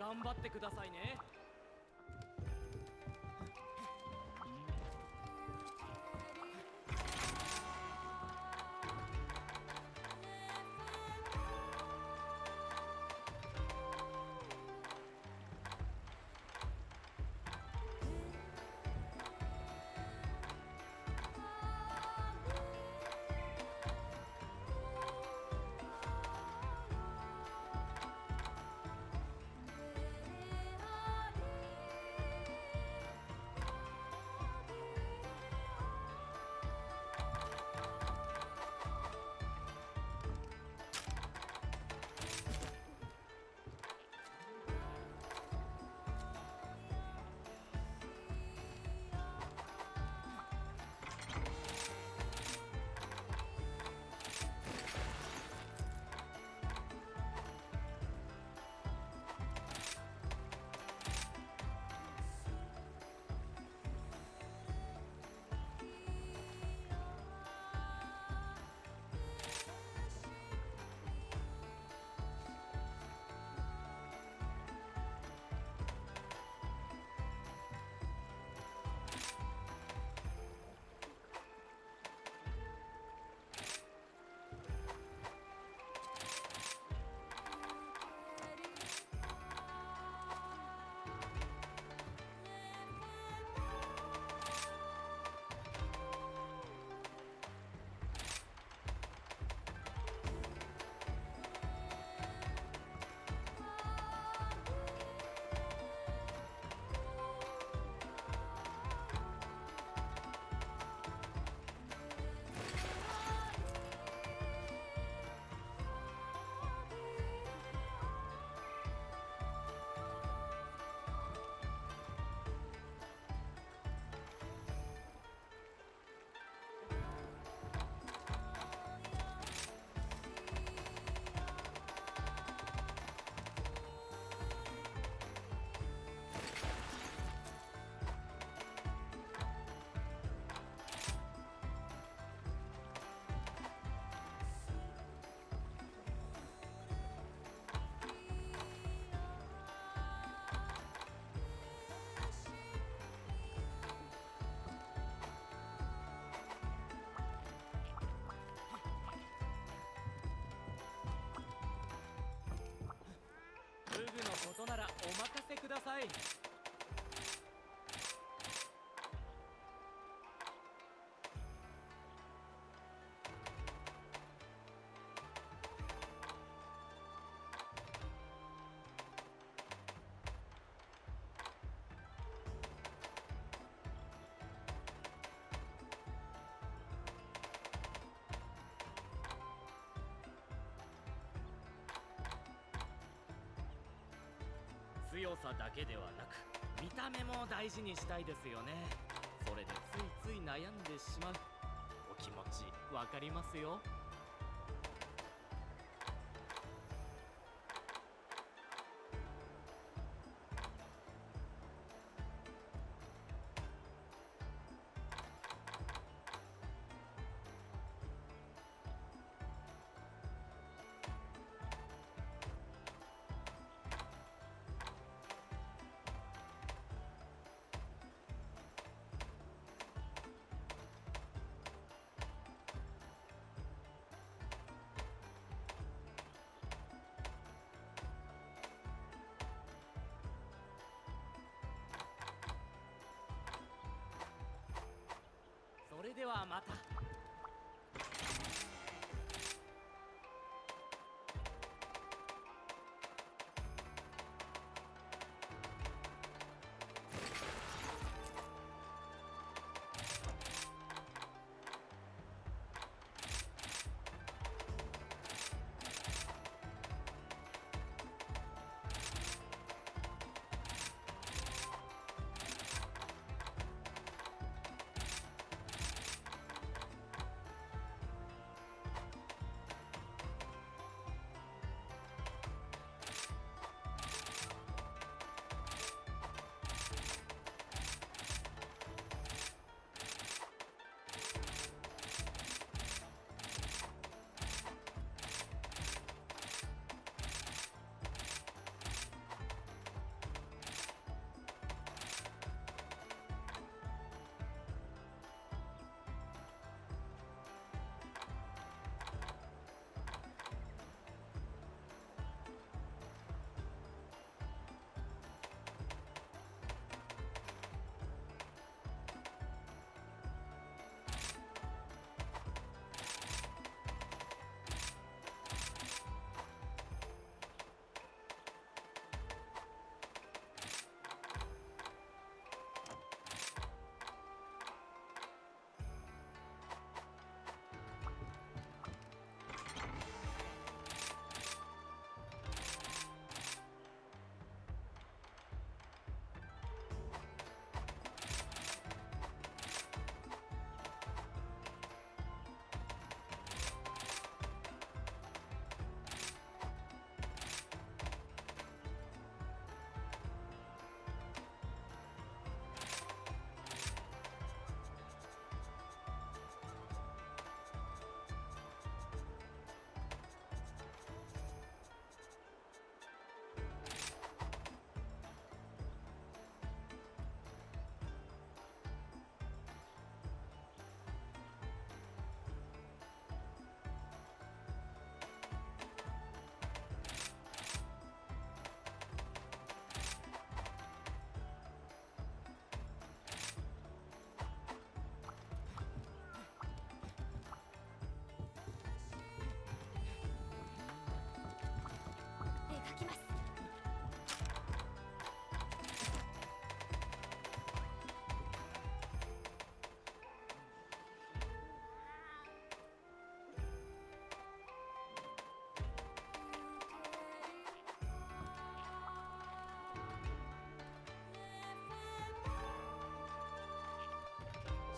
頑張ってくださいね。フグのことならお任せください。強さだけではなく見た目も大事にしたいですよね。それでついつい悩んでしまう。お気持ちわかりますよ。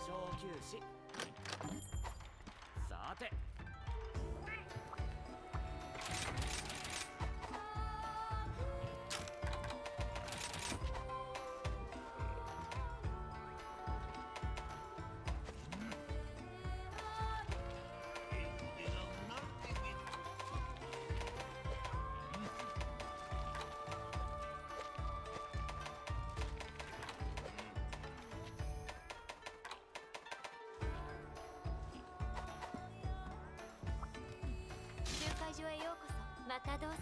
小休止。さて。集会所へようこそ。またどうぞ。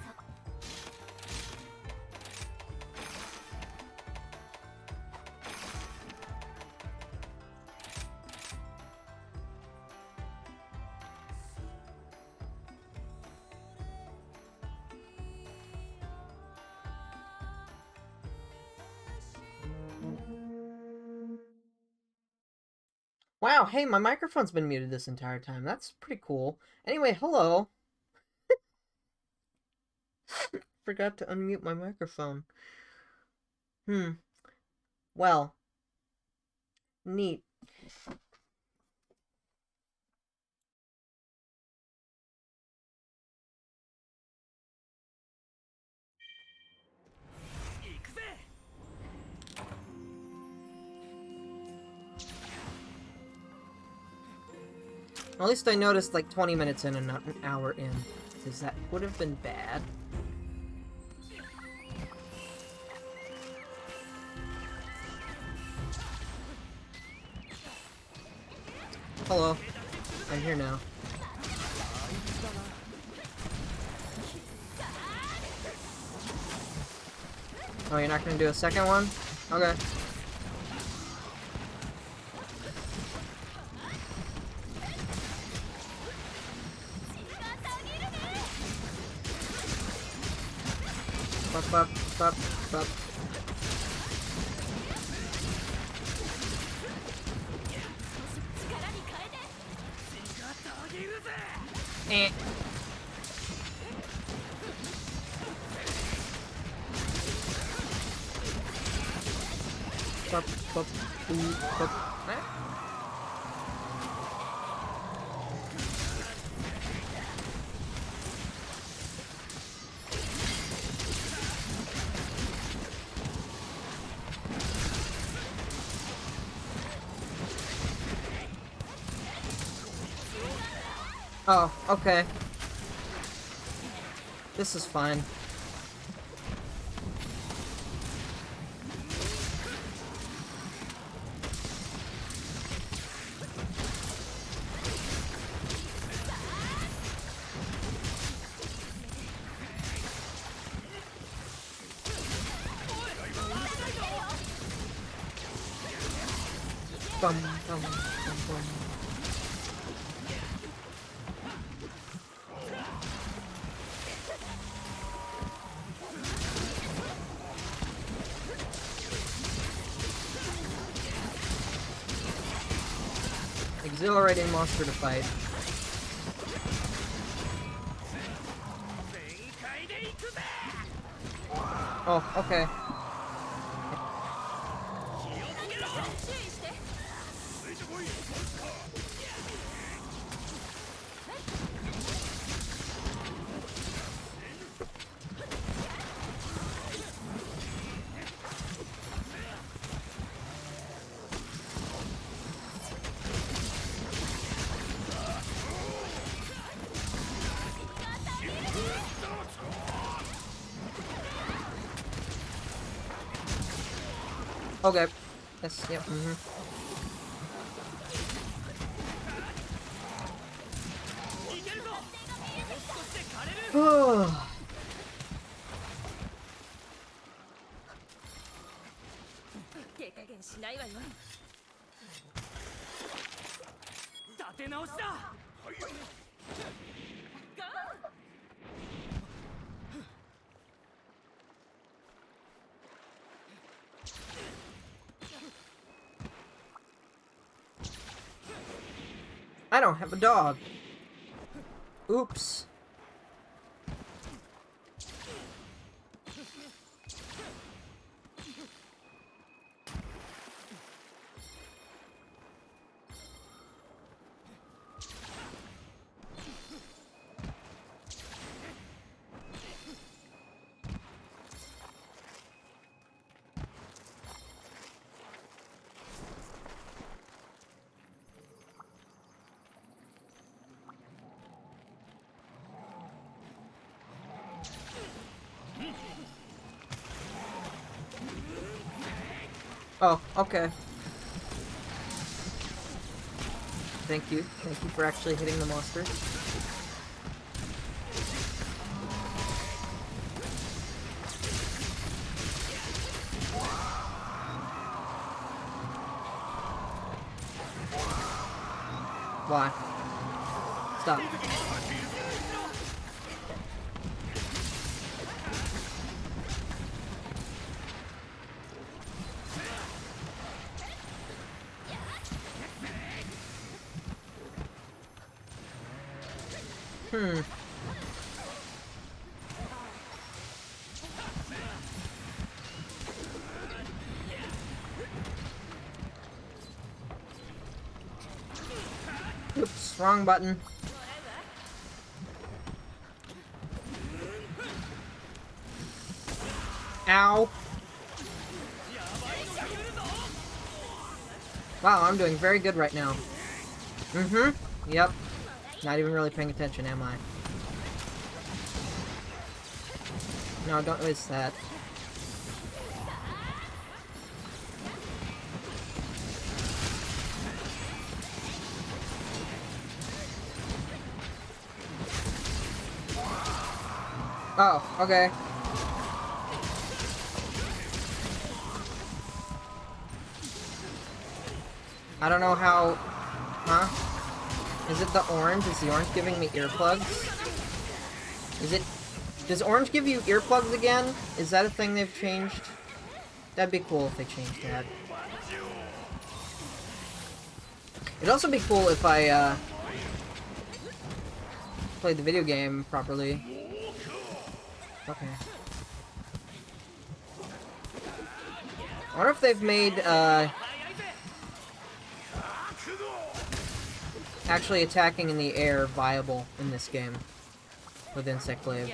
Wow, hey, my microphone's been muted this entire time. That's pretty cool. Anyway, hello. Forgot to unmute my microphone. Well. Neat. At least I noticed like 20 minutes in and not an hour in. Because that would have been bad. Hello. I'm here now. Oh, you're not gonna do a second one? Okay. Bup, bup, bup, bup. Eh. Bup, bup, boo, bup. Eh? Oh, okay. This is fine. Bum, bum, bum, bum. Exhilarating monster to fight. Oh, okay. Okay. Yes, yep, Oh. 手加減しないわよ。立て直しだ。I don't have a dog. Oops. Oh, okay. Thank you. Thank you for actually hitting the monster. Why? Stop. Oops, wrong button. Ow. Wow, I'm doing very good right now. Mm-hmm. Yep. Not even really paying attention, am I? No, don't waste that. Oh, okay. I don't know how... Huh? Is it the orange? Is the orange giving me earplugs? Is it... Does orange give you earplugs again? Is that a thing they've changed? That'd be cool if they changed that. It'd also be cool if I, played the video game properly. Okay. I wonder if they've made, actually attacking in the air viable in this game with Insect Glaive.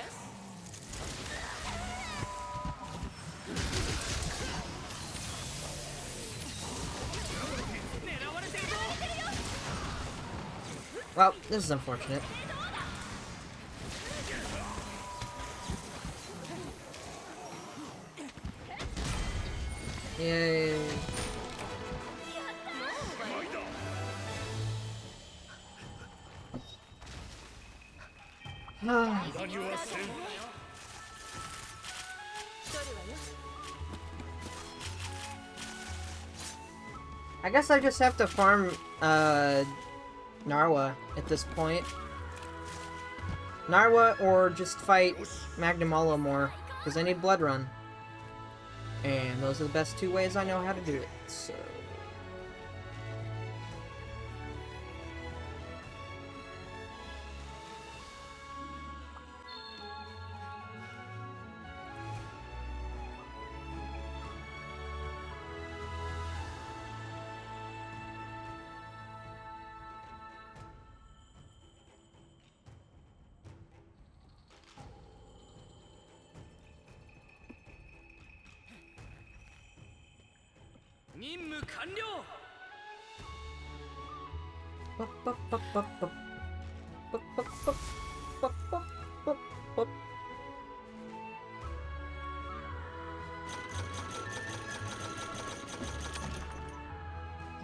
Well, this is unfortunate. Yay. I guess I just have to farm, Narwa at this point. Narwa or just fight Magnamalo more, because I need Blood Run. And those are the best two ways I know how to do it, so...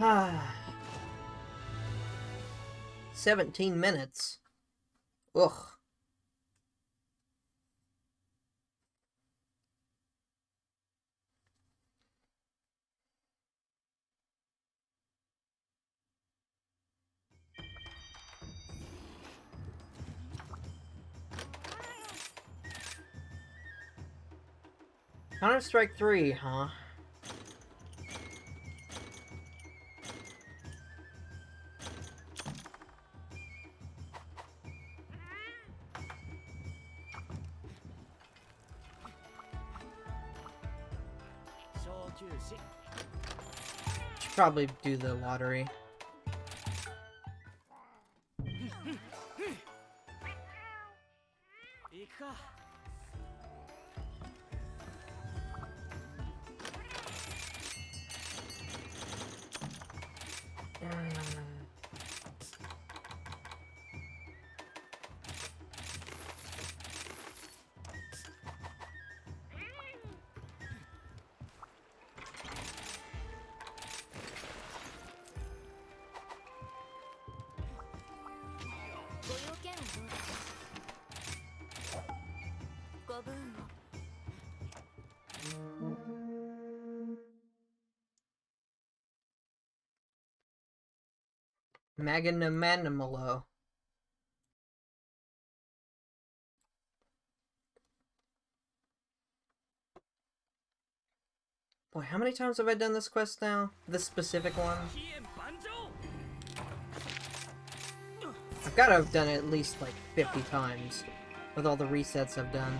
Ah. 17 minutes. Ugh. Counter-Strike 3, huh? Should probably do the lottery. Magnanimalo. Boy, how many times have I done this quest now? This specific one? I've gotta have done it at least like 50 times with all the resets I've done.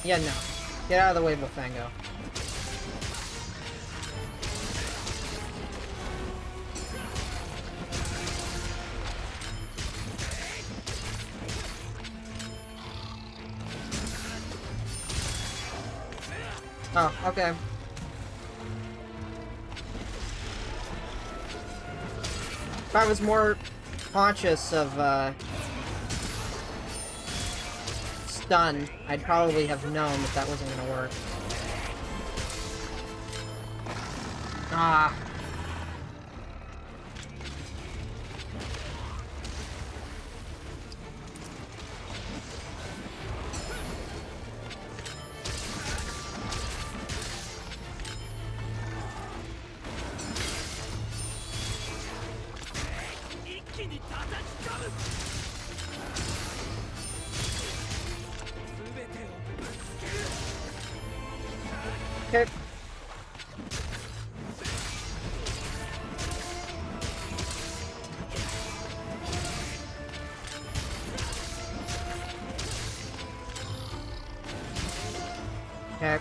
Yeah, no. Get out of the way, Bufango. Oh, okay. If I was more conscious of, stun, I'd probably have known that that wasn't gonna work. Ah. Okay. Okay.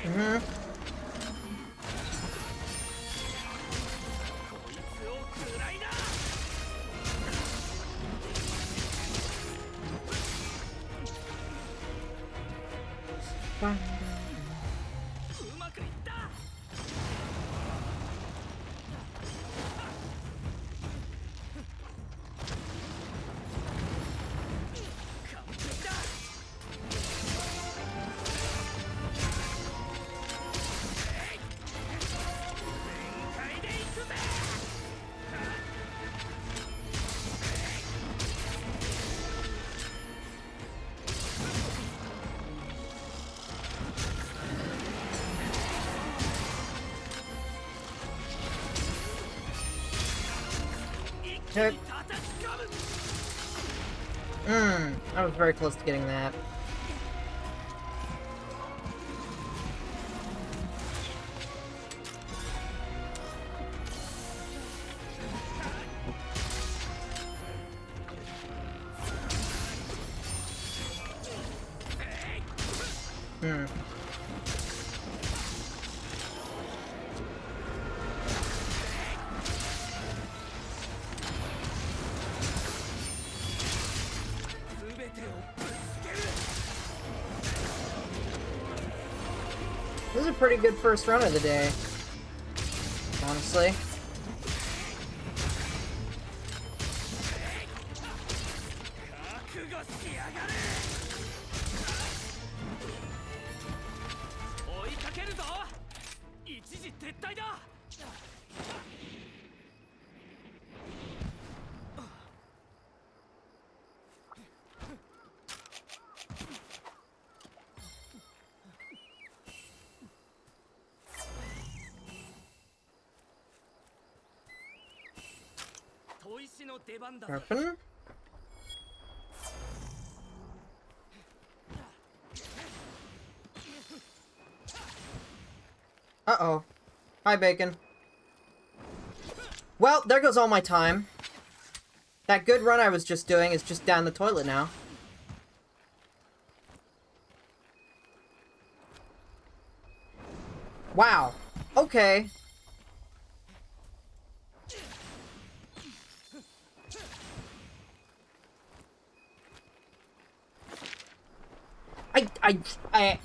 Mm-hmm. Okay. I was very close to getting that. This is a pretty good first run of the day, honestly. Open. Uh-oh. Hi, Bacon. Well, there goes all my time. That good run I was just doing is just down the toilet now. Wow. Okay. Okay.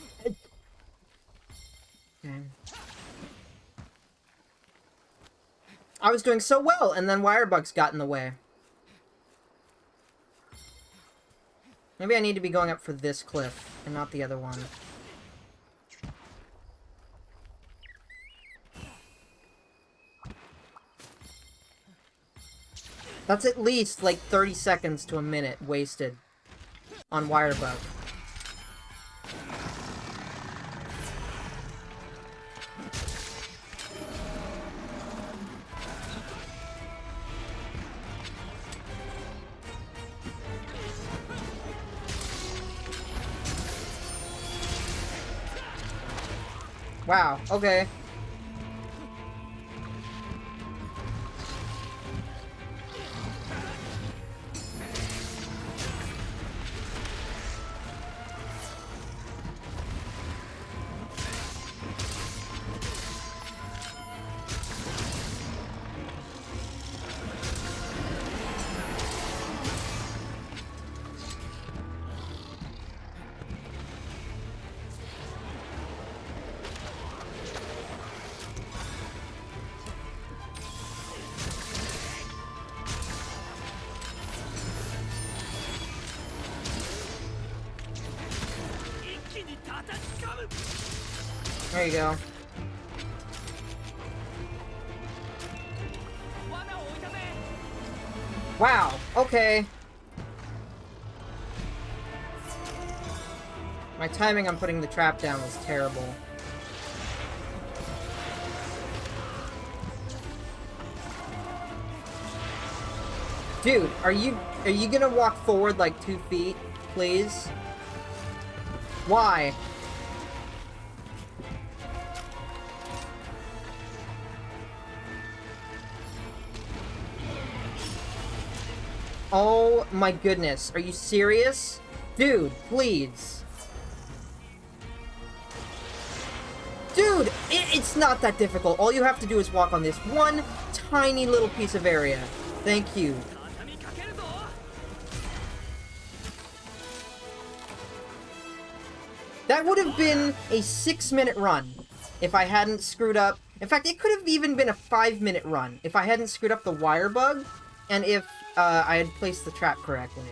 I was doing so well, and then wire bugs got in the way. Maybe I need to be going up for this cliff, and not the other one. That's at least, like, 30 seconds to a minute wasted on wire bug. Wow, okay. There you go. Wow, okay. My timing on putting the trap down was terrible. Dude, are you gonna walk forward like 2 feet, please? Why? Oh my goodness, are you serious? Dude, please. Dude, it's not that difficult. All you have to do is walk on this one tiny little piece of area. Thank you. That would have been a 6-minute run if I hadn't screwed up. In fact, it could have even been a 5-minute run if I hadn't screwed up the wire bug and if I had placed the trap correctly.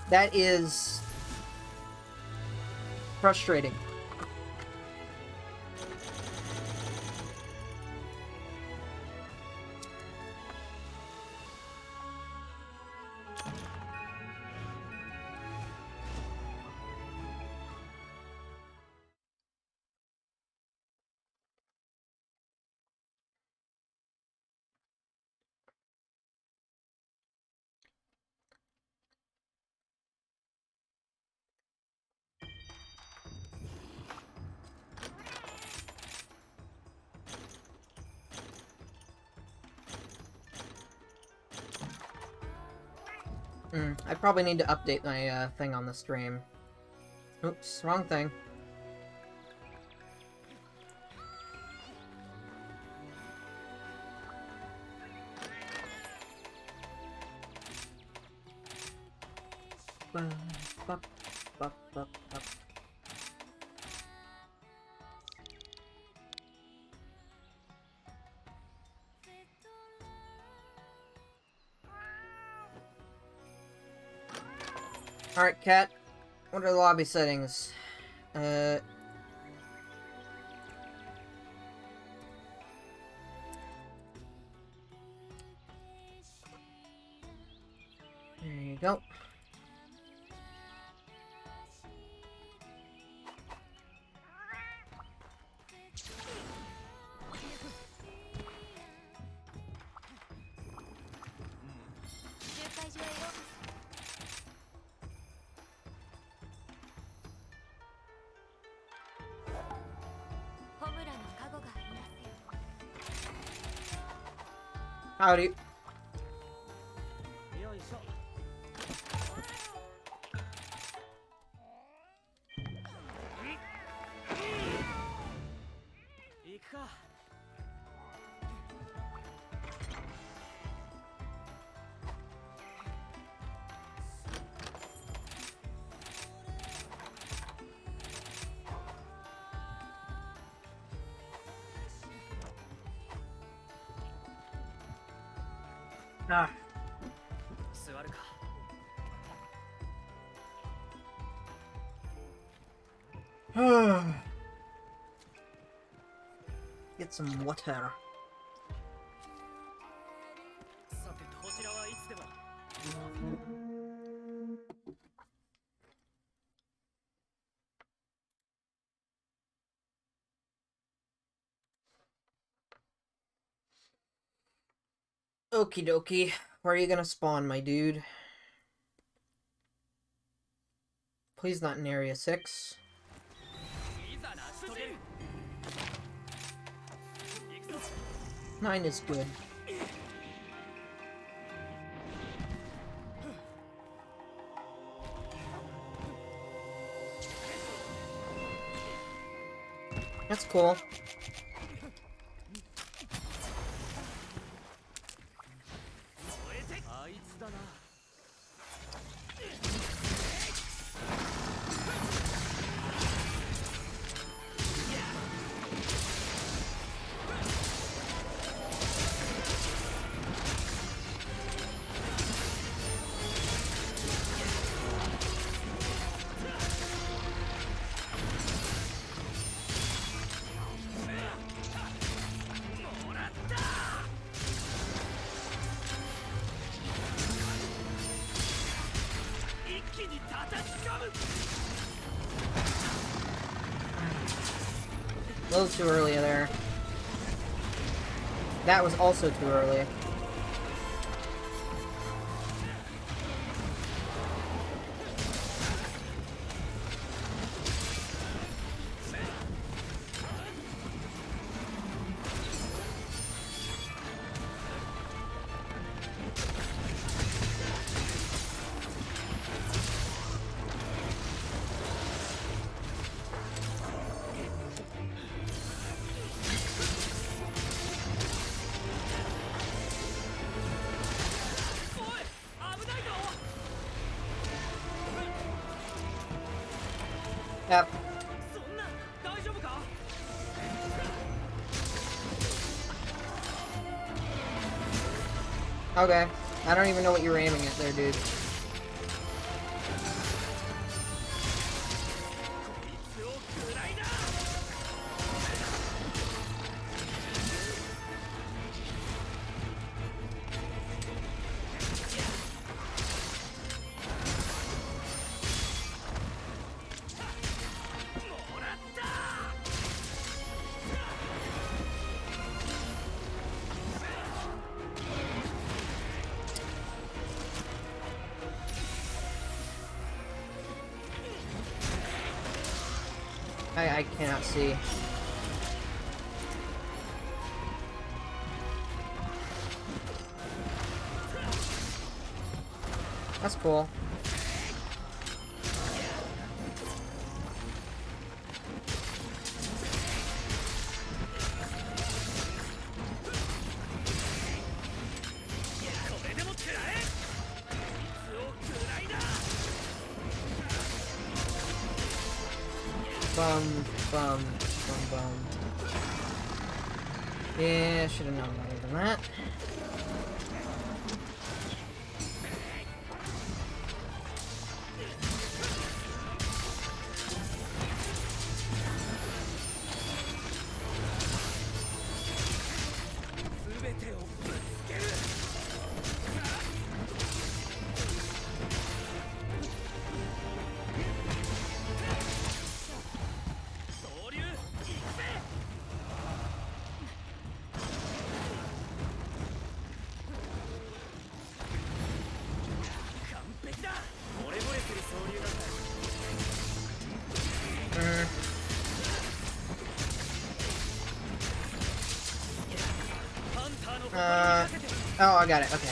That is frustrating. I probably need to update my thing on the stream. Oops, wrong thing. Alright, Cat. What are the lobby settings? There you go. Howdy. Ah. 座るか。 Get some water. さてこちらはいつでも。 Okie dokie. Where are you gonna spawn, my dude? Please not in area 6. いざ成し遂げる。 9 is good. That's cool. あいつだな。 A little too early there. That was also too early. Yep. そんな大丈夫か？ Okay. I don't even know what you were aiming at there, dude. I cannot see. That's cool. Bum. Yeah, should have known better than that. Oh, I got it. Okay.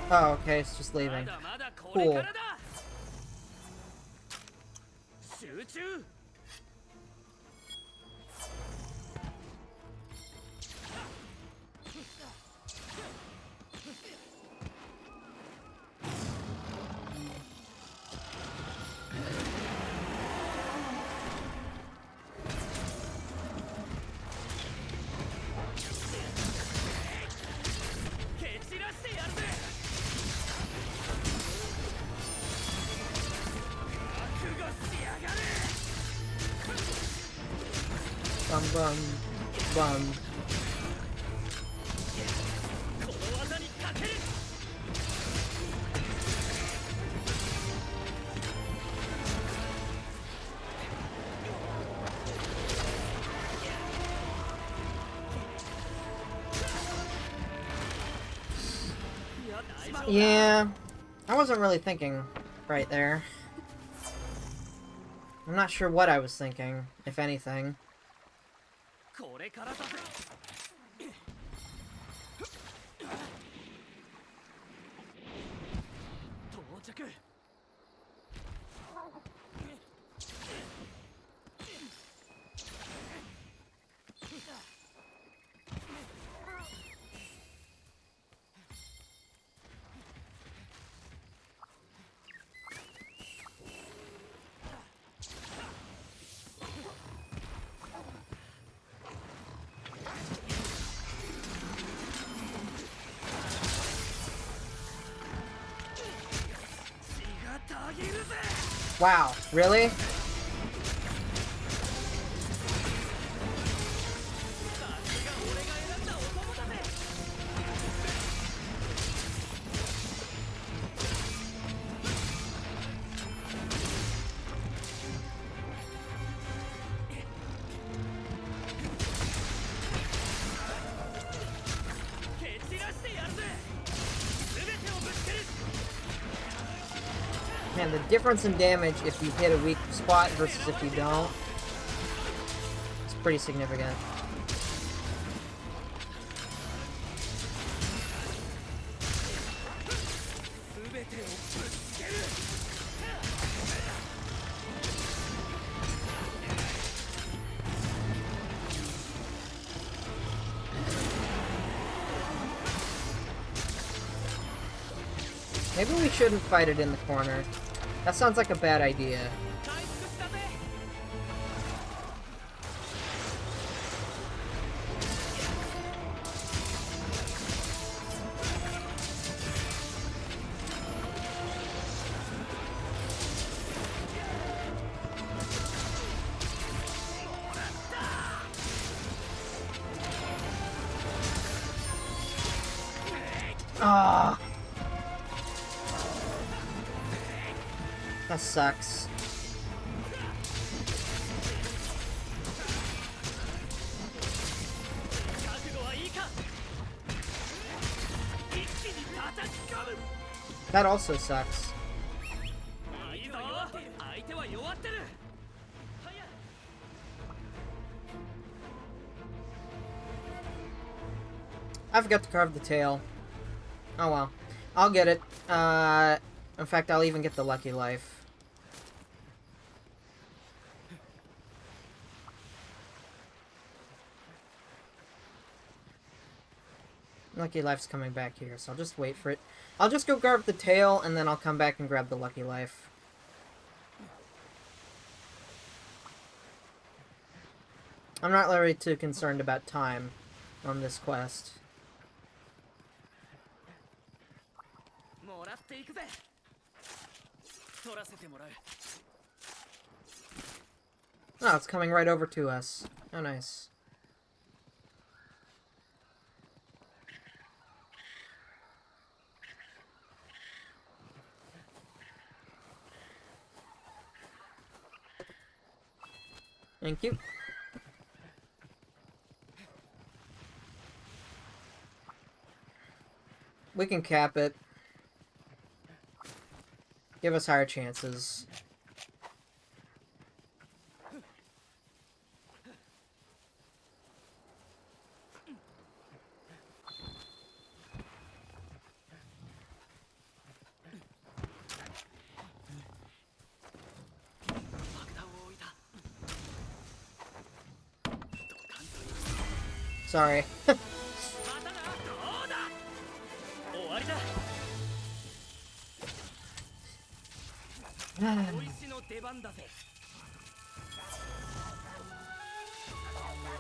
Oh, okay, it's just leaving. Cool. bum, bum. Yeah, I wasn't really thinking right there. I'm not sure what I was thinking, if anything. Wow, really? Man, the difference in damage if you hit a weak spot versus if you don't, it's pretty significant. Maybe we shouldn't fight it in the corner. That sounds like a bad idea. Ah. That sucks. That also sucks. I forgot to carve the tail. Oh well. I'll get it. In fact, I'll even get the lucky life. Lucky life's coming back here, so I'll just wait for it. I'll just go grab the tail, and then I'll come back and grab the lucky life. I'm not really too concerned about time on this quest. Oh, it's coming right over to us. Oh, nice. Thank you. We can cap it. Give us higher chances. Sorry.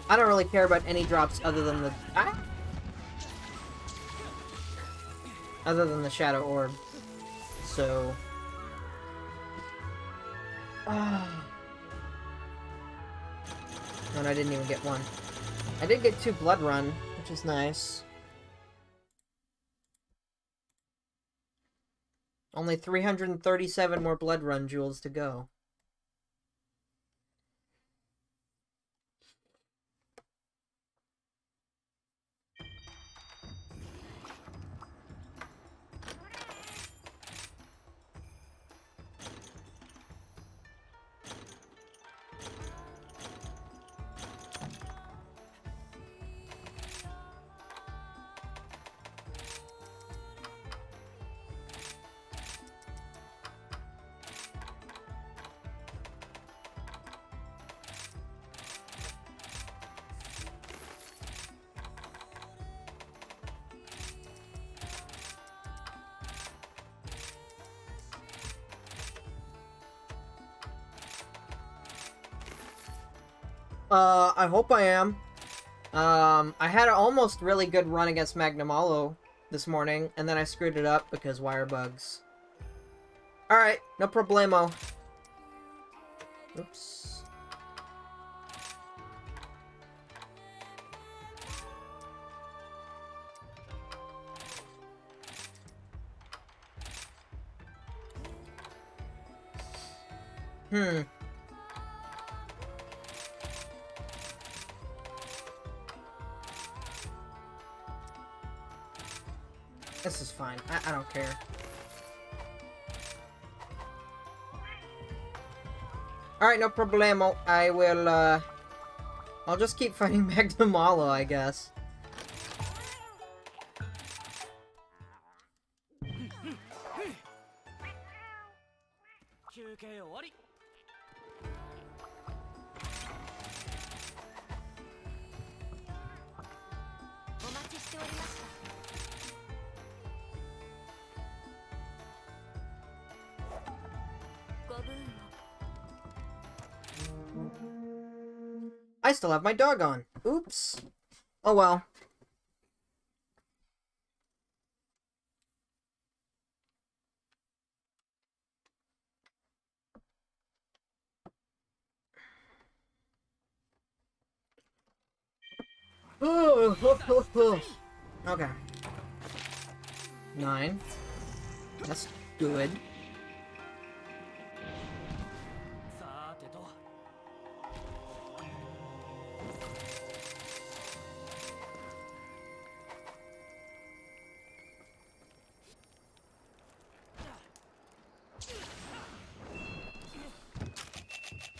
I don't really care about any drops other than the other than the shadow orb. So And I didn't even get one. I did get 2 blood run, which is nice. Only 337 more blood run jewels to go. I hope I am. I had an almost really good run against Magnamalo this morning, and then I screwed it up because wire bugs. Alright, no problemo. Oops. This is fine. I don't care. Alright, no problemo. I will, I'll just keep fighting Magnamalo, I guess. I still have my dog on. Oops. Oh well. Okay. 9. That's good.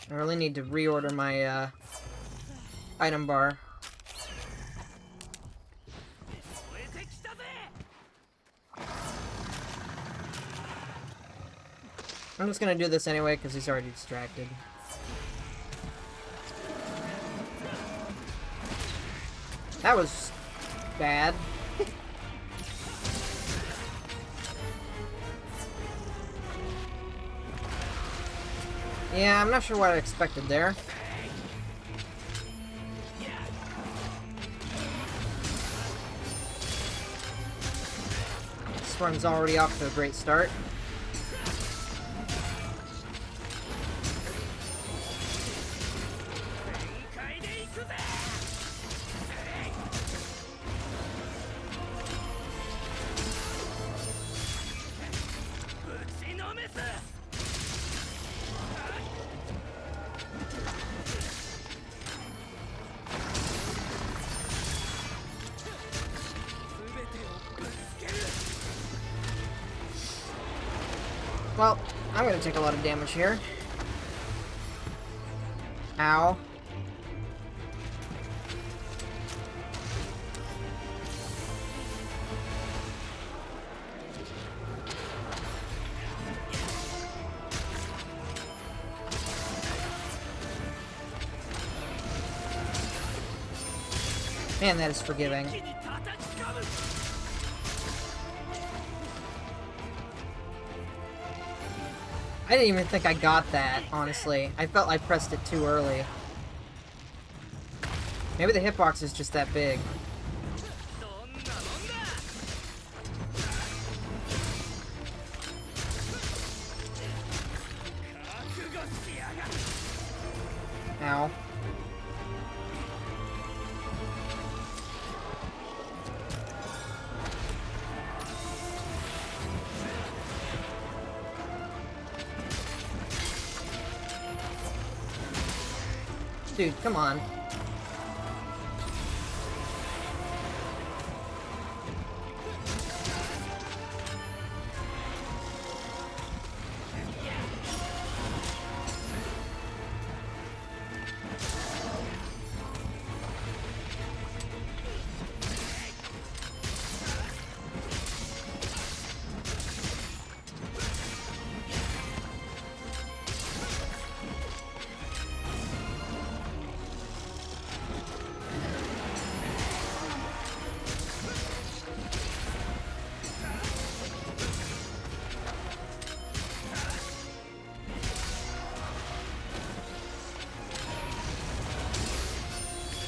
I really need to reorder my, item bar. I'm just gonna do this anyway, because he's already distracted. That was bad. Yeah, I'm not sure what I expected there. This run's already off to a great start. Well, I'm gonna take a lot of damage here. Ow. Man, that is forgiving. I didn't even think I got that, honestly. I felt I pressed it too early. Maybe the hitbox is just that big. Ow. Dude, come on.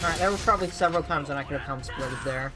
Alright, there were probably several times when I could have come splitted there.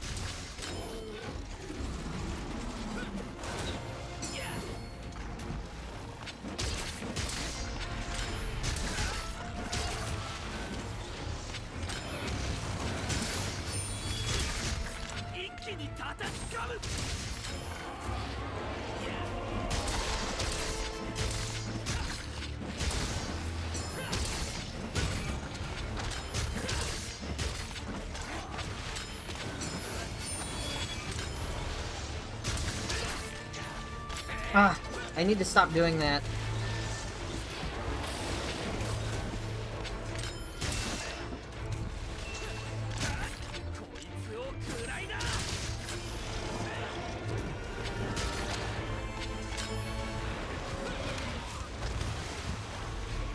Ah, I need to stop doing that.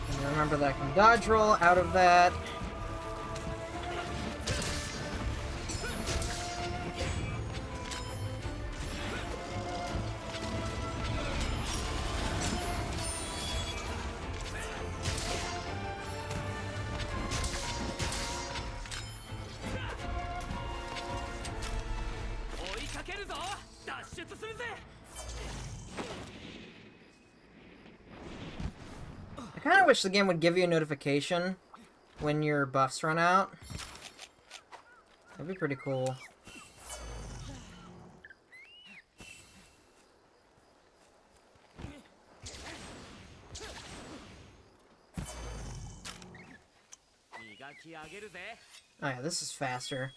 And remember that I can dodge roll out of that. I kind of wish the game would give you a notification when your buffs run out. That'd be pretty cool. Oh yeah, this is faster.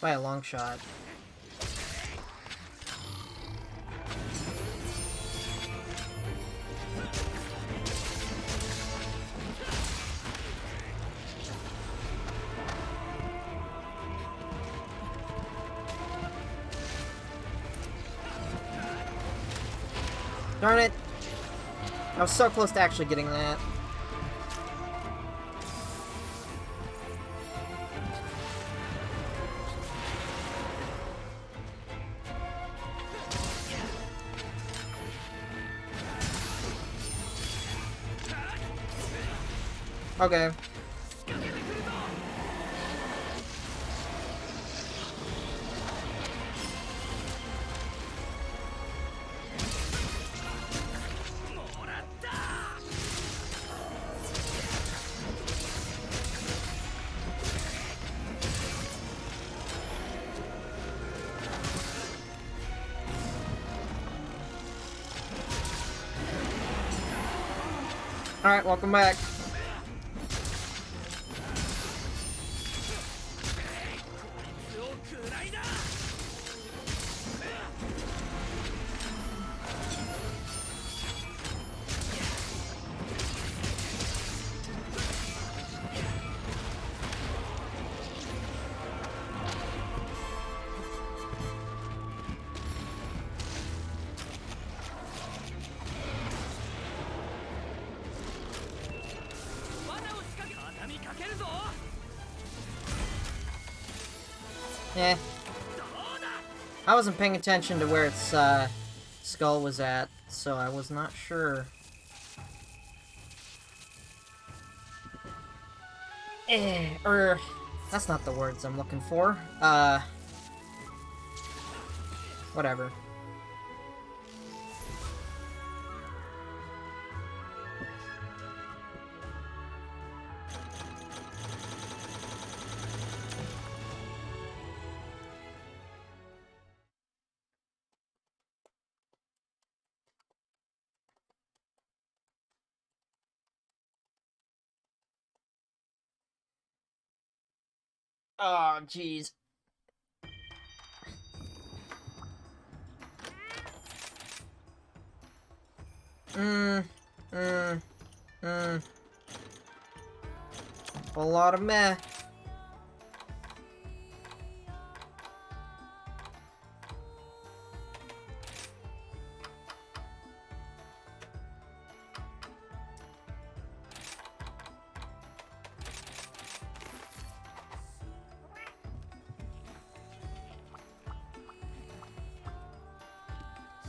By a long shot. Darn it! I was so close to actually getting that. Okay. Alright, welcome back. Eh. I wasn't paying attention to where its skull was at, so I was not sure. That's not the words I'm looking for. Whatever. Oh, jeez. A lot of meh.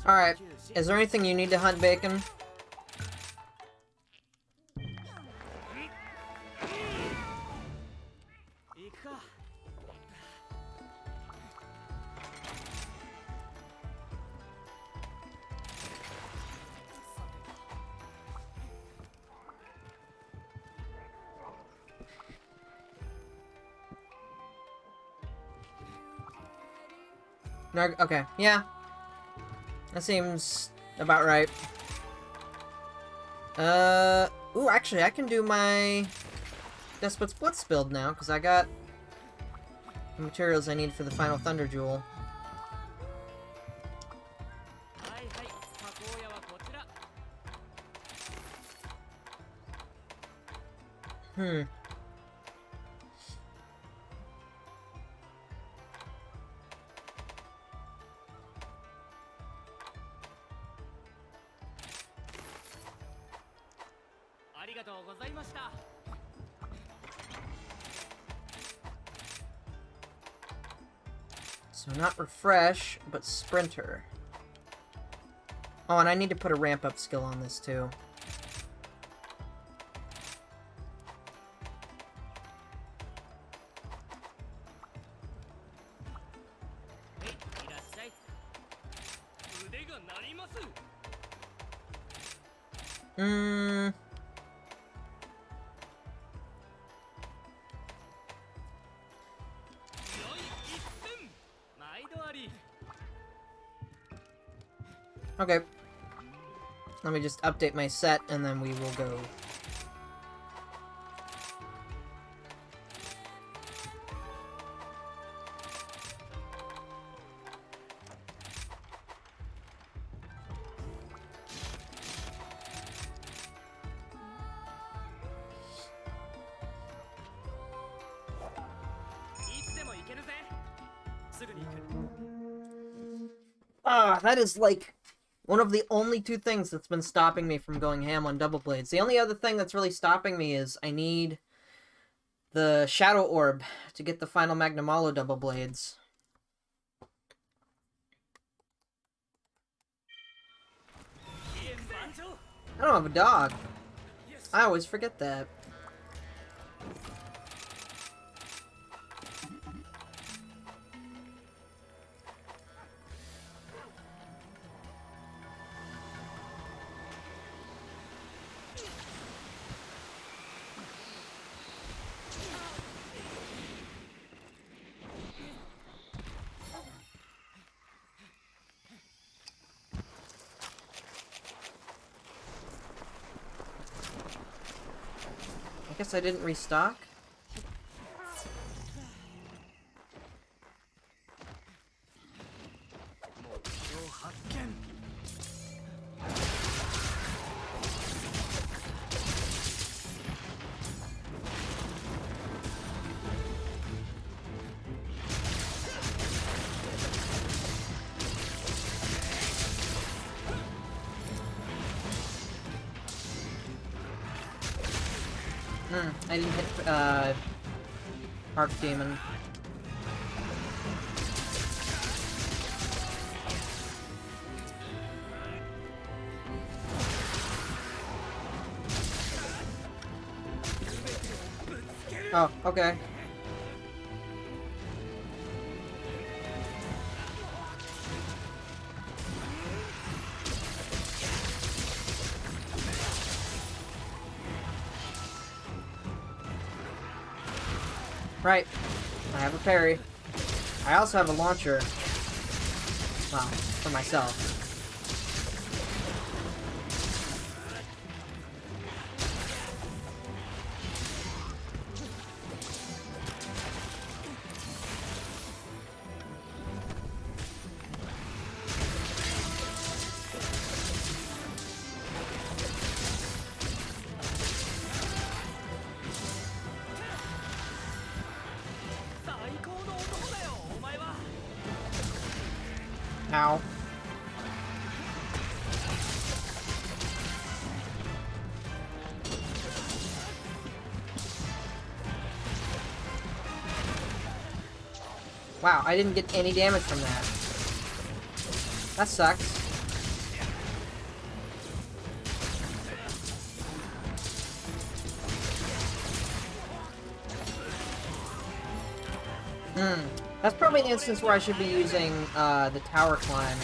Alright, is there anything you need to hunt, Bacon? No, okay, yeah. That seems about right. Ooh, actually, I can do my Despot Splits build now, because I got the materials I need for the final Thunder Jewel. So not Refresh, but Sprinter. Oh, and I need to put a ramp-up skill on this, too. Okay. Let me just update my set, and then we will go. Ah, that is like one of the only two things that's been stopping me from going ham on double blades. The only other thing that's really stopping me is I need the Shadow Orb to get the final Magnamalo double blades. I don't have a dog. I always forget that. I guess I didn't restock. I didn't hit, Archdemon. Oh, okay. Right. I have a parry. I also have a launcher. Well, for myself. Ow. Wow, I didn't get any damage from that. That sucks. That's probably an instance where I should be using the tower climb.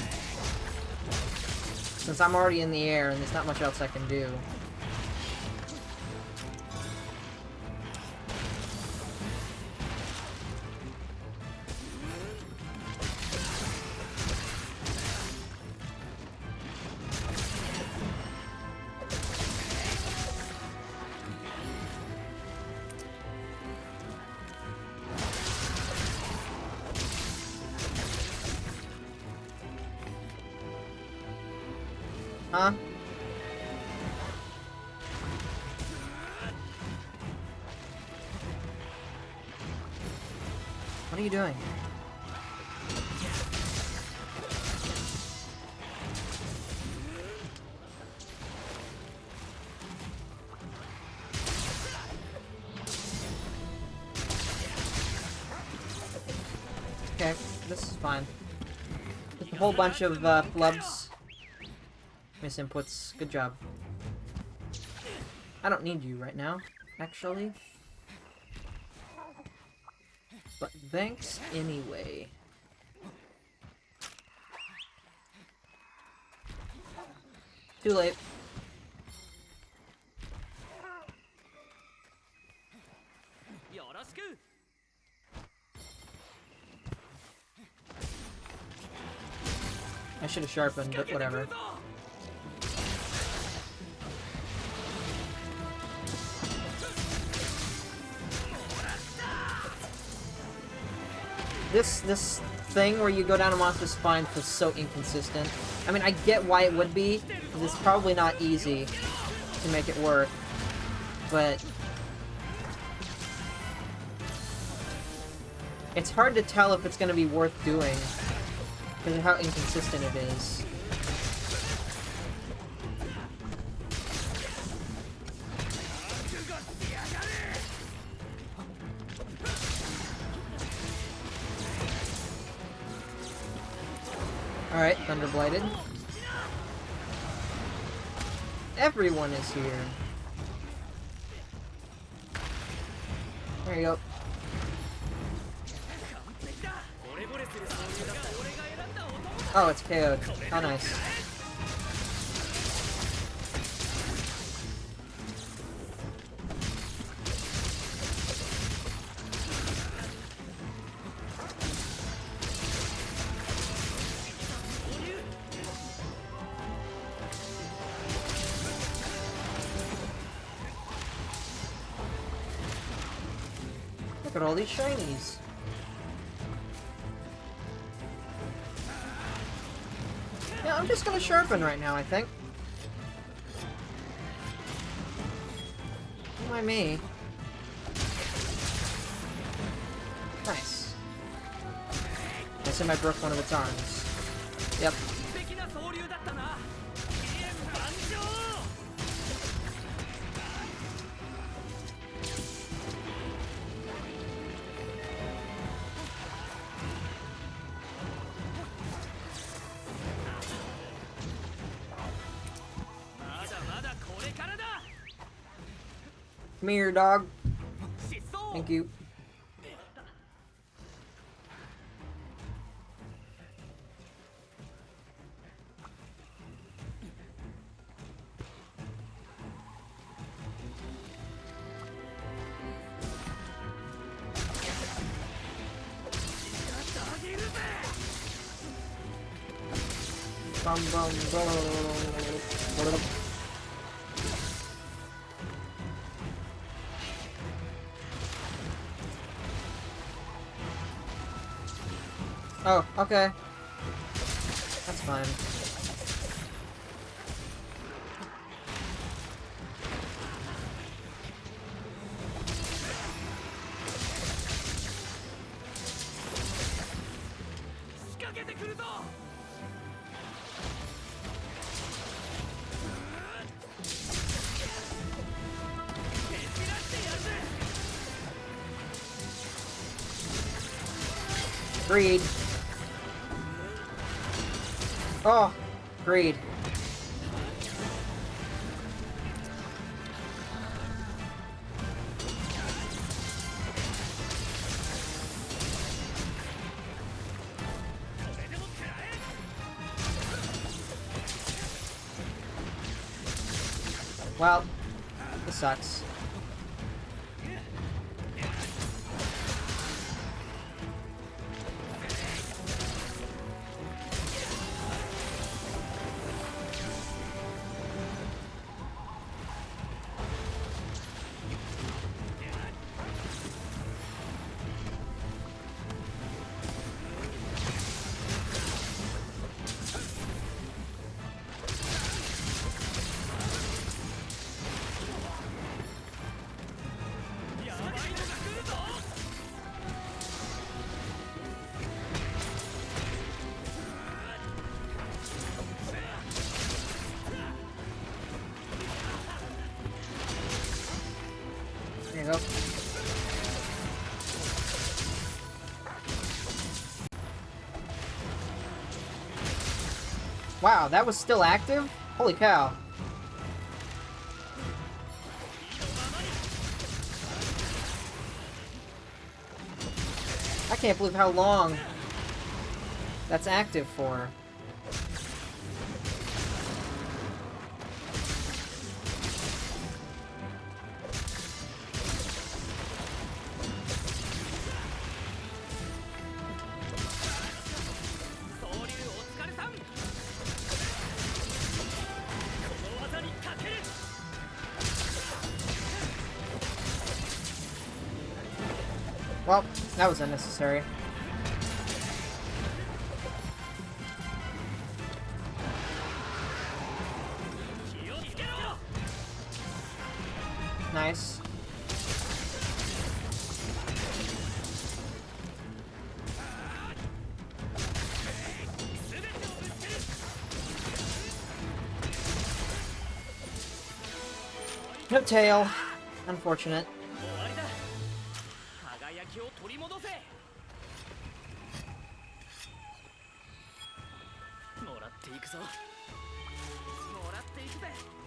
Since I'm already in the air and there's not much else I can do. Huh? What are you doing? Okay, this is fine. Just a whole bunch of flubs. Miss inputs. Good job. I don't need you right now, actually. But thanks anyway. Too late. I should have sharpened, but whatever. This thing where you go down a monster's spine was so inconsistent. I mean, I get why it would be, because it's probably not easy to make it work, but it's hard to tell if it's going to be worth doing because of how inconsistent it is. Alright, Thunder Blighted. Everyone is here. There you go. Oh, it's KO'd. How nice. Look at all these shinies. Yeah, I'm just gonna sharpen right now, I think. Don't mind me. Nice. I assume I broke one of its arms. Yep. Come here, dog. Thank you. Bum, bum, bum. Oh, okay. That's fine. Greed. Oh, greed. Well, this sucks. There you go. Wow, that was still active? Holy cow. I can't believe how long that's active for. Well, that was unnecessary. Nice. No tail. Unfortunate.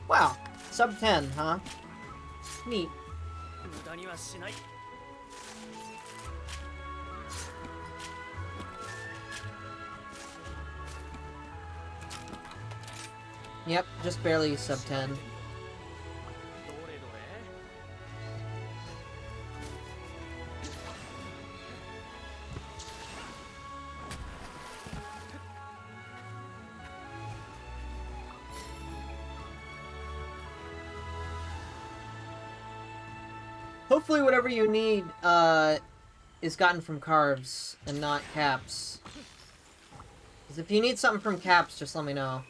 Wow, sub 10, huh? Neat. Yep, just barely sub 10. Hopefully whatever you need, is gotten from carbs and not caps. Because if you need something from caps, just let me know.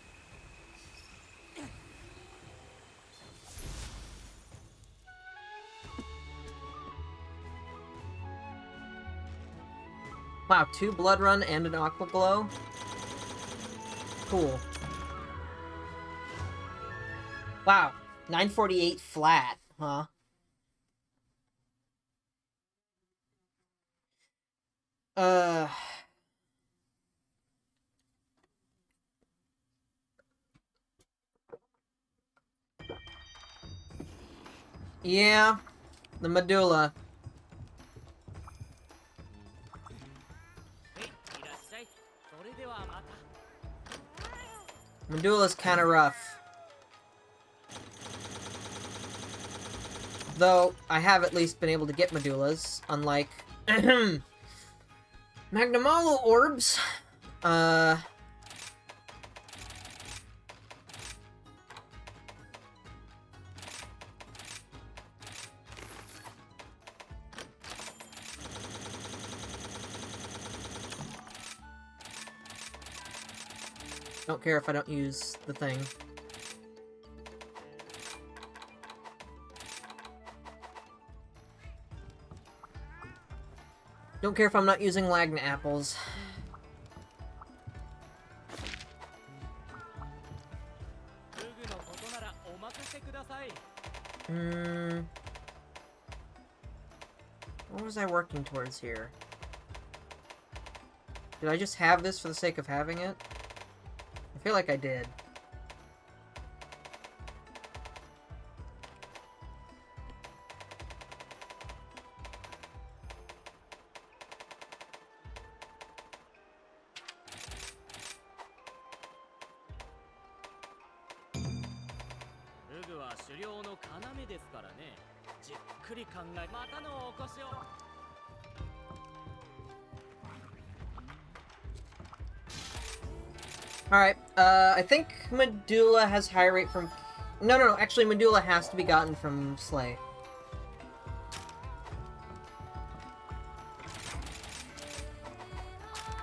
Wow, 2 Blood Run and an Aqua Glow? Cool. Wow, 948 flat, huh? Yeah, the medulla. Medulla's kind of rough. Though, I have at least been able to get medullas, unlike Magnamalo orbs. Don't care if I don't use the thing. Don't care if I'm not using Lagna apples. What was I working towards here? Did I just have this for the sake of having it? I feel like I did. Alright, I think Medulla has high rate from... No, actually Medulla has to be gotten from Slay.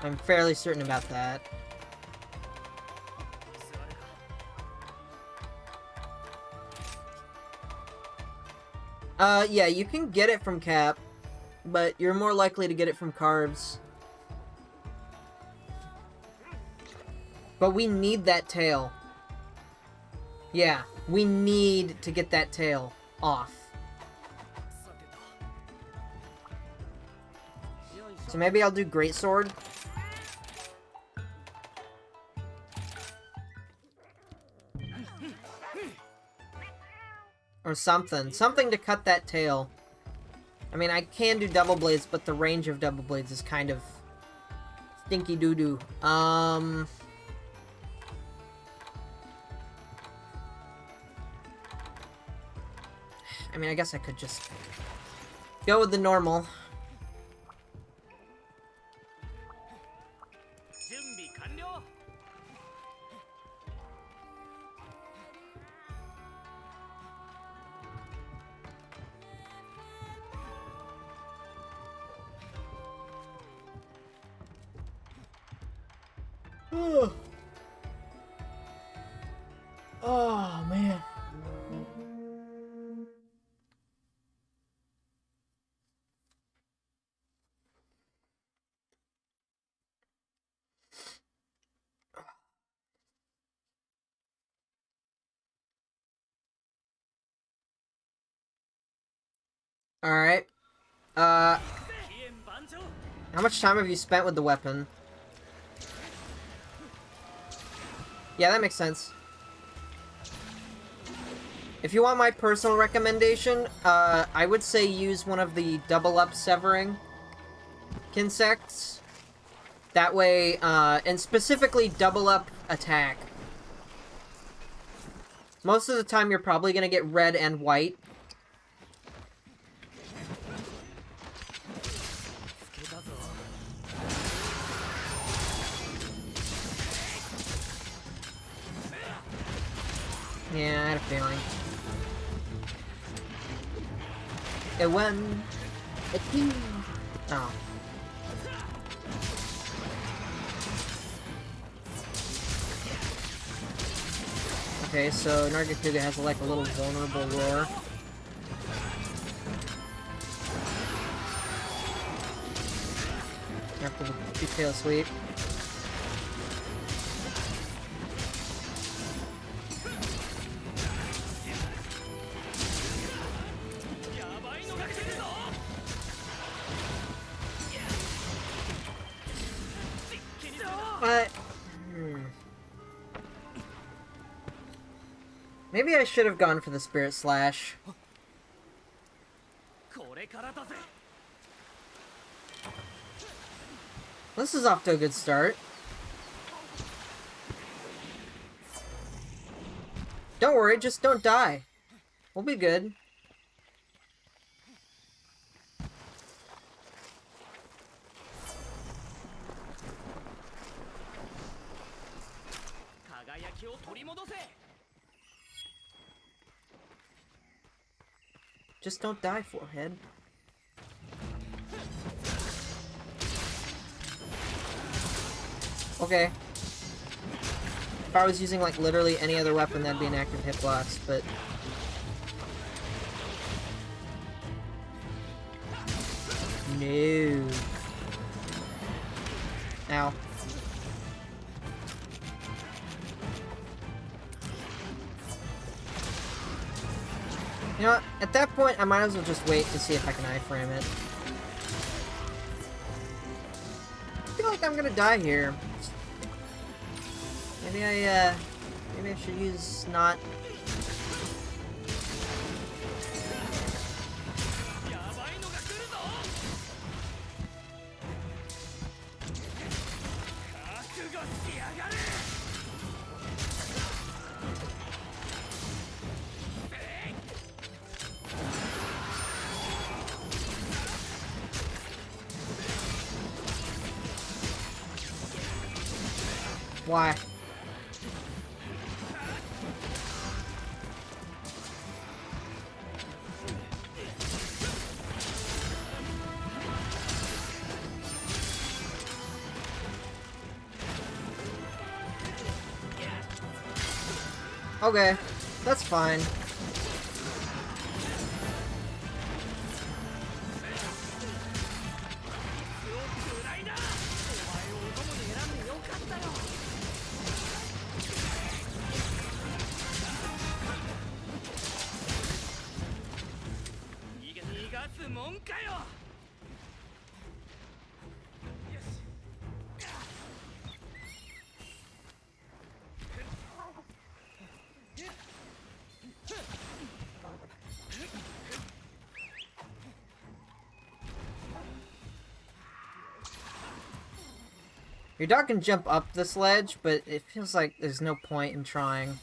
I'm fairly certain about that. Yeah, you can get it from Cap, but you're more likely to get it from Carbs. But we need that tail. Yeah, we need to get that tail off. So maybe I'll do Greatsword. Or something. Something to cut that tail. I mean, I can do Double Blades, but the range of Double Blades is kind of stinky doo-doo. I mean, I guess I could just go with the normal. Oh, man. Alright. How much time have you spent with the weapon? Yeah, that makes sense. If you want my personal recommendation, I would say use one of the double-up severing Kinsects. That way, and specifically double-up attack. Most of the time, you're probably gonna get red and white. Yeah, I had a feeling. It went... Oh. Okay, so Nargacuga has like a little vulnerable roar. After the two-tail sweep. Maybe I should have gone for the Spirit Slash. This is off to a good start. Don't worry, just don't die. We'll be good. Just don't die, forehead. Okay. If I was using, like, literally any other weapon, that'd be an active hitbox, but... No. Ow. You know what? At that point, I might as well just wait to see if I can iframe it. feel like I'm gonna die here. Maybe I should use not. Why? Okay, that's fine. Your dog can jump up this ledge, but it feels like there's no point in trying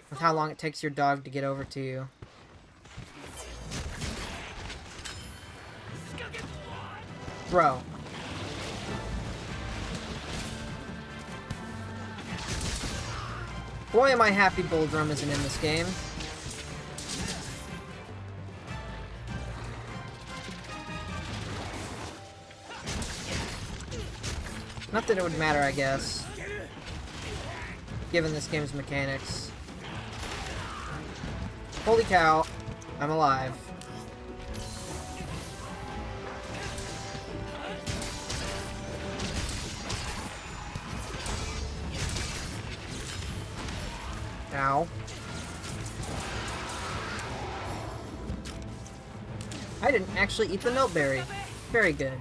with how long it takes your dog to get over to you. Bro. Boy, am I happy Bull Drum isn't in this game. Not that it would matter, I guess, given this game's mechanics. Holy cow, I'm alive. Ow. I didn't actually eat the milkberry. Very good.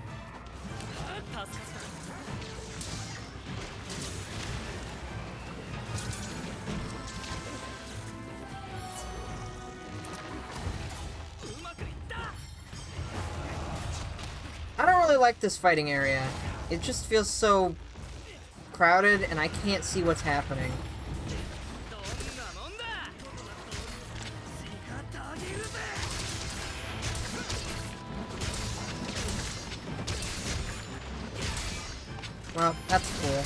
I don't really like this fighting area. It just feels so crowded and I can't see what's happening. Well, that's cool.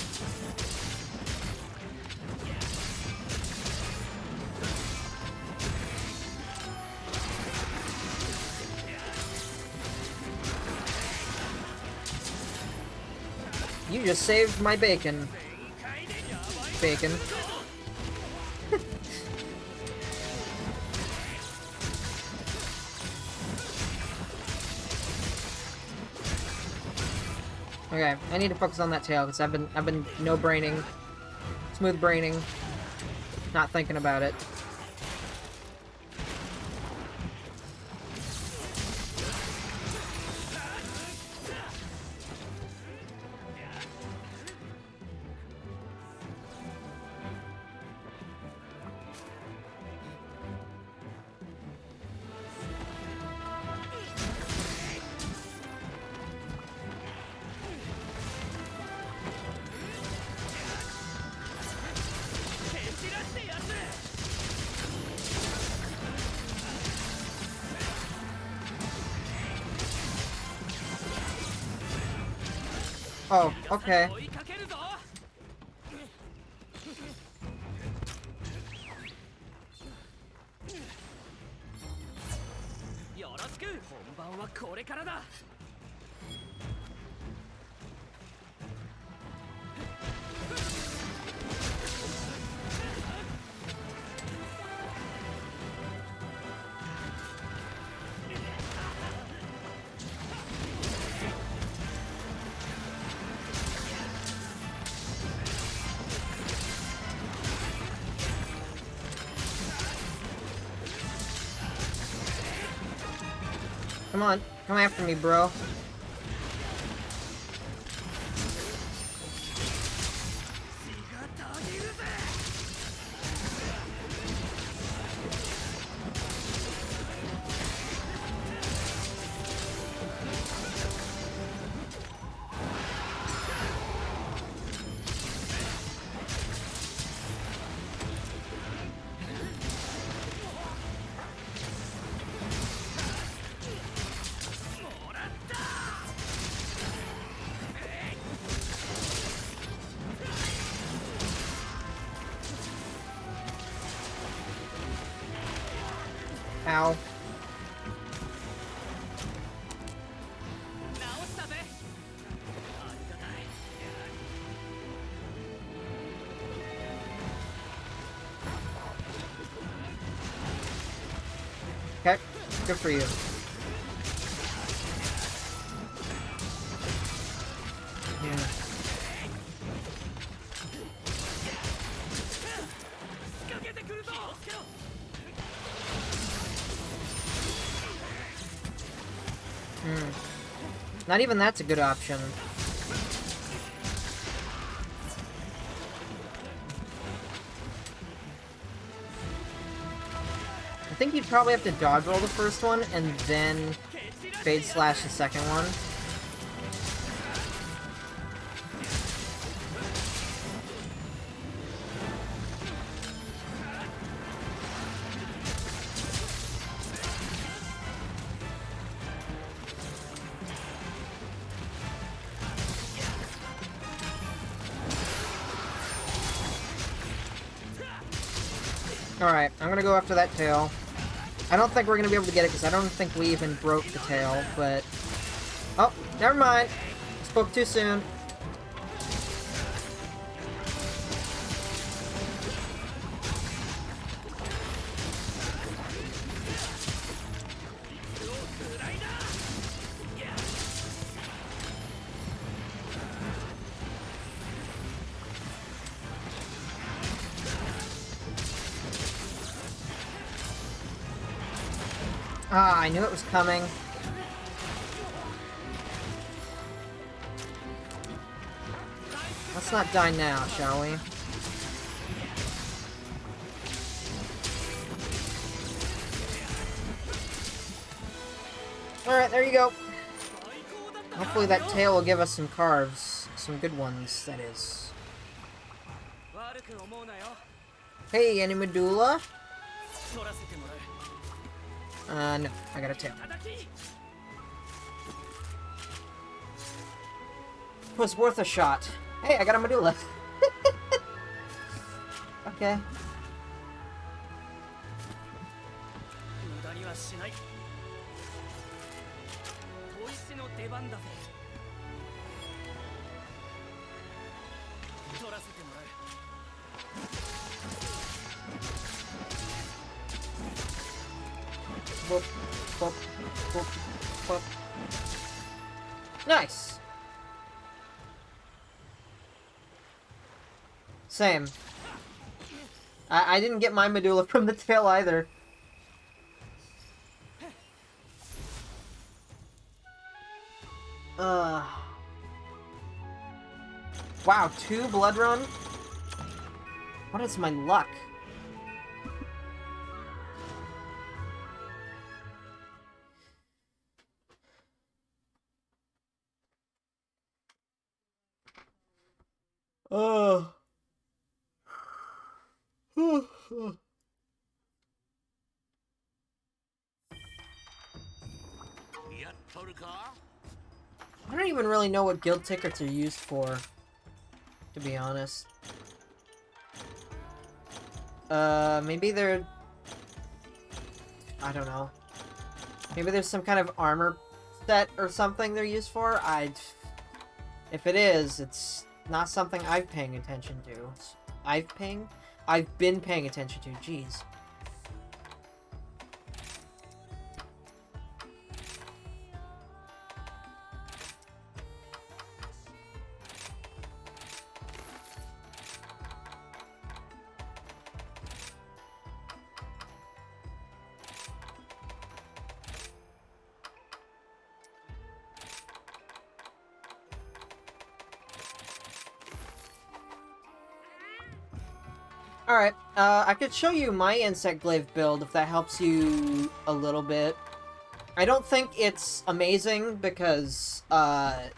You just saved my bacon. Bacon. Okay, I need to focus on that tail because I've been no braining, smooth braining, not thinking about it. Oh, okay. Come on, come after me, bro. Ow. Okay, good for you. Yeah. Not even that's a good option. I think you'd probably have to dodge roll the first one and then fade slash the second one. Alright, I'm gonna go after that tail. I don't think we're gonna be able to get it because I don't think we even broke the tail, but... Oh, never mind. Spoke too soon. Ah, I knew it was coming. Let's not die now, shall we? Alright, there you go. Hopefully that tail will give us some carves. Some good ones, that is. Hey, any medulla? No, I got a tail. It was worth a shot. Hey, I got a medulla. Okay. Boop, boop, boop, boop. Nice. Same. I didn't get my medulla from the tail either. Wow, 2 blood run? What is my luck? Oh. I don't even really know what guild tickets are used for, to be honest. Maybe they're... I don't know. Maybe there's some kind of armor set or something they're used for? If it is, it's not something I'm paying attention to. I've been paying attention to, jeez. Alright, I could show you my insect glaive build if that helps you a little bit. I don't think it's amazing because, I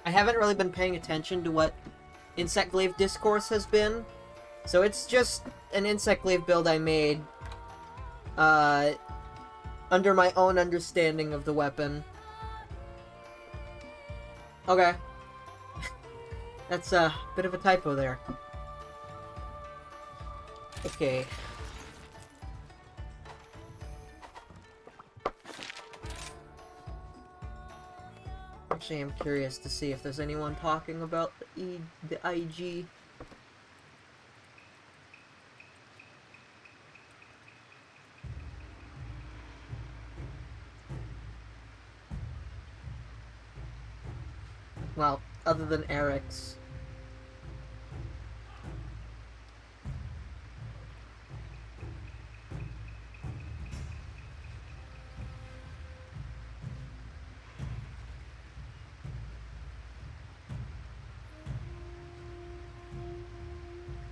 haven't really been paying attention to what insect glaive discourse has been. So it's just an insect glaive build I made, under my own understanding of the weapon. Okay. That's a bit of a typo there. actually am curious to see if there's anyone talking about the IG. Well, other than Eric's.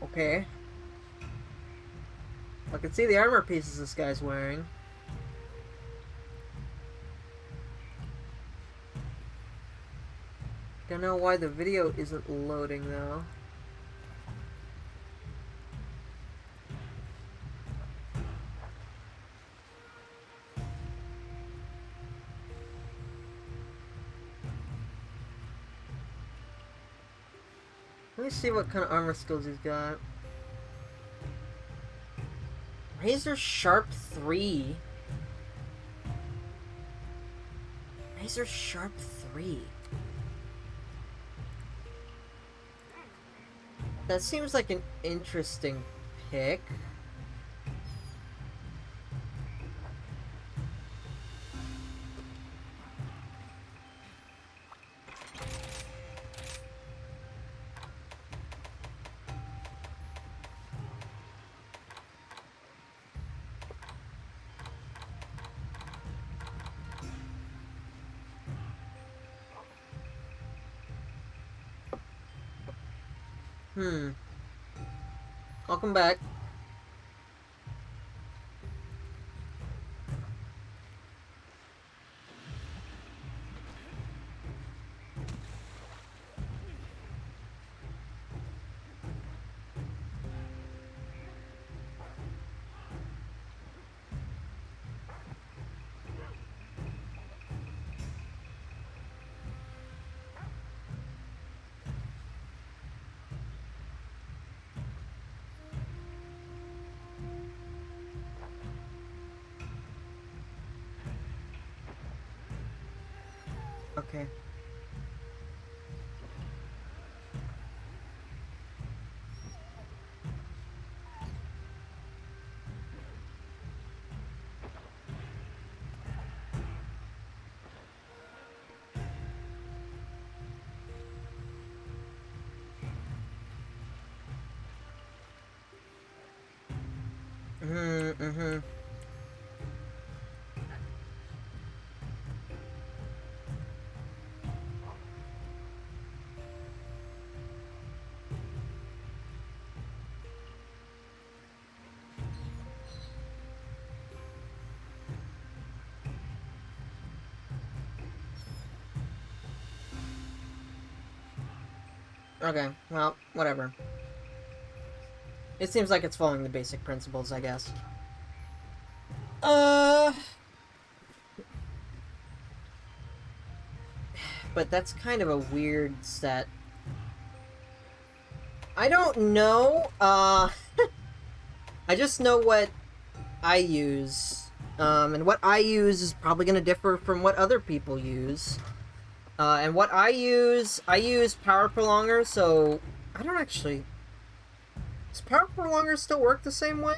Okay. I can see the armor pieces this guy's wearing. Don't know why the video isn't loading though. Let me see what kind of armor skills he's got. Razor Sharp 3. Razor Sharp 3. That seems like an interesting pick. Welcome back. Okay. Okay, well, whatever. It seems like it's following the basic principles, I guess. But that's kind of a weird set. I don't know, I just know what I use. And what I use is probably gonna differ from what other people use. And what I use Power Prolonger, so I don't actually... Does Power Prolonger still work the same way?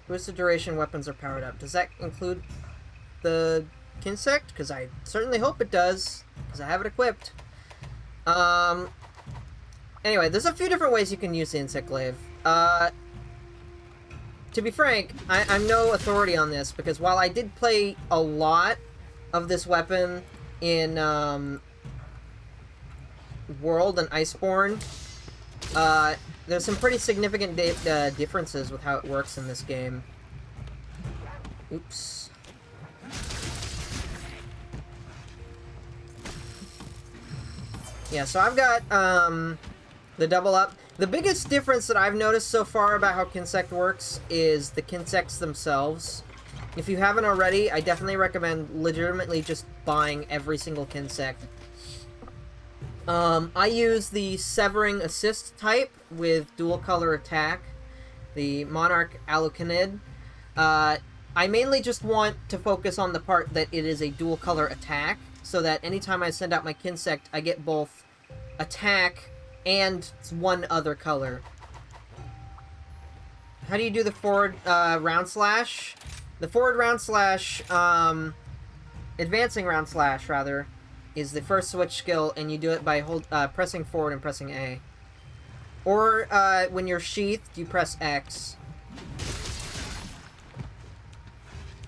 Boost the duration weapons are powered up. Does that include the Kinsect? Because I certainly hope it does, because I have it equipped. Anyway, there's a few different ways you can use the Insect Glaive. To be frank, I'm no authority on this, because while I did play a lot of this weapon in World and Iceborne, there's some pretty significant differences with how it works in this game. Oops. Yeah, so I've got the double up. The biggest difference that I've noticed so far about how Kinsect works is the Kinsects themselves. If you haven't already, I definitely recommend legitimately just buying every single Kinsect. I use the Severing Assist type with dual color attack, the Monarch Alucinid. I mainly just want to focus on the part that it is a dual color attack, so that anytime I send out my Kinsect, I get both attack and one other color. How do you do the forward round slash? The forward round slash, advancing round slash, rather, is the first switch skill, and you do it by pressing forward and pressing A. Or, when you're sheathed, you press X.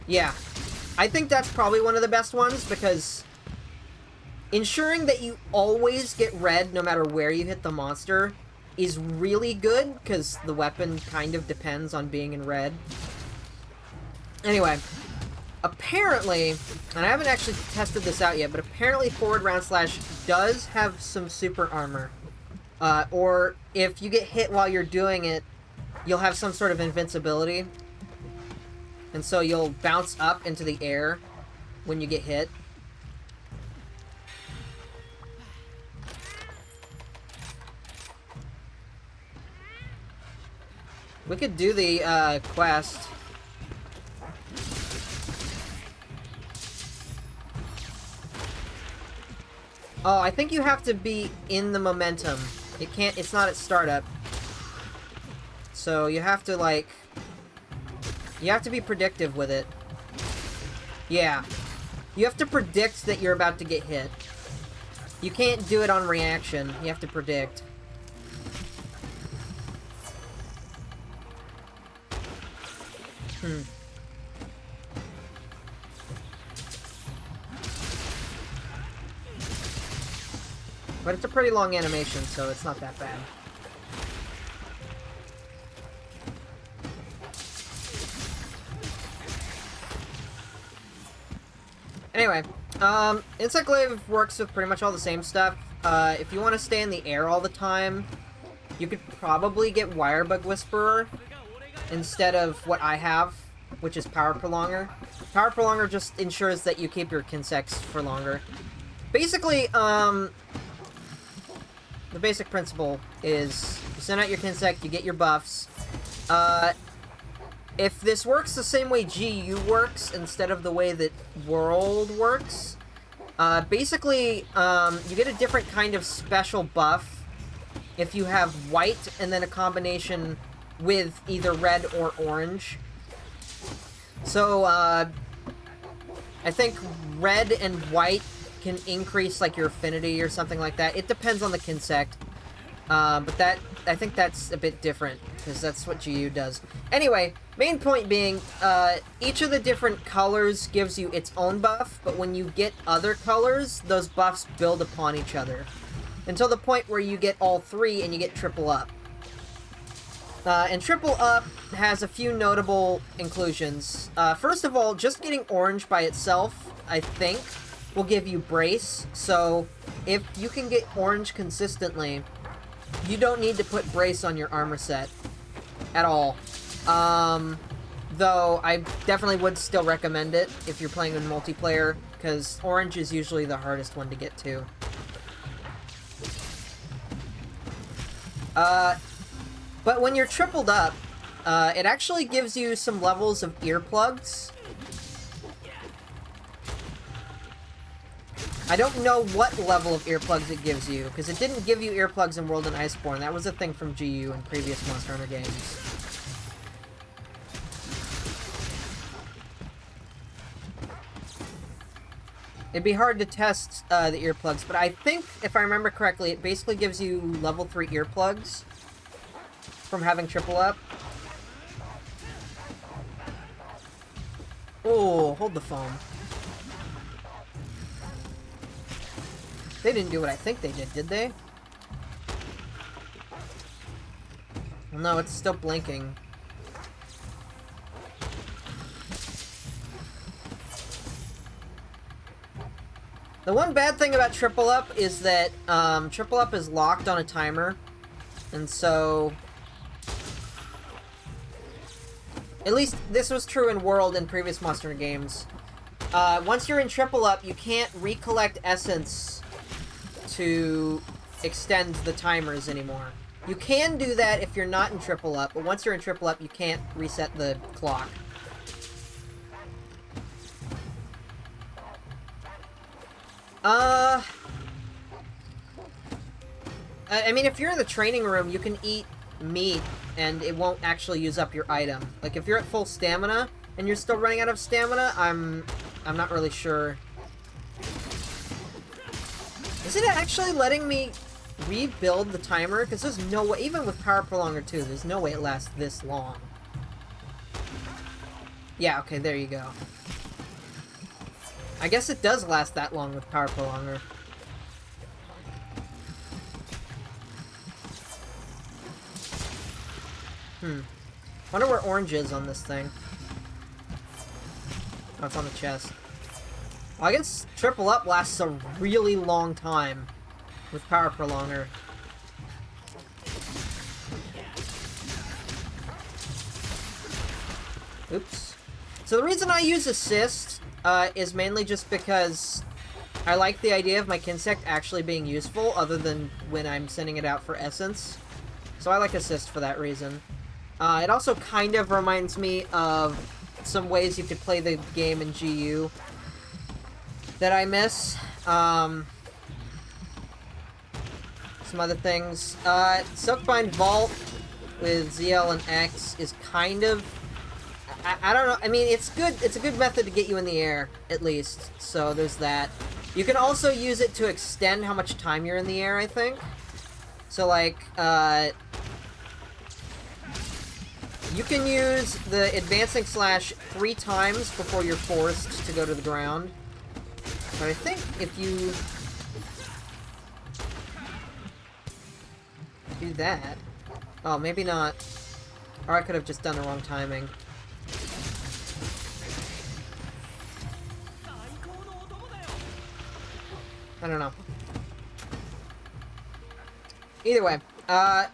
Yeah. I think that's probably one of the best ones, because ensuring that you always get red no matter where you hit the monster is really good, because the weapon kind of depends on being in red. Anyway, apparently, and I haven't actually tested this out yet, but apparently forward round slash does have some super armor. Or if you get hit while you're doing it, you'll have some sort of invincibility. And so you'll bounce up into the air when you get hit. We could do the quest. Oh, I think you have to be in the momentum. It's not at startup. So you have to, like, you have to be predictive with it. Yeah. You have to predict that you're about to get hit. You can't do it on reaction. You have to predict. But it's a pretty long animation, so it's not that bad. Anyway, Insect Glaive works with pretty much all the same stuff. If you want to stay in the air all the time, you could probably get Wirebug Whisperer instead of what I have, which is Power Prolonger. Power Prolonger just ensures that you keep your Kinsects for longer. Basically, the basic principle is you send out your Kinsect, you get your buffs. If this works the same way GU works instead of the way that World works, basically, you get a different kind of special buff if you have white and then a combination with either red or orange. So, I think red and white can increase, like, your affinity or something like that. It depends on the Kinsect. But I think that's a bit different, because that's what GU does. Anyway, main point being, each of the different colors gives you its own buff, but when you get other colors, those buffs build upon each other. Until the point where you get all three and you get triple up. And triple up has a few notable inclusions. First of all, just getting orange by itself, I think, will give you brace. So, if you can get orange consistently, you don't need to put brace on your armor set at all. Though I definitely would still recommend it if you're playing in multiplayer, because orange is usually the hardest one to get to. But when you're tripled up, it actually gives you some levels of earplugs. I don't know what level of earplugs it gives you, because it didn't give you earplugs in World and Iceborne. That was a thing from GU in previous Monster Hunter games. It'd be hard to test the earplugs, but I think, if I remember correctly, it basically gives you level 3 earplugs from having triple up. Oh, hold the phone. They didn't do what I think they did they? Well, no, it's still blinking. The one bad thing about triple up is that triple up is locked on a timer, and so at least this was true in World and previous Monster Hunter games. Once you're in triple up, you can't recollect essence to extend the timers anymore. You can do that if you're not in triple up, but once you're in triple up, you can't reset the clock. I mean, if you're in the training room, you can eat meat, and it won't actually use up your item. Like, if you're at full stamina, and you're still running out of stamina, I'm not really sure. Is it actually letting me rebuild the timer? Because there's no way, even with Power Prolonger 2, there's no way it lasts this long. Yeah, okay, there you go. I guess it does last that long with Power Prolonger. Wonder where orange is on this thing. Oh, it's on the chest. Well, I guess triple up lasts a really long time with Power Prolonger. Oops. So the reason I use assist is mainly just because I like the idea of my Kinsect actually being useful, other than when I'm sending it out for essence. So I like assist for that reason. It also kind of reminds me of some ways you could play the game in GU that I miss. Some other things. Silkbind Vault with ZL and X is kind of... I don't know. I mean, it's good. It's a good method to get you in the air, at least. So there's that. You can also use it to extend how much time you're in the air, I think. So, like, you can use the advancing slash 3 times before you're forced to go to the ground. But I think if you do that... Oh, maybe not. Or I could have just done the wrong timing. I don't know. Either way, I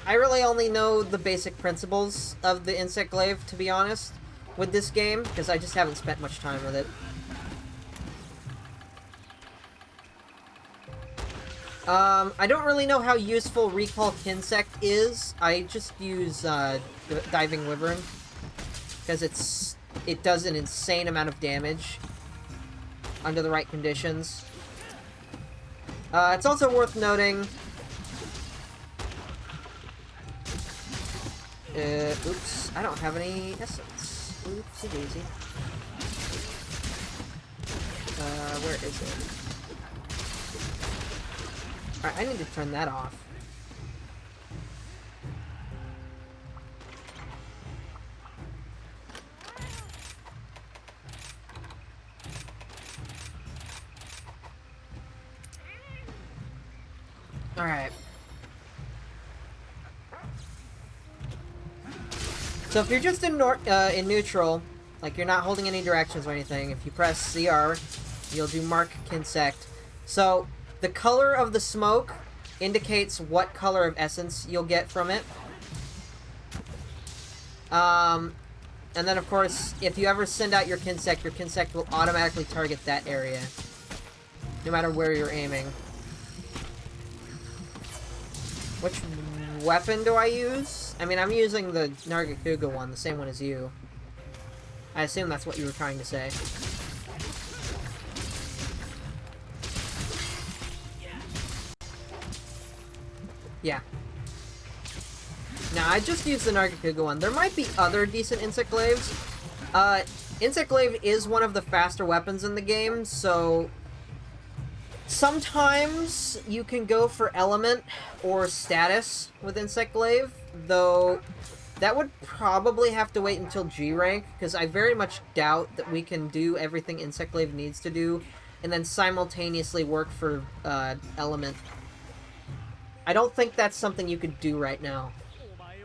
really only know the basic principles of the Insect Glaive, to be honest, with this game, because I just haven't spent much time with it. I don't really know how useful Recall Kinsect is. I just use Diving Wyvern, because it does an insane amount of damage under the right conditions. It's also worth noting... oops, I don't have any essence. Oopsie daisy. Where is it? Alright, I need to turn that off. Alright. So if you're just in neutral, like you're not holding any directions or anything, if you press CR, you'll do Mark Kinsect. So the color of the smoke indicates what color of essence you'll get from it. And then of course, if you ever send out your Kinsect will automatically target that area, no matter where you're aiming. Which weapon do I use? I mean, I'm using the Nargacuga one, the same one as you. I assume that's what you were trying to say. Yeah. Now, I just used the Nargacuga one. There might be other decent Insect Glaives. Insect Glaive is one of the faster weapons in the game, so... Sometimes you can go for Element or Status with Insect Glaive, though that would probably have to wait until G rank, because I very much doubt that we can do everything Insect Glaive needs to do, and then simultaneously work for Element. I don't think that's something you could do right now,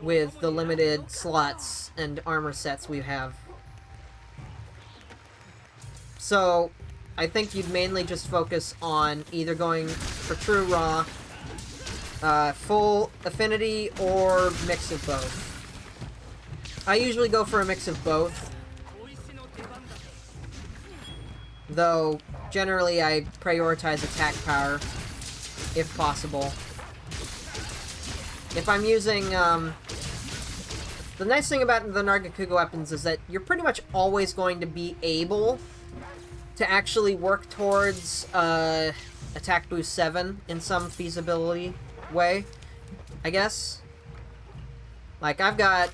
with the limited slots and armor sets we have. So... I think you'd mainly just focus on either going for true raw, full affinity, or mix of both. I usually go for a mix of both, though generally I prioritize attack power, if possible. If I'm using, the nice thing about the Nargacuga weapons is that you're pretty much always going to be able to actually work towards attack boost 7 in some feasibility way, I guess. Like, I've got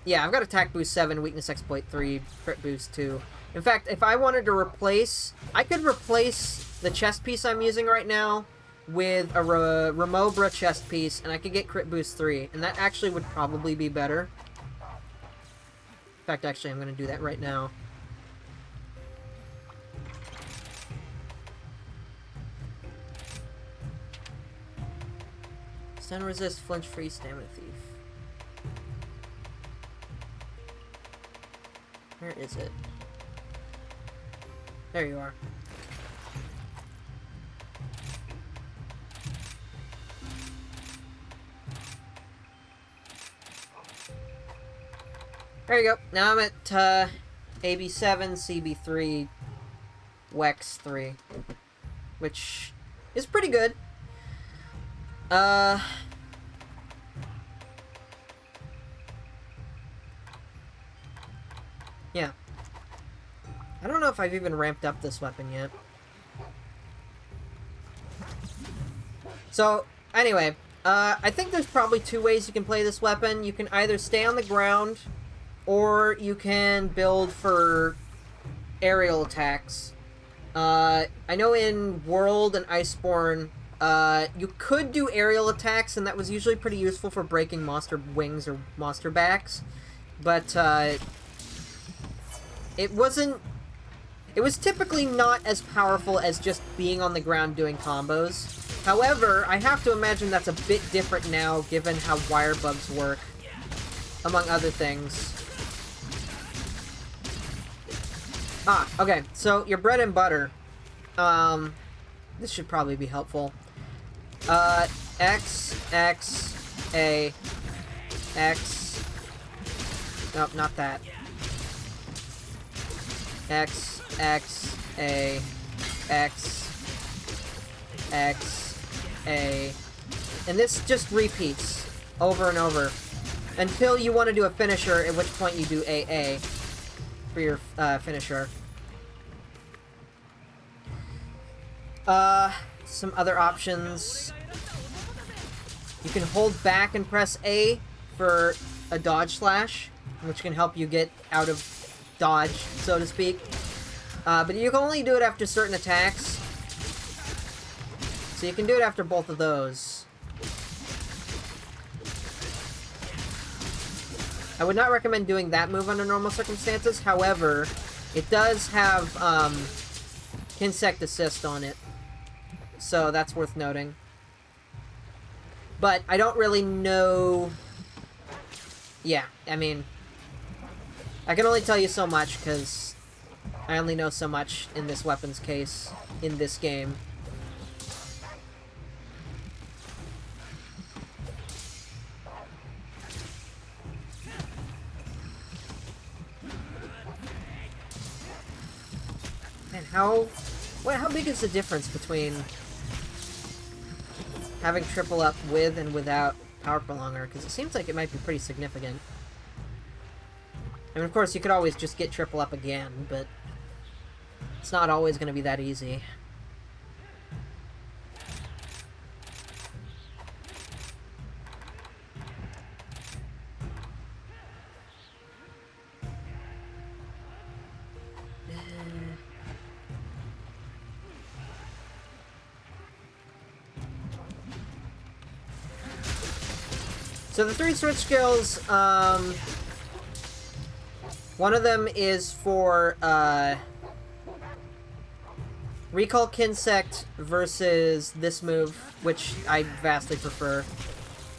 attack boost 7, weakness exploit 3, crit boost 2. In fact, if I wanted to replace... I could replace the chest piece I'm using right now with a Remobra chest piece, and I could get crit boost 3, and that actually would probably be better. In fact, actually, I'm going to do that right now. Stun resist, flinch free, stamina thief. Where is it? There you are. There you go. Now I'm at AB7, CB3, WEX 3, which is pretty good. Yeah. I don't know if I've even ramped up this weapon yet. So, anyway, I think there's probably two ways you can play this weapon. You can either stay on the ground, or you can build for aerial attacks. I know in World and Iceborne, you could do aerial attacks, and that was usually pretty useful for breaking monster wings or monster backs. But, it was typically not as powerful as just being on the ground doing combos. However, I have to imagine that's a bit different now, given how wire bugs work, among other things. Ah, okay, so your bread and butter. This should probably be helpful. X, X, A, X. Nope, not that. X, X, A, X, X, A. And this just repeats over and over until you want to do a finisher, at which point you do AA for your finisher. Some other options. You can hold back and press A for a dodge slash, which can help you get out of dodge, so to speak. But you can only do it after certain attacks. So you can do it after both of those. I would not recommend doing that move under normal circumstances. However, it does have Insect Assist on it. So that's worth noting. But I don't really know... Yeah, I mean... I can only tell you so much, because I only know so much in this weapon's case, in this game. Man, how big is the difference between having triple up with and without power prolonger? Because it seems like it might be pretty significant. I mean, of course, you could always just get triple up again, but it's not always going to be that easy. So the three switch skills, one of them is for, Recall Kinsect versus this move, which I vastly prefer.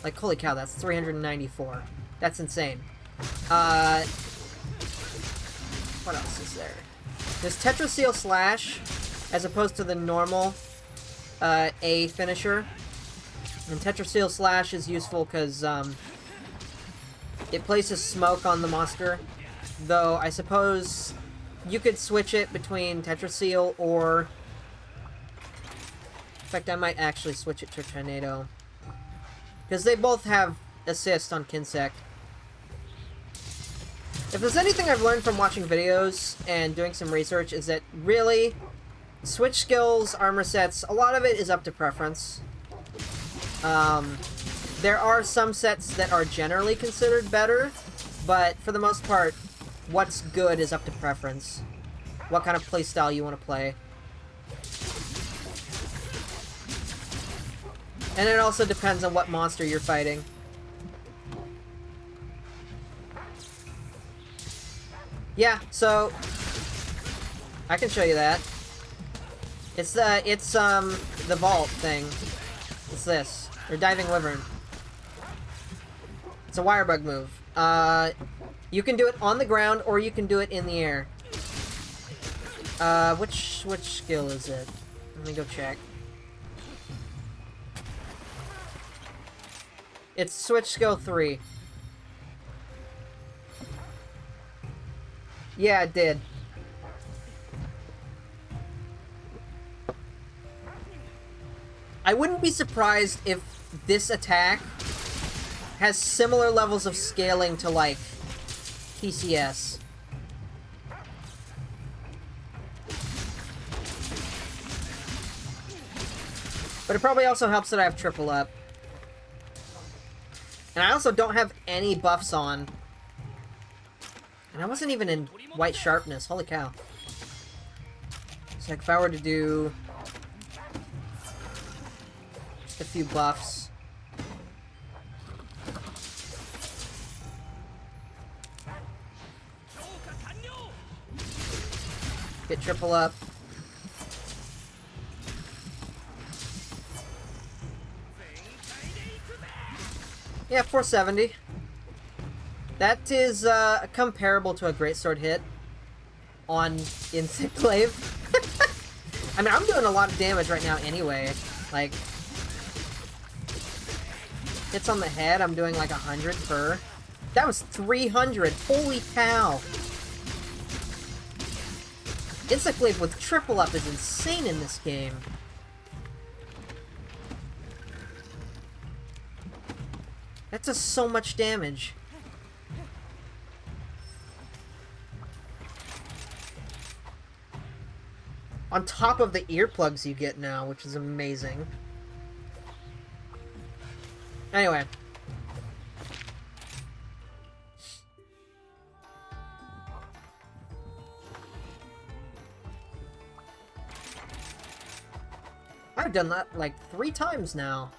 Like, holy cow, that's 394. That's insane. What else is there? There's Tetraseal Slash, as opposed to the normal, A finisher. And Tetraseal Slash is useful because, it places smoke on the monster. Though, I suppose you could switch it between Tetraseal or... In fact, I might actually switch it to Tornado. Because they both have assist on Kinsect. If there's anything I've learned from watching videos and doing some research, is that really, switch skills, armor sets, a lot of it is up to preference. There are some sets that are generally considered better, but for the most part, what's good is up to preference. What kind of playstyle you want to play. And it also depends on what monster you're fighting. Yeah, so I can show you that. It's the vault thing. It's this. Or diving wyvern. It's a wire bug move. You can do it on the ground or you can do it in the air. Which skill is it? Let me go check. It's switch skill 3. Yeah, it did. I wouldn't be surprised if this attack has similar levels of scaling to, like, TCS. But it probably also helps that I have triple up. And I also don't have any buffs on. And I wasn't even in white sharpness. Holy cow. So like if I were to do just a few buffs. Get triple up. Yeah, 470. That is comparable to a greatsword hit on Insect Glaive. I mean, I'm doing a lot of damage right now anyway. Like, hits on the head, I'm doing like 100 per. That was 300. Holy cow. Insect Glaive with triple up is insane in this game. That does so much damage. On top of the earplugs you get now, which is amazing. Anyway. I've done that like 3 times now.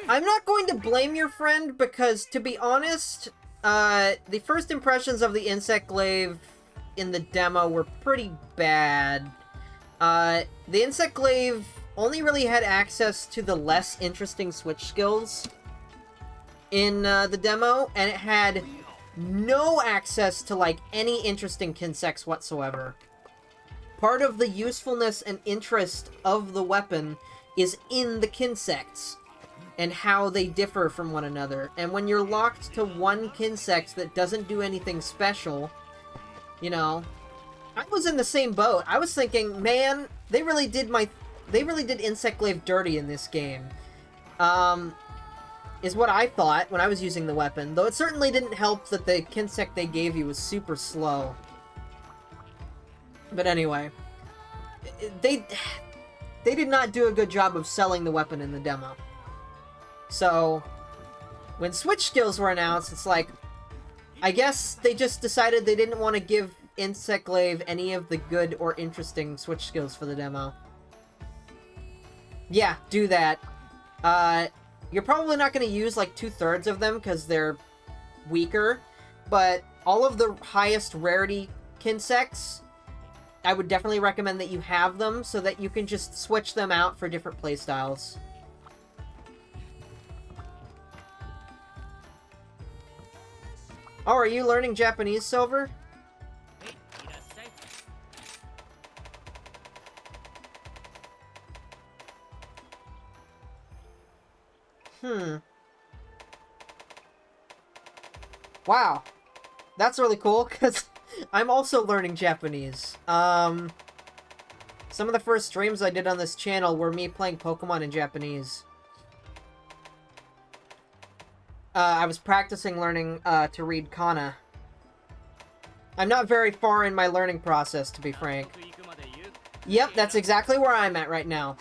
I'm not going to blame your friend because, to be honest, the first impressions of the Insect Glaive in the demo were pretty bad. The Insect Glaive only really had access to the less interesting switch skills in the demo, and it had no access to, like, any interesting kinsects whatsoever. Part of the usefulness and interest of the weapon is in the kinsects and how they differ from one another. And when you're locked to one kinsect that doesn't do anything special, you know, I was in the same boat. I was thinking, man, they really did Insect Glaive dirty in this game. Is what I thought when I was using the weapon. Though it certainly didn't help that the kinsect they gave you was super slow. But anyway, they did not do a good job of selling the weapon in the demo. So, when switch skills were announced, it's like, I guess they just decided they didn't want to give Insect Glaive any of the good or interesting switch skills for the demo. Yeah, do that. You're probably not going to use like 2/3 of them because they're weaker, but all of the highest rarity kinsects, I would definitely recommend that you have them so that you can just switch them out for different playstyles. Oh, are you learning Japanese, Silver? Wow. That's really cool, because I'm also learning Japanese. Some of the first streams I did on this channel were me playing Pokemon in Japanese. I was practicing learning to read kana. I'm not very far in my learning process, to be frank. Yep, that's exactly where I'm at right now.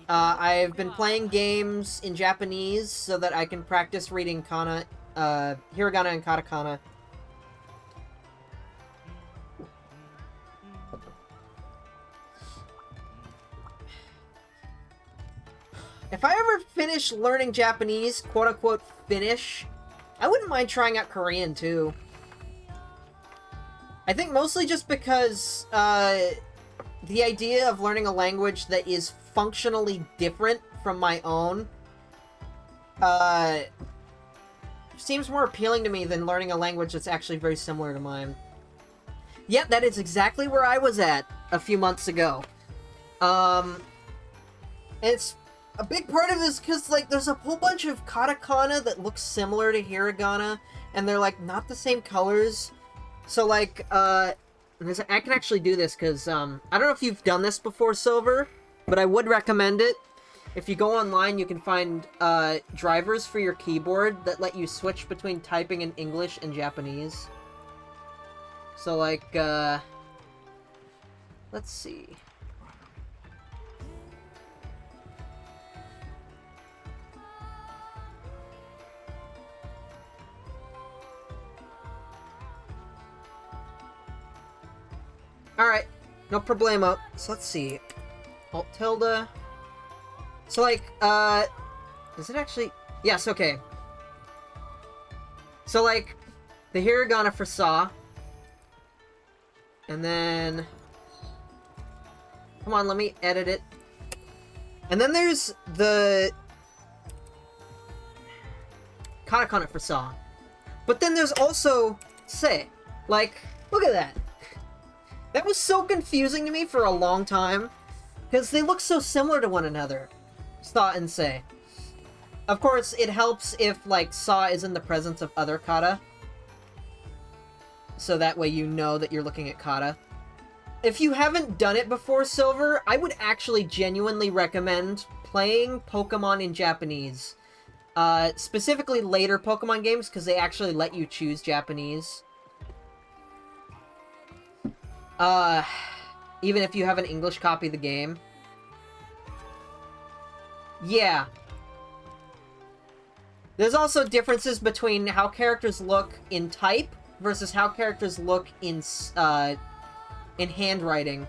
I've been playing games in Japanese so that I can practice reading kana, hiragana and katakana. If I ever finish learning Japanese, quote-unquote finish, I wouldn't mind trying out Korean, too. I think mostly just because, the idea of learning a language that is functionally different from my own, seems more appealing to me than learning a language that's actually very similar to mine. Yep, that is exactly where I was at a few months ago. It's... A big part of this because, like, there's a whole bunch of katakana that looks similar to hiragana, and they're, like, not the same colors. So, like, I can actually do this because, I don't know if you've done this before, Silver, but I would recommend it. If you go online, you can find, drivers for your keyboard that let you switch between typing in English and Japanese. So, like, let's see. Alright, no problemo. So let's see. Alt tilde. So like, does it actually... Yes, okay. So like, the hiragana for saw. And then... Come on, let me edit it. And then there's the... katakana for saw. But then there's also se. Like, look at that. That was so confusing to me for a long time, because they look so similar to one another. Sa and se. Of course, it helps if, like, sa is in the presence of other kata. So that way you know that you're looking at kata. If you haven't done it before, Silver, I would actually genuinely recommend playing Pokemon in Japanese. Specifically later Pokemon games, because they actually let you choose Japanese. Even if you have an English copy of the game. Yeah. There's also differences between how characters look in type versus how characters look in handwriting.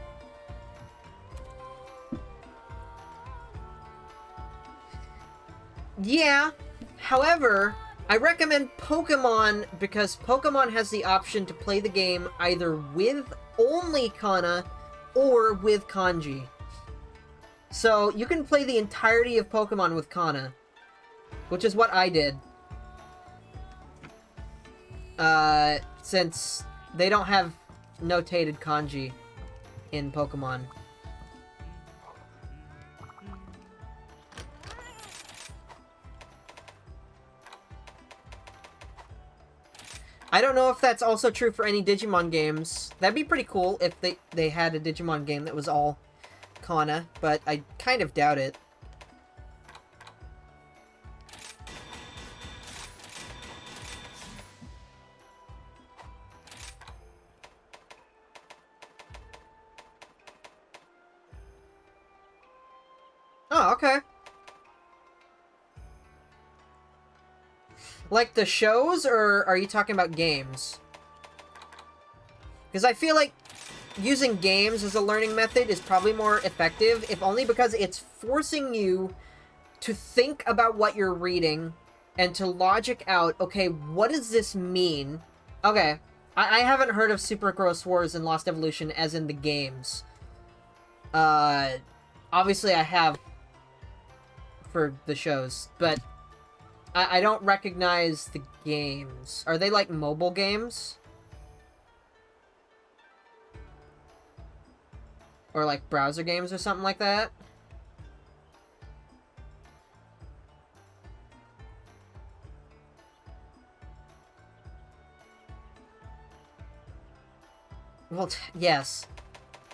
Yeah. However, I recommend Pokemon because Pokemon has the option to play the game either with only kana or with kanji. So you can play the entirety of Pokemon with kana, which is what I did. Since they don't have notated kanji in Pokemon. I don't know if that's also true for any Digimon games. That'd be pretty cool if they had a Digimon game that was all kana, but I kind of doubt it. Oh, okay. Like the shows, or are you talking about games? Because I feel like using games as a learning method is probably more effective, if only because it's forcing you to think about what you're reading and to logic out, okay, what does this mean? Okay, I haven't heard of Super Gross Wars and Lost Evolution as in the games. Obviously I have for the shows, but I don't recognize the games. Are they like mobile games? Or like browser games or something like that? Well, yes.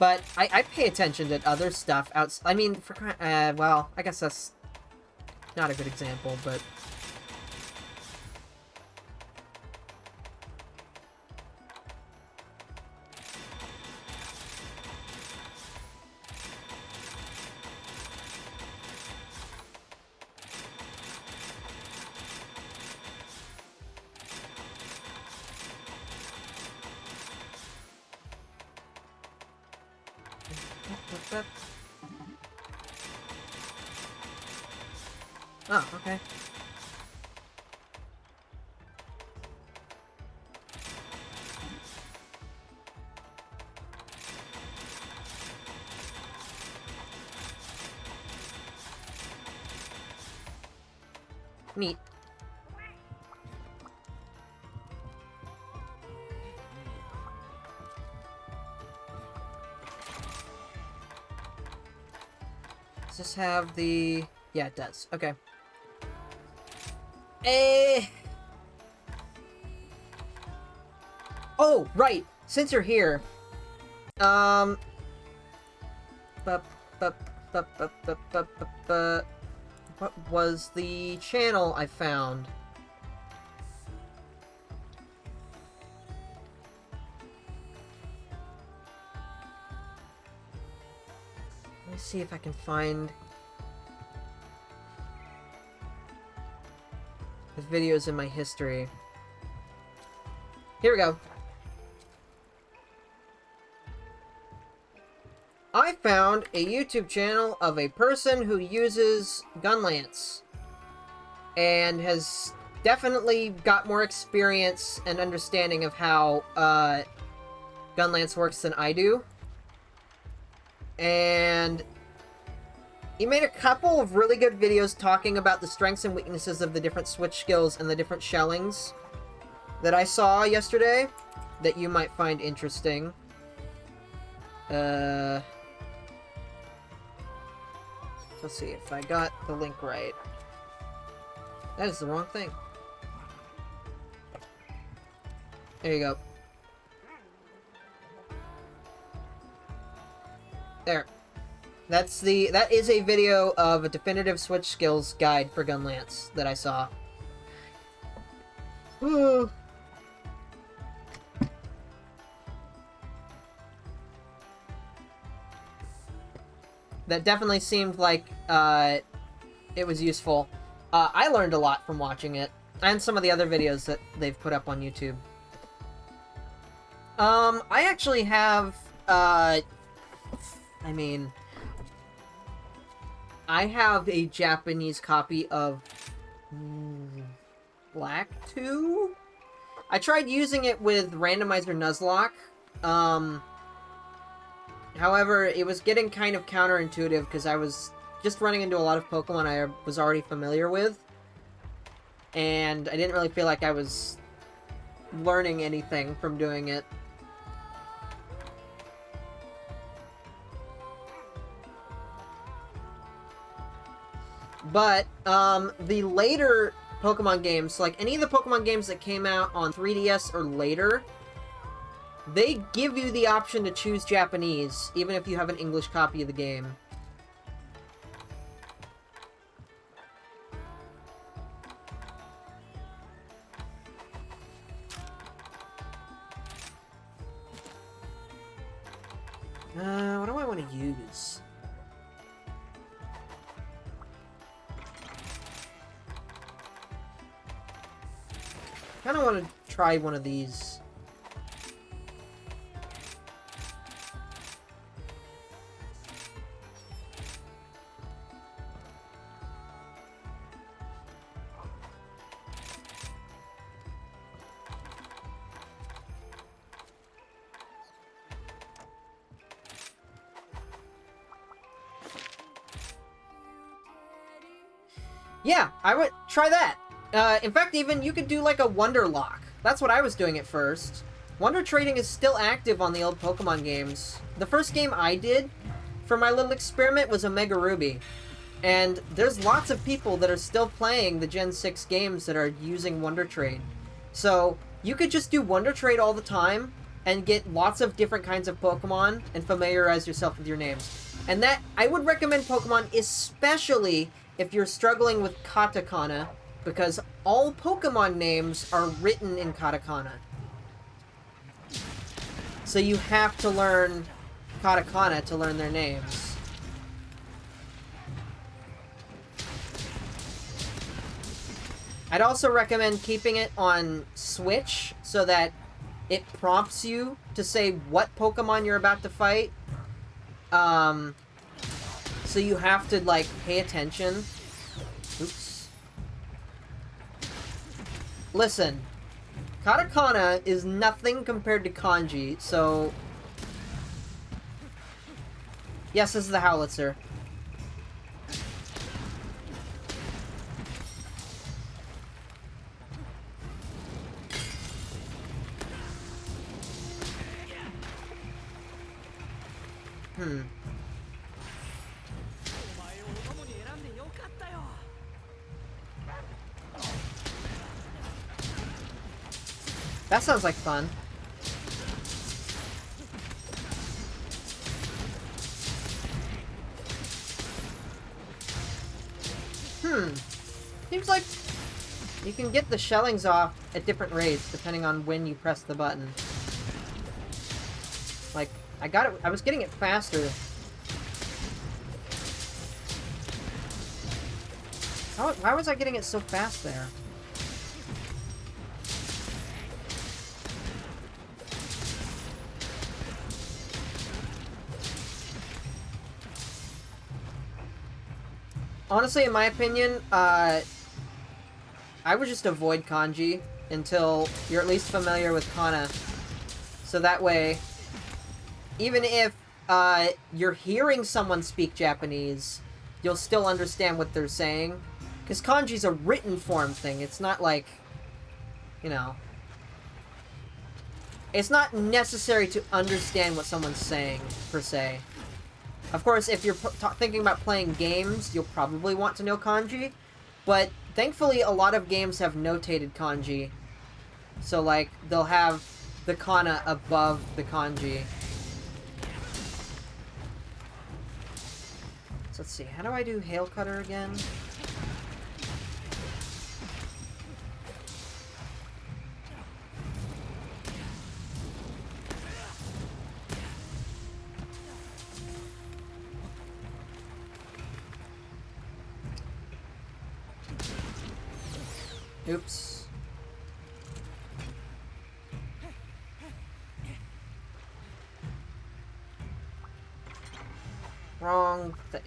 But I pay attention to other stuff outside. I mean, well, I guess that's not a good example, but... Oh, okay. Neat. Does this have the... Yeah, it does. Okay. Oh, right. Since you're here. What was the channel I found? Let me see if I can find the videos in my history. Here we go. I found a YouTube channel of a person who uses Gunlance and has definitely got more experience and understanding of how Gunlance works than I do. And he made a couple of really good videos talking about the strengths and weaknesses of the different switch skills and the different shellings that I saw yesterday that you might find interesting. Let's see if I got the link right. That is the wrong thing. There you go. There. That is a video of a definitive switch skills guide for Gunlance that I saw. Ooh. That definitely seemed like it was useful. I learned a lot from watching it, and some of the other videos that they've put up on YouTube. I actually have, I have a Japanese copy of Black 2? I tried using it with Randomizer Nuzlocke. However, it was getting kind of counterintuitive because I was just running into a lot of Pokemon I was already familiar with. And I didn't really feel like I was learning anything from doing it. But, the later Pokemon games, like any of the Pokemon games that came out on 3DS or later, they give you the option to choose Japanese, even if you have an English copy of the game. What do I want to use? I kind of want to try one of these. Yeah, I would try that. In fact, even you could do like a Wonder Lock. That's what I was doing at first. Wonder Trading is still active on the old Pokemon games. The first game I did for my little experiment was Omega Ruby. And there's lots of people that are still playing the Gen 6 games that are using Wonder Trade. So, you could just do Wonder Trade all the time, and get lots of different kinds of Pokemon and familiarize yourself with your names. And that, I would recommend Pokemon, especially if you're struggling with katakana, because all Pokemon names are written in katakana. So you have to learn katakana to learn their names. I'd also recommend keeping it on Switch so that it prompts you to say what Pokemon you're about to fight. So you have to, like, pay attention. Oops. Listen. Katakana is nothing compared to kanji, so... Yes, this is the Howlitzer. That sounds like fun. Seems like you can get the shellings off at different rates depending on when you press the button. Like, I was getting it faster. Why was I getting it so fast there? Honestly, in my opinion, I would just avoid kanji until you're at least familiar with kana. So that way, even if you're hearing someone speak Japanese, you'll still understand what they're saying. Because kanji's a written form thing. It's not like, you know... It's not necessary to understand what someone's saying, per se. Of course, if you're thinking about playing games, you'll probably want to know kanji. But thankfully, a lot of games have notated kanji. So, like, they'll have the kana above the kanji. So let's see, how do I do Hail Cutter again? Oops. Wrong thing.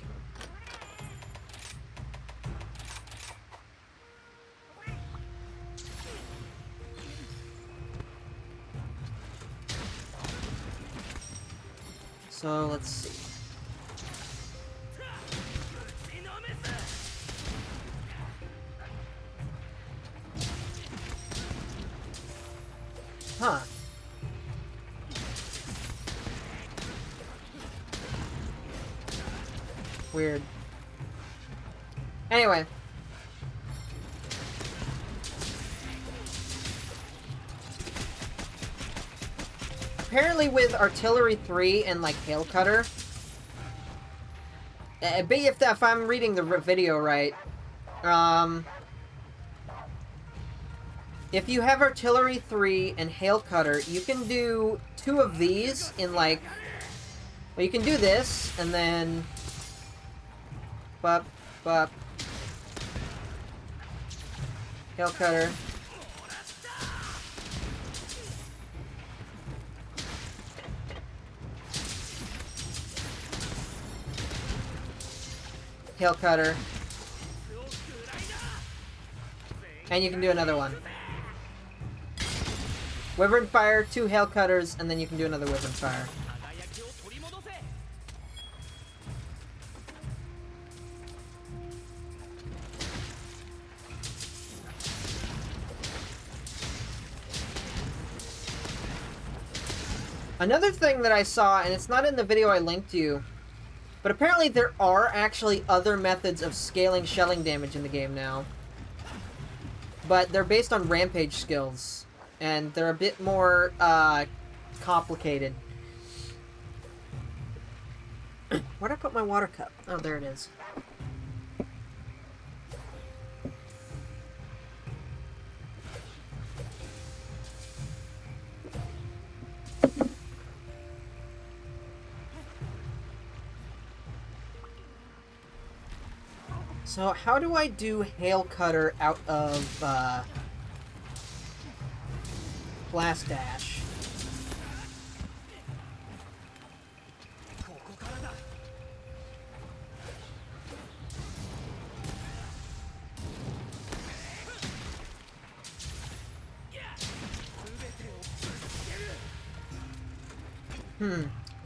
So, let's see. Huh. Weird. Anyway. Apparently with Artillery 3 and, like, Hail Cutter... if I'm reading the video right... if you have Artillery 3 and Hail Cutter, you can do 2 of these in, like... Well, you can do this, and then... Bup, bup. Hail Cutter. Hail Cutter. And you can do another one. Wyvern Fire, 2 Hail Cutters, and then you can do another Wyvern Fire. Another thing that I saw, and it's not in the video I linked you, but apparently there are actually other methods of scaling shelling damage in the game now. But they're based on rampage skills. And they're a bit more, complicated. Where'd I put my water cup? Oh, there it is. So, how do I do Hail Cutter out of, Blast Dash?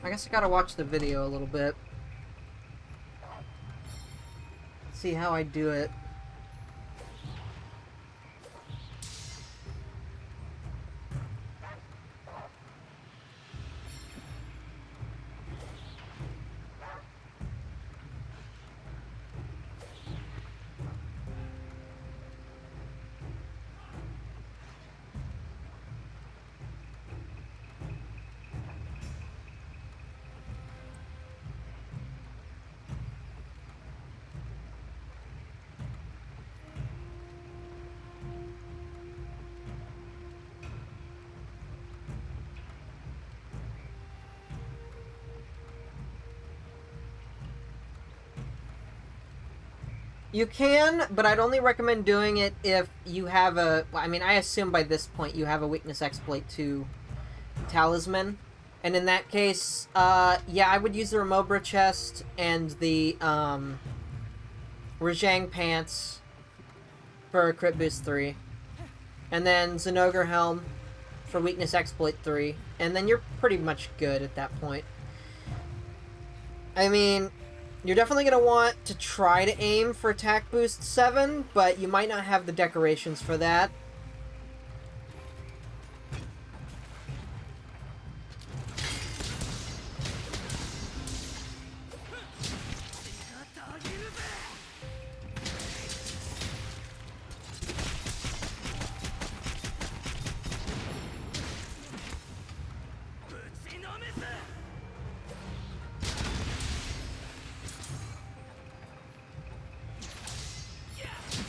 I guess I gotta watch the video a little bit. See how I do it. You can, but I'd only recommend doing it if you have a... Well, I mean, I assume by this point you have a weakness exploit to Talisman. And in that case, yeah, I would use the Remobra chest and the, Rajang pants for Crit Boost 3. And then Zenogre Helm for weakness exploit 3. And then you're pretty much good at that point. I mean... You're definitely going to want to try to aim for attack boost 7, but you might not have the decorations for that.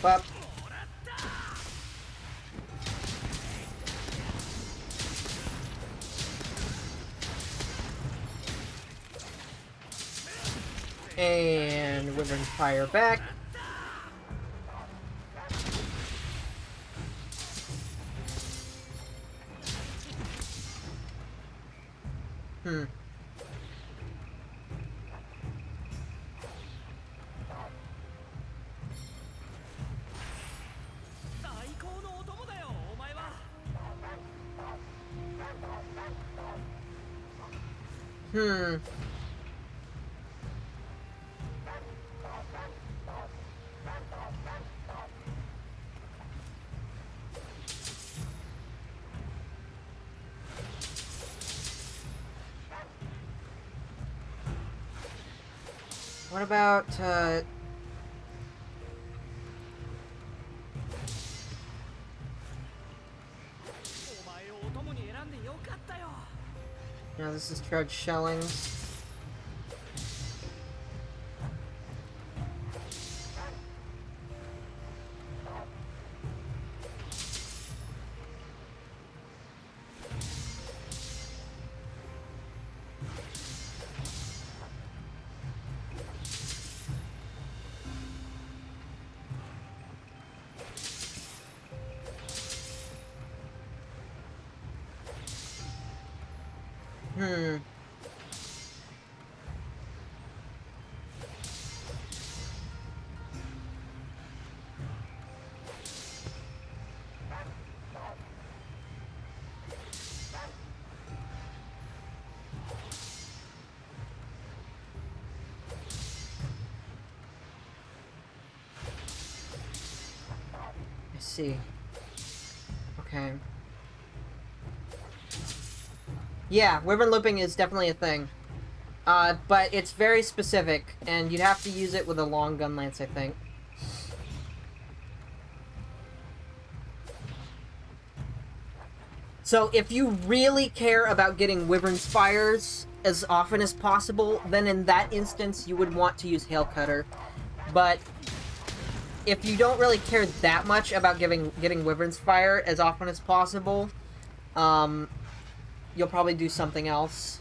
But and Wyvern fire back. What about, Now this is charged shellings. I see. Okay. Yeah, Wyvern looping is definitely a thing. But it's very specific, and you'd have to use it with a long gun lance, I think. So if you really care about getting Wyvern's Fires as often as possible, then in that instance you would want to use Hail Cutter. But if you don't really care that much about getting Wyvern's Fire as often as possible, you'll probably do something else.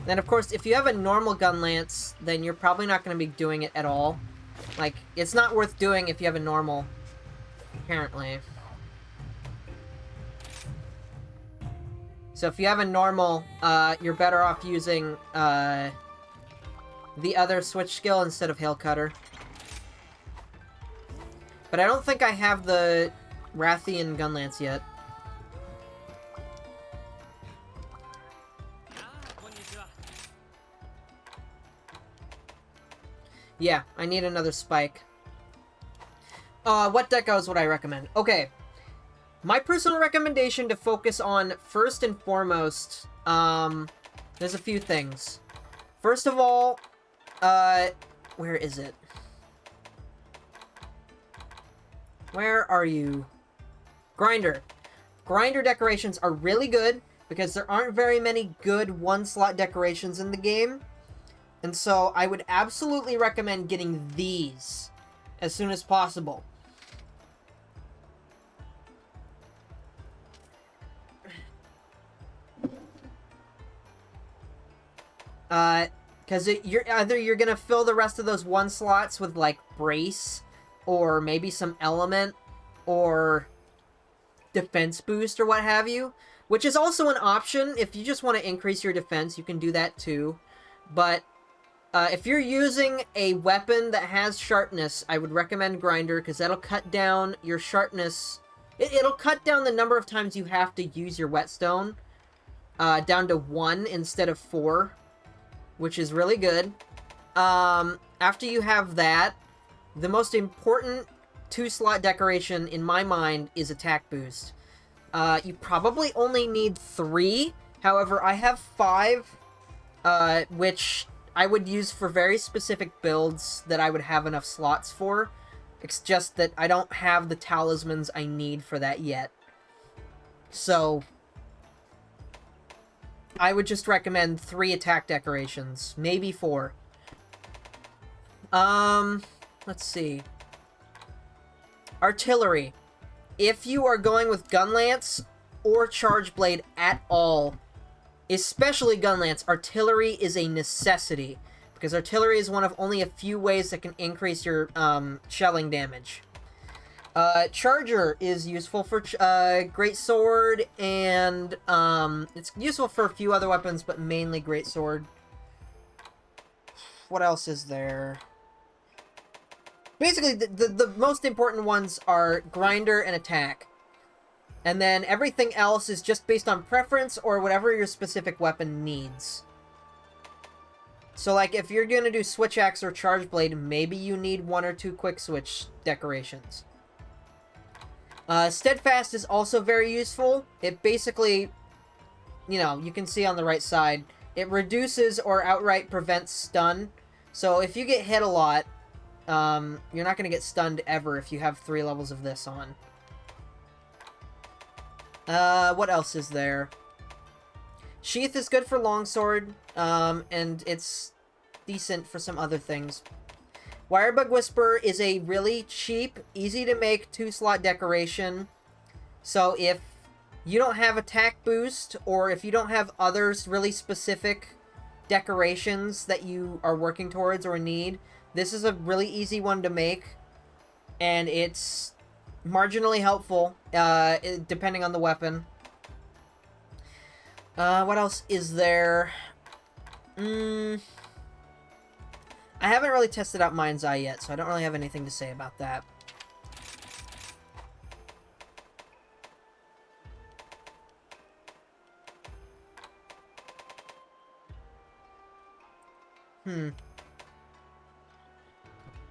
Then, of course, if you have a normal gun lance, then you're probably not going to be doing it at all. Like, it's not worth doing if you have a normal, apparently. So if you have a normal, you're better off using the other switch skill instead of Hail Cutter. But I don't think I have the Rathian gun lance yet. Yeah, I need another spike. What decos would I recommend? Okay. My personal recommendation to focus on, first and foremost, there's a few things. First of all, where is it? Where are you? Grinder. Grinder decorations are really good, because there aren't very many good one-slot decorations in the game. And so I would absolutely recommend getting these as soon as possible. Because you're gonna fill the rest of those one slots with, like, Brace, or maybe some Element, or Defense Boost, or what have you. Which is also an option. If you just want to increase your defense, you can do that too. But if you're using a weapon that has sharpness, I would recommend Grinder, because that'll cut down your sharpness. It'll cut down the number of times you have to use your whetstone down to 1 instead of 4, which is really good. After you have that, the most important 2-slot decoration in my mind is attack boost. You probably only need 3. However, I have 5, which I would use for very specific builds that I would have enough slots for. It's just that I don't have the talismans I need for that yet. So I would just recommend 3 attack decorations. Maybe 4. Let's see. Artillery. If you are going with Gun Lance or Charge Blade at all, especially Gun Lance, Artillery is a necessity. Because Artillery is one of only a few ways that can increase your shelling damage. Charger is useful for Great Sword, and it's useful for a few other weapons, but mainly Great Sword. What else is there? Basically, the most important ones are Grinder and Attack. And then everything else is just based on preference or whatever your specific weapon needs. So, like, if you're gonna do Switch Axe or Charge Blade, maybe you need 1 or 2 Quick Switch decorations. Steadfast is also very useful. It basically, you know, you can see on the right side, it reduces or outright prevents stun. So if you get hit a lot, you're not going to get stunned ever if you have 3 levels of this on. What else is there? Sheath is good for longsword, and it's decent for some other things. Wirebug Whisper is a really cheap, easy-to-make 2-slot decoration. So if you don't have attack boost, or if you don't have others really specific decorations that you are working towards or need, this is a really easy one to make, and it's marginally helpful, depending on the weapon. What else is there? I haven't really tested out Mind's Eye yet, so I don't really have anything to say about that.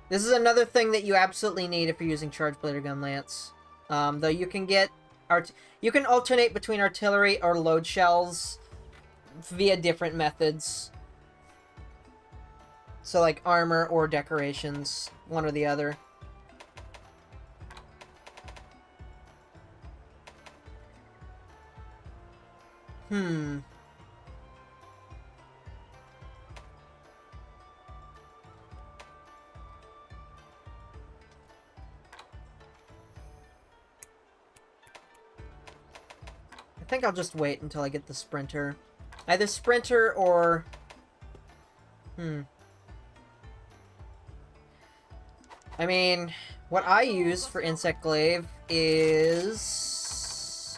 This is another thing that you absolutely need if you're using Charge Blade or Gun Lance. Though you can get... you can alternate between artillery or load shells via different methods. So, like, armor or decorations, one or the other. I think I'll just wait until I get the sprinter. Either sprinter or... I mean, what I use for Insect Glaive is...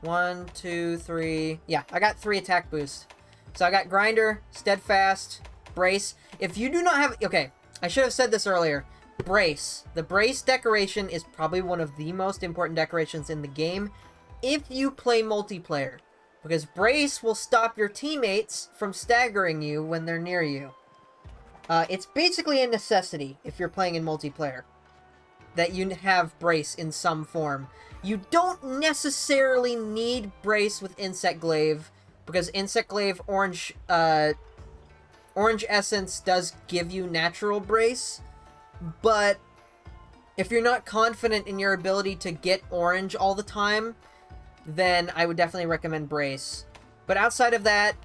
1, 2, 3... Yeah, I got 3 attack boosts. So I got Grinder, Steadfast, Brace. If you do not have... Okay, I should have said this earlier. Brace. The Brace decoration is probably one of the most important decorations in the game if you play multiplayer. Because Brace will stop your teammates from staggering you when they're near you. It's basically a necessity if you're playing in multiplayer that you have Brace in some form. You don't necessarily need Brace with Insect Glaive, because Insect Glaive Orange Essence does give you natural Brace, but if you're not confident in your ability to get Orange all the time, then I would definitely recommend Brace. But outside of that,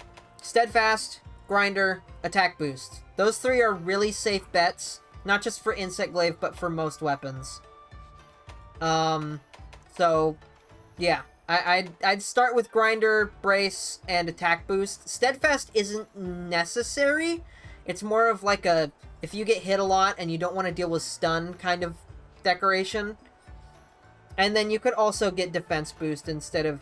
Steadfast, Grinder, Attack Boost. Those 3 are really safe bets, not just for Insect Glaive, but for most weapons. So, yeah. I'd start with Grinder, Brace, and Attack Boost. Steadfast isn't necessary. It's more of like a, if you get hit a lot and you don't want to deal with stun kind of decoration. And then you could also get Defense Boost instead of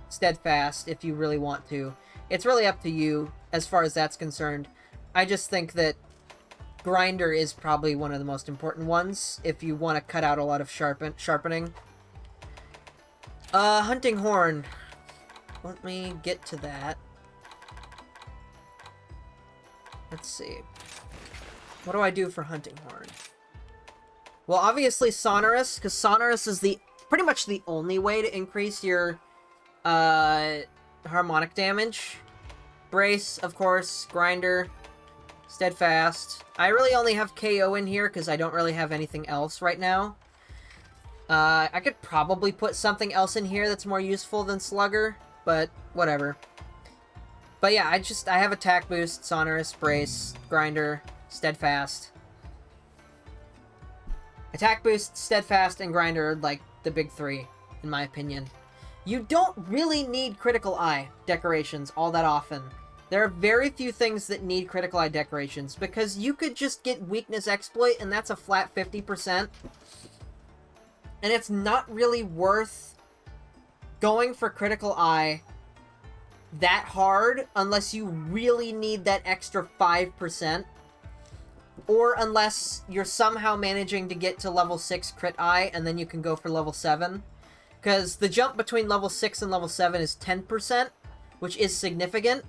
Steadfast if you really want to. It's really up to you as far as that's concerned. I just think that Grinder is probably one of the most important ones if you want to cut out a lot of sharpening. Hunting Horn. Let me get to that. Let's see. What do I do for Hunting Horn? Well, obviously Sonorous, because Sonorous is pretty much the only way to increase your harmonic damage. Brace, of course, Grinder, Steadfast. I really only have KO in here because I don't really have anything else right now. I could probably put something else in here that's more useful than Slugger, but whatever. But yeah, I have Attack Boost, Sonorous, Brace, Grinder, Steadfast. Attack Boost, Steadfast, and Grinder are like the big 3, in my opinion. You don't really need Critical Eye decorations all that often. There are very few things that need Critical Eye decorations, because you could just get Weakness Exploit, and that's a flat 50%. And it's not really worth going for Critical Eye that hard unless you really need that extra 5%. Or unless you're somehow managing to get to level 6 Crit Eye, and then you can go for level 7. Because the jump between level 6 and level 7 is 10%, which is significant.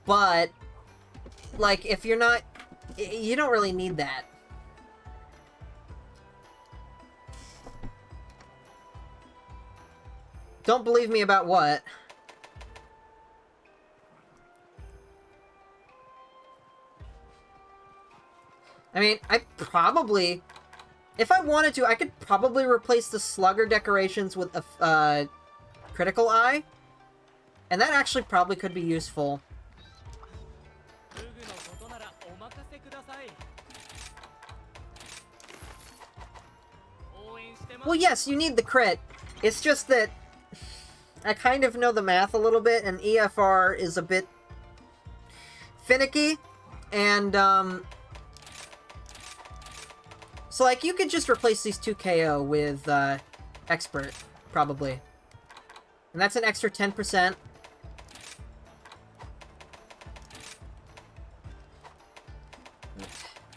But, like, if you're not... You don't really need that. Don't believe me about what? I mean, I probably... If I wanted to, I could probably replace the Slugger decorations with a Critical Eye. And that actually probably could be useful. Well, yes, you need the crit. It's just that I kind of know the math a little bit, and EFR is a bit finicky. And, so, like, you could just replace these 2 KO with, Expert, probably. And that's an extra 10%.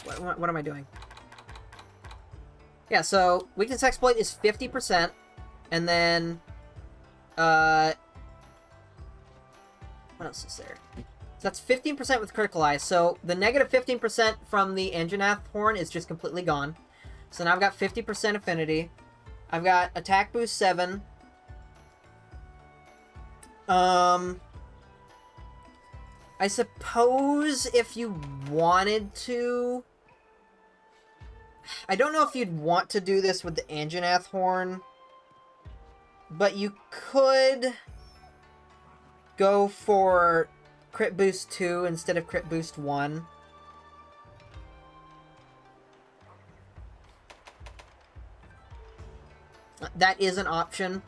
What am I doing? Yeah, so, Weakness Exploit is 50%. And then, what else is there? So that's 15% with Critical Eye. So, the negative 15% from the Anjanath Horn is just completely gone. So now I've got 50% Affinity. I've got Attack Boost 7. I suppose if you wanted to... I don't know if you'd want to do this with the Anjanath Horn, but you could go for Crit Boost 2 instead of Crit Boost 1. That is an option.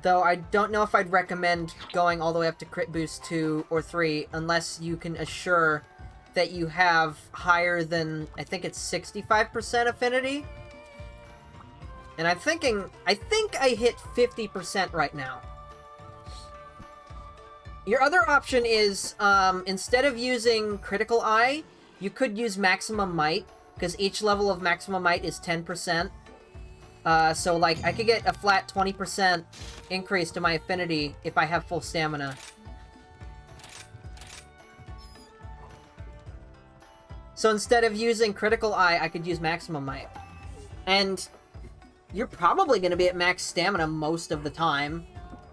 Though I don't know if I'd recommend going all the way up to Crit Boost 2 or 3 unless you can assure that you have higher than, I think it's 65% affinity. And I think I hit 50% right now. Your other option is, instead of using Critical Eye, you could use Maximum Might, because each level of Maximum Might is 10%. So, like, I could get a flat 20% increase to my affinity if I have full stamina. So instead of using Critical Eye, I could use Maximum Might. And you're probably going to be at max stamina most of the time,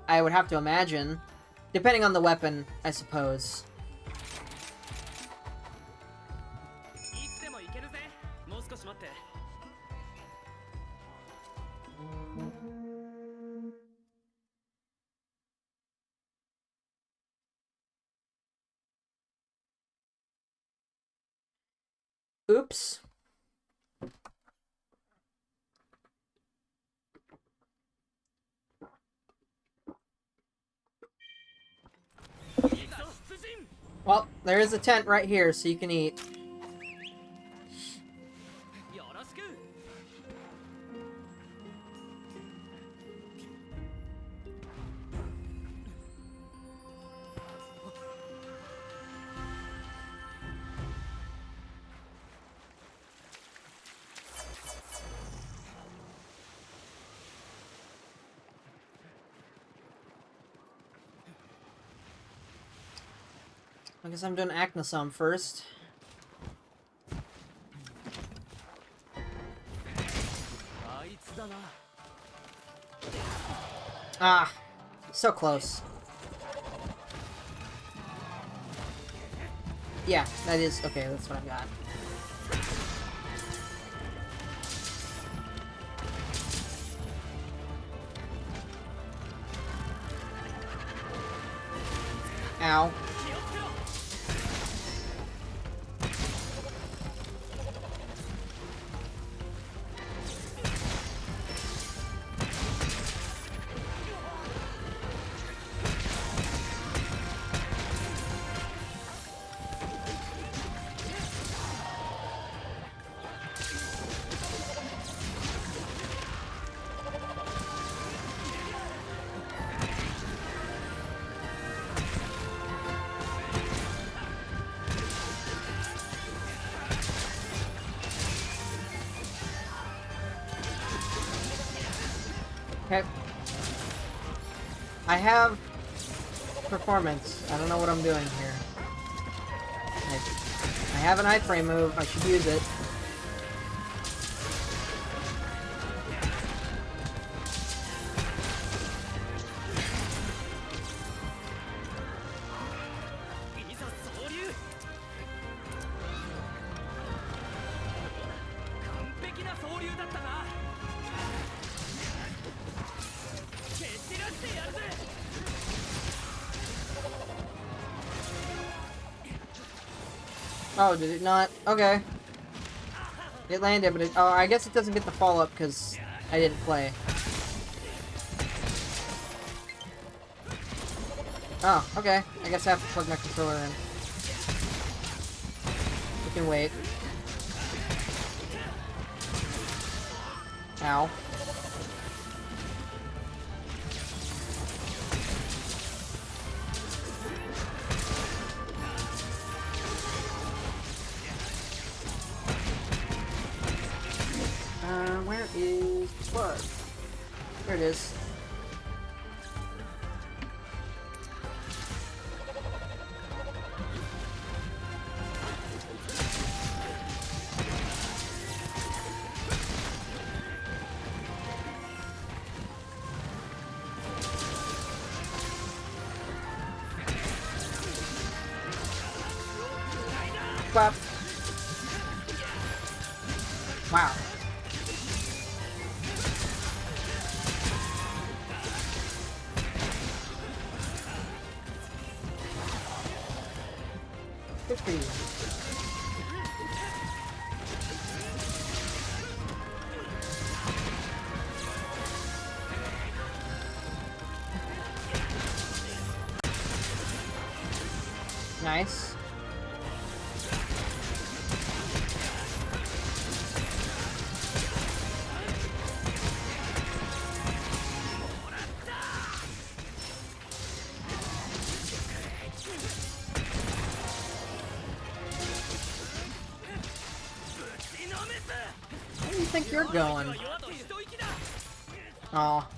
I would have to imagine. Depending on the weapon, I suppose. Oops. Well, there is a tent right here, so you can eat. I guess I'm doing Acnosome first. Ah, so close. Yeah, that is okay. That's what I got. Ow. Okay. I have performance. I don't know what I'm doing here. I have an iframe move. I should use it. Oh, did it not? Okay. It landed, but it... Oh, I guess it doesn't get the follow-up because I didn't play. Oh, okay. I guess I have to plug my controller in. We can wait. Ow. Where is the plug? There it is. bop. Wow. Good for you. Nice. Where do you think you're going? Oh.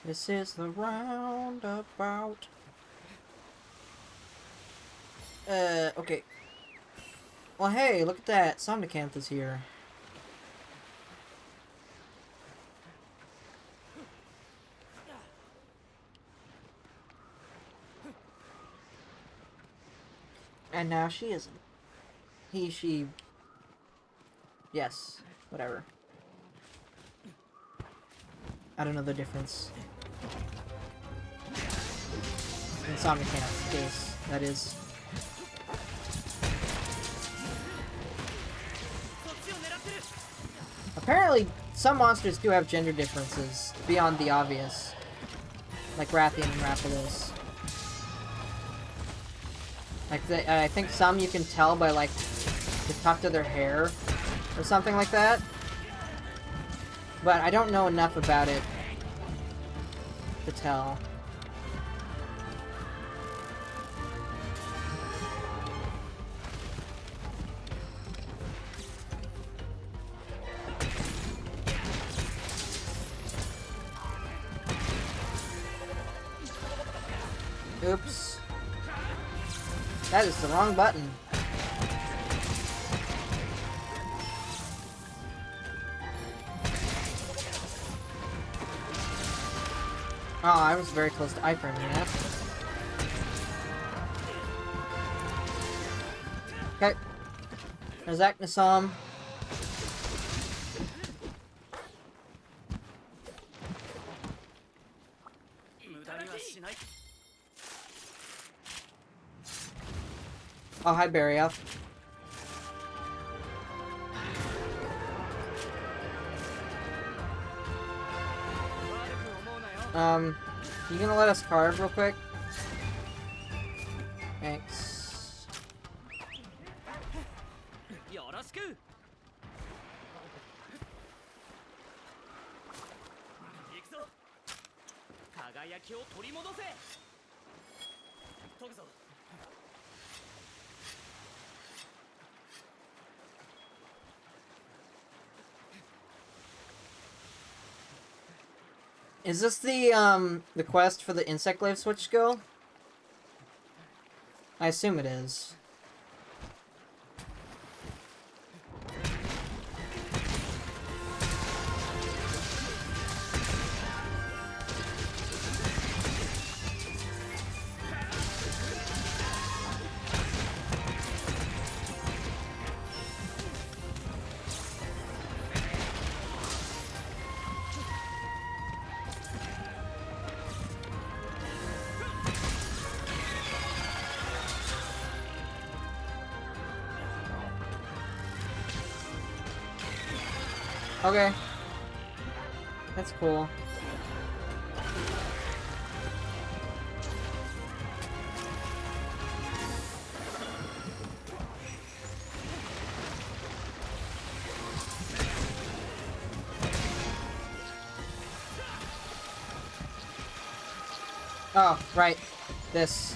This is the roundabout. Okay. Well, hey, look at that. Somnicanth is here. And now she isn't. He, she... Yes. Whatever. I don't know the difference. In Somnicanth's case, that is. Apparently, some monsters do have gender differences beyond the obvious. Like Rathian and Rapidus. Like, I think some you can tell by, like, the tuft of their hair, or something like that. But I don't know enough about it to tell. Oops. That is the wrong button. Oh, I was very close to iframing that. Okay. There's Aknasam. Oh, hi, Barriel. You gonna let us carve real quick? Thanks. Is this the quest for the insect glaive switch skill? I assume it is. Okay. That's cool. Oh, right. This.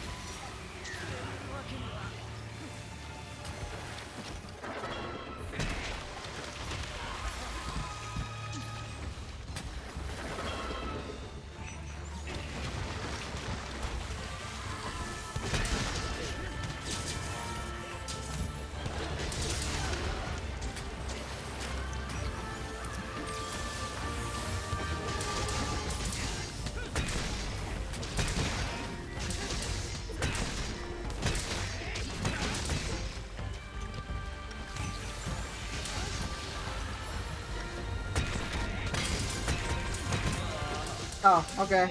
Oh, okay.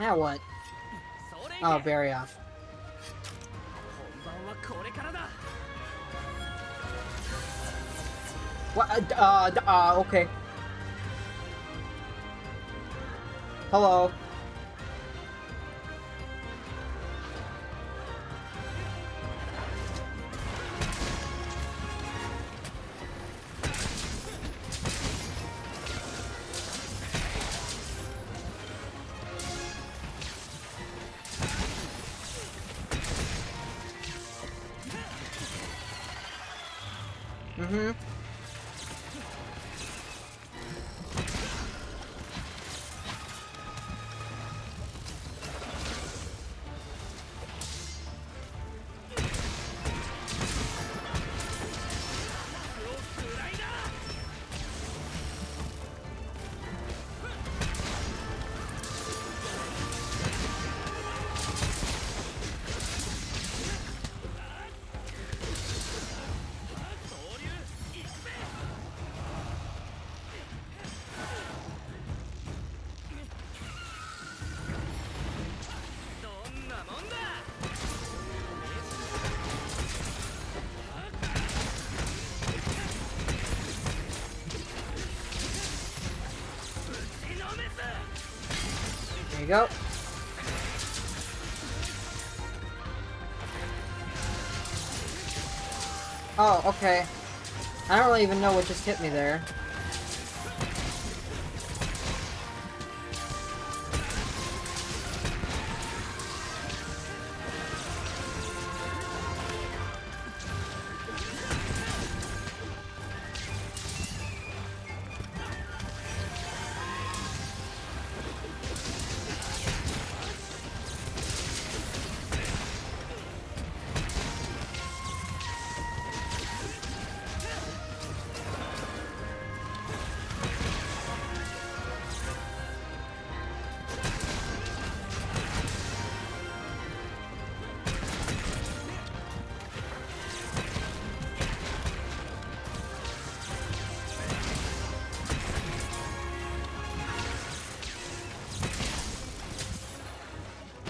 Now what? Oh, bury off. What? Okay. Hello. Mm-hmm. There you go. Oh, okay. I don't really even know what just hit me there.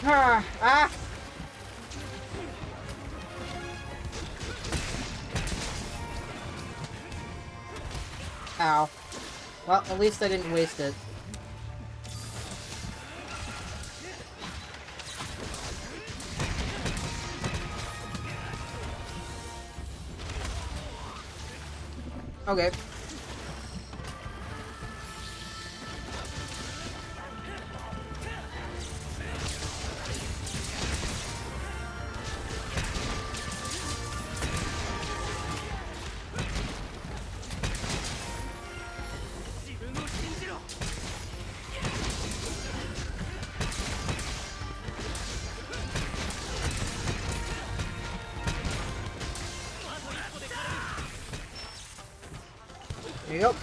Ah! Ow. Well, at least I didn't waste it. Okay. There you go.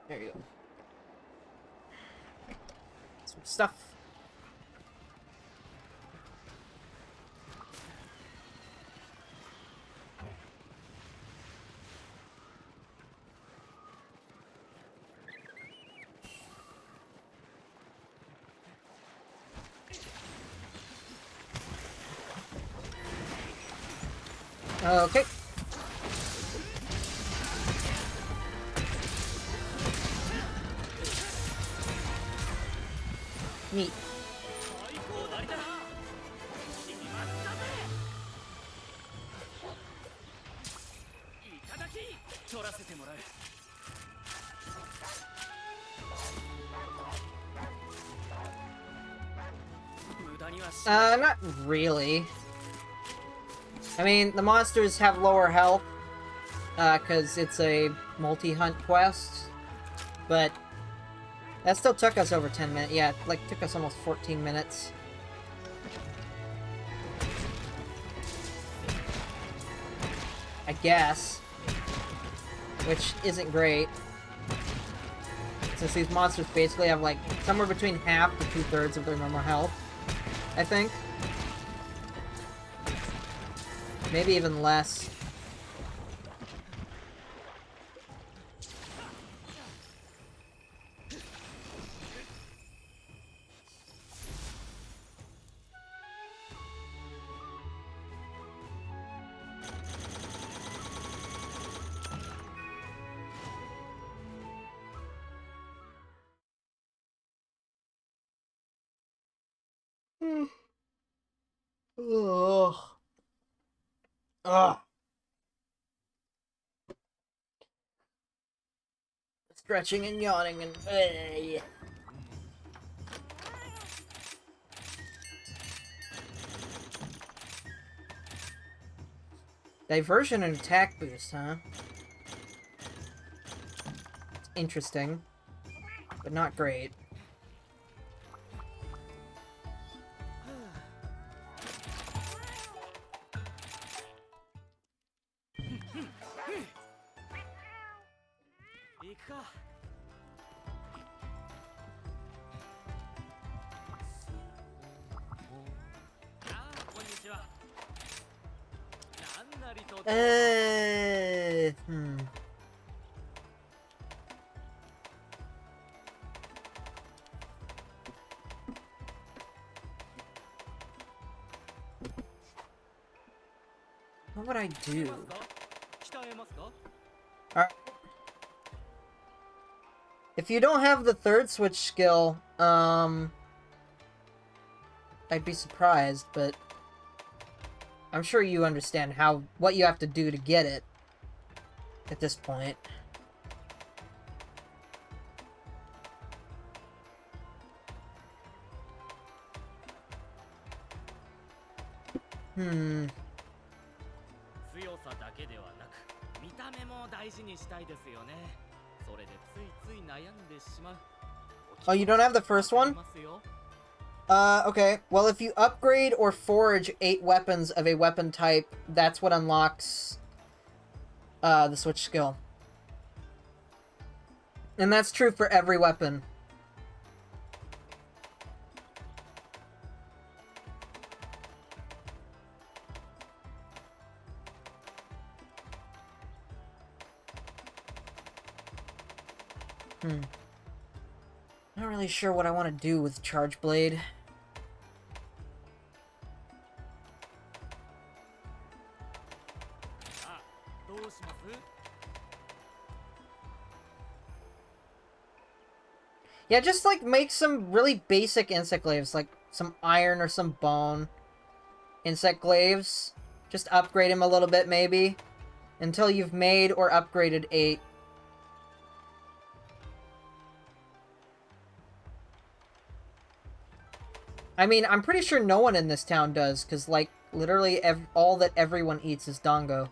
There you go. Some stuff. Okay. Neat. 取らせてもらう。無駄にはしない。 Not really. I mean, the monsters have lower health, cause it's a multi-hunt quest, but that still took us over 10 minutes. Yeah, like, took us almost 14 minutes. I guess. Which isn't great. Since these monsters basically have, like, somewhere between half to 2/3 of their normal health, I think. Maybe even less. Ugh. Ugh. Stretching and yawning and... Diversion and attack boost, huh? It's interesting, but not great. What would I do? Alright. If you don't have the third switch skill, I'd be surprised, but I'm sure you understand what you have to do to get it at this point. Oh, you don't have the first one? Okay. Well, if you upgrade or forge 8 weapons of a weapon type, that's what unlocks the switch skill. And that's true for every weapon. Not really sure what I want to do with Charge Blade. Yeah, just like make some really basic insect glaives, like some iron or some bone insect glaives. Just upgrade them a little bit, maybe, until you've made or upgraded 8. I mean, I'm pretty sure no one in this town does, because, like, literally all that everyone eats is dango.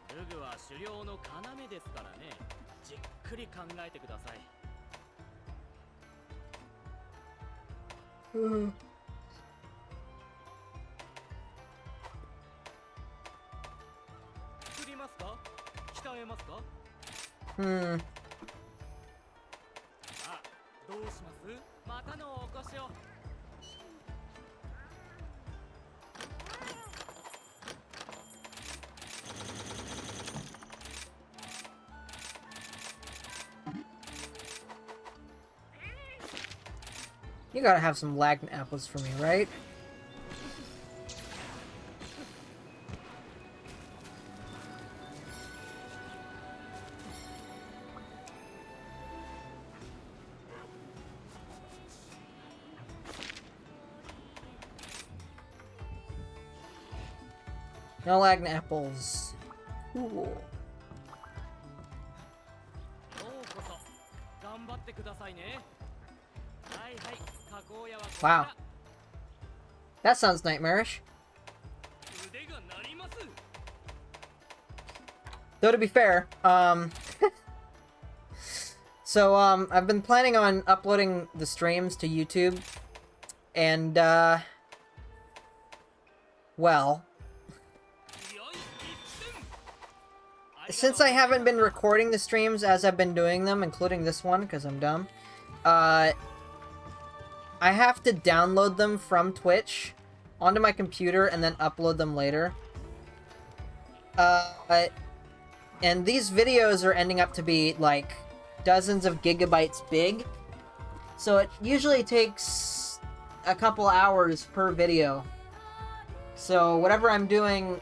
You gotta have some lag apples for me, right? No lag apples. Cool. 頑張ってくださいね。はいはい、加工屋はこち Wow. ら。 That sounds nightmarish. 腕が鳴ります。 Though to be fair, so, I've been planning on uploading the streams to YouTube, and, well, since I haven't been recording the streams as I've been doing them, including this one, because I'm dumb, I have to download them from Twitch onto my computer and then upload them later. And these videos are ending up to be, like, dozens of gigabytes big. So it usually takes a couple hours per video. So whatever I'm doing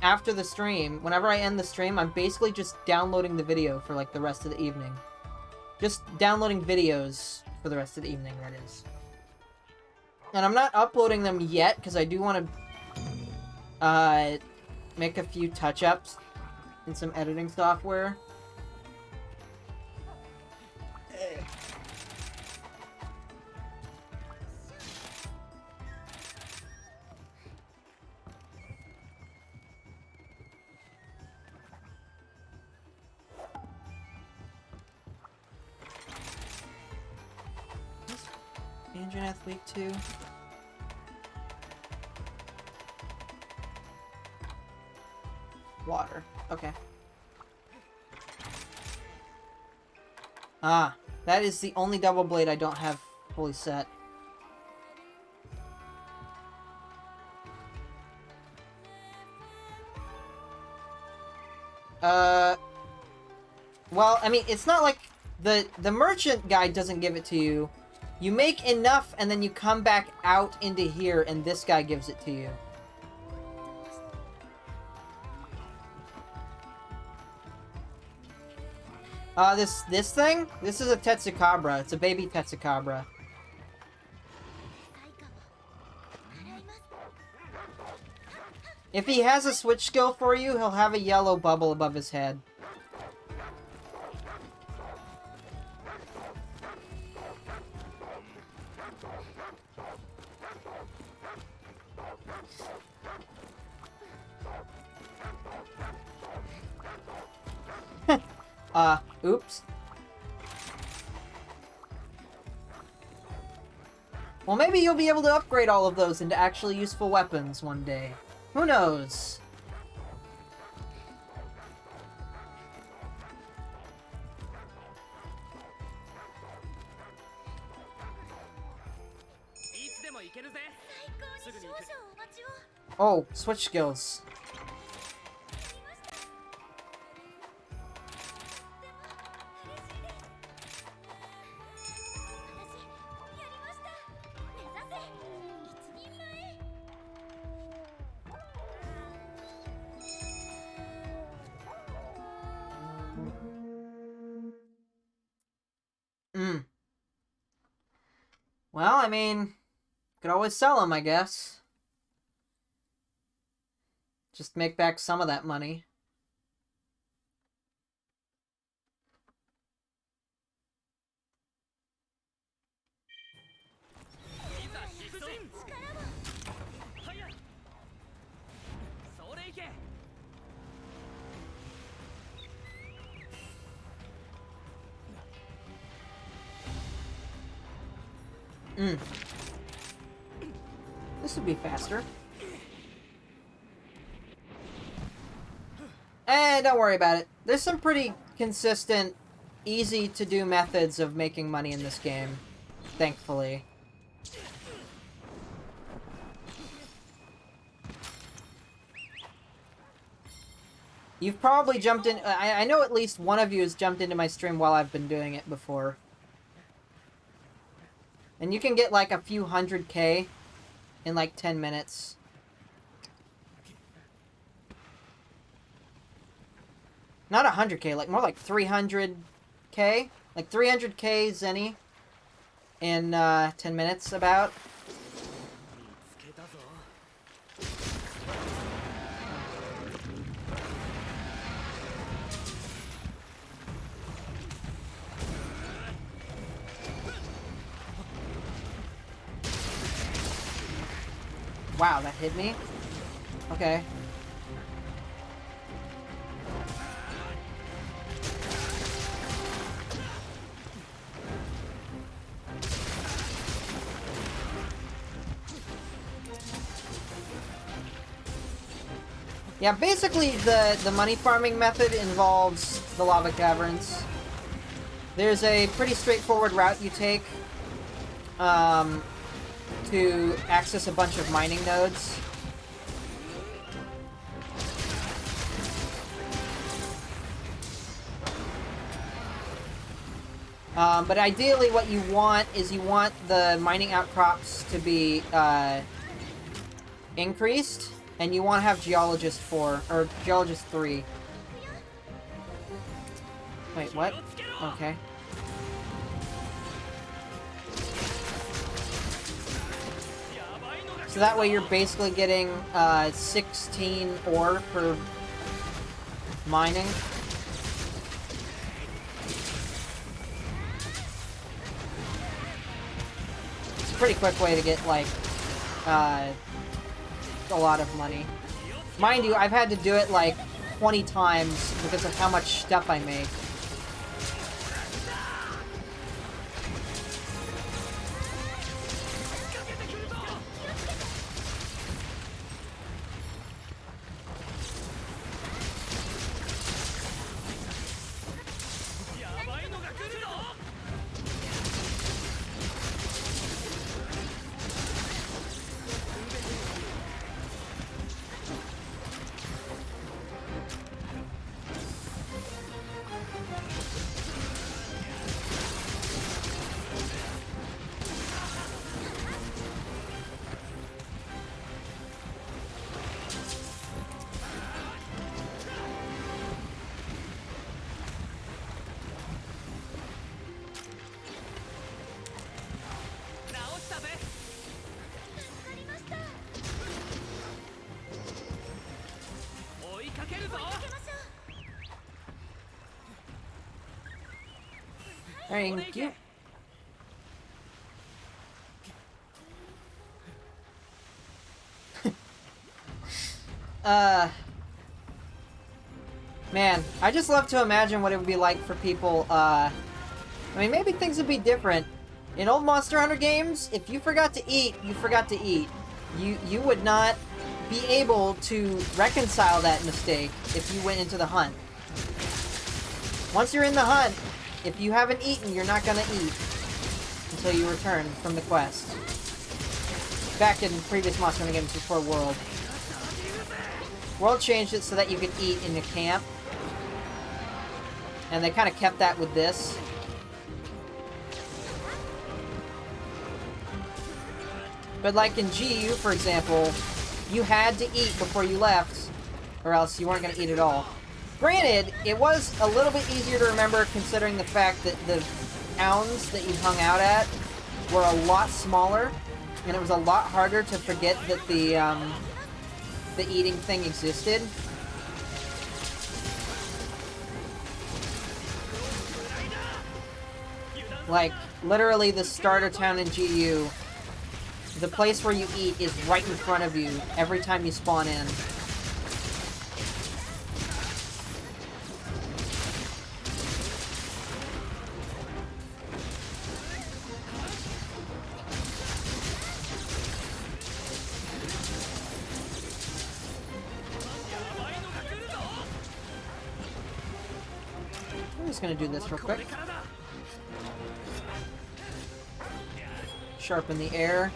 after the stream, whenever I end the stream, I'm basically just downloading the video for, like, the rest of the evening. Just downloading videos for the rest of the evening, that is. And I'm not uploading them yet, because I do want to, make a few touch-ups in some editing software. Engine Athlete 2. Water. Okay. Ah, that is the only double blade I don't have fully set. Well, I mean, it's not like the merchant guide doesn't give it to you. You make enough and then you come back out into here and this guy gives it to you. This thing? This is a Tetsukabra. It's a baby Tetsukabra. If he has a switch skill for you, he'll have a yellow bubble above his head. Oops. Well, maybe you'll be able to upgrade all of those into actually useful weapons one day. Who knows? Oh, switch skills. Well, I mean, could always sell them, I guess. Just make back some of that money. This would be faster. Don't worry about it. There's some pretty consistent, easy to do methods of making money in this game. Thankfully. You've probably jumped in... I know at least one of you has jumped into my stream while I've been doing it before. And you can get like a few 100K in like 10 minutes. Not 100K, like more like 300K. Like 300K zenny in 10 minutes about. Wow, that hit me? Okay. Yeah, basically the money farming method involves the lava caverns. There's a pretty straightforward route you take to access a bunch of mining nodes. But ideally what you want is you want the mining outcrops to be increased, and you want to have Geologist 4, or Geologist 3. Wait, what? Okay. So that way you're basically getting 16 ore per mining. It's a pretty quick way to get, like, a lot of money. Mind you, I've had to do it, like, 20 times because of how much stuff I make. Thank you. Man, I just love to imagine what it would be like for people, I mean, maybe things would be different. In old Monster Hunter games, if you forgot to eat, you forgot to eat. You would not be able to reconcile that mistake if you went into the hunt. Once you're in the hunt, if you haven't eaten, you're not gonna eat until you return from the quest. Back in previous Monster Hunter games before World. World changed it so that you could eat in the camp. And they kind of kept that with this. But like in GU, for example, you had to eat before you left, or else you weren't going to eat at all. Granted, it was a little bit easier to remember considering the fact that the towns that you hung out at were a lot smaller, and it was a lot harder to forget that the eating thing existed. Like, literally the starter town in GU, the place where you eat is right in front of you every time you spawn in. I'm just gonna do this real quick. Sharpen the air.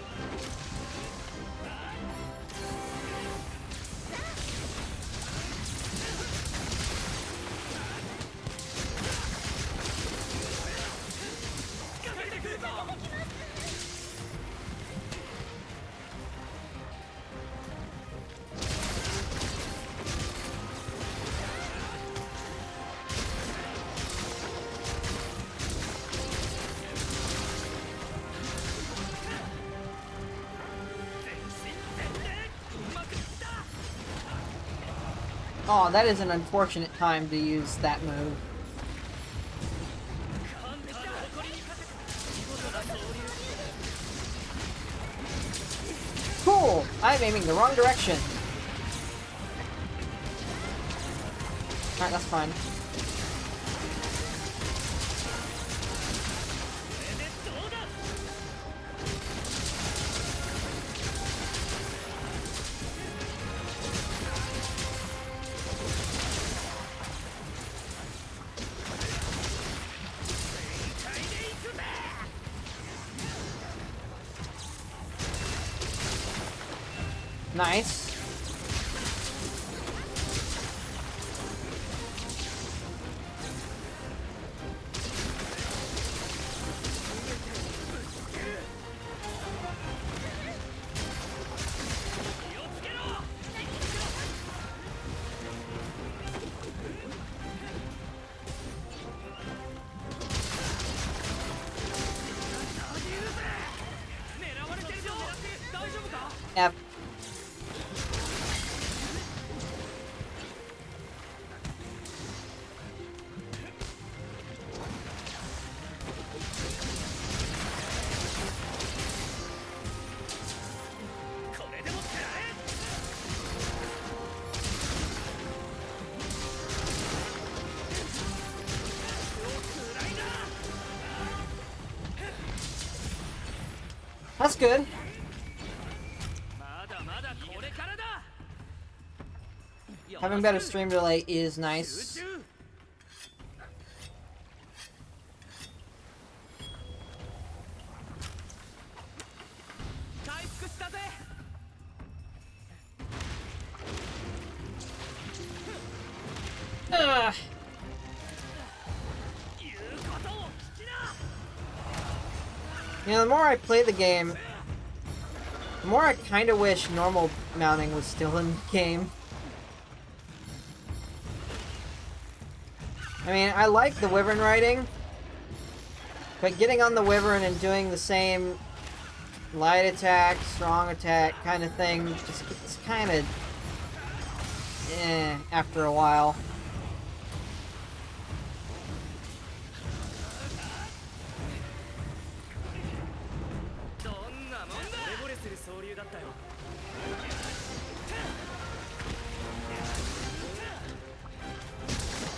Oh, that is an unfortunate time to use that move. Cool! cool! I'm aiming the wrong direction. Alright, that's fine. Nice. F. That's good. Having better stream delay is nice. Ugh. You know, the more I play the game, the more I kind of wish normal mounting was still in the game. I mean, I like the Wyvern riding, but getting on the Wyvern and doing the same light attack, strong attack kind of thing, just it's kind of after a while.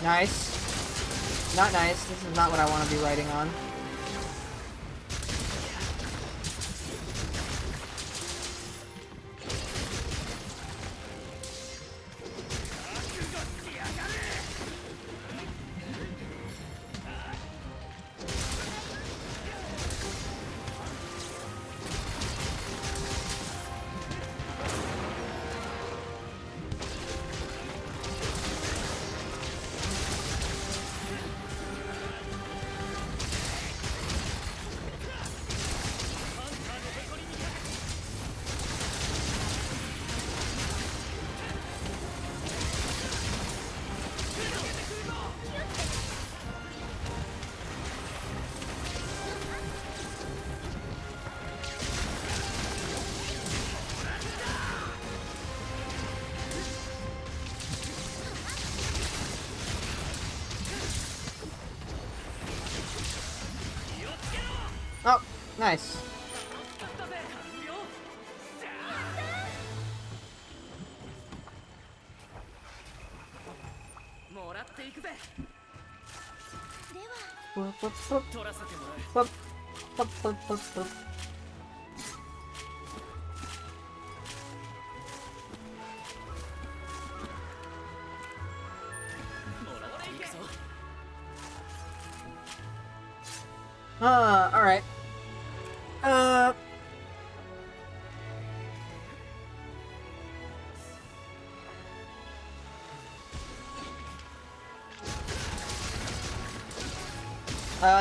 Nice. Not nice. This is not what I want to be writing on. Oh, nice. Whoop, whoop, whoop. Whoop, whoop, whoop, whoop, whoop. Alright.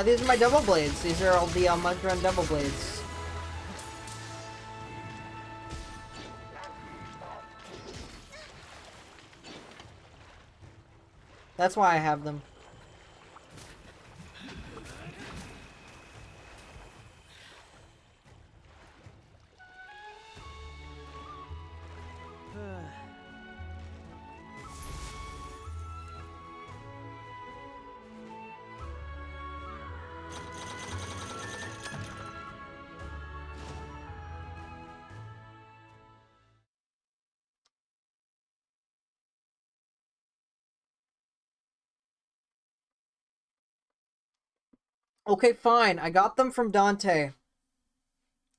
These are my double blades. These are all the mud run double blades. That's why I have them. Okay, fine. I got them from Dante.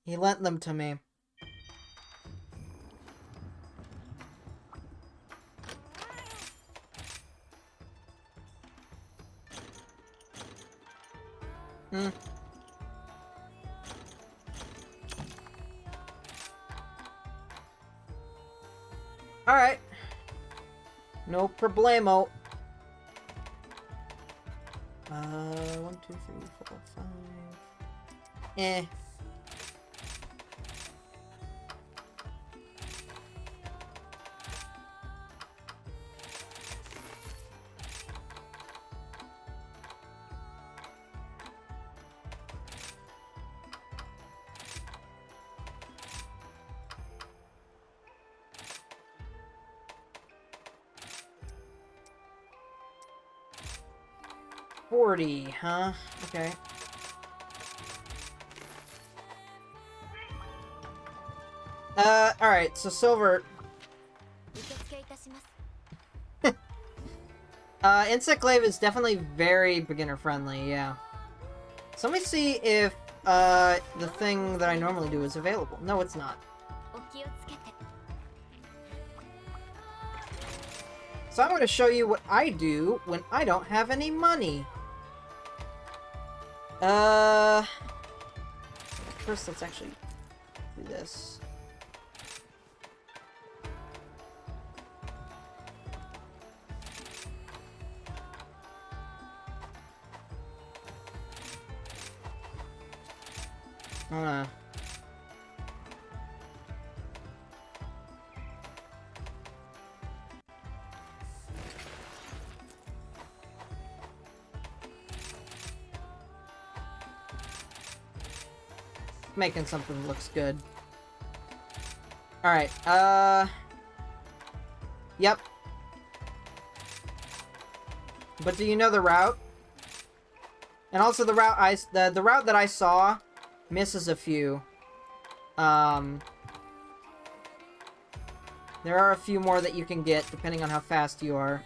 He lent them to me. Alright. No problemo. 1, 2, 3, 4, 5. Eh. $40, huh? Okay. Alright, so silver. 受付いたします。 Insect Glaive is definitely very beginner friendly, yeah. So let me see if, the thing that I normally do is available. No, it's not. お気をつけて。 So I'm going to show you what I do when I don't have any money. First, let's actually do this. Making something that looks good. Alright, yep. But do you know the route? And also the route the route that I saw misses a few. There are a few more that you can get depending on how fast you are.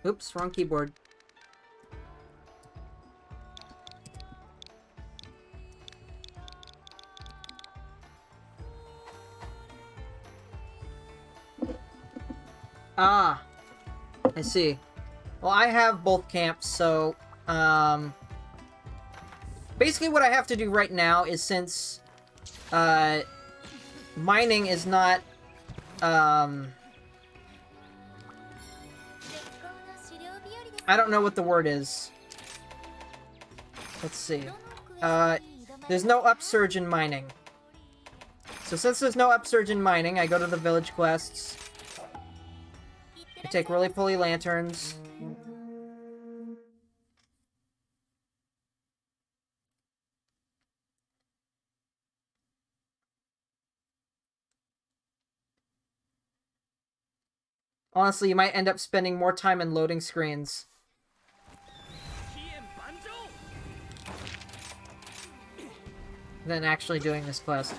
Oops, wrong keyboard. Ah, I see. Well, I have both camps, so, basically what I have to do right now is since, mining is not, I don't know what the word is. Let's see. There's no upsurge in mining. So since there's no upsurge in mining, I go to the village quests. I take roly-poly lanterns. Honestly, you might end up spending more time in loading screens than actually doing this quest.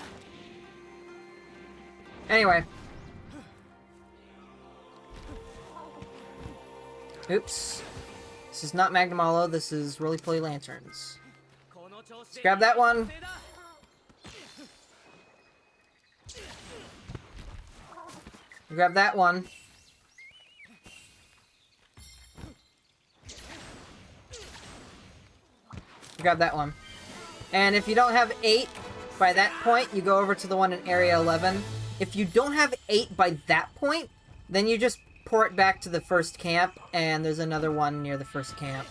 Anyway. Oops. This is not Magnum Hollow, this is roly-poly lanterns. Let's grab that one. Grab that one. Grab that one. And if you don't have 8 by that point, you go over to the one in Area 11. If you don't have 8 by that point, then you just port back to the first camp, and there's another one near the first camp.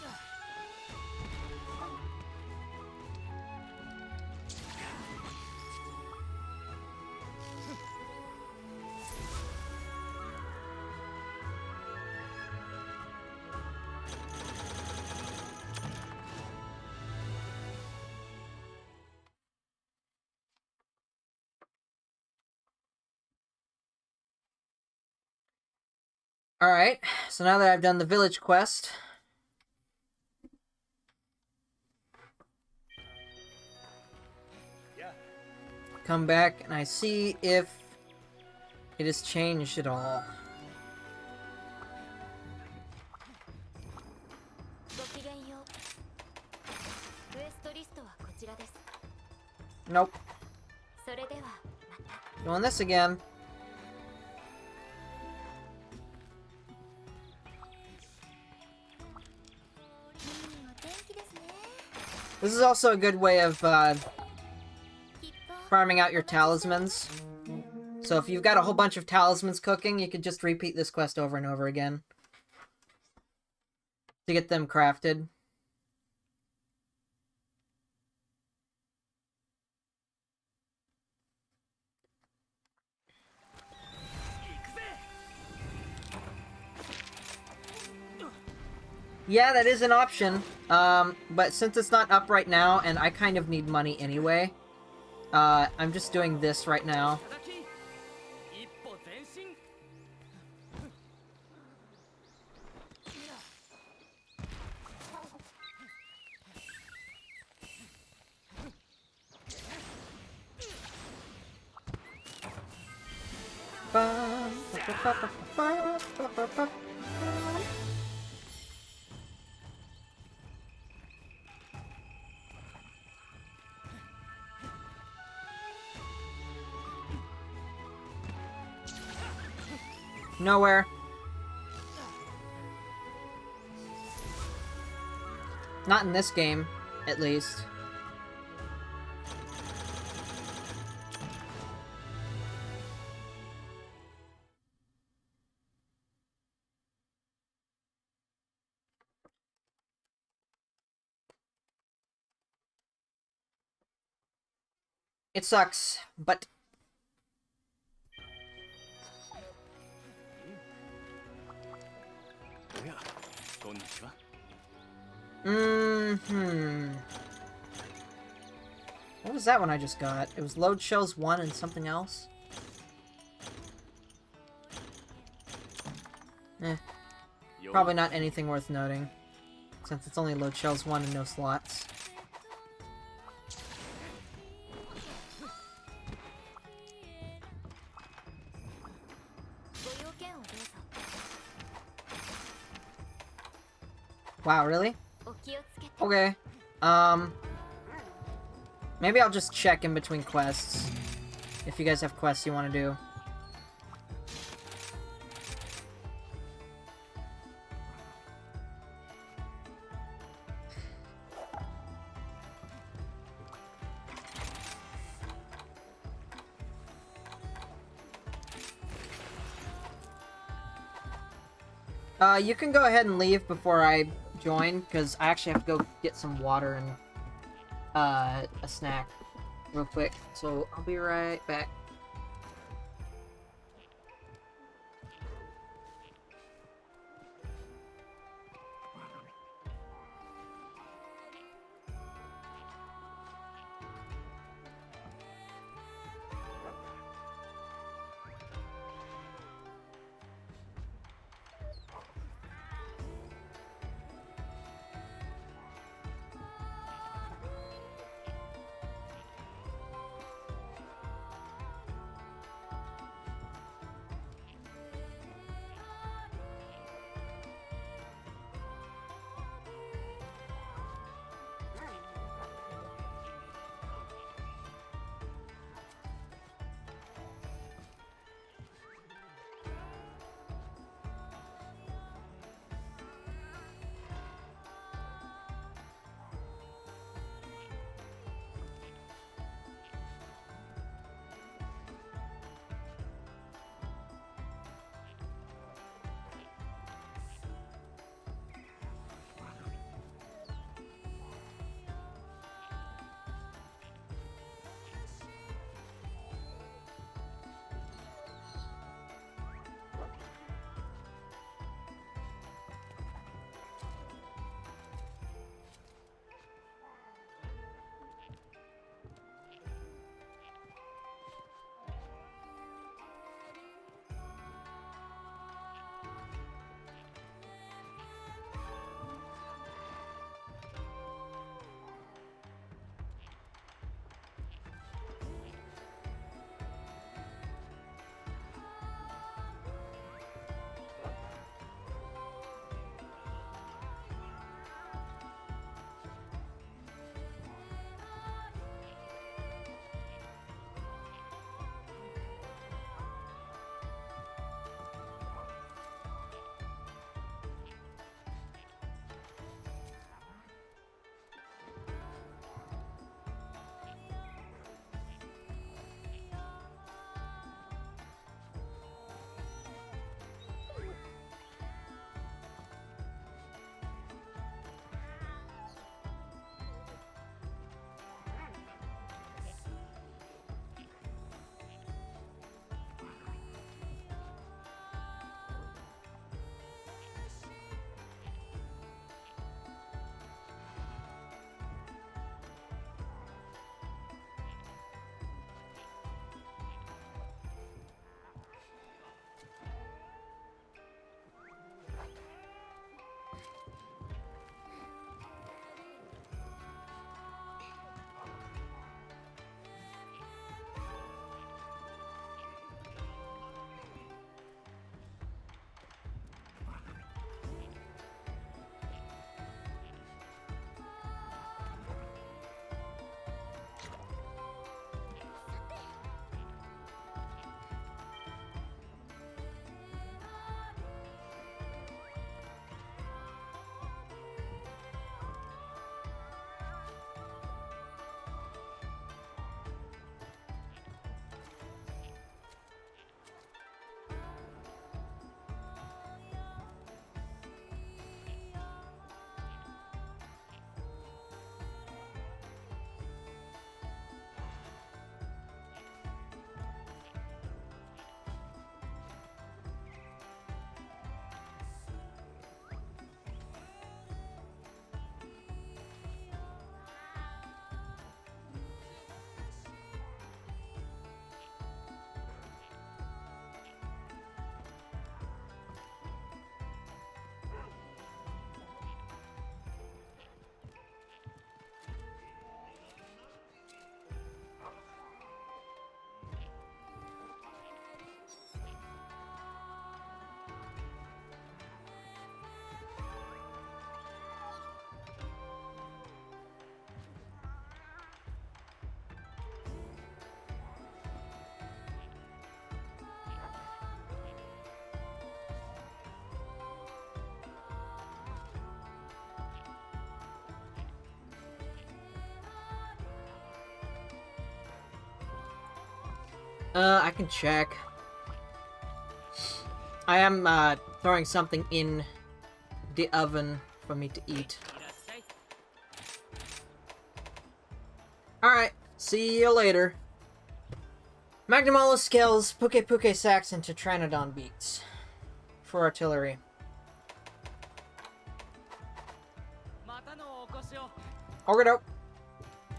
Alright, so now that I've done the village quest, come back and I see if it has changed at all. ごきげんよう。クエストリストはこちらです。 Nope. それではまた。 Doing this again. This is also a good way of farming out your talismans. So if you've got a whole bunch of talismans cooking, you could just repeat this quest over and over again to get them crafted. Yeah, that is an option. But since it's not up right now, and I kind of need money anyway, I'm just doing this right now. Nowhere. Not in this game, at least. It sucks, but... What was that one I just got? It was load shells 1 and something else? Probably not anything worth noting, since it's only load shells 1 and no slots. Wow, really? Okay. Maybe I'll just check in between quests. If you guys have quests you want to do. You can go ahead and leave before I join, because I actually have to go get some water and a snack real quick. So I'll be right back. I can check. I am, throwing something in the oven for me to eat. Alright, see you later. Magnamala scales, Puke Puke sax, and Tetranodon beats. For artillery. Okey-doke.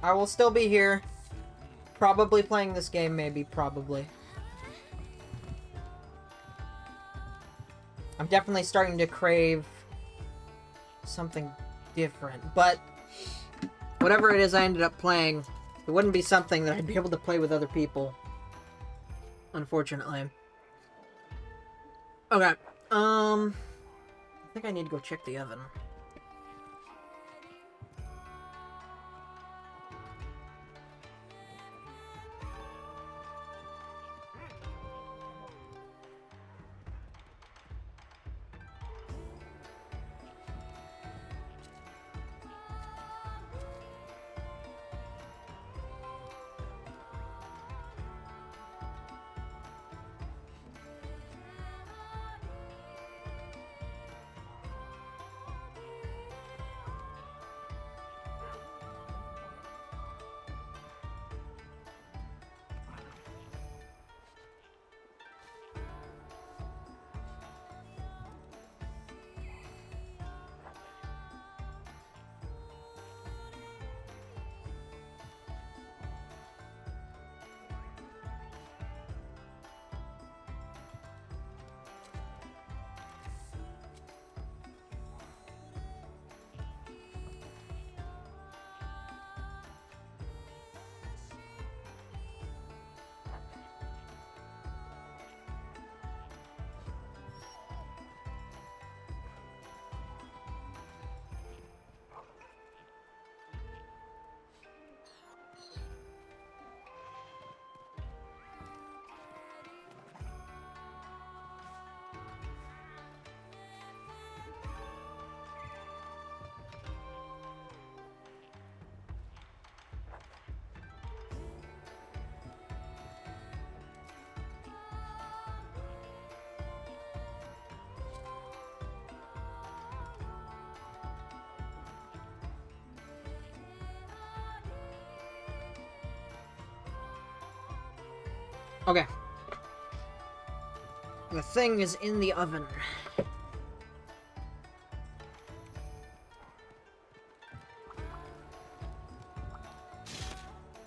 I will still be here. Probably playing this game, maybe, probably. I'm definitely starting to crave something different, but whatever it is I ended up playing, it wouldn't be something that I'd be able to play with other people. Unfortunately. Okay, I think I need to go check the oven. Okay. The thing is in the oven.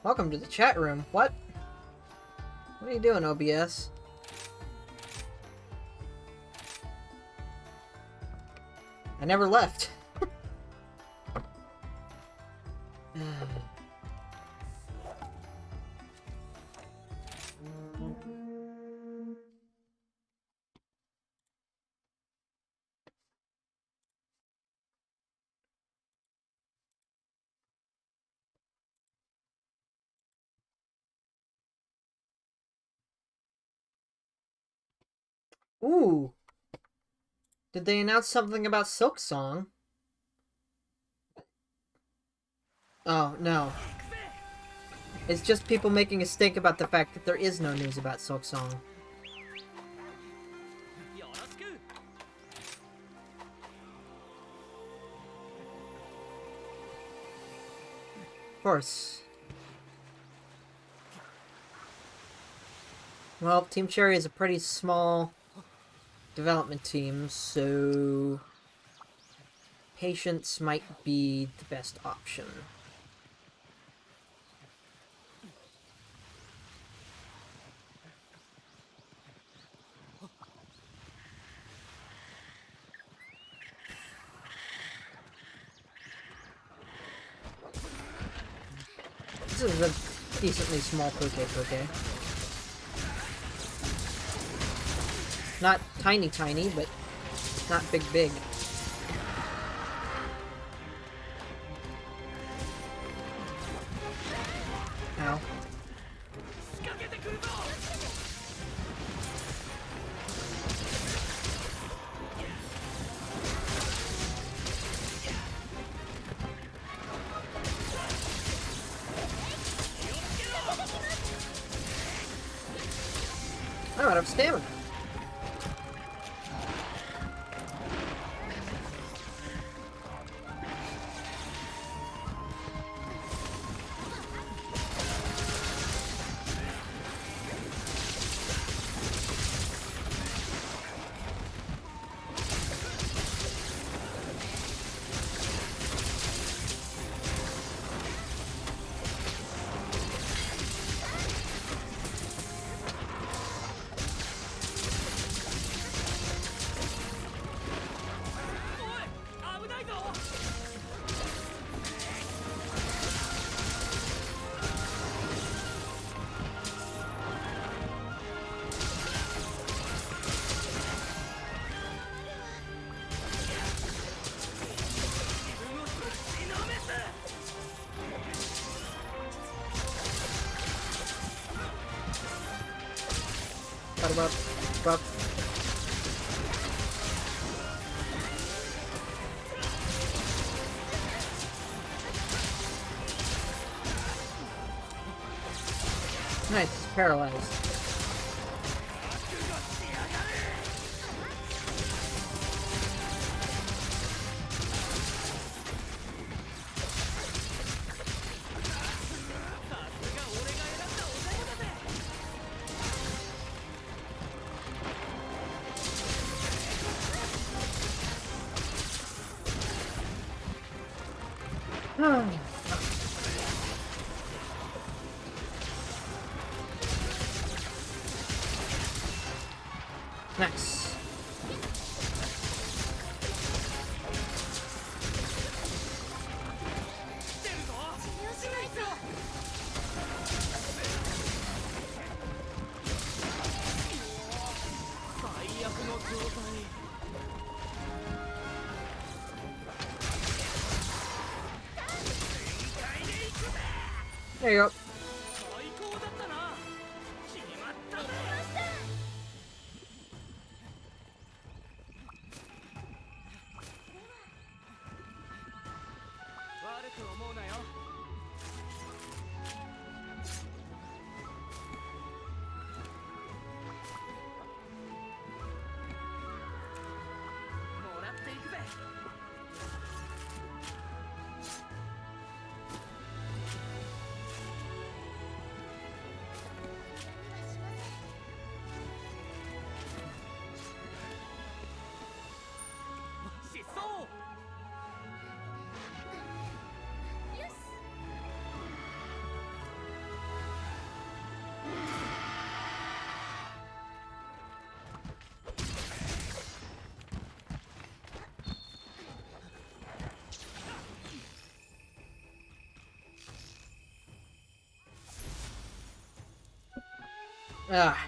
Welcome to the chat room. What? What are you doing, OBS? I never left. Ooh. Did they announce something about Silk Song? Oh, no. It's just people making a stink about the fact that there is no news about Silk Song. Of course. Well, Team Cherry is a pretty small development team, so patience might be the best option. This is a decently small Poke. Not tiny, but not big. Ow. I'm out of stamina. Up. Nice, paralyzed. Nice. There you go. Ah.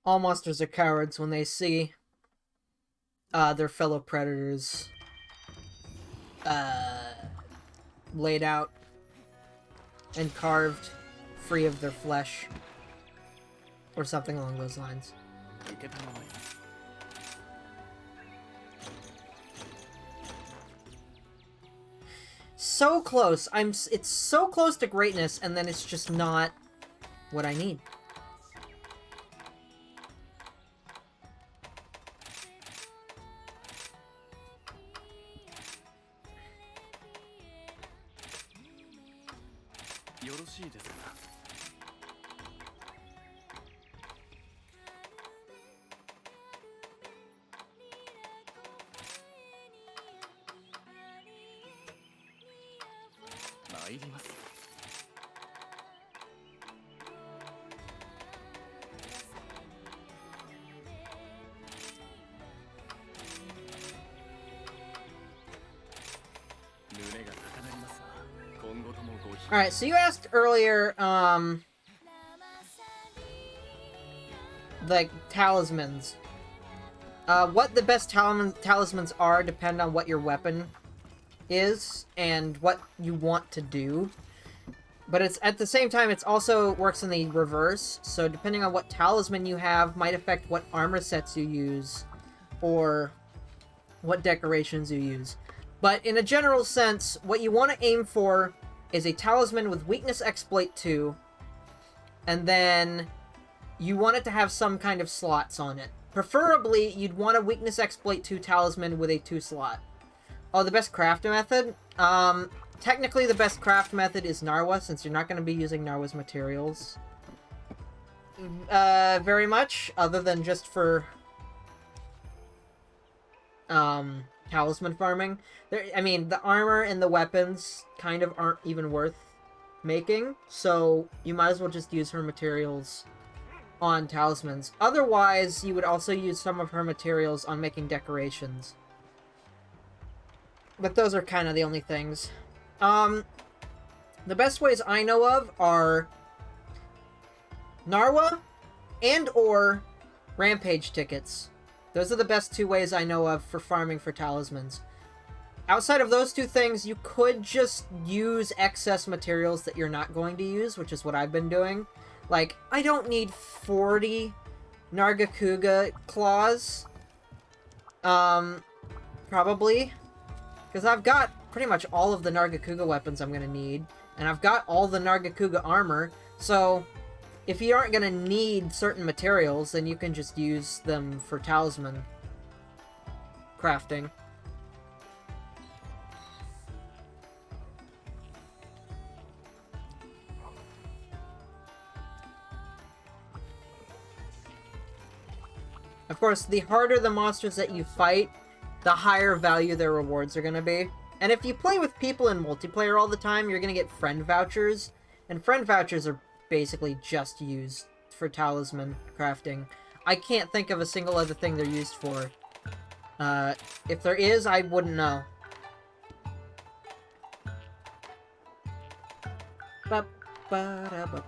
All monsters are cowards when they see their fellow predators laid out and carved free of their flesh, or something along those lines. So close. It's so close to greatness, and then it's just not what I need. Alright, so you asked earlier, like, talismans. What the best talismans are depend on what your weapon is and what you want to do. But it's at the same time, it's also works in the reverse. So depending on what talisman you have, might affect what armor sets you use, or what decorations you use. But in a general sense, what you want to aim for is a talisman with weakness exploit 2, and then you want it to have some kind of slots on it. Preferably, you'd want a weakness exploit 2 talisman with a 2 slot. Oh, the best craft method? Technically the best craft method is Narwa, since you're not going to be using Narwa's materials. Very much, other than just for talisman farming. I mean, the armor and the weapons kind of aren't even worth making, so you might as well just use her materials on talismans. Otherwise, you would also use some of her materials on making decorations. But those are kind of the only things. The best ways I know of are Narwa and or Rampage tickets. Those are the best 2 ways I know of for farming for talismans. Outside of those 2 things, you could just use excess materials that you're not going to use, which is what I've been doing. Like, I don't need 40 Nargacuga claws. Probably. Because I've got pretty much all of the Nargacuga weapons I'm going to need. And I've got all the Nargacuga armor. So, if you aren't going to need certain materials, then you can just use them for talisman crafting. Of course, the harder the monsters that you fight, the higher value their rewards are going to be. And if you play with people in multiplayer all the time, you're going to get friend vouchers. And friend vouchers are basically just used for talisman crafting. I can't think of a single other thing they're used for. If there is, I wouldn't know. Ba-ba-da-ba.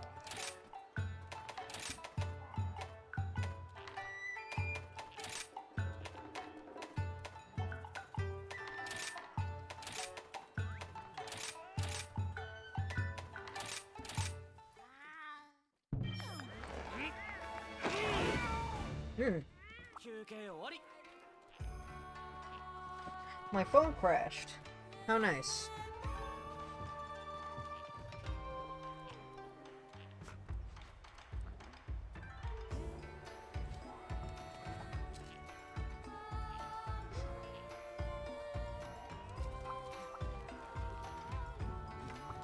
My phone crashed. How nice.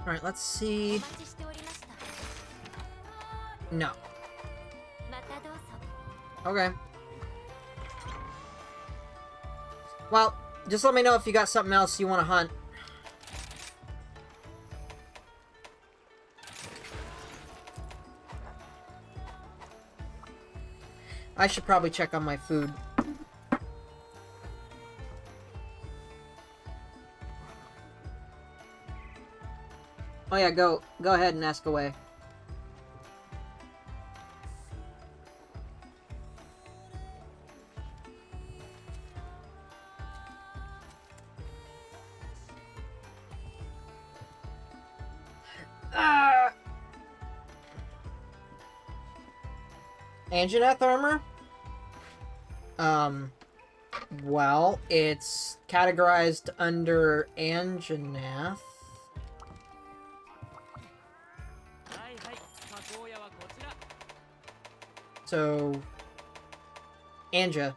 Alright, let's see. No. Okay. Well, just let me know if you got something else you want to hunt. I should probably check on my food. Oh yeah, go ahead and ask away. Anjanath armor? Well, it's categorized under Anjanath. So, Anja.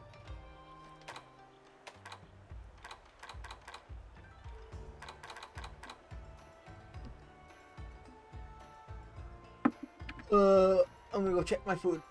I'm gonna go check my food.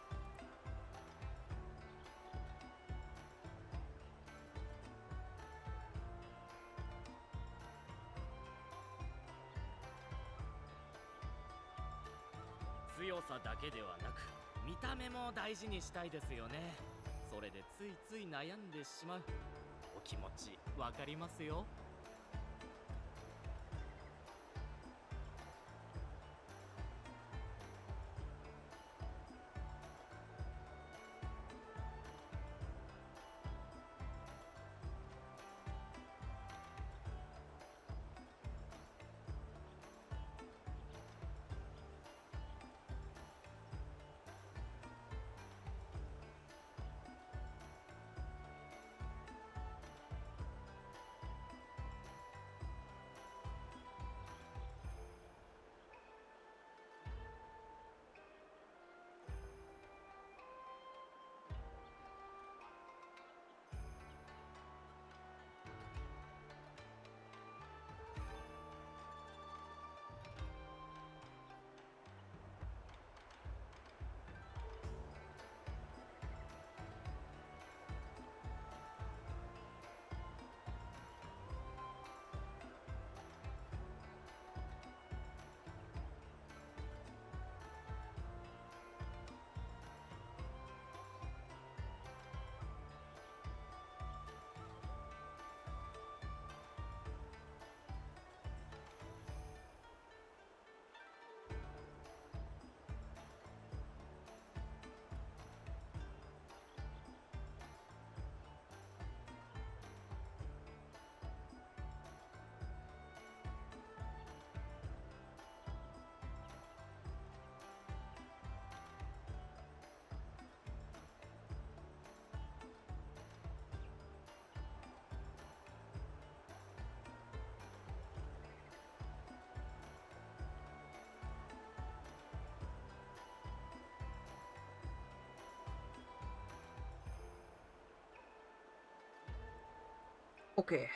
Okay.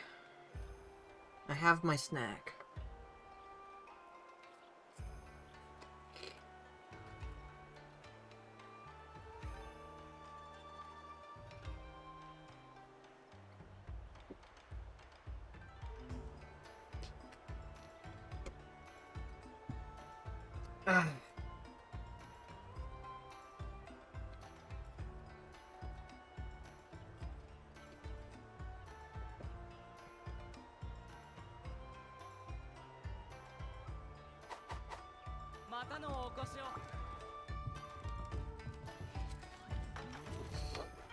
I have my snack. Ah.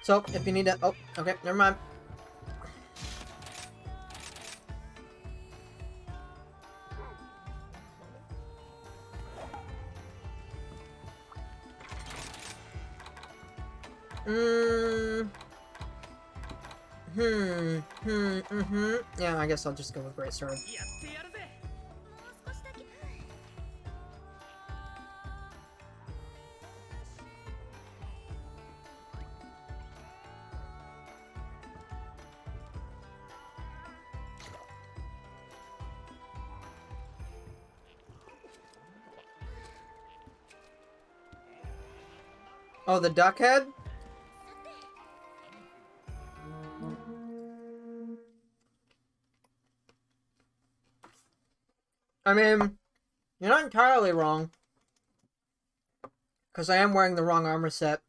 So, if you need to... Oh, okay, never mind. Yeah, I guess I'll just go with Great Sword. Oh, the duck head? I mean, you're not entirely wrong. Because I am wearing the wrong armor set.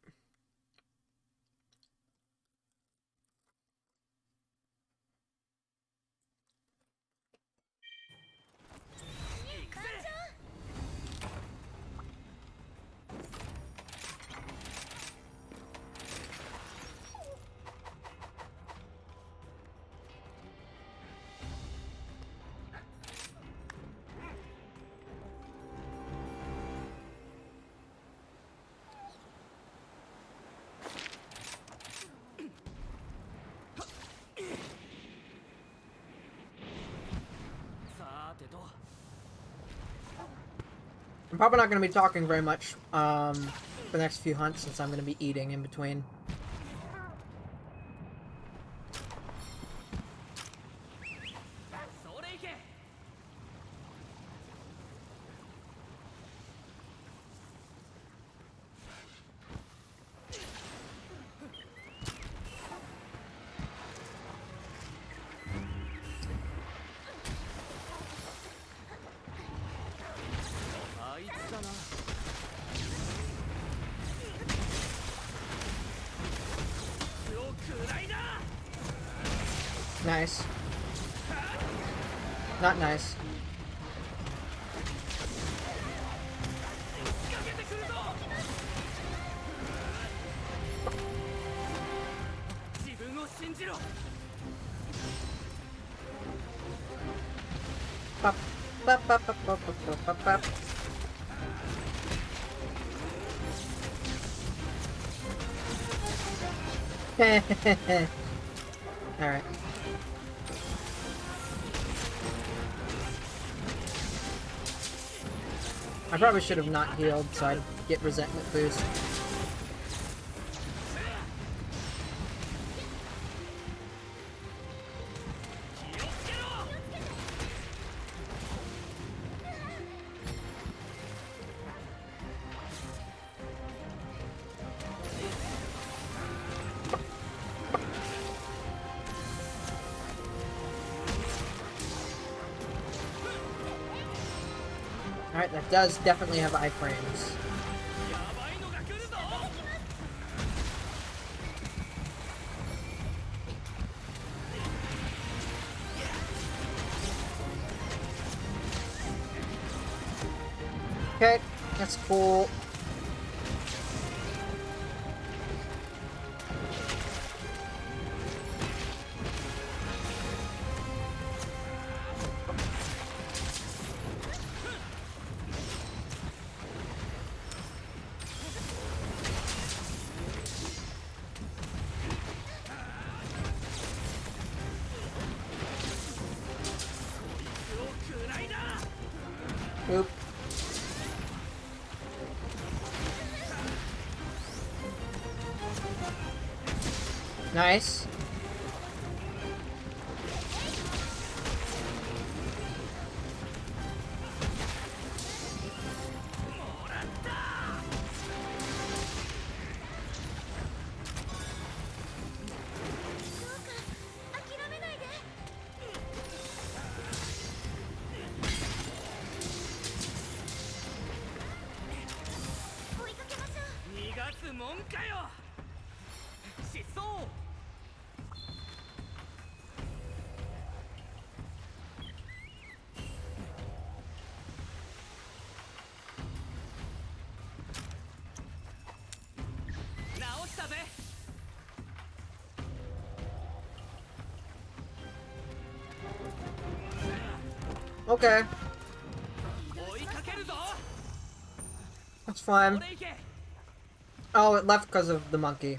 I'm probably not going to be talking very much for the next few hunts since I'm going to be eating in between. Nice. Not nice. Bop, bop, bop, bop, bop, bop, bop, bop. Alright. I probably should have not healed so I'd get resentment boost. Alright, that does definitely have iframes. Okay, that's cool. Oop. Nice. もんかよ。失踪。直したぜ。 Okay, 追いかけるぞ。 that's fine. これいけ。 Oh, it left because of the monkey.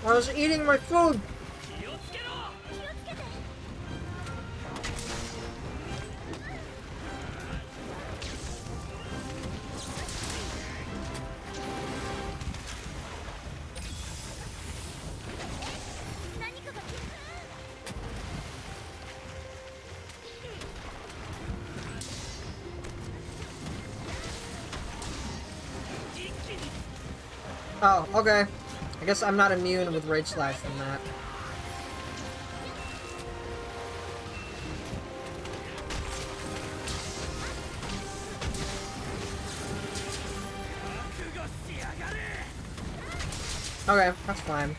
I was eating my food. 気をつけろ。 Oh, okay. I guess I'm not immune with Rage Slash from that. Okay, that's fine.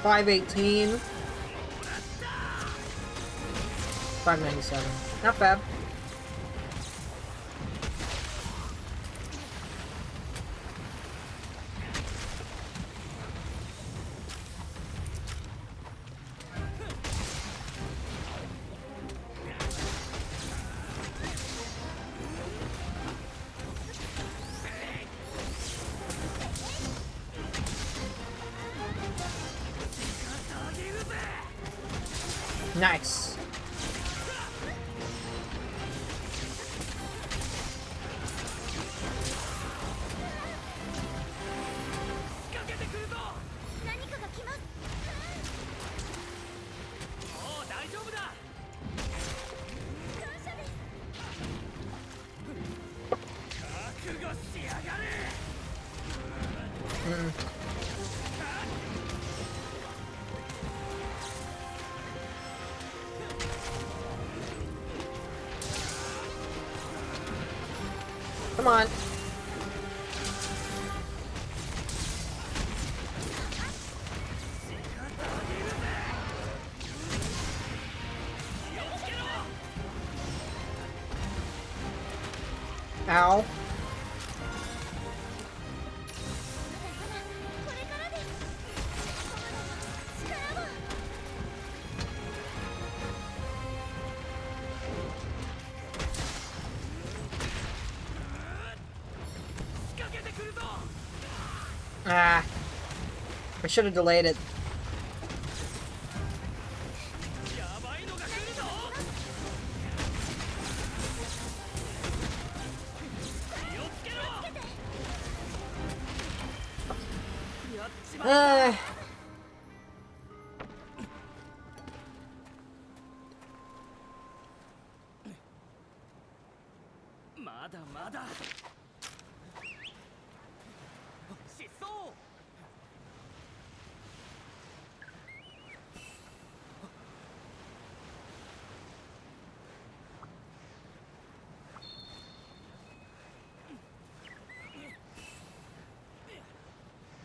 $5.18. $5.97. Not bad. Nice. Come on. Ow. Ah. I should have delayed it. Ah.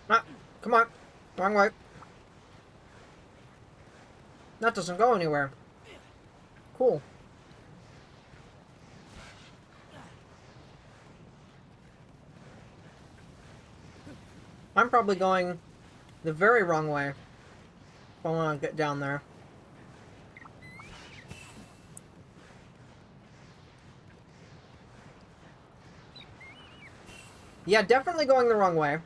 Ah, come on. Wrong way. That doesn't go anywhere. Cool. I'm probably going the very wrong way if I want to get down there. Yeah, definitely going the wrong way.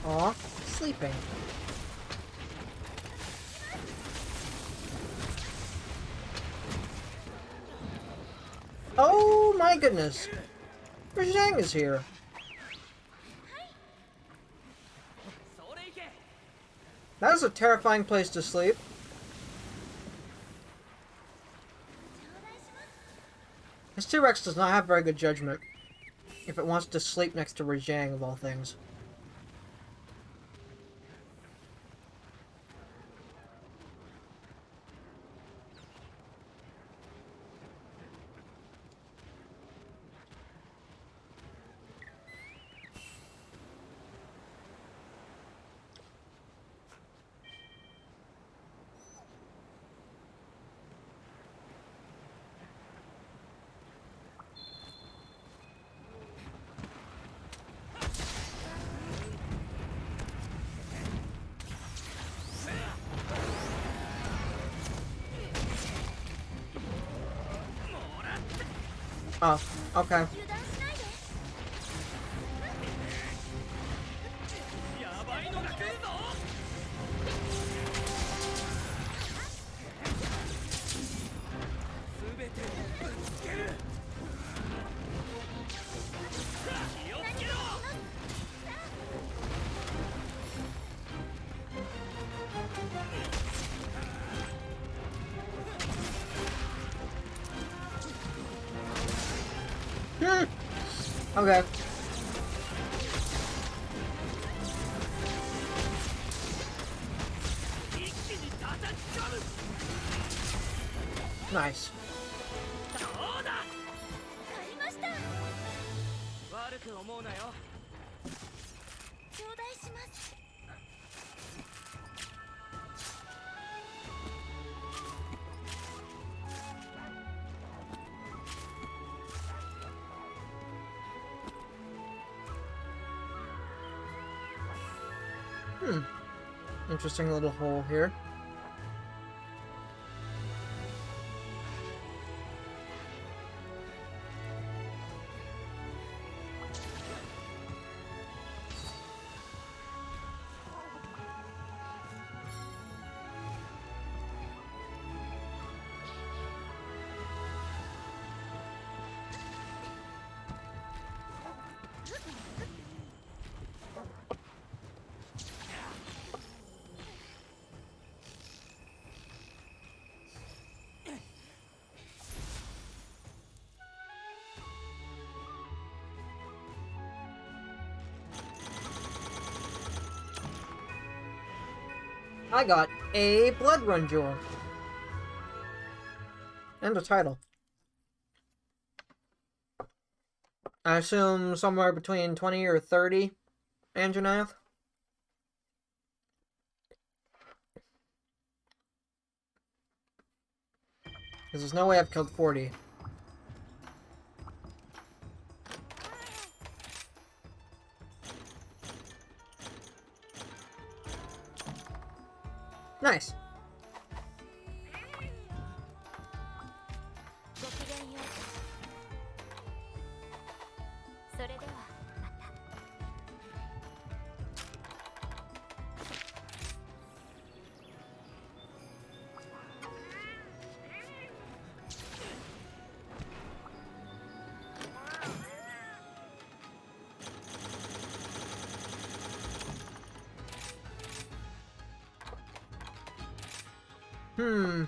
Aw, sleeping. Oh my goodness! Zhang is here. That is a terrifying place to sleep. This T-Rex does not have very good judgment if it wants to sleep next to Rajang of all things. Oh, okay. Okay. Nice. Interesting little hole here. I got a Blood Run Jewel. And a title. I assume somewhere between 20 or 30 Anjanath. Because there's no way I've killed 40. Nice. Hmm.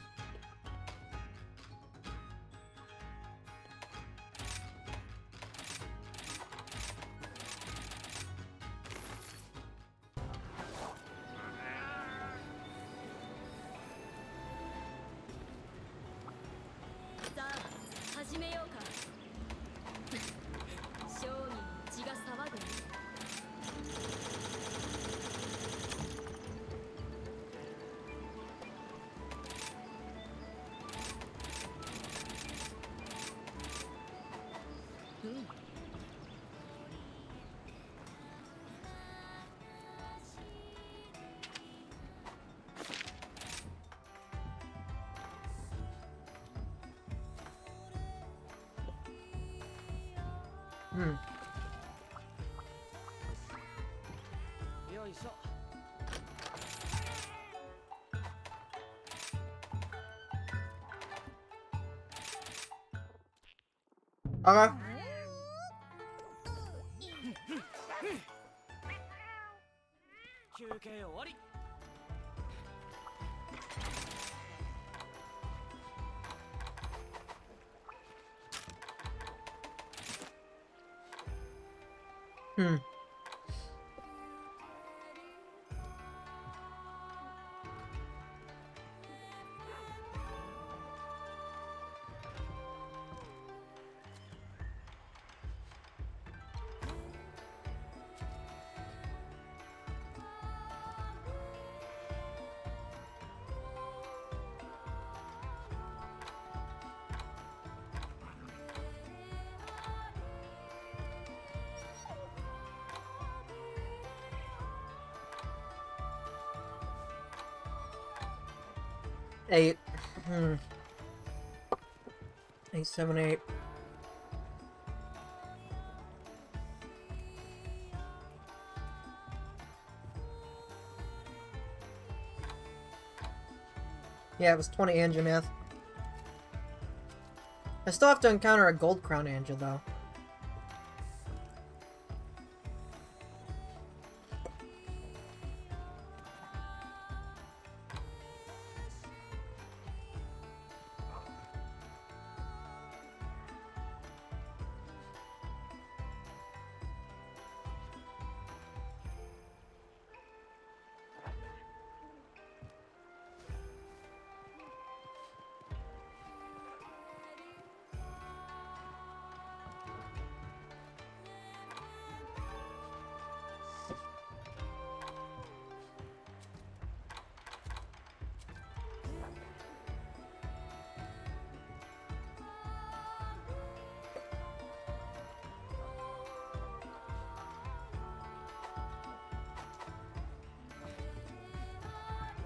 Okay. Hmm. Eight. Hmm. 8, 7, 8. Yeah, it was 20 Anja math. I still have to encounter a Gold Crown Anja, though.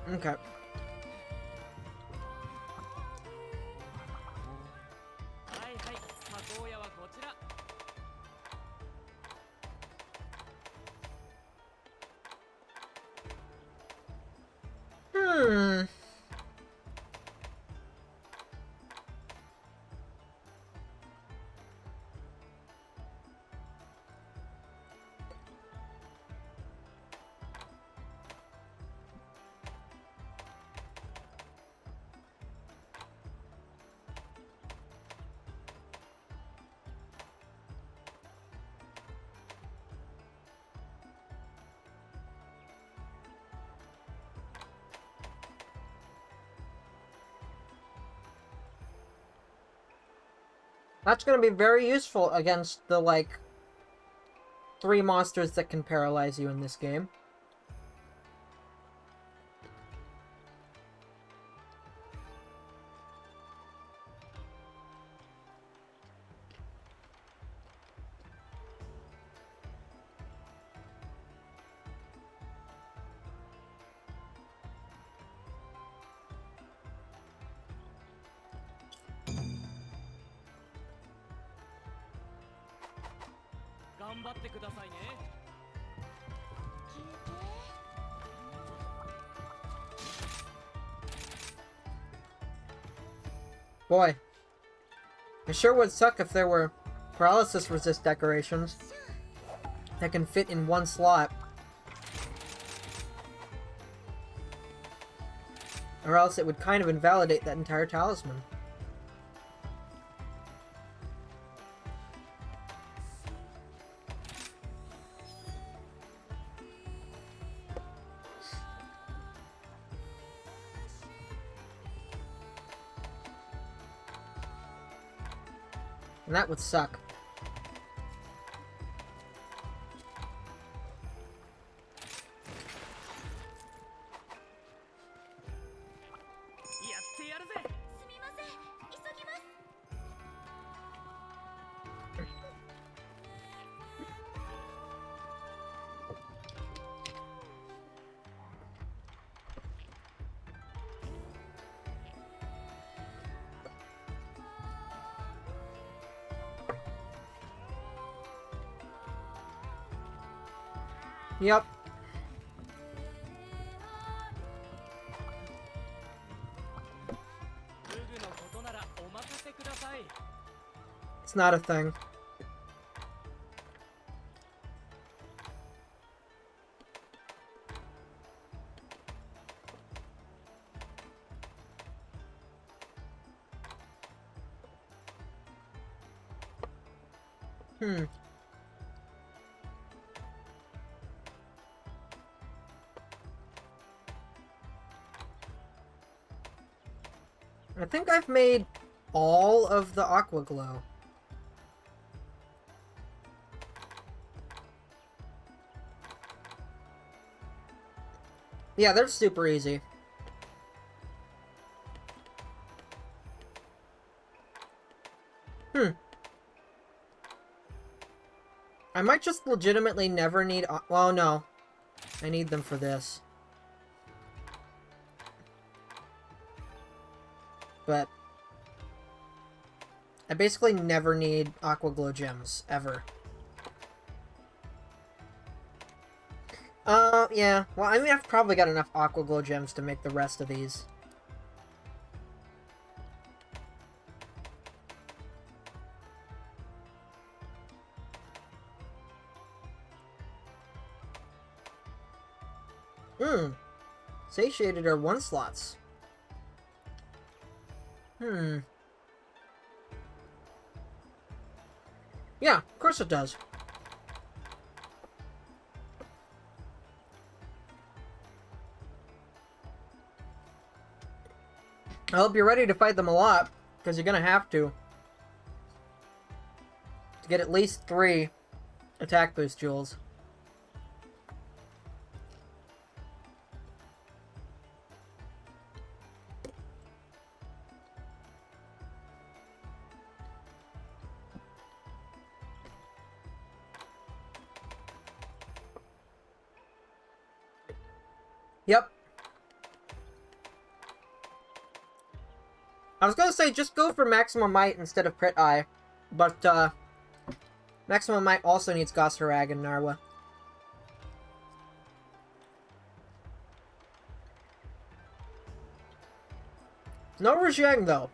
Okay. Hmm. That's gonna be very useful against the, like, 3 monsters that can paralyze you in this game. Boy, it sure would suck if there were paralysis resist decorations that can fit in one slot. Or else it would kind of invalidate that entire talisman. And that would suck. Yep. not a thing. I think I've made all of the aqua glow. Yeah, they're super easy. I might just legitimately never need... Well, no. I need them for this. But I basically never need aqua glow gems, ever. Yeah. Well, I mean, I've probably got enough aqua glow gems to make the rest of these. Satiated are 1 slots. Yeah, of course it does. I hope you're ready to fight them a lot, because you're gonna have to get at least 3 attack boost jewels. Yep. I was gonna say, just go for Maximum Might instead of Crit Eye, but, Maximum Might also needs Gosharag and Narwa. No Rajang, though.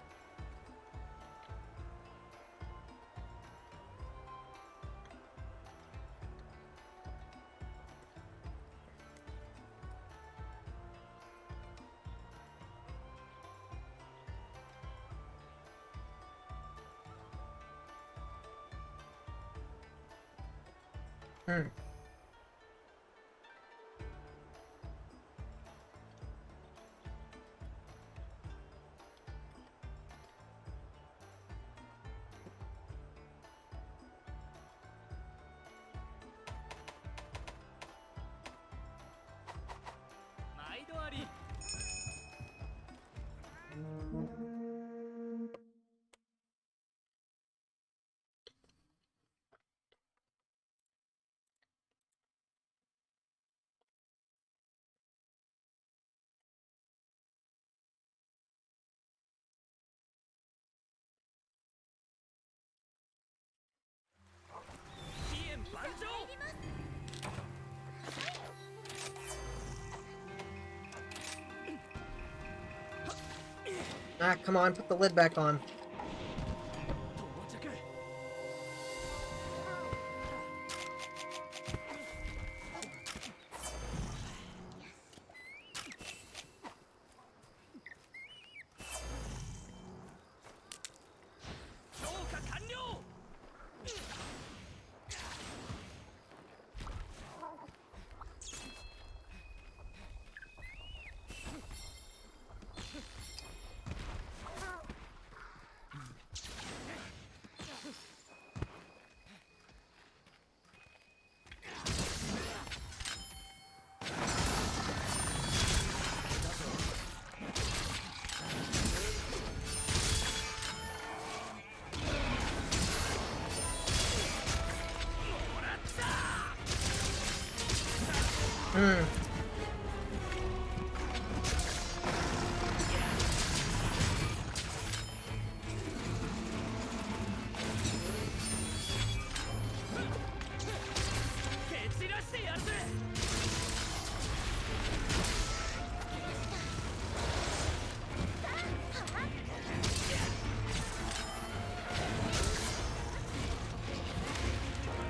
Ah, come on, put the lid back on.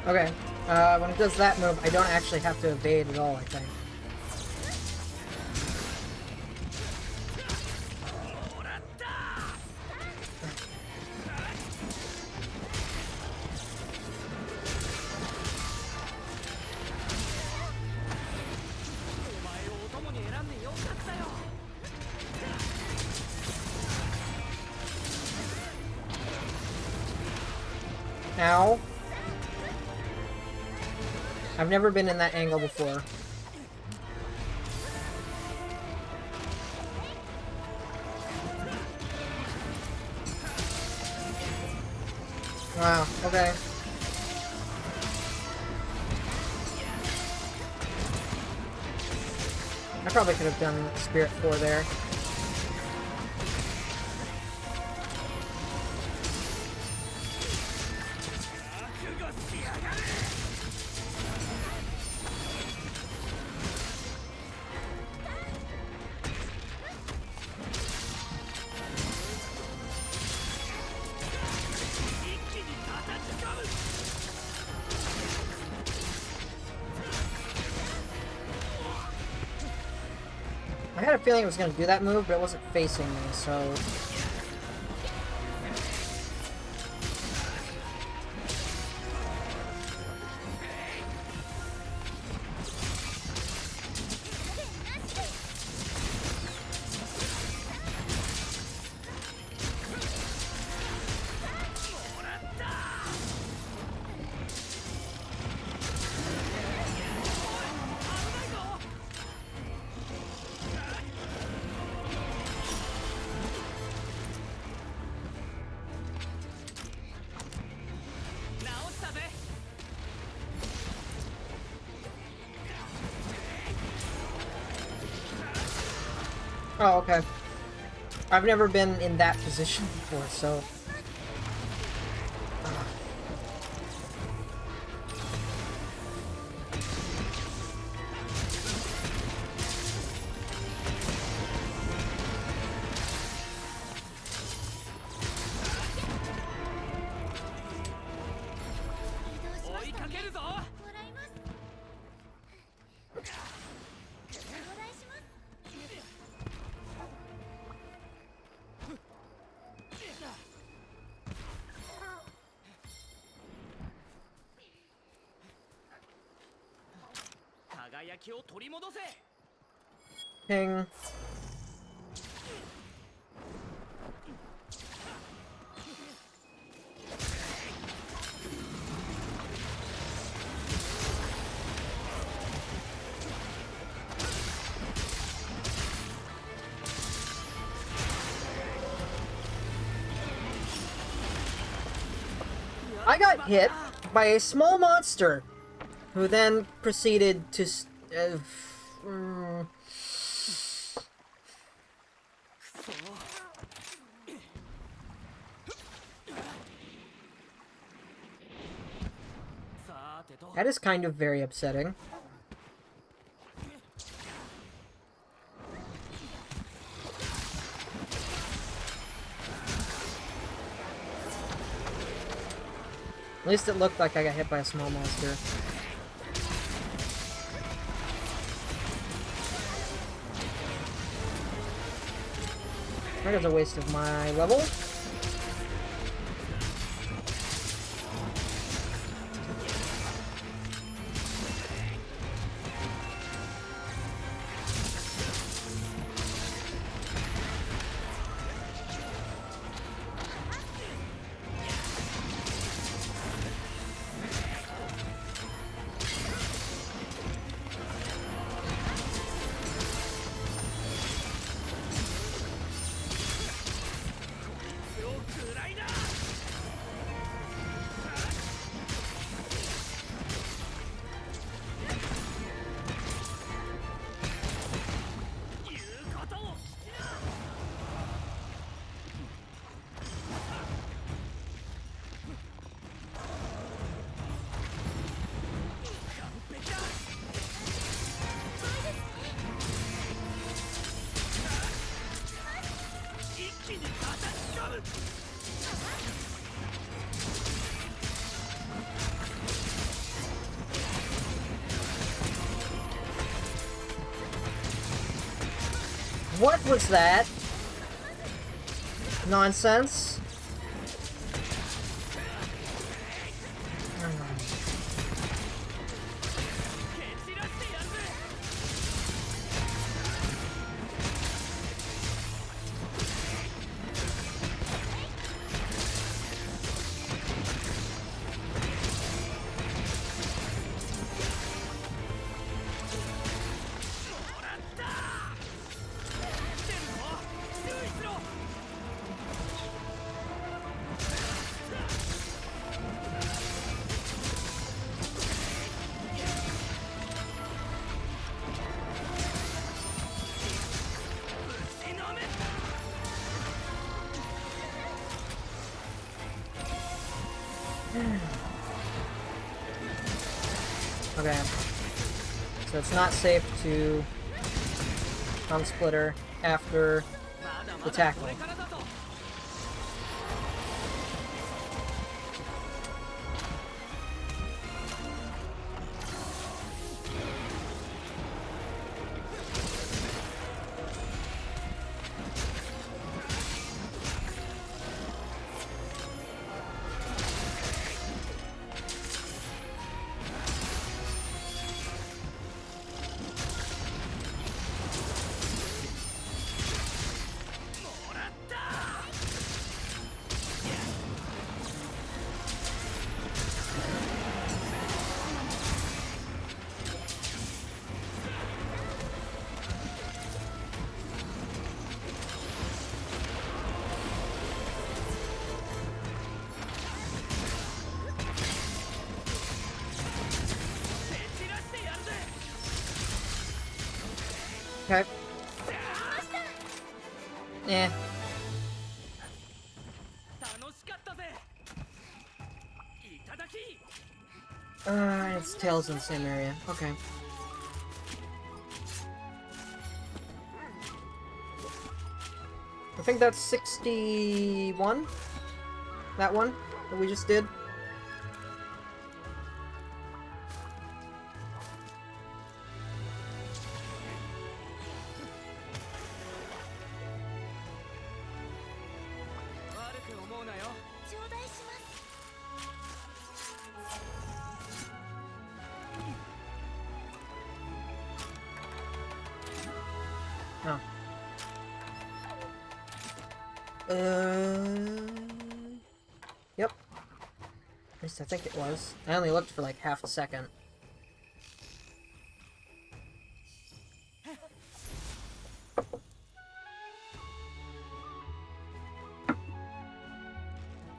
Okay. When it does that move, I don't actually have to evade at all, I think. Ow. I've never been in that angle before. Wow, okay. I probably could have done Spirit 4 there. I had a feeling it was going to do that move, but it wasn't facing me, so... Oh, okay. I've never been in that position before, so... Ping. I got hit by a small monster, who then proceeded to... That is kind of very upsetting. At least it looked like I got hit by a small monster. That is a waste of my level. What was that? Nonsense. Okay. So it's not safe to Thumb Splitter after the tackle. Okay. Eh. It's tails in the same area. Okay. I think that's 61? That one that we just did? Oh. Yep. At least I think it was. I only looked for like half a second.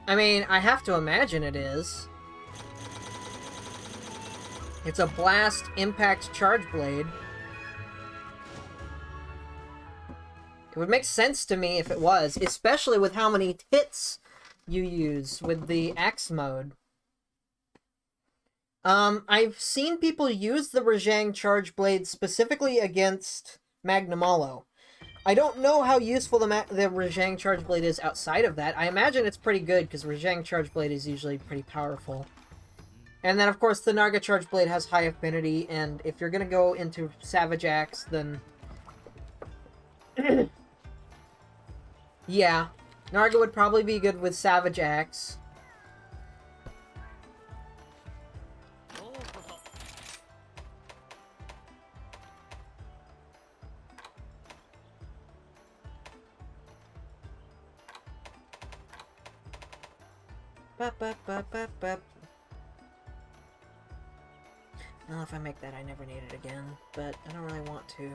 I mean, I have to imagine it is. It's a blast impact charge blade. It would make sense to me if it was, especially with how many hits you use with the axe mode. I've seen people use the Rajang Charge Blade specifically against Magnamalo. I don't know how useful the Rajang Charge Blade is outside of that. I imagine it's pretty good, because Rajang Charge Blade is usually pretty powerful. And then, of course, the Narga Charge Blade has high affinity, and if you're gonna go into Savage Axe, then... yeah, Narga would probably be good with Savage Axe. Well, if I make that, I never need it again, but I don't really want to.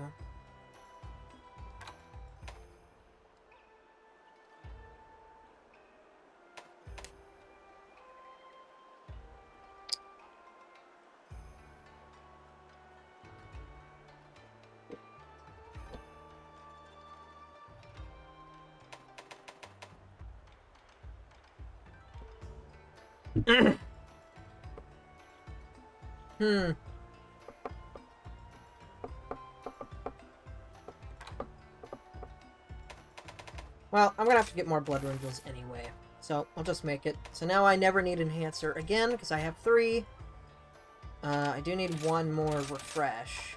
Well, I'm gonna have to get more Blood Ringes anyway, so I'll just make it. So now I never need Enhancer again, because I have 3. I do need 1 more Refresh.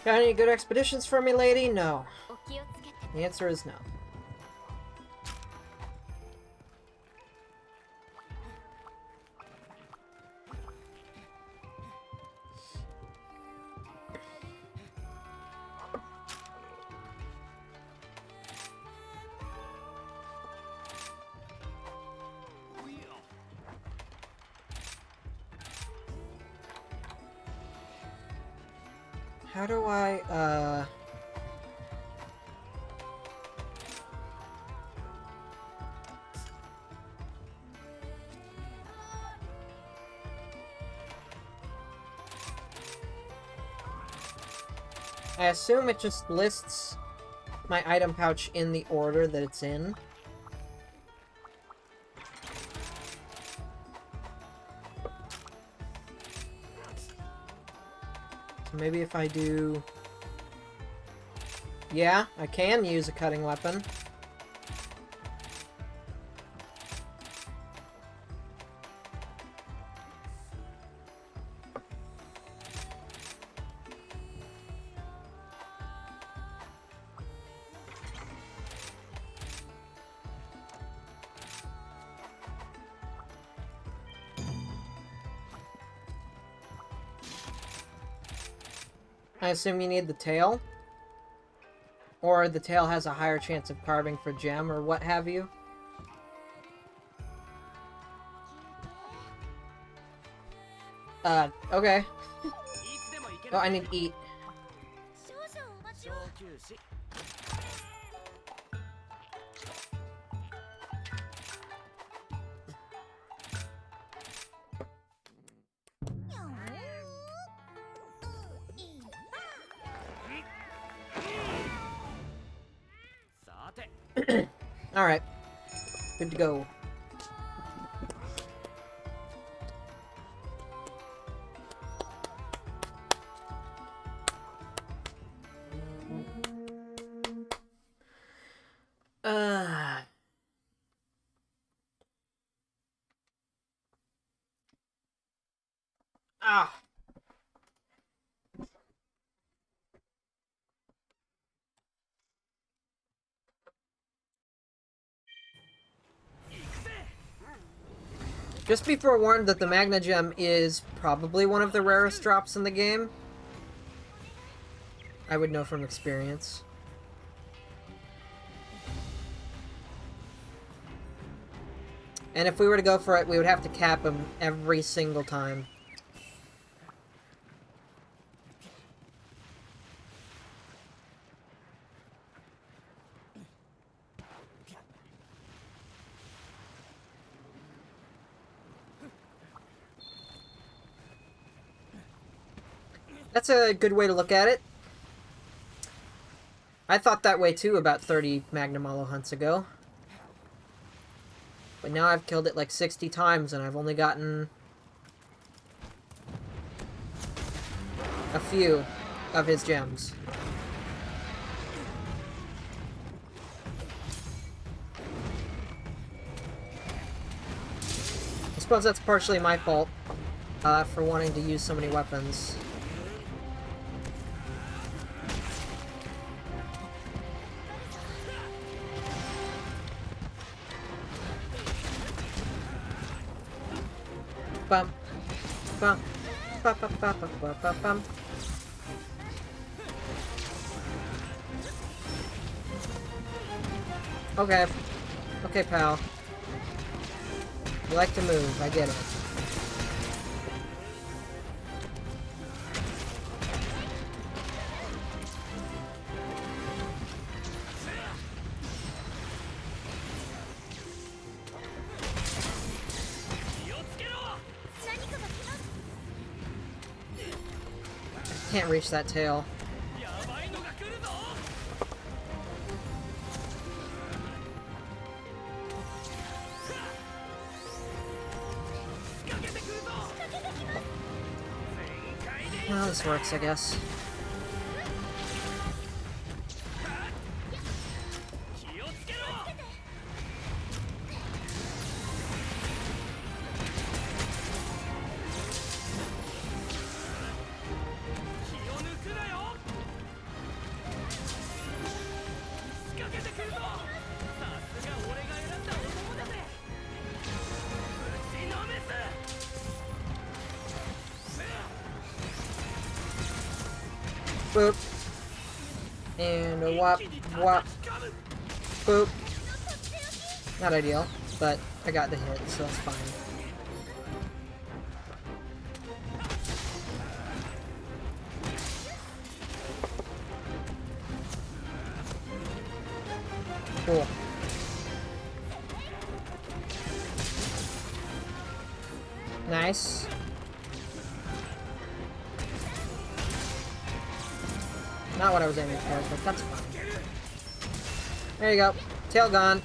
Got any good expeditions for me, lady? No. お気をつけて。 The answer is no. How do I, I assume it just lists my item pouch in the order that it's in. So maybe if I do... Yeah, I can use a cutting weapon. I assume you need the tail? Or the tail has a higher chance of carving for gem, or what have you? Okay. Oh, I need to eat. 少々お待ちを。 Alright. Good to go. Ah. Just be forewarned that the Magna Gem is probably one of the rarest drops in the game. I would know from experience. And if we were to go for it, we would have to cap him every single time. That's a good way to look at it. I thought that way too about 30 Magnum Hollow hunts ago. But now I've killed it like 60 times and I've only gotten a few of his gems. I suppose that's partially my fault for wanting to use so many weapons. Bum, bum, bum, bum, bum, bum, bum, bum, bum. Okay. Okay, pal. You like to move, I get it. Can't reach that tail. Well, this works, I guess. Boop. And a whop, whop. Boop. Not ideal, but I got the hit, so it's fine. Cool. Nice. Not what I was aiming for, but that's fine. There you go. Tail gone.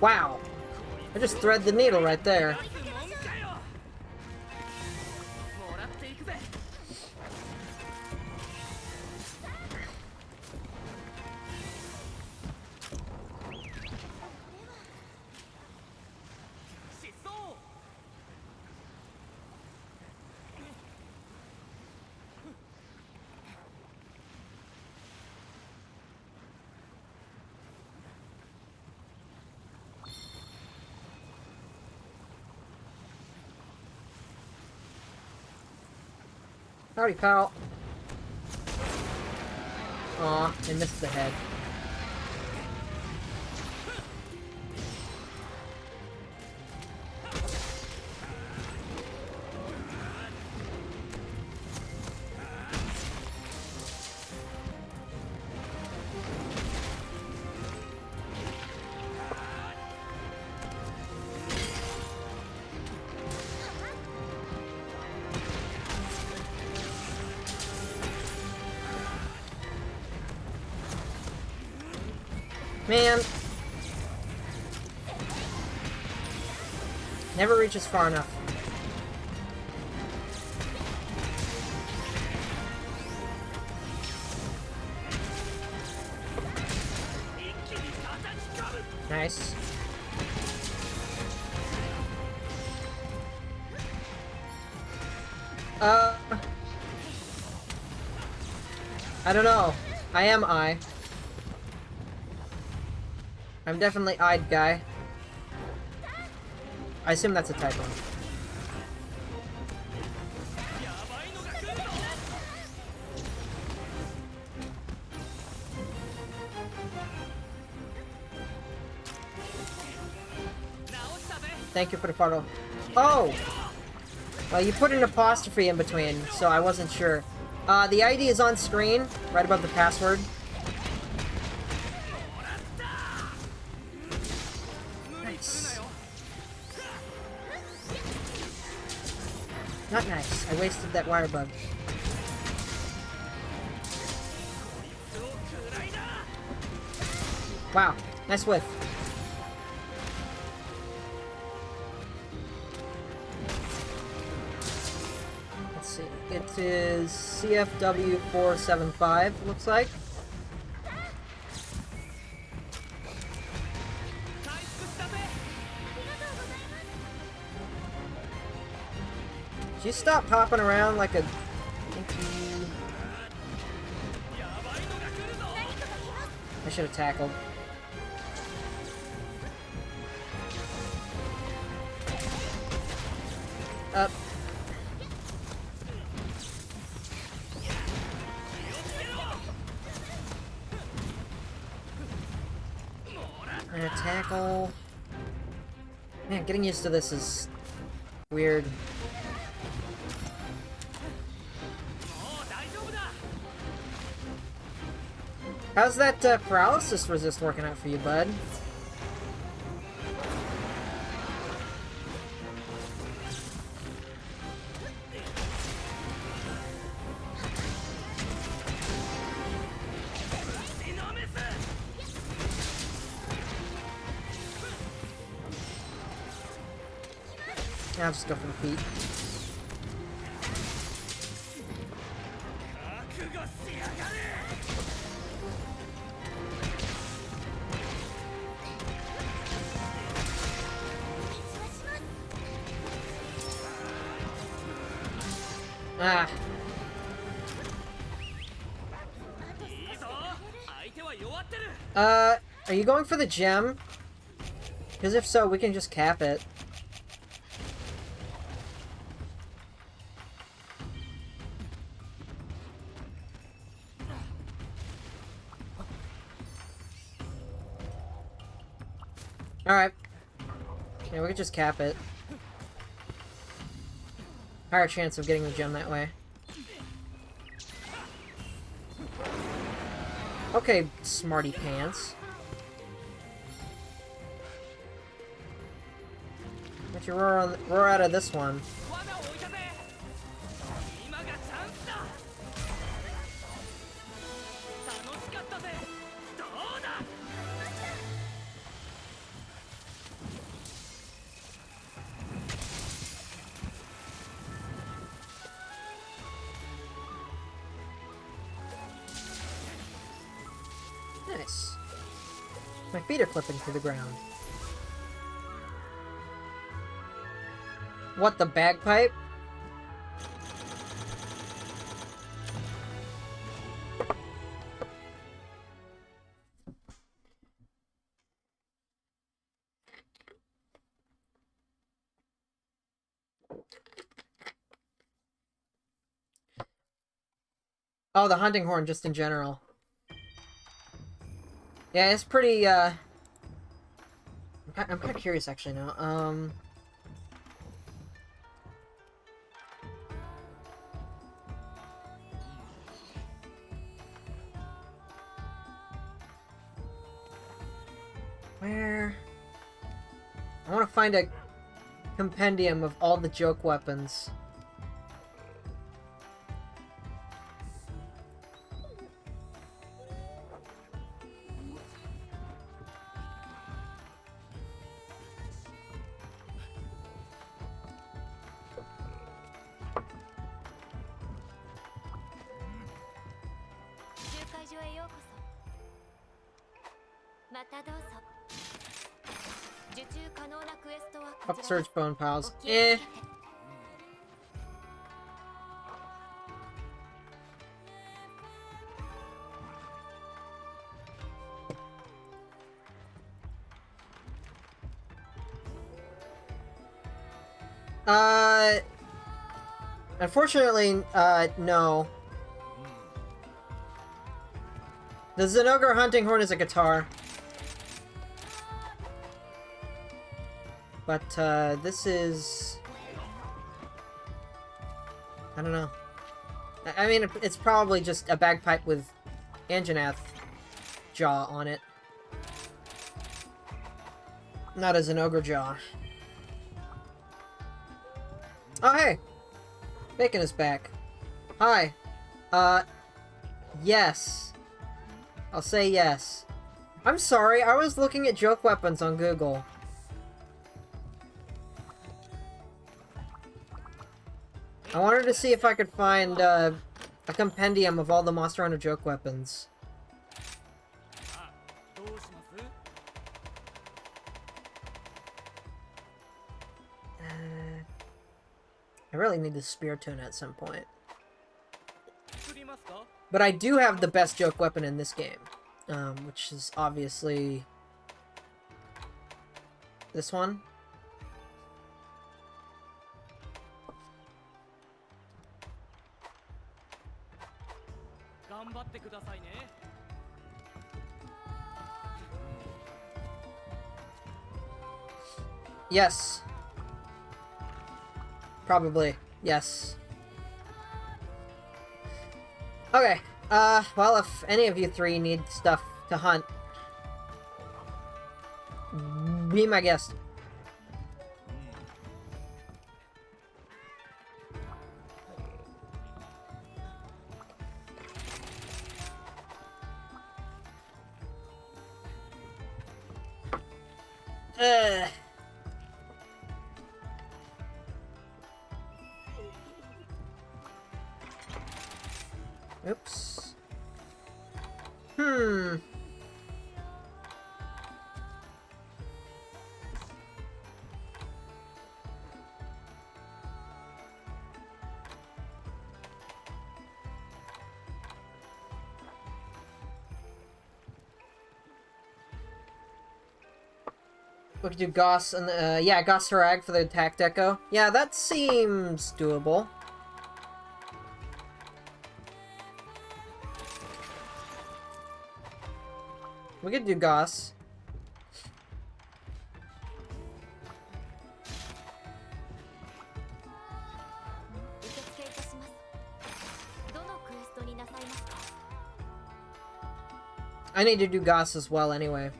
Wow. I just thread the needle right there. Howdy, pal. Aw, I missed the head. Man. Never reaches far enough. Nice. I don't know. I am I. I'm definitely eyed guy. I assume that's a typo. Thank you for the photo. Oh! Well, you put an apostrophe in between, so I wasn't sure. The ID is on screen, right above the password. Nice. Not nice. I wasted that wire bug. Wow. Nice whiff. Let's see. It is CFW 475, looks like. Did you stop popping around like a... I should have tackled. Up. And a tackle. Man, getting used to this is weird. How's that paralysis resist working out for you, bud? I'll just go for the feet. Ah. いいぞ相手は弱ってる Are you going for the gem? Because if so, we can just cap it. Alright. Yeah, we could just cap it. Higher chance of getting the gem that way. Okay, smarty pants. Let you roar out of this one. 罠を置いたぜ今がチャンスだ楽しかったぜどうだ Nice. My feet are clipping to the ground. What, the bagpipe? Oh, the hunting horn just in general. Yeah, it's pretty, I'm kind of curious actually now. Where? I want to find a compendium of all the joke weapons. Upsurge bone piles. Eh. Unfortunately, no. The Zenogre hunting horn is a guitar. But, this is... I don't know. I mean, it's probably just a bagpipe with Anjanath jaw on it. Not a Zenogre jaw. Oh, hey! Bacon is back. Hi. Yes. I'll say yes. I'm sorry, I was looking at joke weapons on Google. I wanted to see if I could find, a compendium of all the Monster Hunter joke weapons. I really need to spear tune at some point. But I do have the best joke weapon in this game, which is obviously this one. Yes. Probably. Yes. Okay. Well, if any of you three need stuff to hunt, be my guest. Oops. We could do Goss and yeah, Goss Harag for the attack deco. Yeah, that seems doable. We could do Goss. I need to do Goss as well anyway.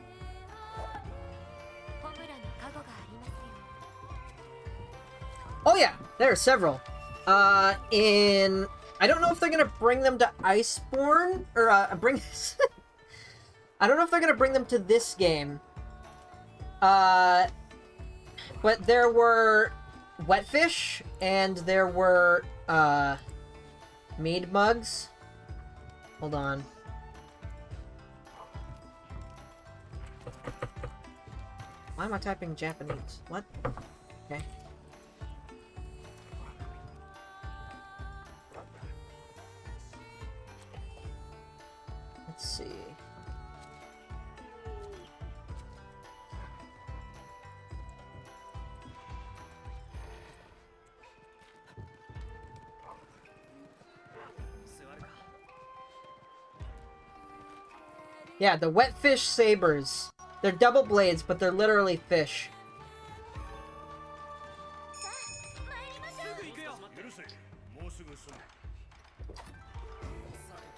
Oh yeah, there are several. I don't know if they're gonna bring them to Iceborne, or, I don't know if they're gonna bring them to this game. But there were Wetfish, and there were, Mead Mugs. Hold on. Why am I typing Japanese? What? Okay. Let's see. Yeah, the Wetfish Sabers. They're double blades, but they're literally fish.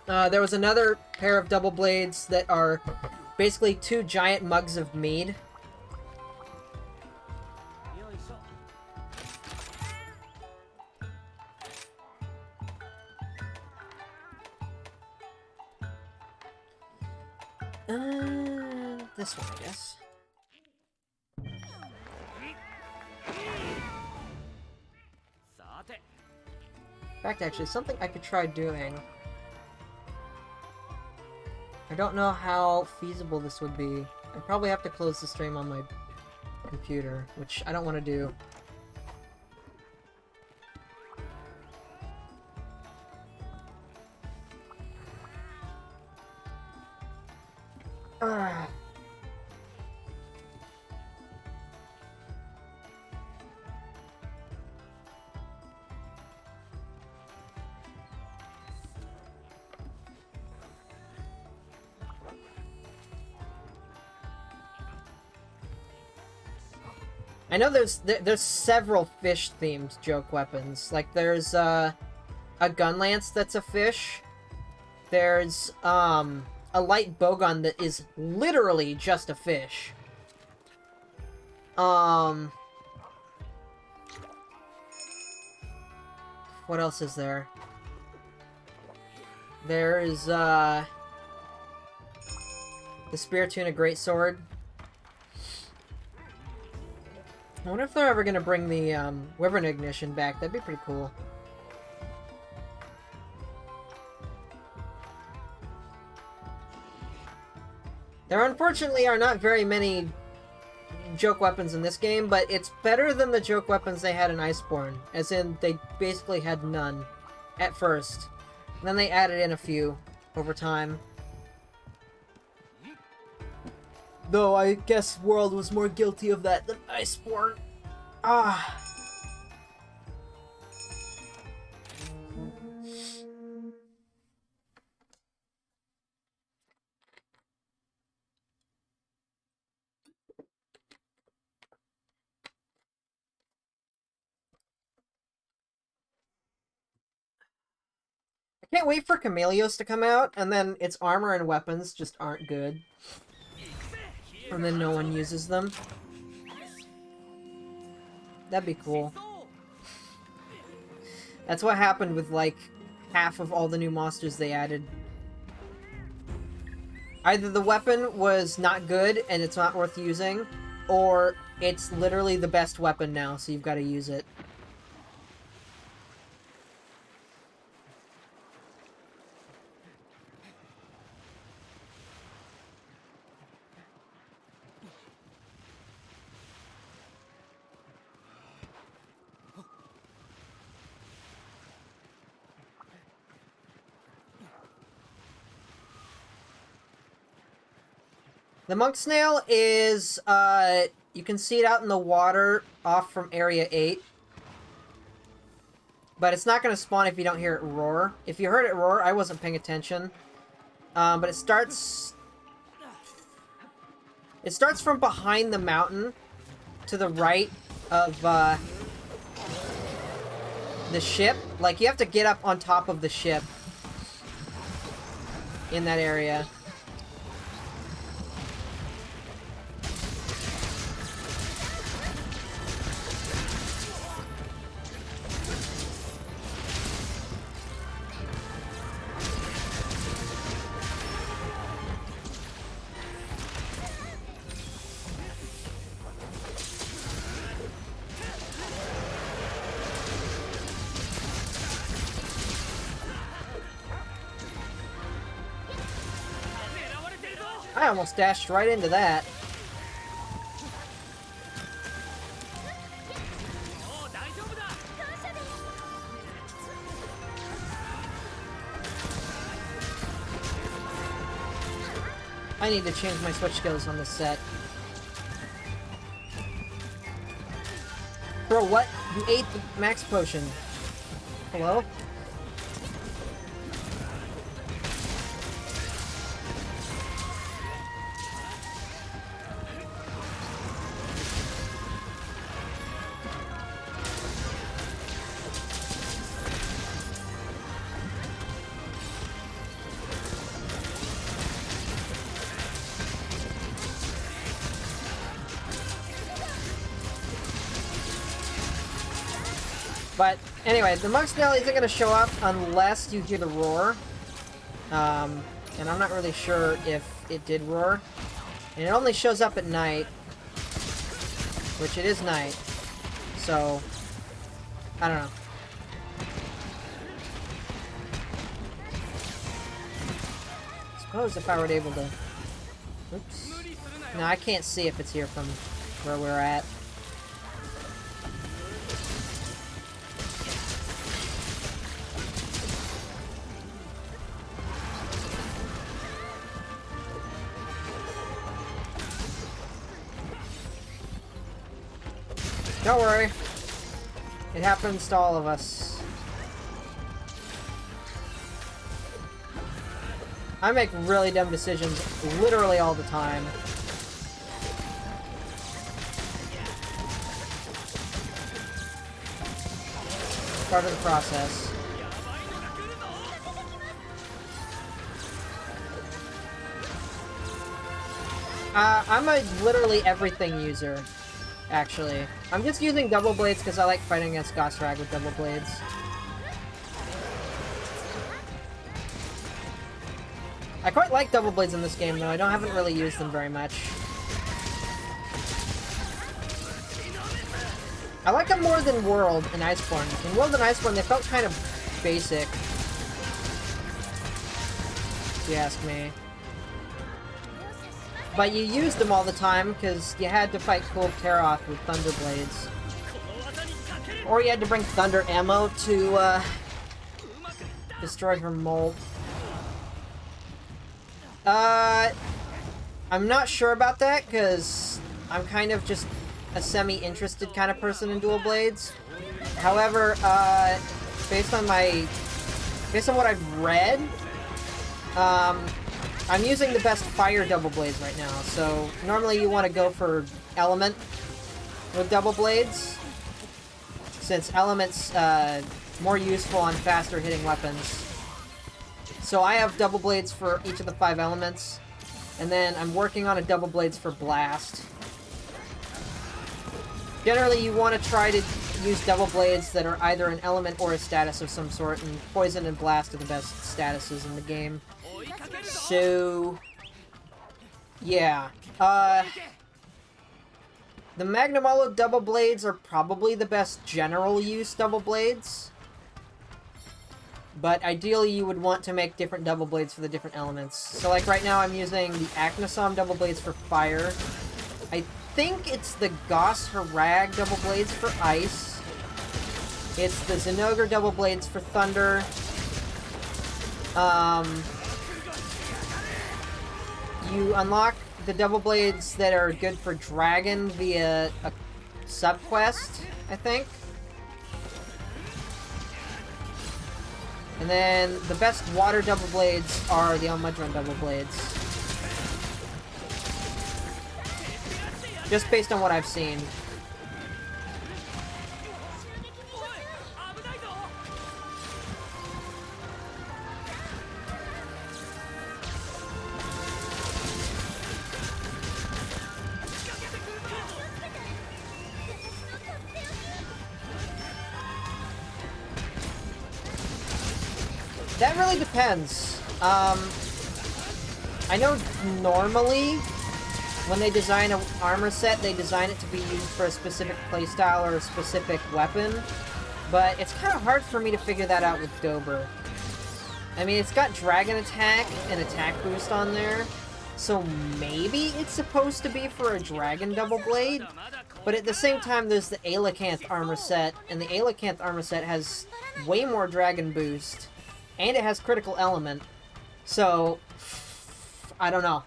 There was another pair of double blades that are basically two giant mugs of mead. This one, I guess. In fact, actually, something I could try doing. I don't know how feasible this would be. I'd probably have to close the stream on my computer, which I don't want to do. I know there's several fish-themed joke weapons. Like, there's, a gun lance that's a fish. There's, a light bowgun that is literally just a fish. What else is there? There's, the Spear Tuna Greatsword. I wonder if they're ever gonna bring the, Wyvern Ignition back. That'd be pretty cool. There unfortunately are not very many joke weapons in this game, but it's better than the joke weapons they had in Iceborne. As in, they basically had none at first. And then they added in a few over time. Though I guess World was more guilty of that than Iceborne. Ah. I can't wait for Chameleos to come out, and then its armor and weapons just aren't good. And then no one uses them. That'd be cool. That's what happened with, like, half of all the new monsters they added. Either the weapon was not good and it's not worth using, or it's literally the best weapon now, so you've got to use it. The monk snail is, You can see it out in the water off from Area 8. But it's not going to spawn if you don't hear it roar. If you heard it roar, I wasn't paying attention. But it starts... It starts from behind the mountain to the right of the ship. Like, you have to get up on top of the ship in that area. I almost dashed right into that. I need to change my switch skills on this set. Bro, what? You ate the max potion. Hello? But, anyway, the Monk's Knell isn't going to show up unless you hear the roar. And I'm not really sure if it did roar. And it only shows up at night. Which it is night. So, I don't know. Suppose if I were able to... Oops. No, I can't see if it's here from where we're at. Don't worry. It happens to all of us. I make really dumb decisions literally all the time. Part of the process. I'm a literally everything user. Actually. I'm just using double blades because I like fighting against Gosrag with double blades. I quite like double blades in this game though, haven't really used them very much. I like them more than World and Iceborne. In World and Iceborne they felt kind of basic. If you ask me. But you used them all the time, because you had to fight Cool Teroth with Thunder Blades. Or you had to bring Thunder ammo to, destroy her molt. I'm not sure about that, because I'm kind of just a semi-interested kind of person in dual blades. However, based on what I've read, I'm using the best fire double blades right now, so normally you want to go for element with double blades, since element's more useful on faster hitting weapons. So I have double blades for each of the 5 elements, and then I'm working on a double blades for blast. Generally you want to try to use double blades that are either an element or a status of some sort, and poison and blast are the best statuses in the game. So, yeah. The Magnum Hollow double blades are probably the best general use double blades. But ideally you would want to make different double blades for the different elements. So like right now I'm using the Aknasom double blades for fire. I think it's the Gos Harag double blades for ice. It's the Zinogre double blades for thunder. You unlock the double blades that are good for Dragon via a subquest, I think. And then the best water double blades are the Almudron double blades. Just based on what I've seen. That really depends. I know normally when they design an armor set, they design it to be used for a specific playstyle or a specific weapon, but it's kind of hard for me to figure that out with Dober. I mean, it's got Dragon Attack and Attack Boost on there, so maybe it's supposed to be for a Dragon Double Blade, but at the same time there's the Alacanth armor set, and the Alacanth armor set has way more Dragon Boost, and it has Critical Element, so I don't know.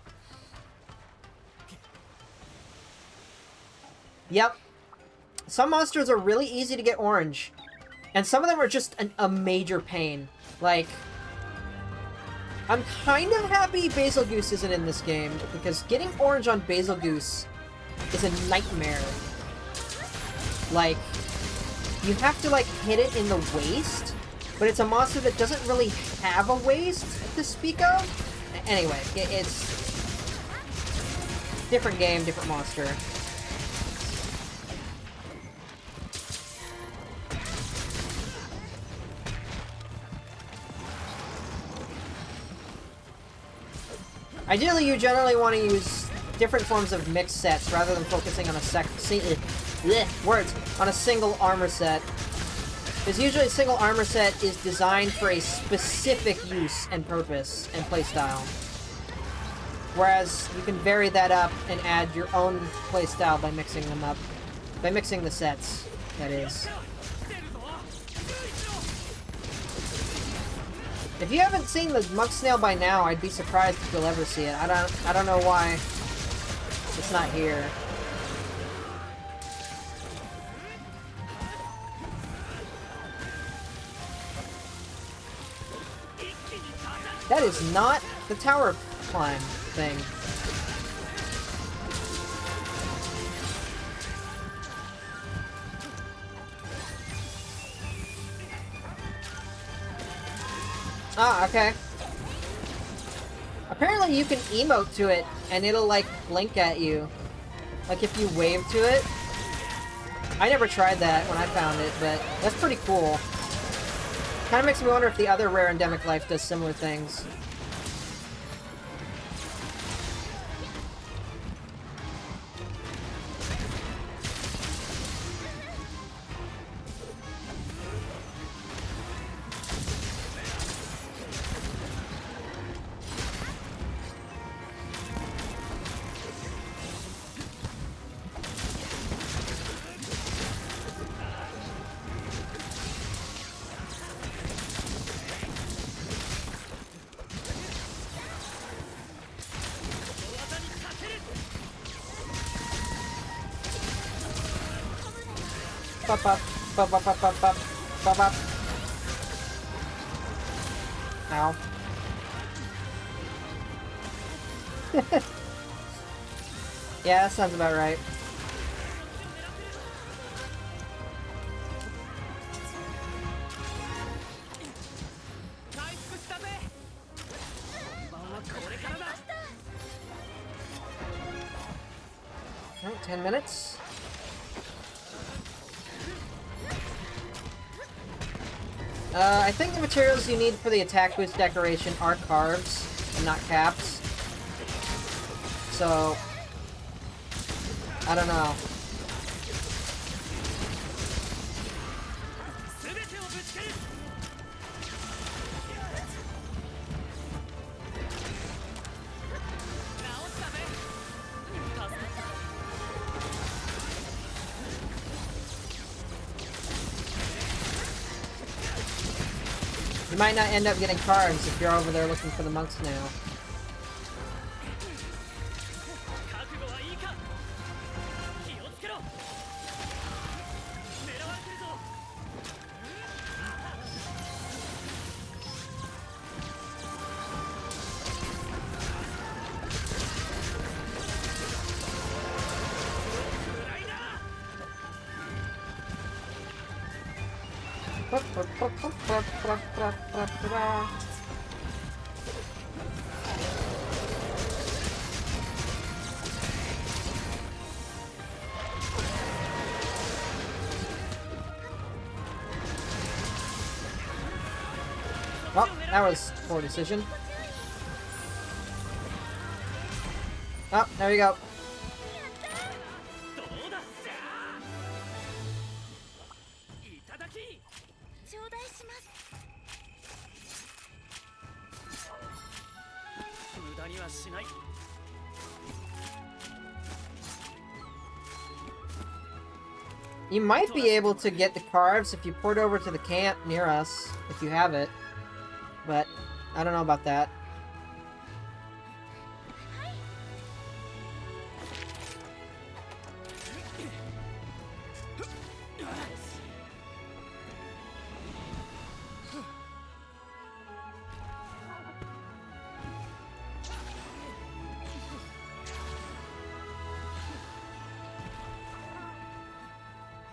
Yep. Some monsters are really easy to get orange. And some of them are just a major pain. Like, I'm kind of happy Basil Goose isn't in this game, because getting orange on Basil Goose is a nightmare. Like, you have to, like, hit it in the waist, but it's a monster that doesn't really have a waist to speak of. Anyway, it's different game, different monster. Ideally, you generally want to use different forms of mixed sets rather than focusing on a on a single armor set. Because usually a single armor set is designed for a specific use and purpose and playstyle. Whereas you can vary that up and add your own playstyle by mixing them up. By mixing the sets, that is. If you haven't seen the Monk Snail by now, I'd be surprised if you'll ever see it. I don't know why it's not here. That is not the tower climb thing. Ah, okay. Apparently you can emote to it, and it'll, like, blink at you. Like, if you wave to it. I never tried that when I found it, but that's pretty cool. Kinda makes me wonder if the other rare endemic life does similar things. Pop up, pop up, pop up, pop, pop up. Ow. Yeah, that sounds about right. Alright, 10 minutes. I think the materials you need for the attack boost decoration are carbs, and not caps. So, I don't know. You might not end up getting carbs if you're over there looking for the Monk Snail. Well, that was a poor decision. Oh, there you go. どうだじゃあいただき頂戴します。無駄にはしない You might be able to get the carves if you port over to the camp near us, if you have it. But, I don't know about that.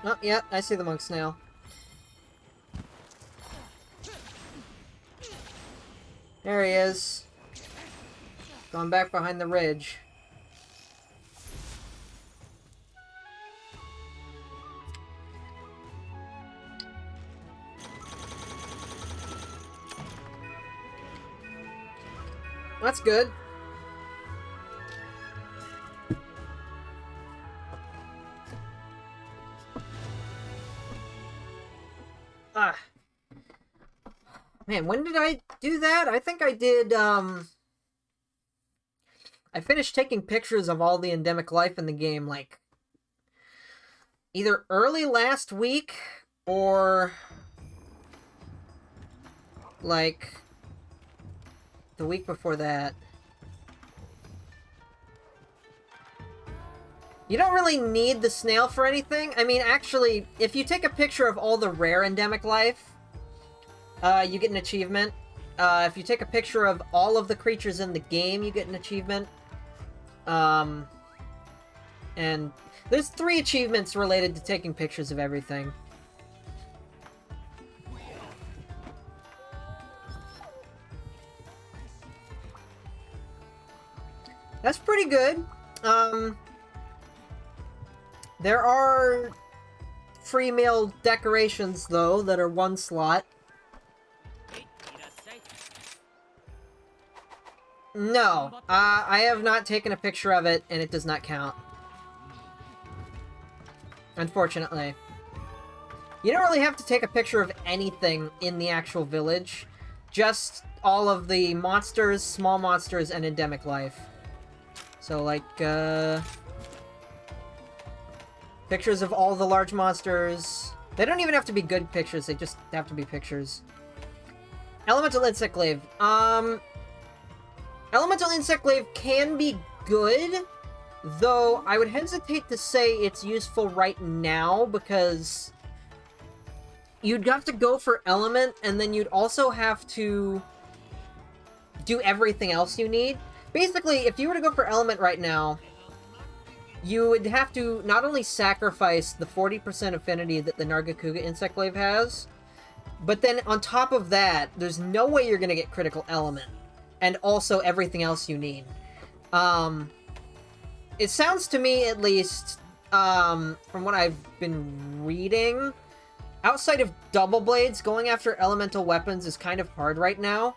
Oh, yeah, I see the monk snail. There he is. Going back behind the ridge. That's good. Ah. Man, when did I do that? I think I did, I finished taking pictures of all the endemic life in the game, like, either early last week, or, like, the week before that. You don't really need the snail for anything. I mean, actually, if you take a picture of all the rare endemic life, you get an achievement. If you take a picture of all of the creatures in the game, you get an achievement. And there's 3 achievements related to taking pictures of everything. That's pretty good. There are free meal decorations, though, that are 1 slot. No, I have not taken a picture of it, and it does not count. Unfortunately. You don't really have to take a picture of anything in the actual village. Just all of the monsters, small monsters, and endemic life. So, like, pictures of all the large monsters. They don't even have to be good pictures, they just have to be pictures. Elemental Insect Glaive. Elemental Insect Glaive can be good, though I would hesitate to say it's useful right now, because you'd have to go for Element, and then you'd also have to do everything else you need. Basically, if you were to go for Element right now, you would have to not only sacrifice the 40% affinity that the Nargacuga Insect Glaive has, but then on top of that, there's no way you're going to get critical Element. And also everything else you need. It sounds to me, at least, from what I've been reading, outside of Double Blades, going after elemental weapons is kind of hard right now.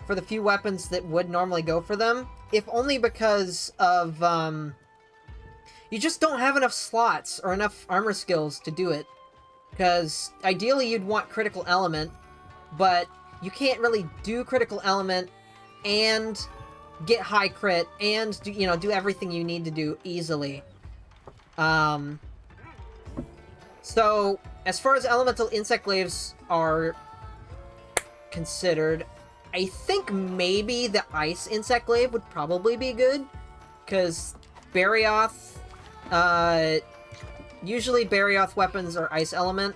For the few weapons that would normally go for them. If only because of, you just don't have enough slots or enough armor skills to do it. Because ideally you'd want critical element, but you can't really do critical element and get high crit, and, do everything you need to do easily. So, as far as elemental insect glaives are considered, I think maybe the ice insect glaive would probably be good, because Barioth, usually Barioth weapons are ice element,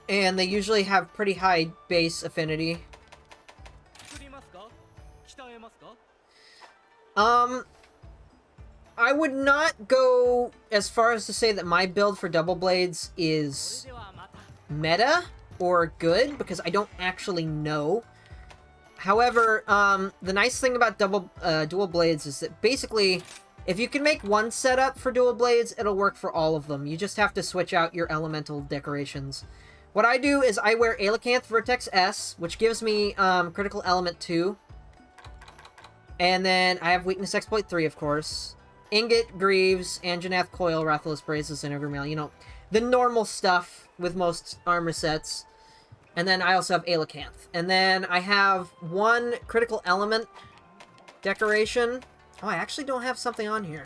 and they usually have pretty high base affinity. I would not go as far as to say that my build for double blades is meta or good, because I don't actually know. However, the nice thing about dual blades is that basically, if you can make one setup for dual blades, it'll work for all of them. You just have to switch out your elemental decorations. What I do is I wear Alacanth Vertex S, which gives me critical element 2. And then I have weakness exploit 3, of course. Ingot, Greaves, Anjanath Coil, Rathalos Braces, and Evermail. You know, the normal stuff with most armor sets. And then I also have Alacanth. And then I have one critical element decoration. Oh, I actually don't have something on here.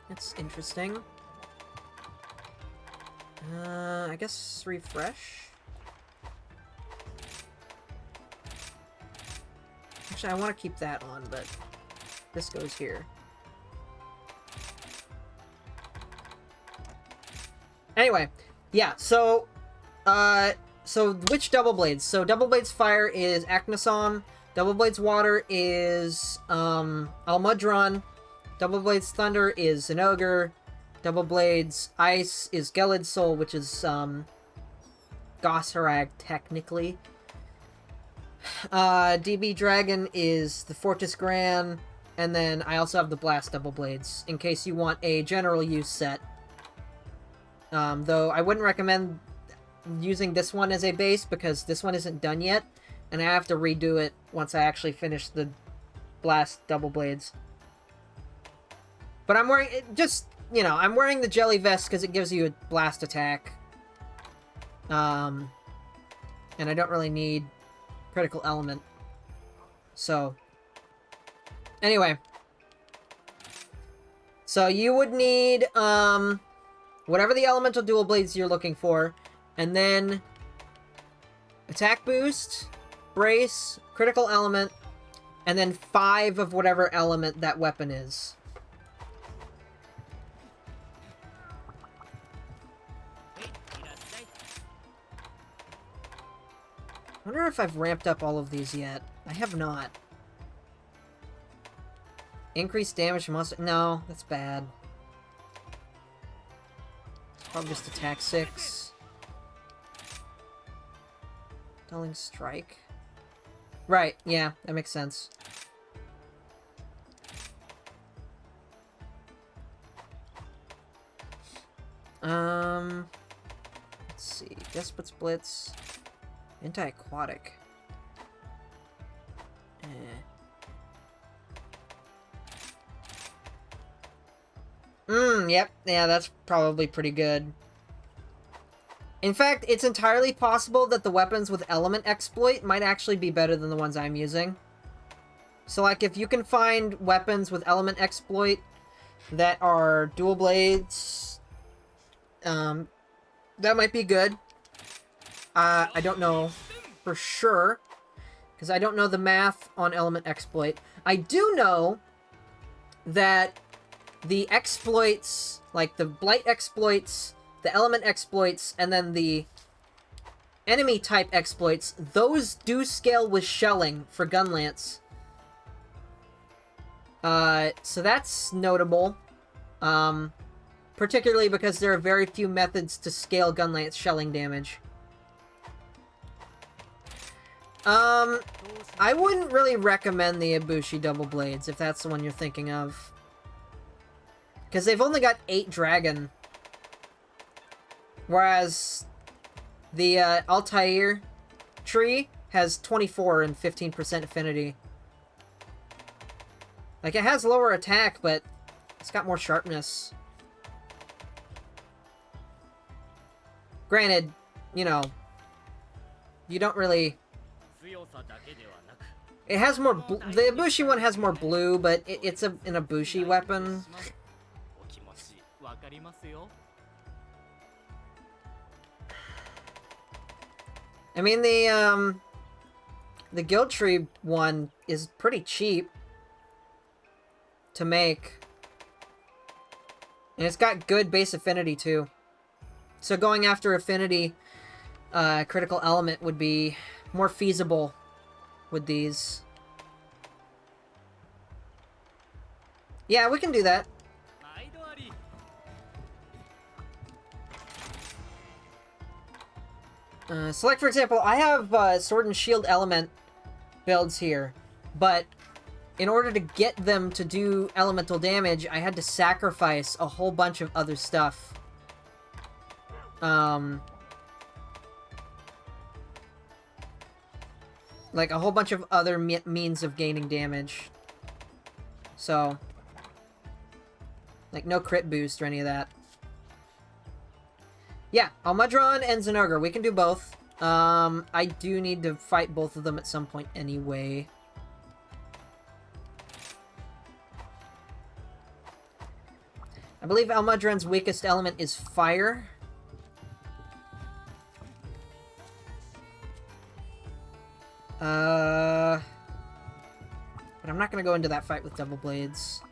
That's interesting. I guess refresh. Actually, I want to keep that on, but this goes here. Anyway, yeah, so which double blades? So double blades fire is Acnosom, double blades water is Almudron, double blades thunder is Zinogre, double blades ice is Gelid Soul, which is Gosharag technically. DB Dragon is the Fortis Gran, and then I also have the Blast double blades in case you want a general use set. Though I wouldn't recommend using this one as a base because this one isn't done yet, and I have to redo it once I actually finish the Blast double blades. But I'm wearing it just, you know, I'm wearing the Jelly Vest because it gives you a blast attack. And I don't really need critical element. So, anyway. So you would need, whatever the elemental dual blades you're looking for, and then attack boost, brace, critical element, and then 5 of whatever element that weapon is. I wonder if I've ramped up all of these yet. I have not. Increased damage must... No, that's bad. Probably just attack 6. Dulling Strike. Right, yeah, that makes sense. Let's see. Desperate Blitz. Anti-aquatic. Yep. Yeah, that's probably pretty good. In fact, it's entirely possible that the weapons with element exploit might actually be better than the ones I'm using. So, like, if you can find weapons with element exploit that are dual blades, that might be good. I don't know for sure, because I don't know the math on element exploit. I do know that the exploits, like the blight exploits, the element exploits, and then the enemy type exploits, those do scale with shelling for Gunlance. So that's notable. Particularly because there are very few methods to scale Gunlance shelling damage. I wouldn't really recommend the Ibushi double blades if that's the one you're thinking of. Because they've only got 8 dragon. Whereas the Altair tree has 24 and 15% affinity. Like, it has lower attack, but it's got more sharpness. Granted, you know, you don't really... It has more... The Ibushi one has more blue, but it's an Ibushi weapon. I mean, the Guild Tree one is pretty cheap to make. And it's got good base affinity, too. So going after affinity, critical element would be more feasible with these. Yeah, we can do that. 毎度あり。 So like for example, I have Sword and Shield element builds here, but in order to get them to do elemental damage, I had to sacrifice a whole bunch of other stuff. Like a whole bunch of other means of gaining damage. So, like no crit boost or any of that. Yeah, Almudron and Zenogre, we can do both. I do need to fight both of them at some point anyway. I believe Almudron's weakest element is fire. But I'm not gonna go into that fight with Double Blades.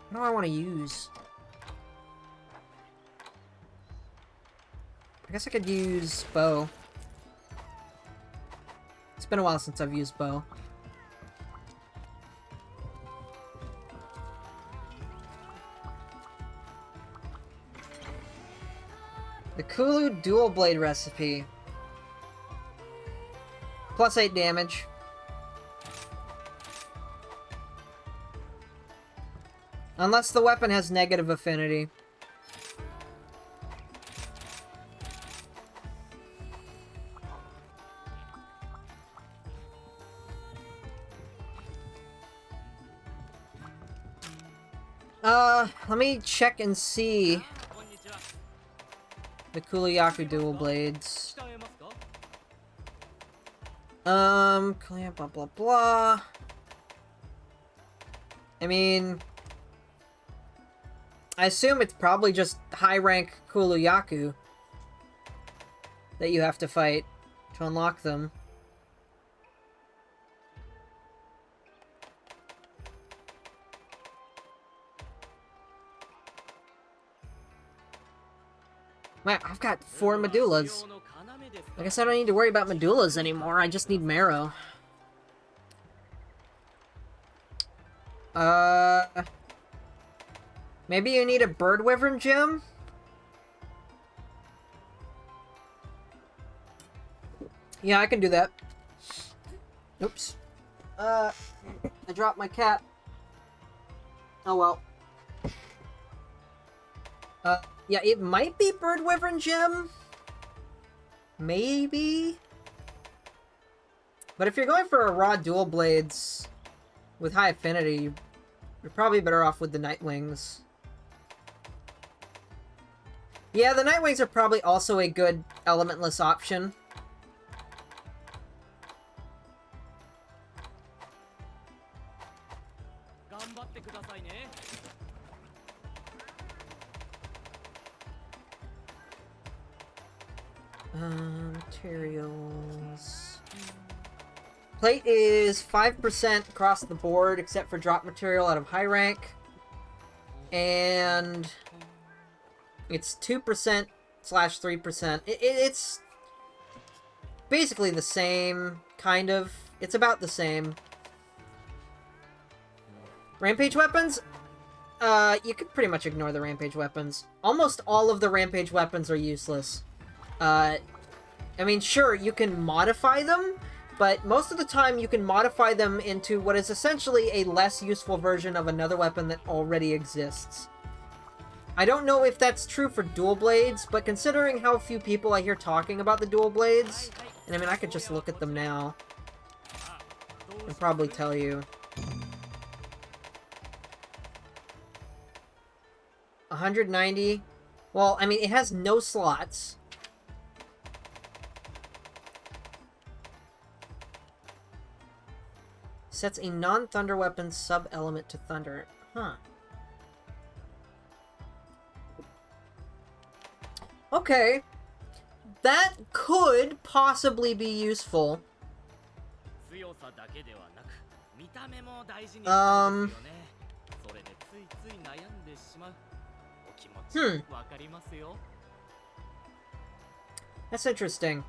What do I want to use? I guess I could use bow. It's been a while since I've used bow. The Kulu dual blade recipe. Plus 8 damage. Unless the weapon has negative affinity. Let me check and see the Kuluyaku dual blades. Blah blah blah. I mean, I assume it's probably just high rank Kuluyaku that you have to fight to unlock them. Man, I've got 4 medullas. I guess I don't need to worry about medullas anymore, I just need marrow. Maybe you need a bird wyvern gem? Yeah, I can do that. Oops. I dropped my cat. Oh well. Yeah, it might be bird wyvern gem. Maybe. But if you're going for a raw dual blades with high affinity, you're probably better off with the Nightwings. Yeah, the Nightwings are probably also a good elementless option. Materials. Plate is 5% across the board, except for drop material out of high rank. And it's 2%/3%. It's basically the same, kind of. It's about the same. Rampage weapons? You could pretty much ignore the rampage weapons. Almost all of the rampage weapons are useless. I mean, sure, you can modify them, but most of the time you can modify them into what is essentially a less useful version of another weapon that already exists. I don't know if that's true for dual blades, but considering how few people I hear talking about the dual blades, and I mean, I could just look at them now and probably tell you. 190. Well, I mean, it has no slots. Sets a non-thunder weapon sub-element to thunder. Huh. Okay. That could possibly be useful. 見た目も大事にしたいですよね。それでついつい悩んでしまう。お気持ちわかりますよ。That's interesting.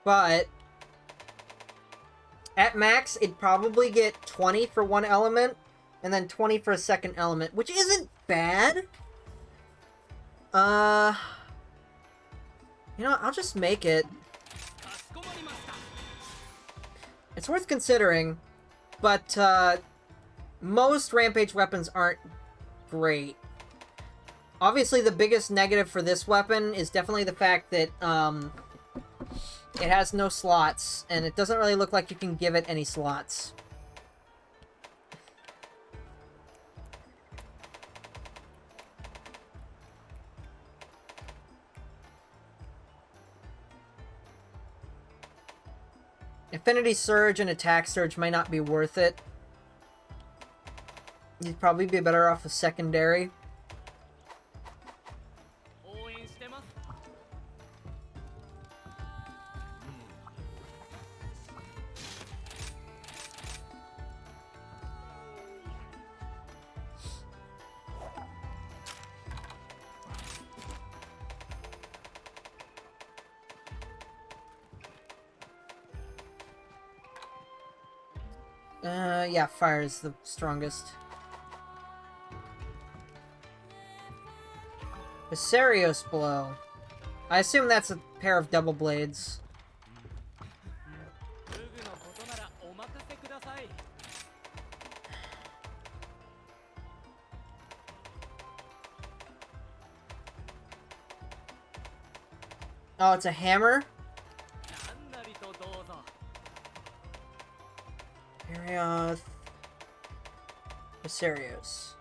But at max, it'd probably get 20 for one element, and then 20 for a second element, which isn't bad. You know what, I'll just make it. It's worth considering, but most Rampage weapons aren't great. Obviously, the biggest negative for this weapon is definitely the fact that it has no slots, and it doesn't really look like you can give it any slots. Affinity Surge and Attack Surge might not be worth it. You'd probably be better off with Secondary. Yeah, fire is the strongest. Viserios Blow. I assume that's a pair of double blades. Oh, it's a hammer? Viserios.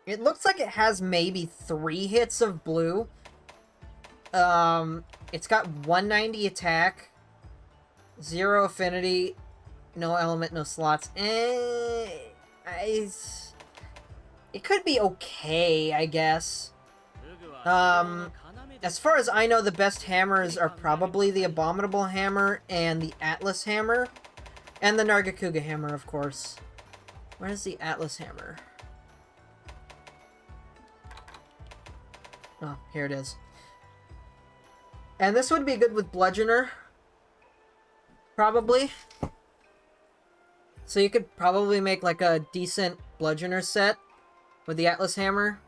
It looks like it has maybe 3 hits of blue. It's got 190 attack, 0 affinity, no element, no slots. It could be okay, I guess. As far as I know, the best hammers are probably the Abominable Hammer and the Atlas Hammer. And the Nargacuga Hammer, of course. Where's the Atlas Hammer? Oh, here it is. And this would be good with Bludgeoner. Probably. So you could probably make like a decent Bludgeoner set with the Atlas Hammer.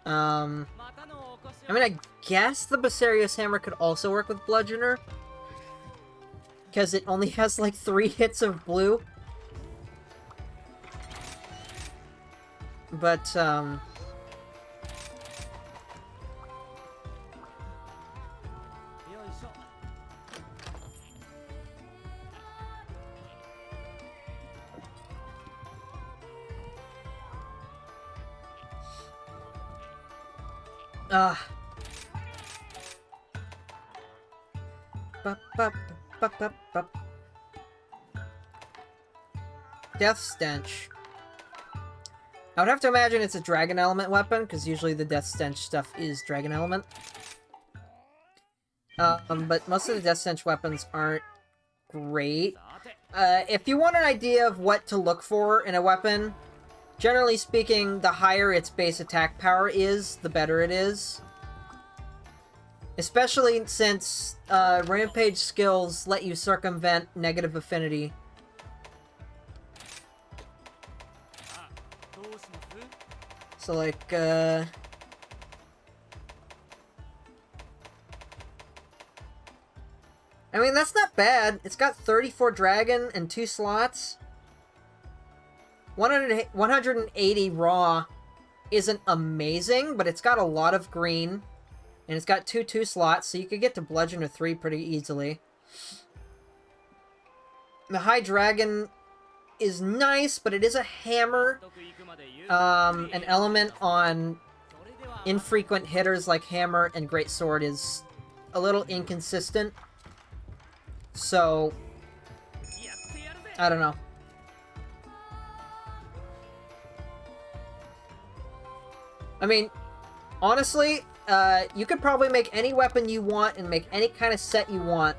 I mean, I guess the Viserios Hammer could also work with Bludgeoner. Because it only has like 3 hits of blue. But, Death Stench. I would have to imagine it's a Dragon Element weapon, because usually the Death Stench stuff is Dragon Element. But most of the Death Stench weapons aren't great. If you want an idea of what to look for in a weapon, generally speaking, the higher its base attack power is, the better it is. Especially since Rampage skills let you circumvent negative affinity. So, like, I mean, that's not bad. It's got 34 dragon and 2 slots. 180 raw isn't amazing, but it's got a lot of green. And it's got 2 slots, so you could get to Bludgeoner 3 pretty easily. The high dragon is nice, but it is a hammer. An element on infrequent hitters like hammer and greatsword is a little inconsistent. So I don't know. I mean, honestly, you could probably make any weapon you want and make any kind of set you want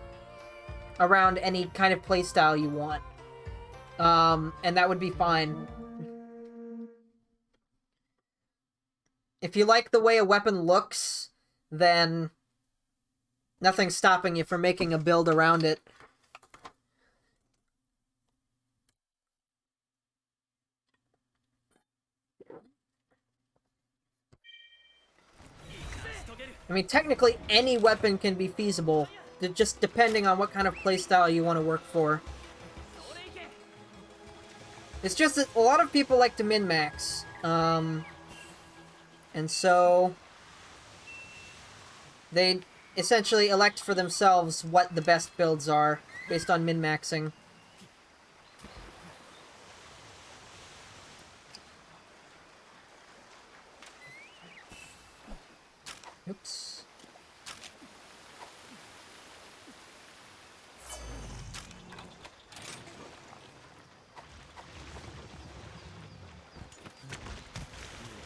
around any kind of playstyle you want. And that would be fine. If you like the way a weapon looks, then nothing's stopping you from making a build around it. I mean, technically, any weapon can be feasible, just depending on what kind of playstyle you want to work for. It's just that a lot of people like to min-max, and so they essentially elect for themselves what the best builds are, based on min-maxing. Oops.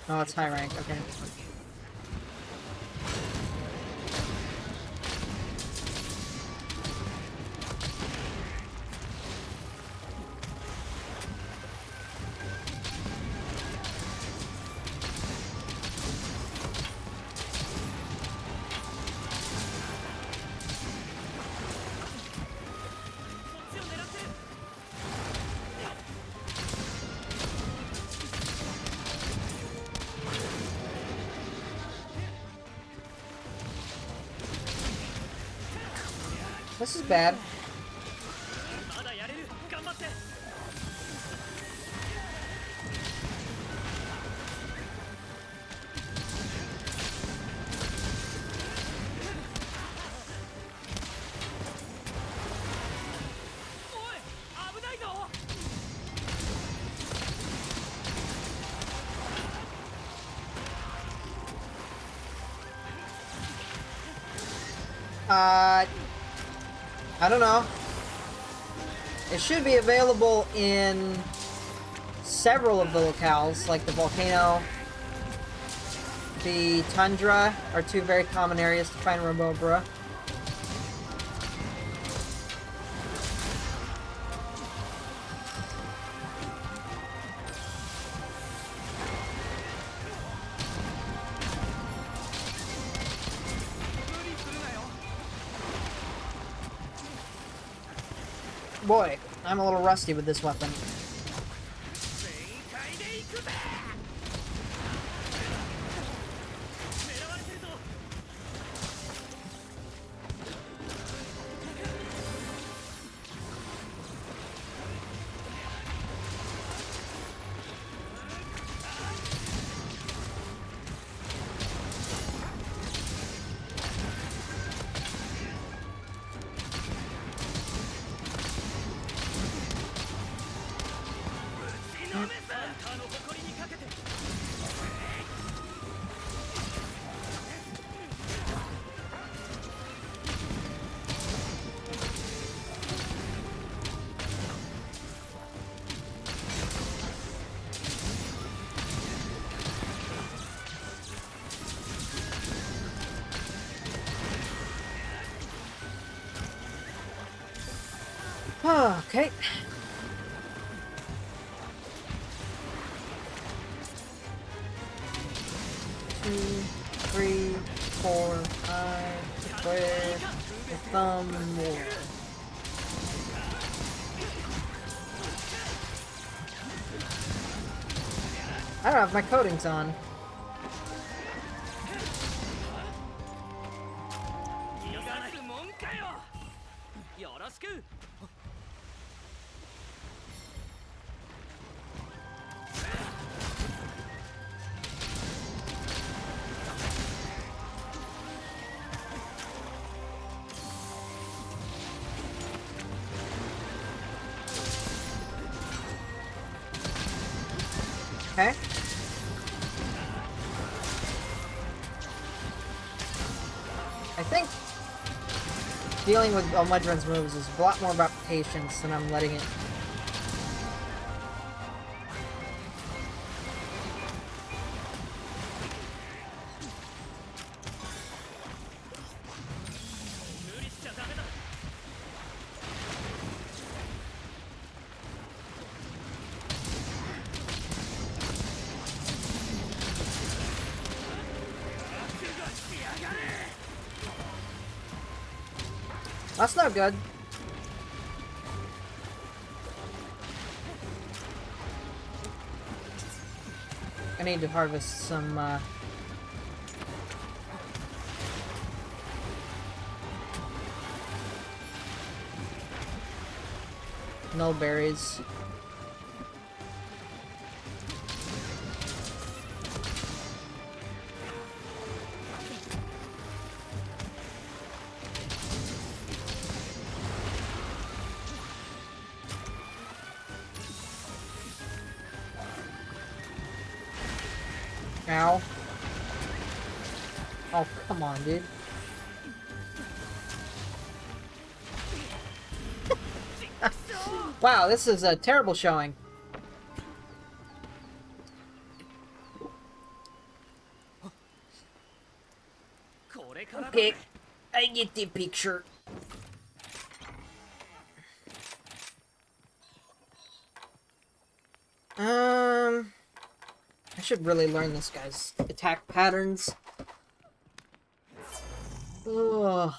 Oh, it's high rank, okay. This is bad. I don't know. It should be available in several of the locales, like the volcano, the tundra are two very common areas to find Robobra. Boy, I'm a little rusty with this weapon. Okay. Two, three, four, five, square, the thumb, more. I don't have my coatings on. Okay. I think dealing with Almudron's moves is a lot more about patience than I'm letting it That's not good. I need to harvest some, null berries. Ow. Oh, come on, dude. Wow, this is a terrible showing. Okay, I get the picture. I should really learn this guy's attack patterns. Ugh.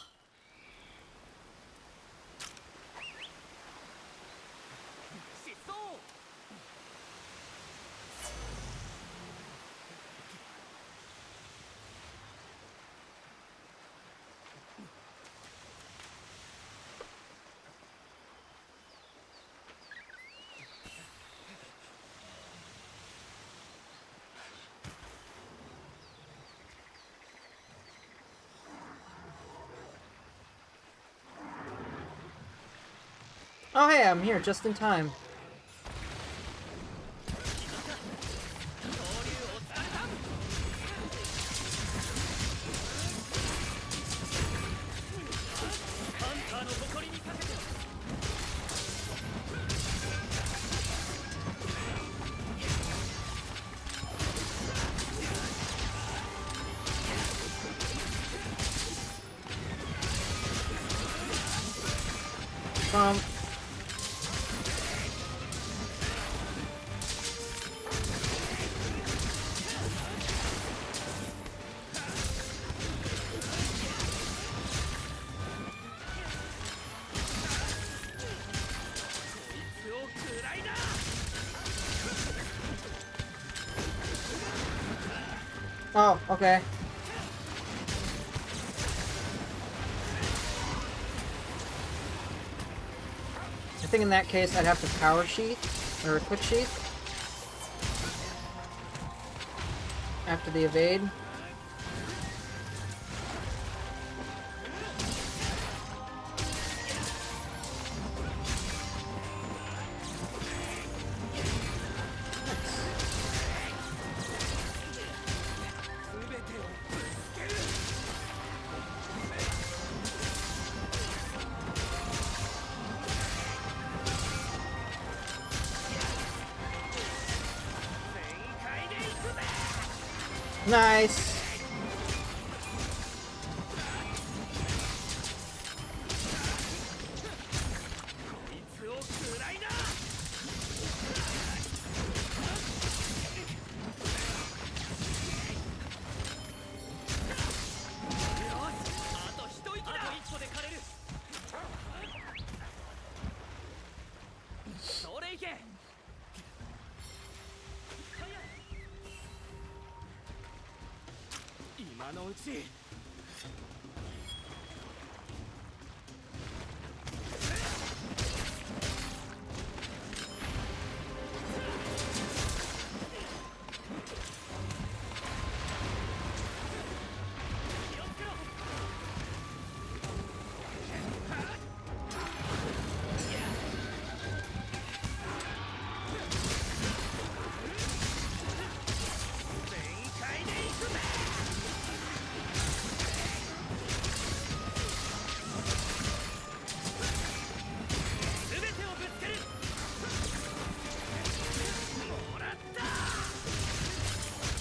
Oh hey, I'm here just in time. Oh, okay. I think in that case I'd have to power sheath, or quick sheath. After the evade. Nice.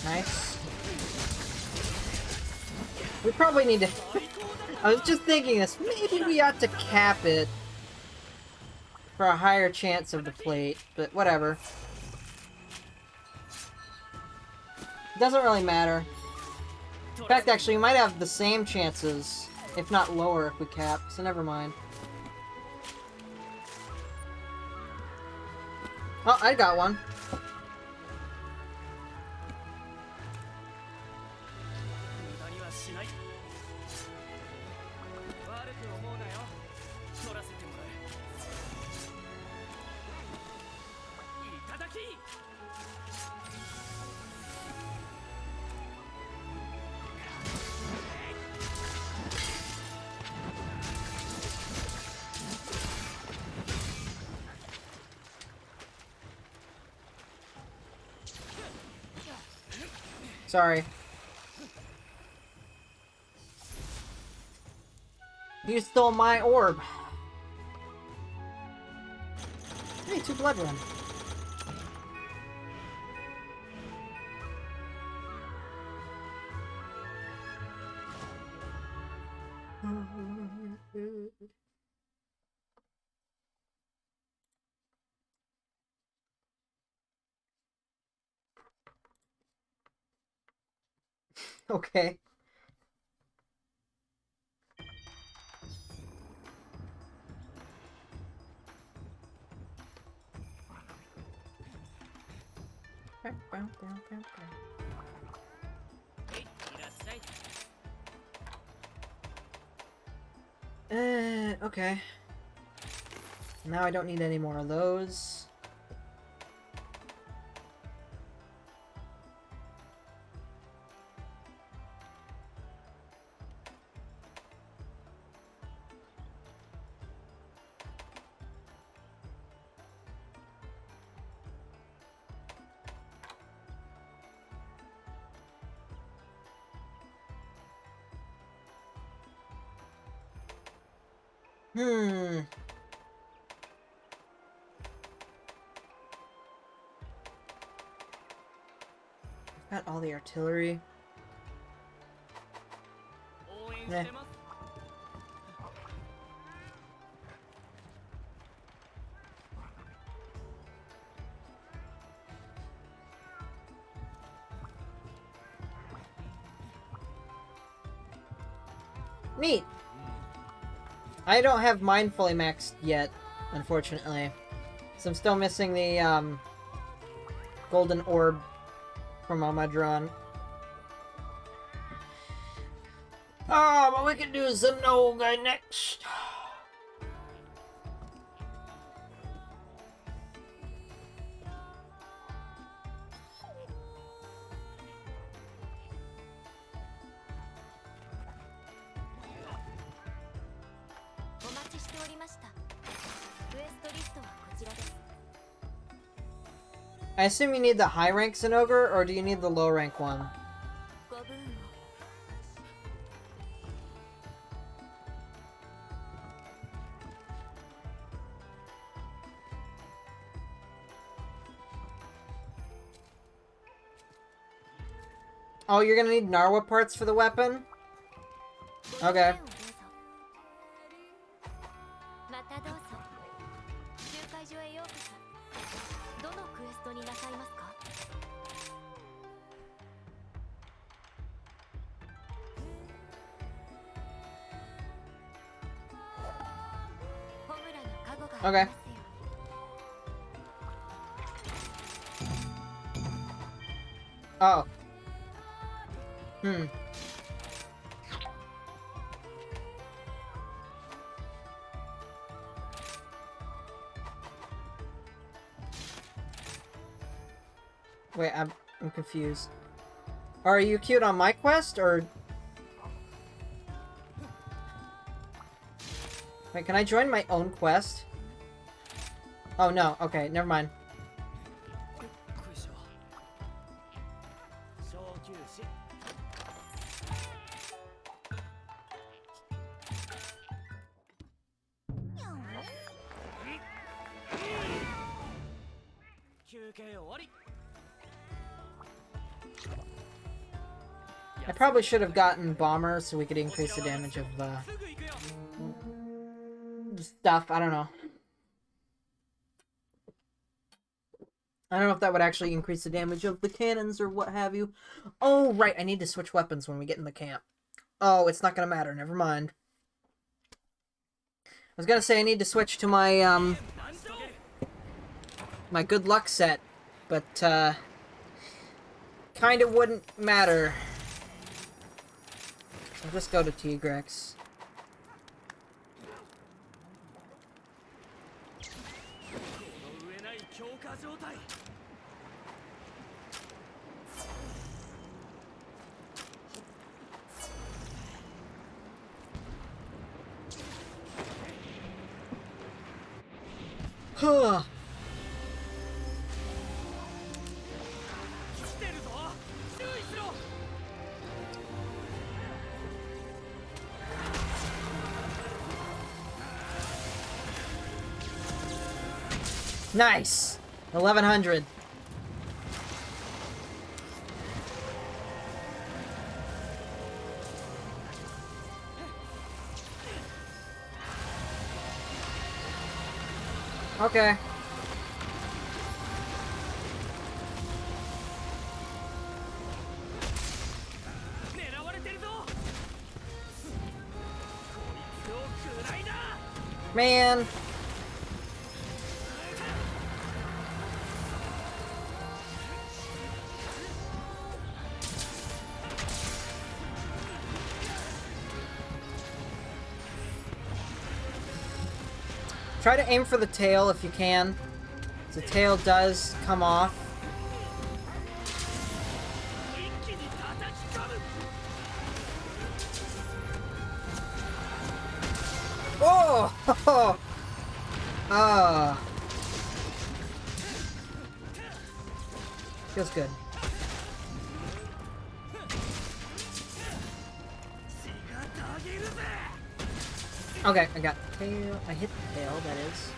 Nice. We probably need to... I was just thinking this. Maybe we ought to cap it for a higher chance of the plate, but whatever. Doesn't really matter. In fact, actually, we might have the same chances If not lower if we cap, so never mind. Oh, I got one. Sorry. You stole my orb. Hey, 2 blood run. Okay. Okay. Now I don't need any more of those. Got all the artillery. Eh. Neat. I don't have mine fully maxed yet, unfortunately. So I'm still missing the golden orb from Almadron. Ah, but we can do Zenoga next. I assume you need the high rank Zenogre, or do you need the low rank one? Oh, you're gonna need Narwa parts for the weapon? Okay. Okay. Oh. Wait, I'm confused. Are you queued on my quest, or... Wait, can I join my own quest? Oh, no. Okay, never mind. I probably should have gotten Bomber so we could increase the damage of stuff. I don't know. I don't know if that would actually increase the damage of the cannons or what have you. Oh, right. I need to switch weapons when we get in the camp. Oh, it's not gonna matter. Never mind. was gonna say I need to switch to my, my good luck set, but, kinda wouldn't matter. I'll just go to Tigrex. Huh. Nice! 1100. Okay. Man. Try to aim for the tail if you can. The tail does come off. Oh! Ah. Feels good. Okay, I got tail. I hit the tail, that is.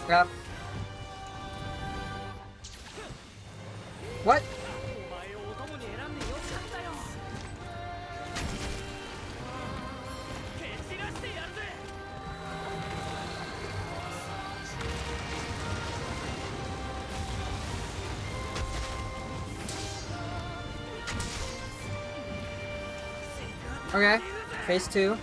Yep. What? Okay, phase 2.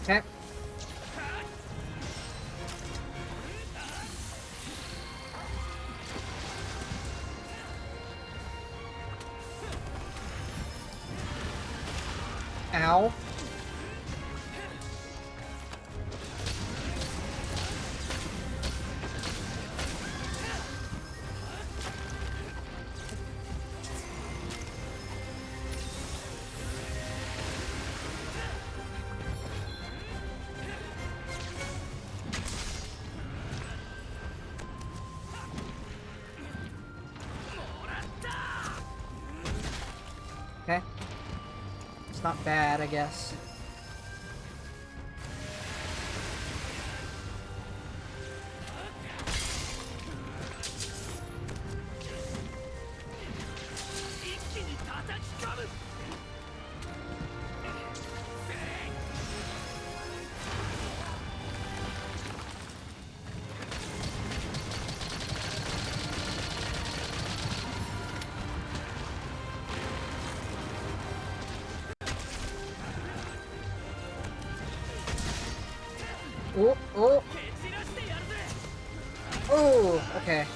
Okay. Ow. Okay. It's not bad, I guess. Oh, oh. Oh, okay.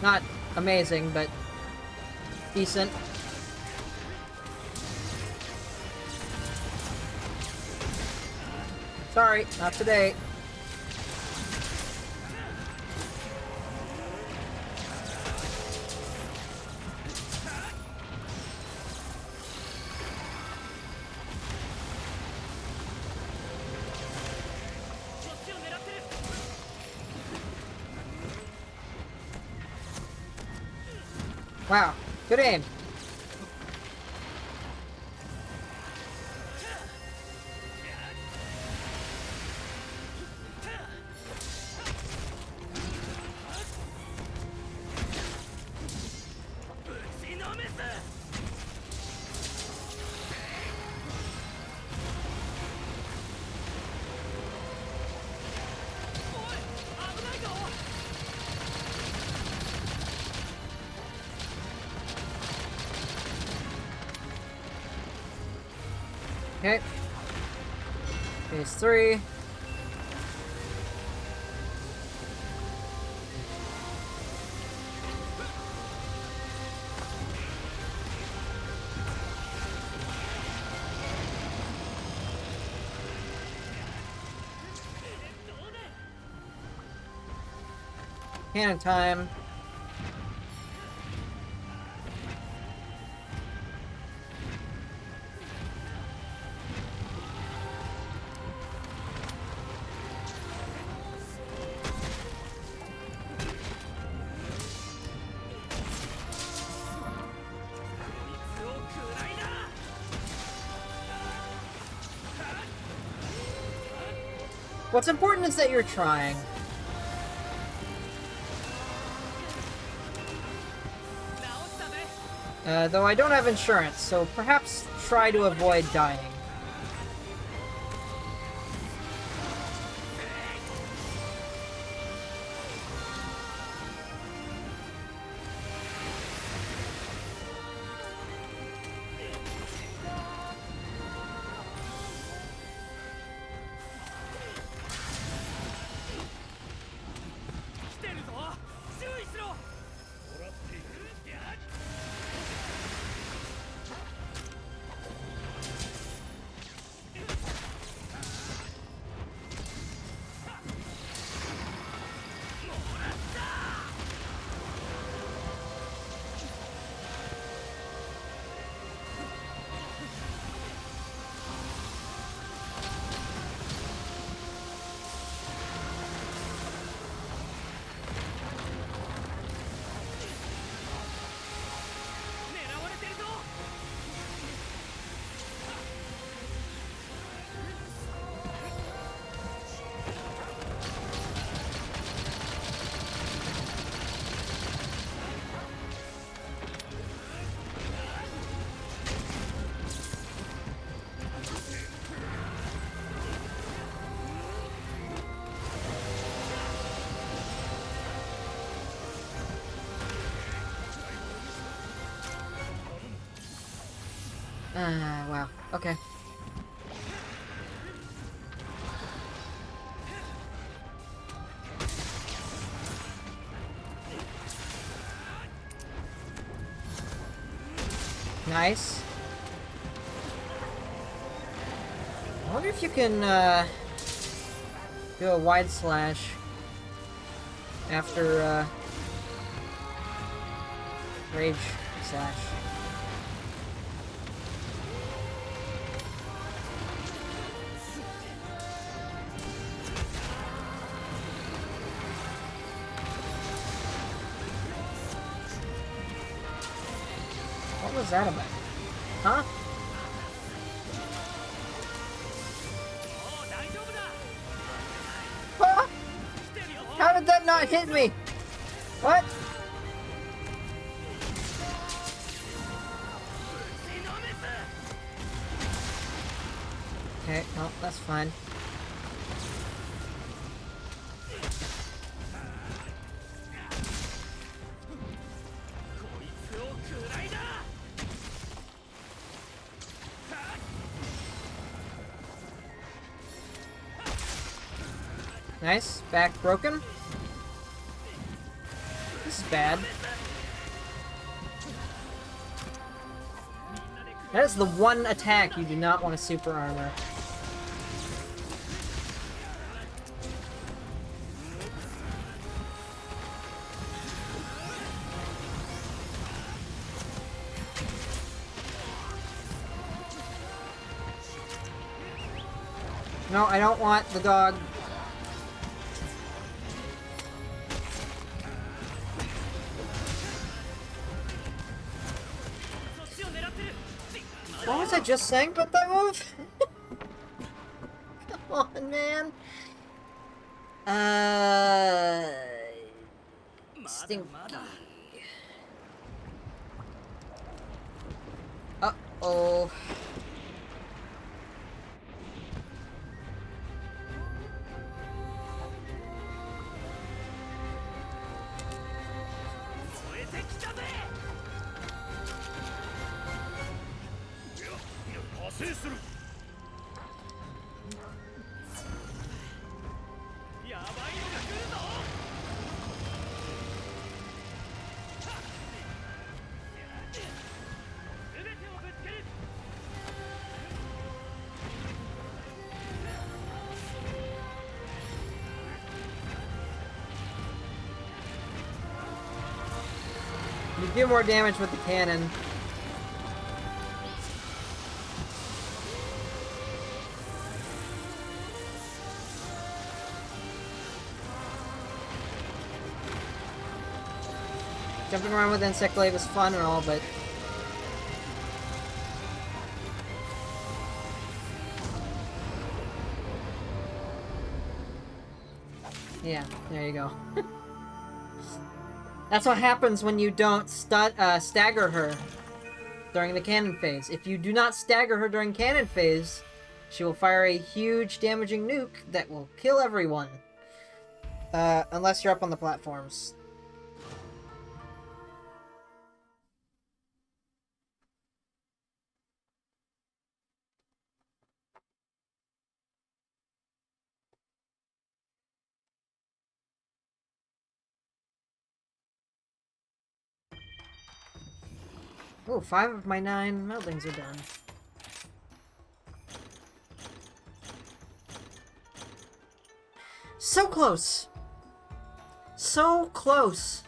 Not amazing, but decent. Sorry, not today. Wow, good aim. Okay. Phase 3. Cannon time. What's important is that you're trying. Though I don't have insurance, so perhaps try to avoid dying. Wow. Okay. Nice. I wonder if you can, do a wide slash after, rage slash. What was that about? Huh? Huh? How did that not hit me? What? Okay, well, that's fine. Nice. Back broken. This is bad. That is the one attack you do not want to super armor. No, I don't want the dog. What was I just saying about that move? Come on, man. Stinky. Uh-oh. You do more damage with the cannon. Jumping around with Insect Glaive is fun and all, but... yeah, there you go. That's what happens when you don't stagger her during the cannon phase. If you do not stagger her during cannon phase, she will fire a huge damaging nuke that will kill everyone. Unless you're up on the platforms. Oh, 5 of my 9 meldings are done. So close! So close!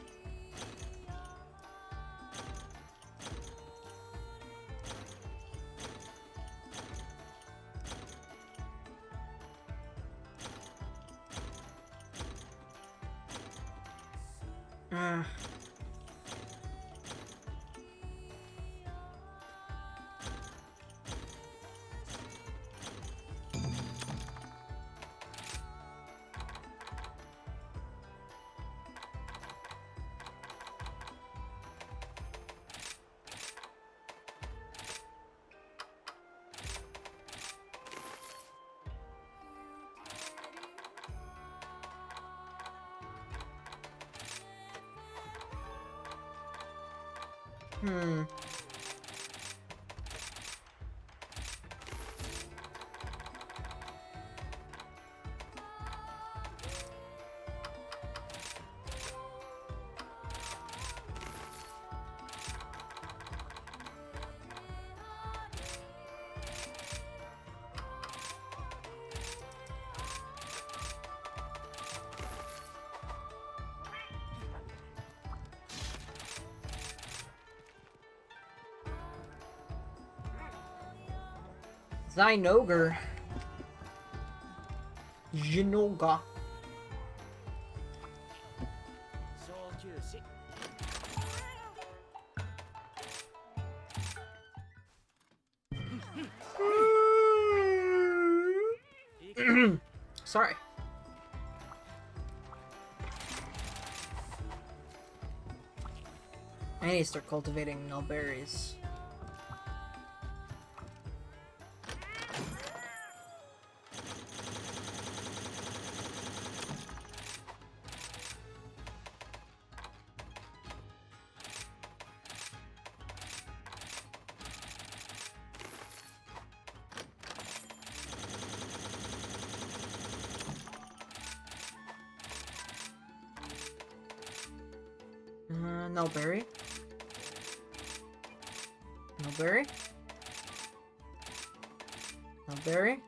Zynoger. Jinoga. Sorry. I need to start cultivating null berries. Nullberry. Nullberry. Nullberry.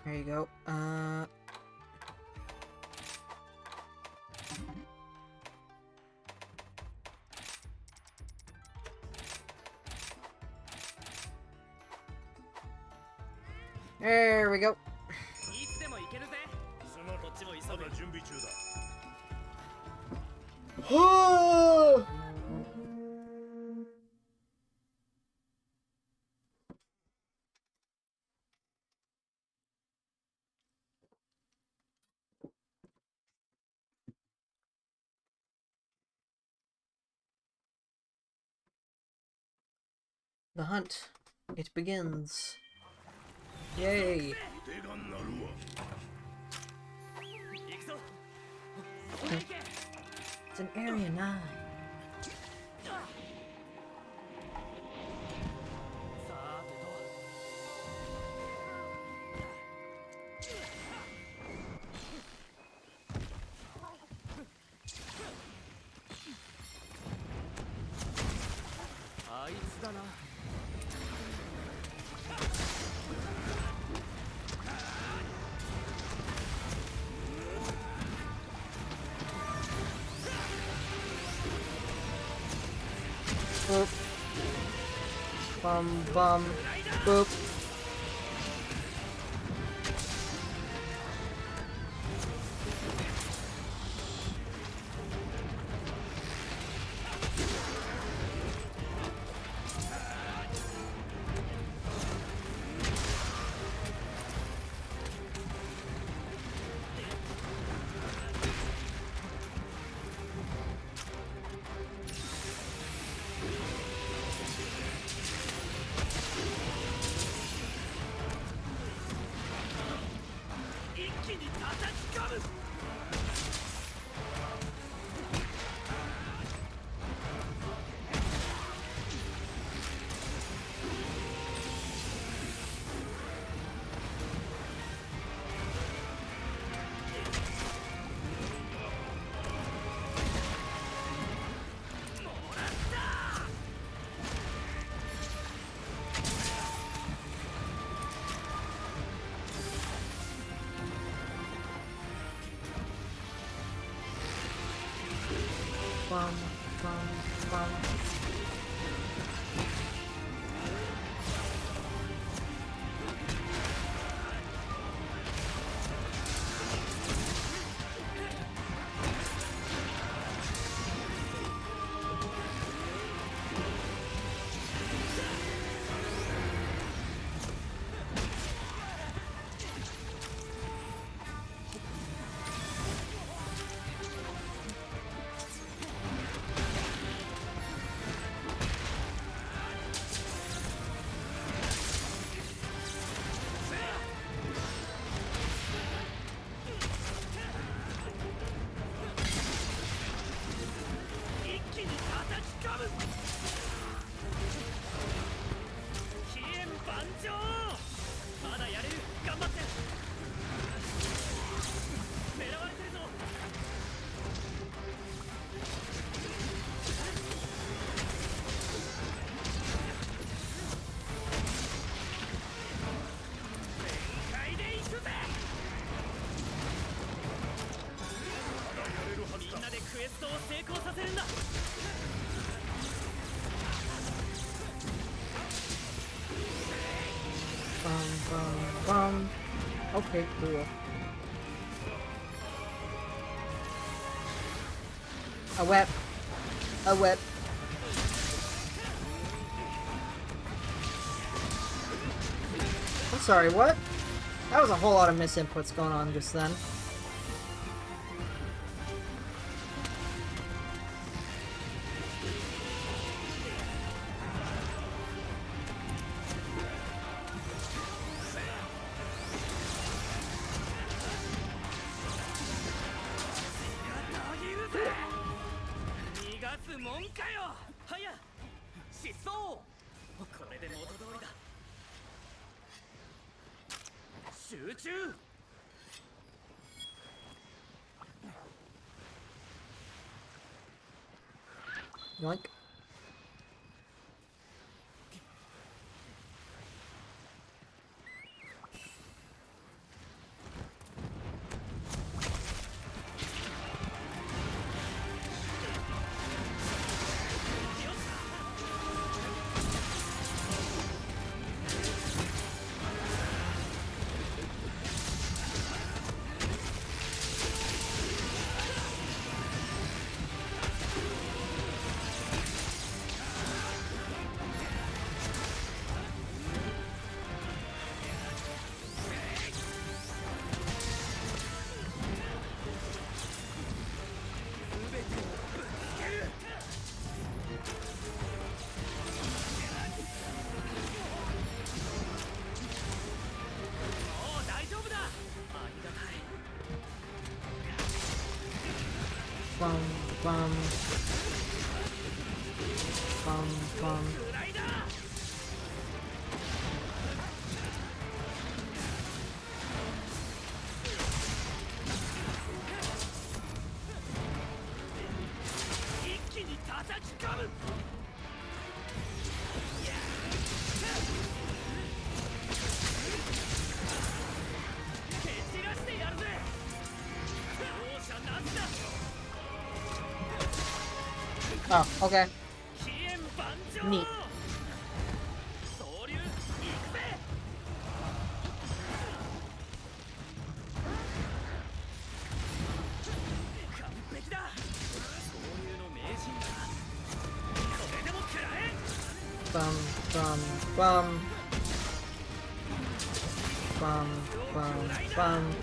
There you go. There we go. いつでも行けるぜ。こっちも急ぐ。準備中だ。 The hunt. It begins. Yay. It's an area 9. あいつだな。 Boop. Bum bum. Boop. Bum bum bum. Okay, cool. A whip. A whip. I'm sorry, what? That was a whole lot of misinputs going on just then. Yoink. bum, bum. Bum, bum. Oh, okay. Neat. Bum, bum, bum. Bum, bum, bum.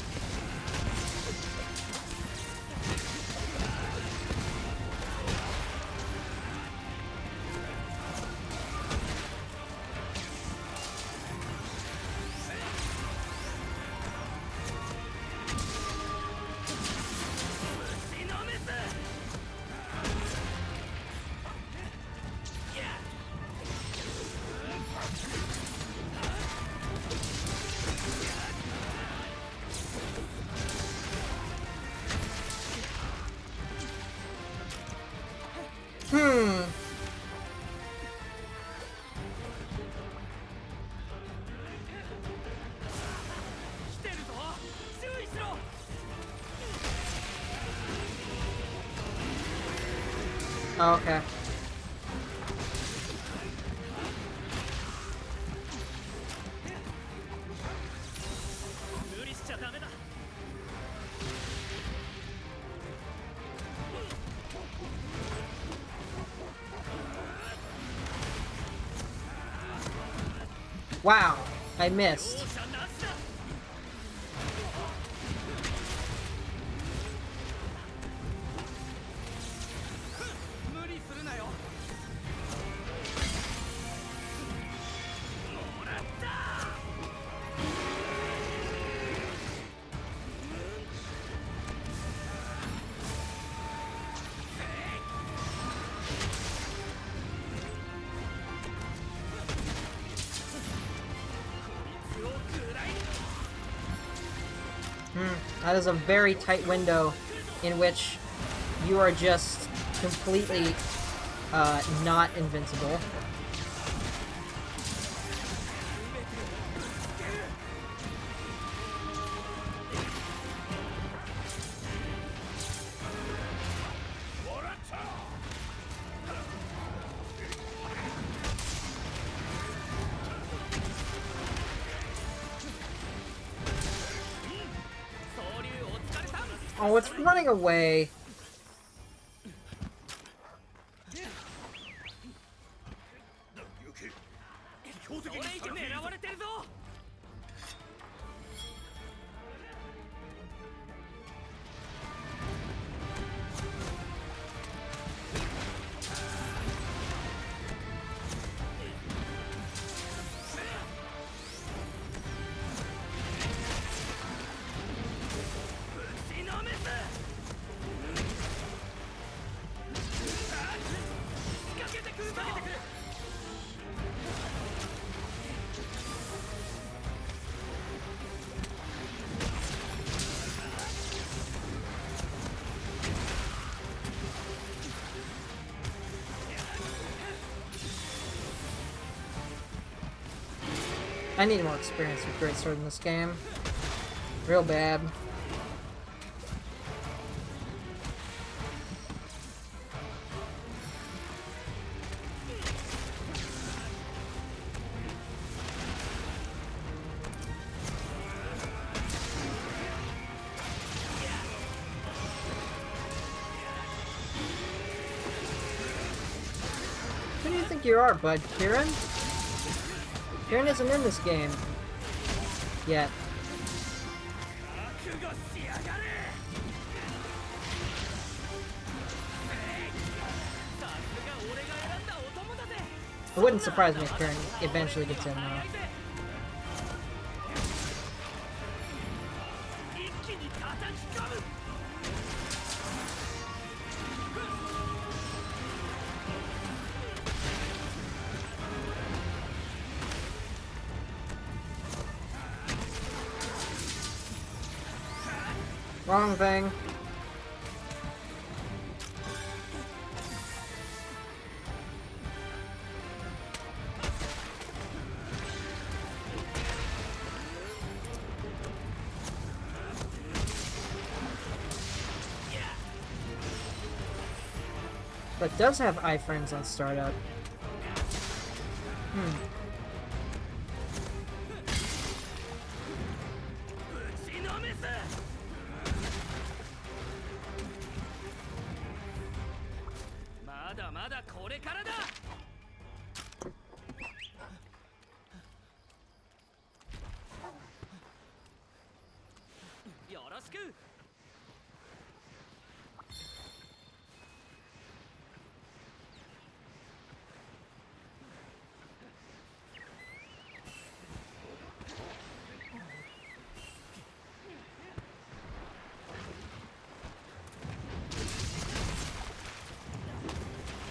Oh, okay. Wow, I missed. That is a very tight window in which you are just completely not invincible. Oh, it's running away. I need more experience with Greatsword in this game. Real bad. Who do you think you are, bud? Kieran? Kieran isn't in this game. Yet. It wouldn't surprise me if Kieran eventually gets in, though. Wrong thing. But does have iframes on startup.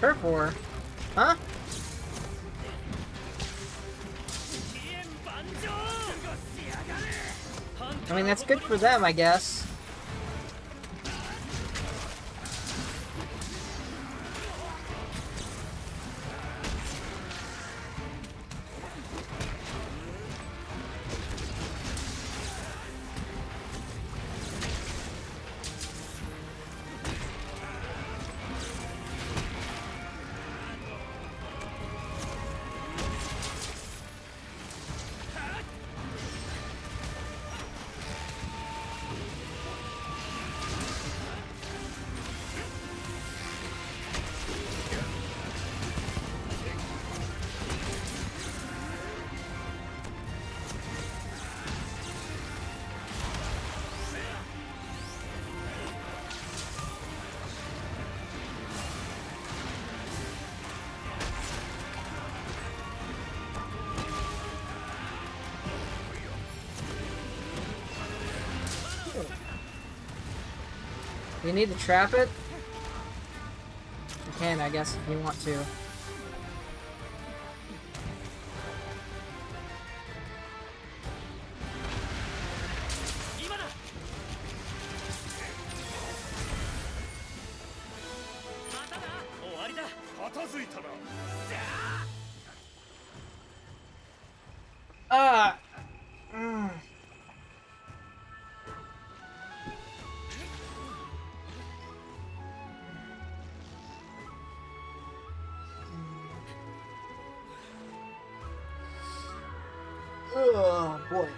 Her for? Huh? I mean, that's good for them, I guess. You need to trap it? You can, I guess, if you want to. Oh boy.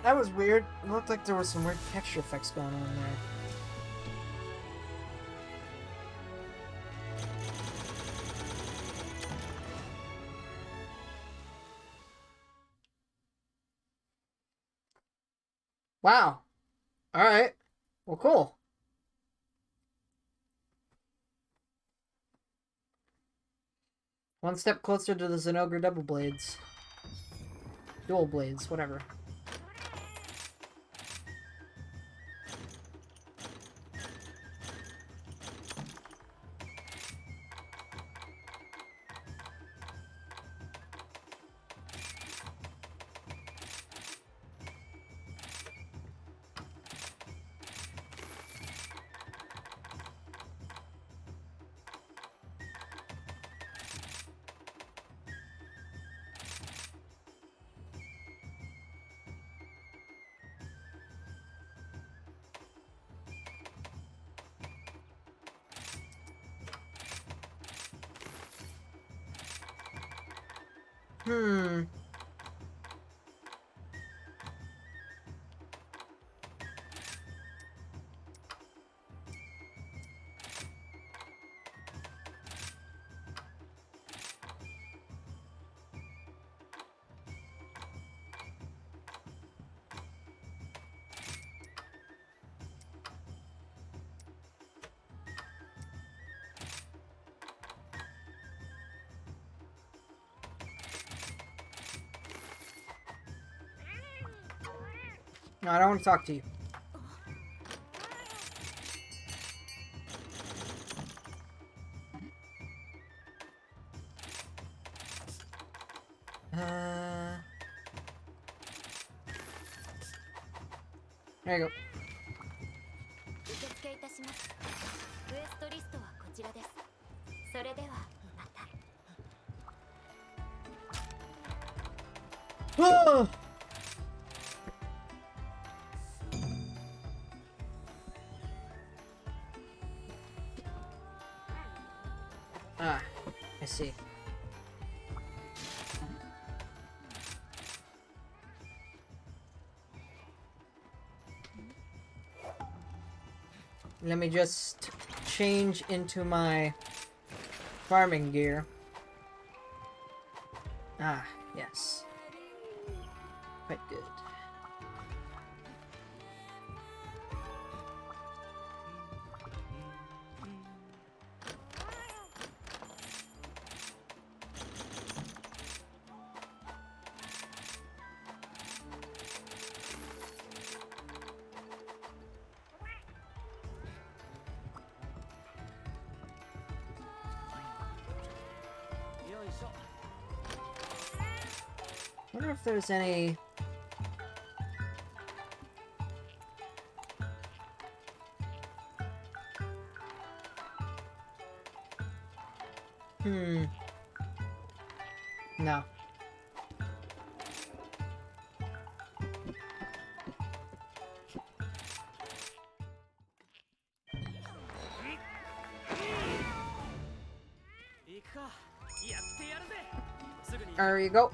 That was weird. It looked like there was some weird texture effects going on there. Wow. Alright. Well, cool. One step closer to the Zenogre double blades. Dual blades, whatever. No, I don't want to talk to you. There you go. 受付いたします。ウエストリストはこちらです。それではまた。Oh! Ah, I see. Let me just change into my farming gear. Ah, yes. Quite good. I wonder if there's any... No. There you go.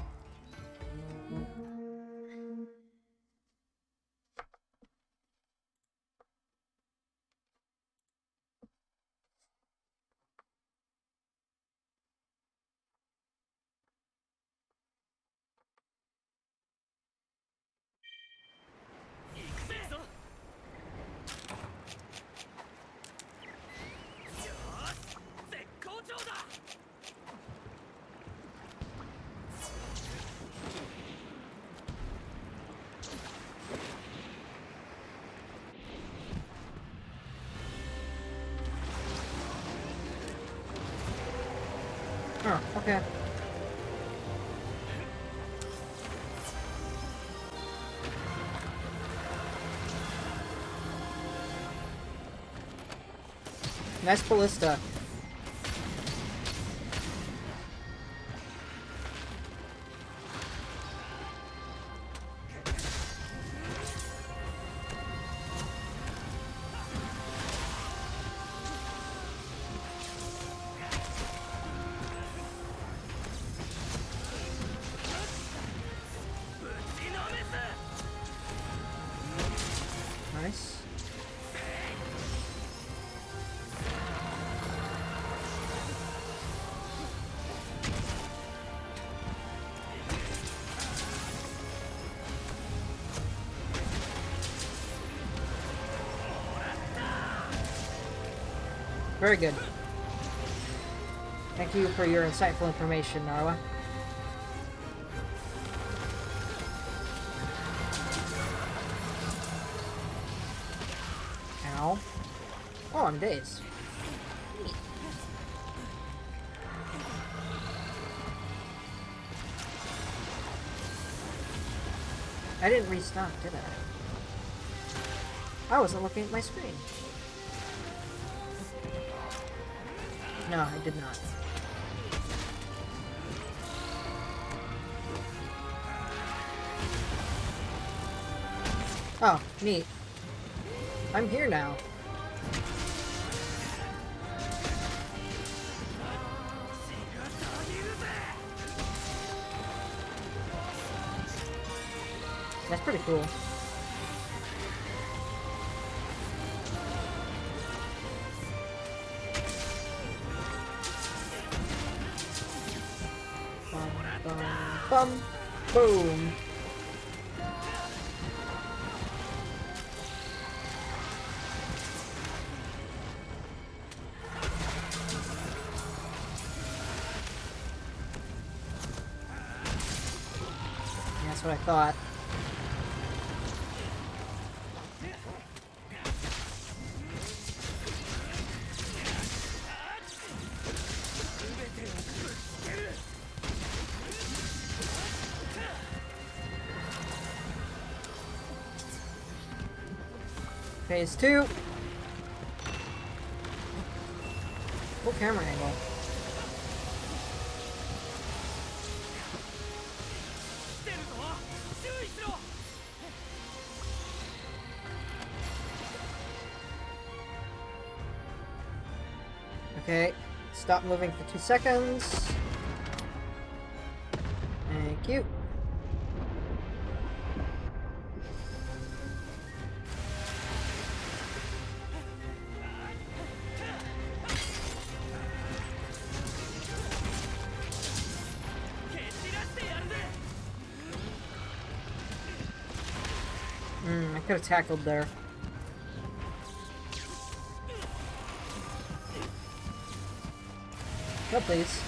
Oh, okay. Nice ballista. Nice. Very good. Thank you for your insightful information, Narwa. Ow. Oh, I'm dazed. Neat. I didn't restock, did I? I wasn't looking at my screen. No, I did not. Oh, neat. I'm here now. That's pretty cool. Bum, boom. That's what I thought. Phase 2. Full camera angle. Okay, stop moving for 2 seconds. Thank you. I could have tackled there. No, please.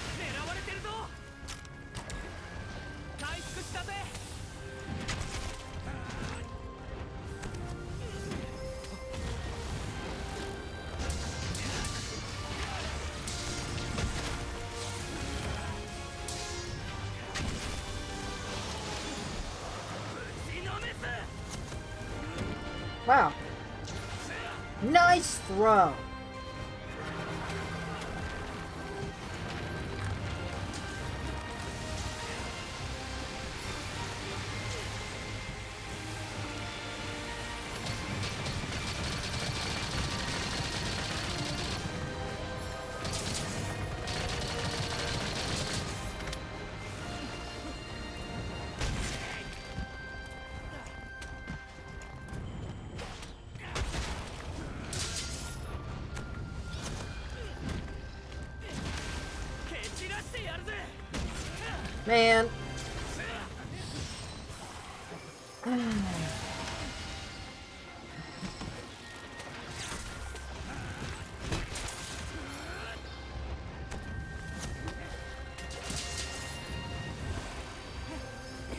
Wow. Nice throw. Man.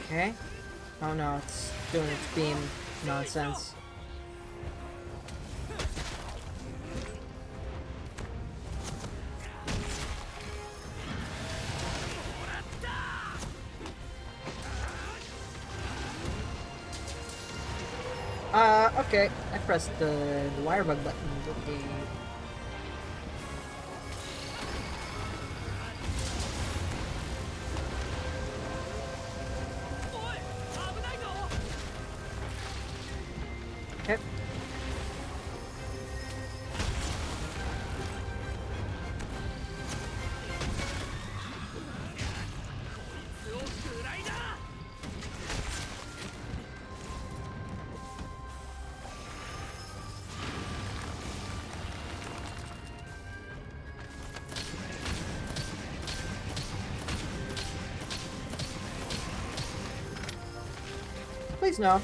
Okay. Oh no, it's doing its beam nonsense. Okay. I pressed the wire bug button with the... Okay. Please no.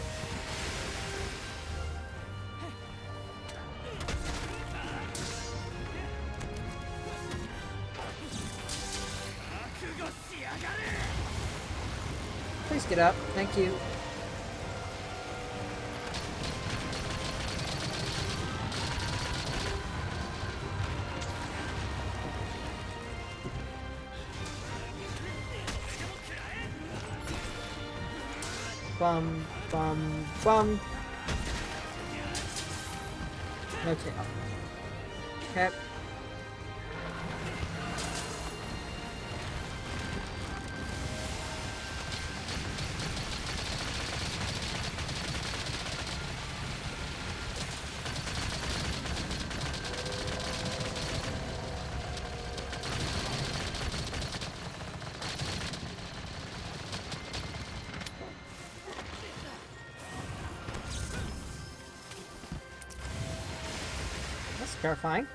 Please get up. Thank you. Bum, bum, bum. No tail. Okay. Terrifying.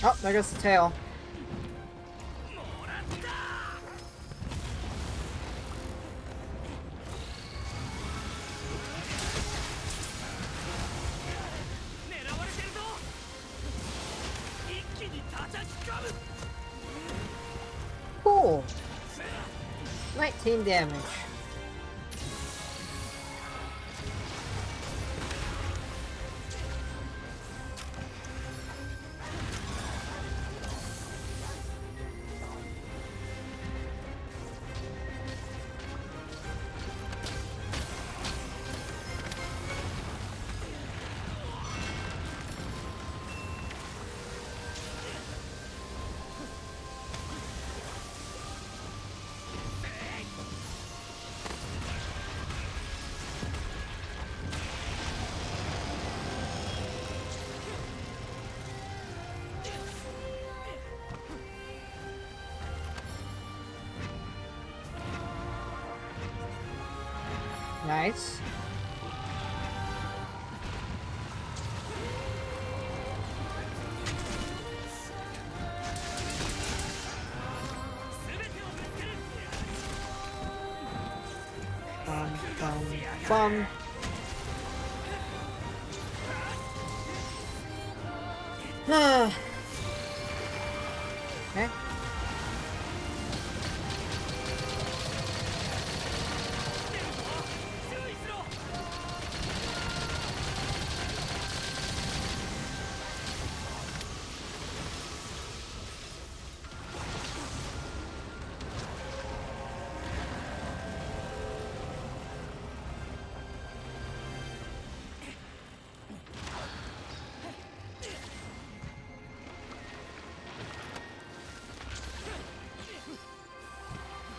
Oh, there goes the tail. Cool. 19 damage. Nice. Bum, bum, bum. Okay.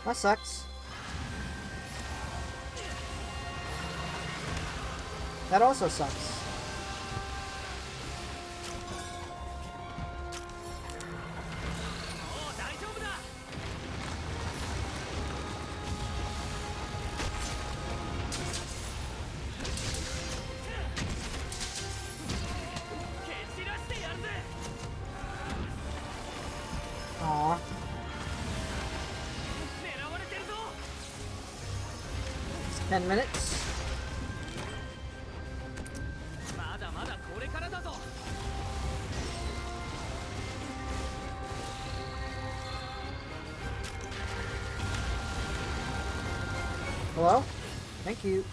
That sucks. That also sucks. Aww. It's 10 minutes. Hello? Thank you.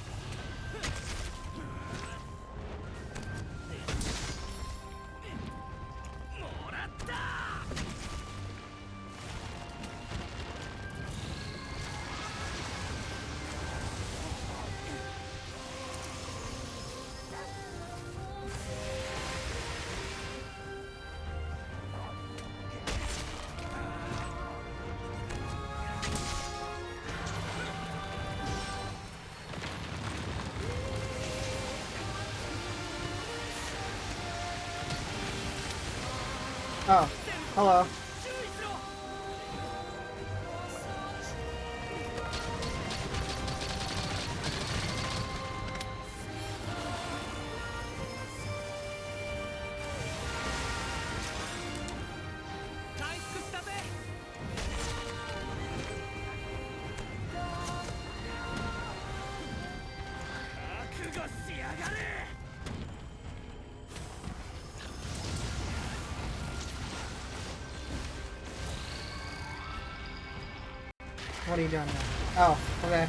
Oh, hello. What are you doing now? Oh, okay.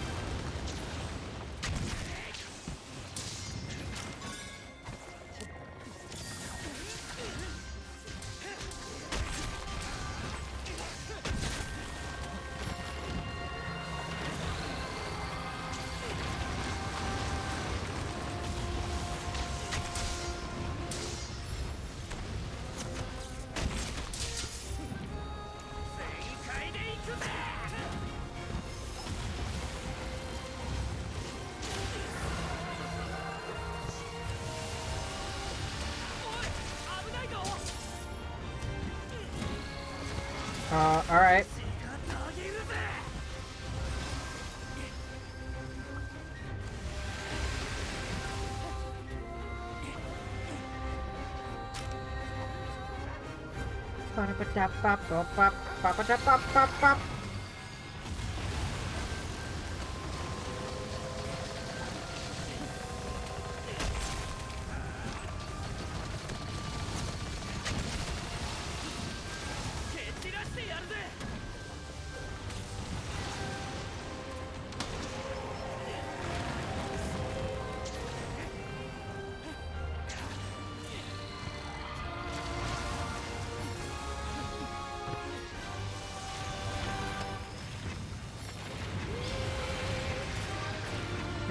Alright.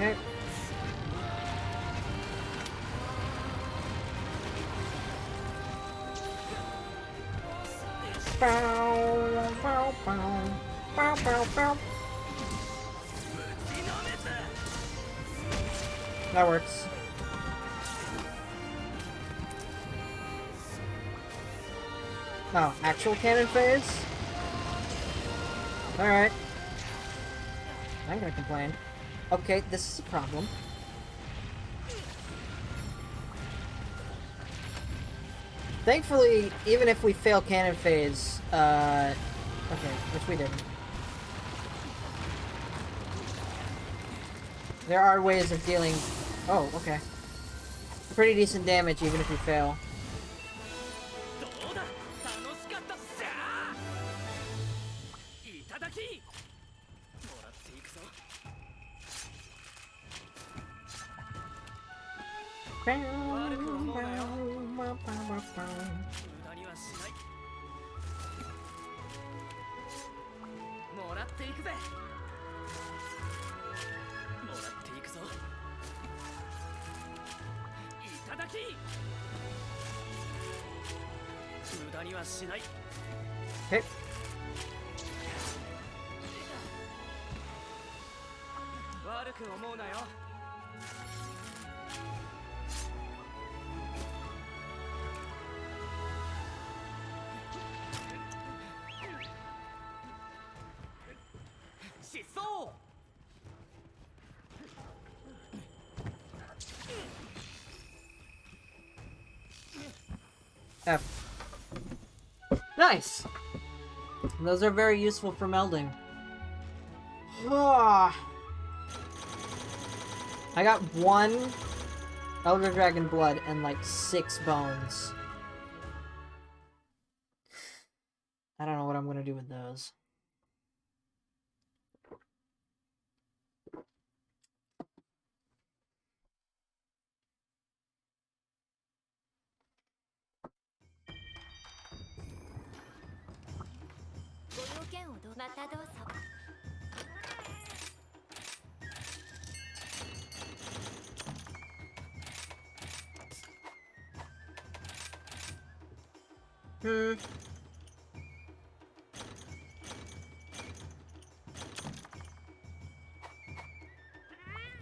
Okay. Bow, bow, bow, bow, bow, bow. That works. Oh, actual cannon phase? Alright. I'm gonna complain. Okay, this is a problem. Thankfully, even if we fail cannon phase, okay, which we didn't. There are ways of dealing... Oh, okay. Pretty decent damage even if you fail. Okay. F. Nice! Those are very useful for melding. I got 1 Elder Dragon Blood and like 6 bones. I don't know what I'm gonna do with those.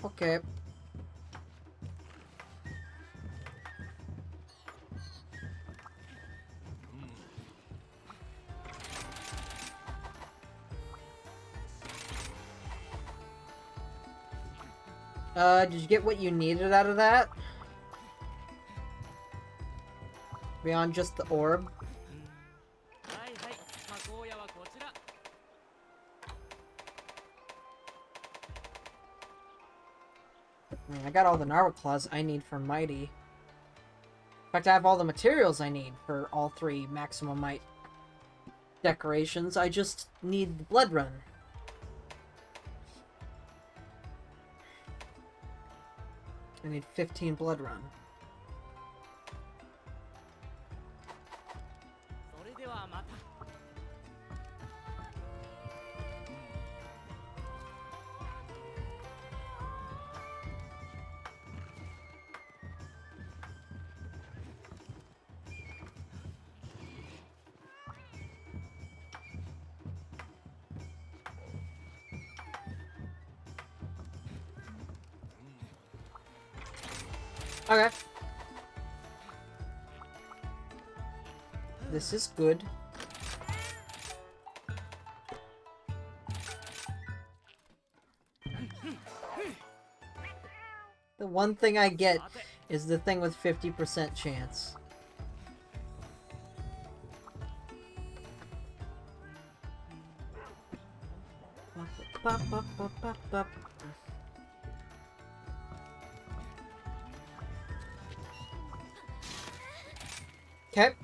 Okay. Did you get what you needed out of that? Beyond just the orb? I got all the Narwhal Claws I need for Mighty. In fact, I have all the materials I need for all 3 Maximum Might decorations. I just need the Blood Run. I need 15 Blood Run. Okay. This is good. The one thing I get is the thing with 50% chance. Okay.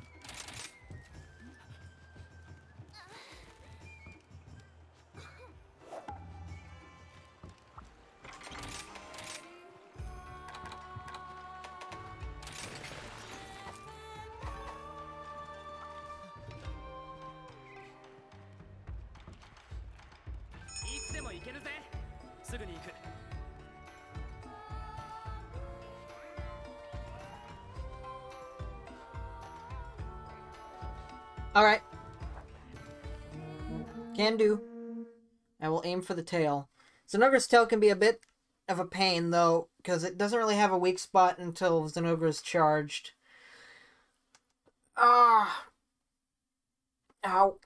Alright. Can do. I will aim for the tail. Zenogre's tail can be a bit of a pain, though, because it doesn't really have a weak spot until Zenogre's charged. Ah! Ow.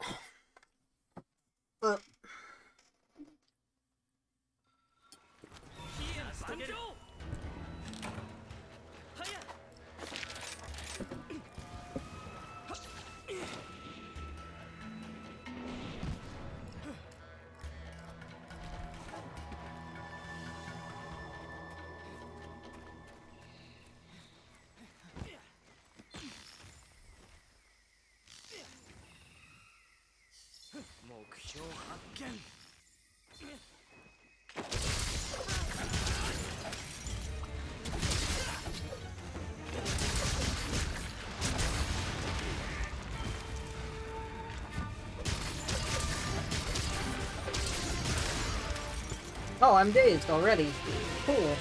標発見 Oh, I'm dazed already. Cool.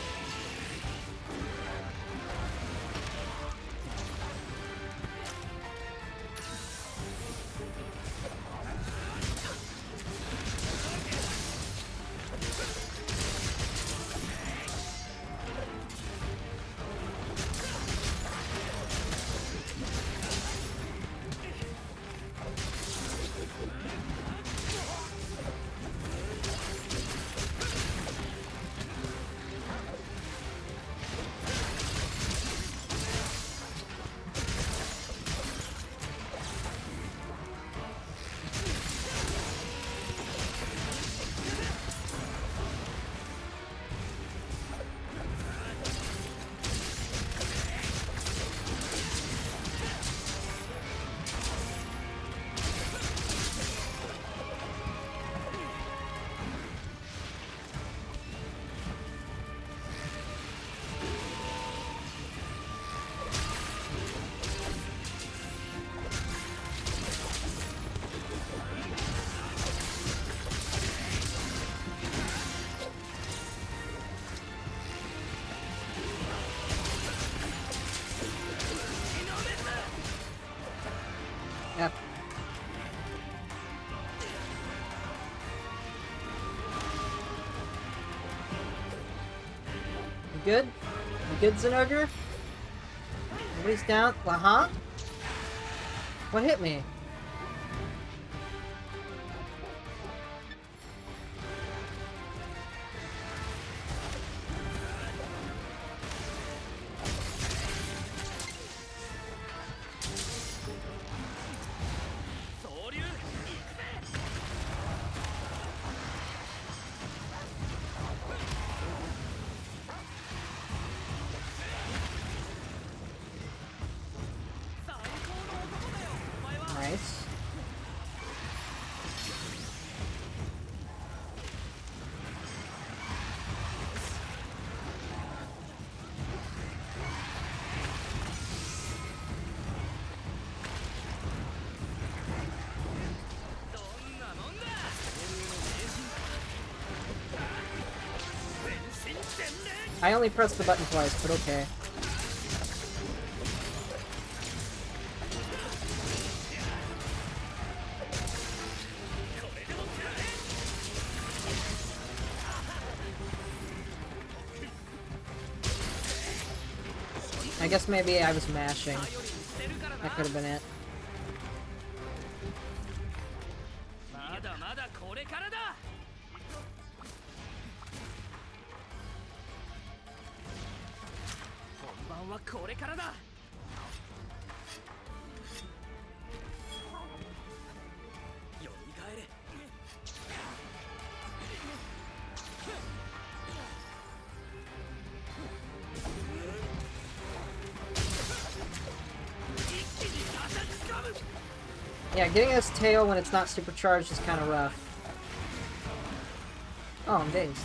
Yep. You good? You good, Zenogre? Nobody's down? Huh? What hit me? Nice. I only pressed the button twice, but okay. I guess maybe I was mashing. That could have been it. Yeah, getting this tail when it's not supercharged is kind of rough. Oh, I'm dazed.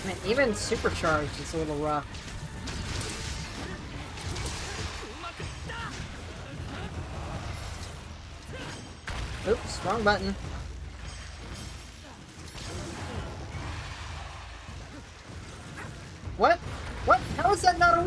Man, even supercharged, it's a little rough. Oops, wrong button. What? What? How is that not a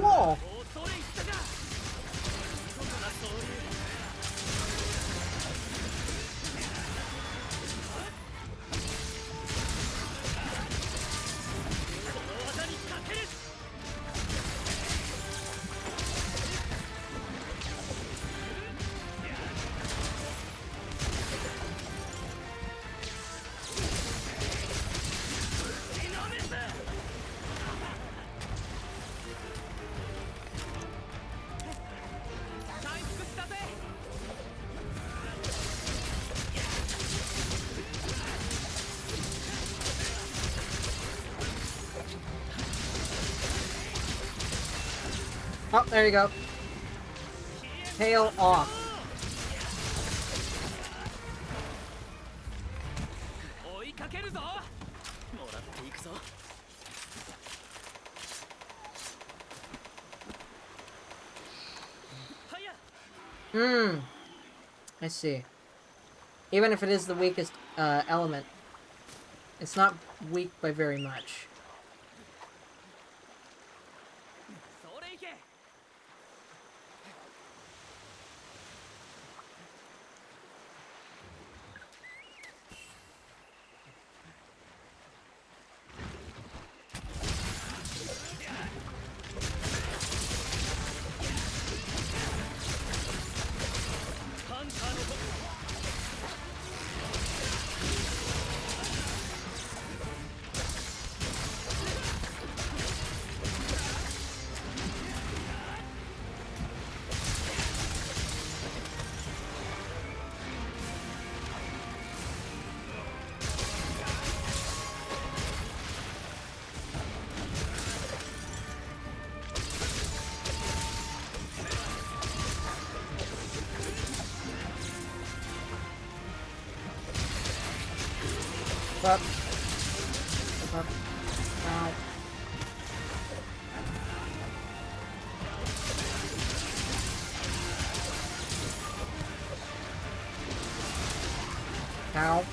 Oh, there you go. Hail off. 追いかけるぞ。もらっていくぞ。はや。I see. Even if it is the weakest element, it's not weak by very much. それいけ。ハンターの子。 Up. Up. Ow. Ow.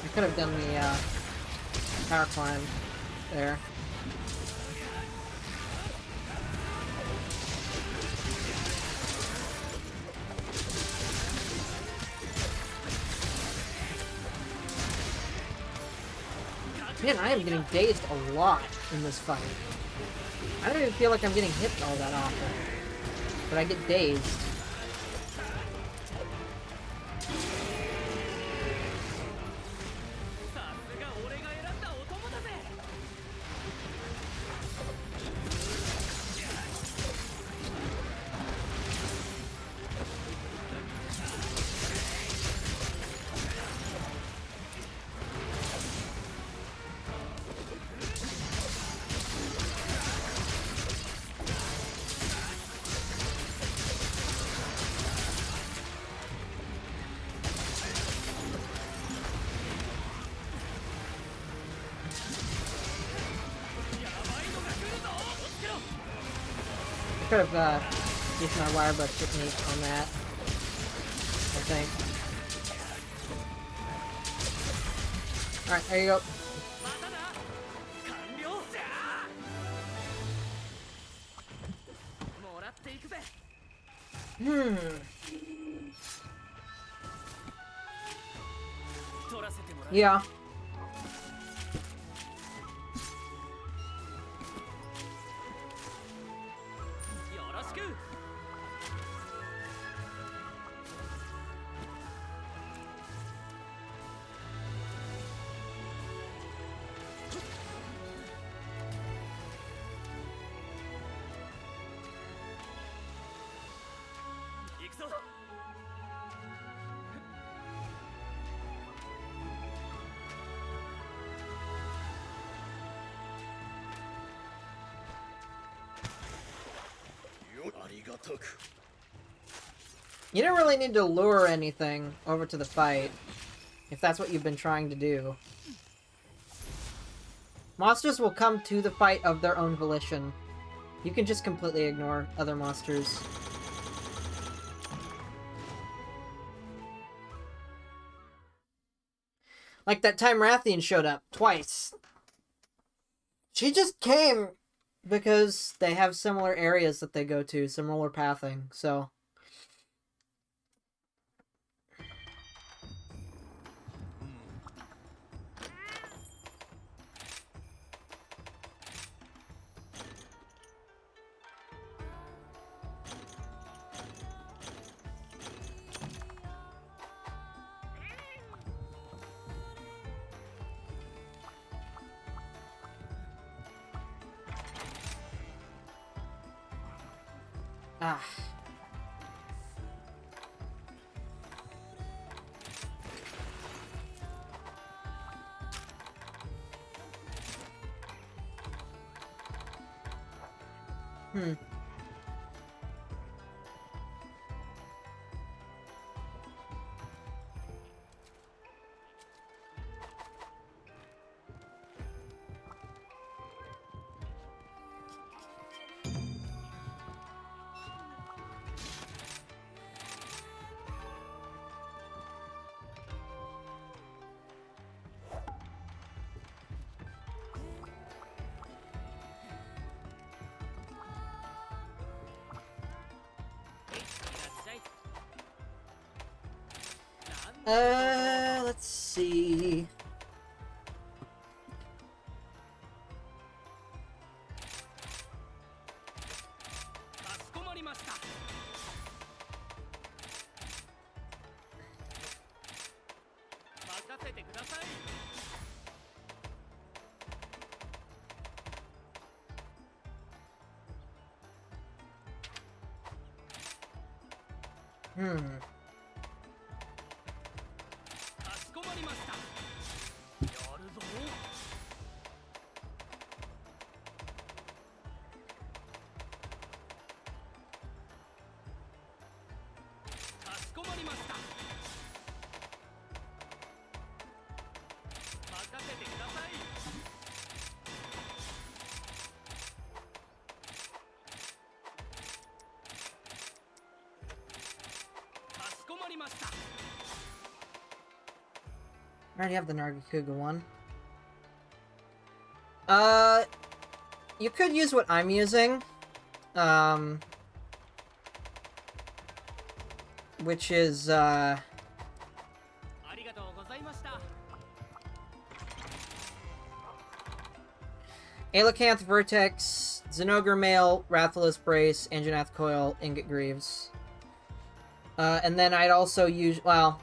I could have done the power climb there. Man, I am getting dazed a lot in this fight. I don't even feel like I'm getting hit all that often. But I get dazed. Could have used my wire brush technique on that, I think. Alright, there you go. Yeah. You don't really need to lure anything over to the fight, if that's what you've been trying to do. Monsters will come to the fight of their own volition. You can just completely ignore other monsters. Like that time Rathian showed up twice. She just came because they have similar areas that they go to, similar pathing, so... Ah. Hmm. Let's see. Hmm. I already have the Nargacuga one. You could use what I'm using. Which is, Alacanth Vertex, Zenogre Mail, Rathalos Brace, Anjanath Coil, Ingot Greaves. And then I'd also use, well,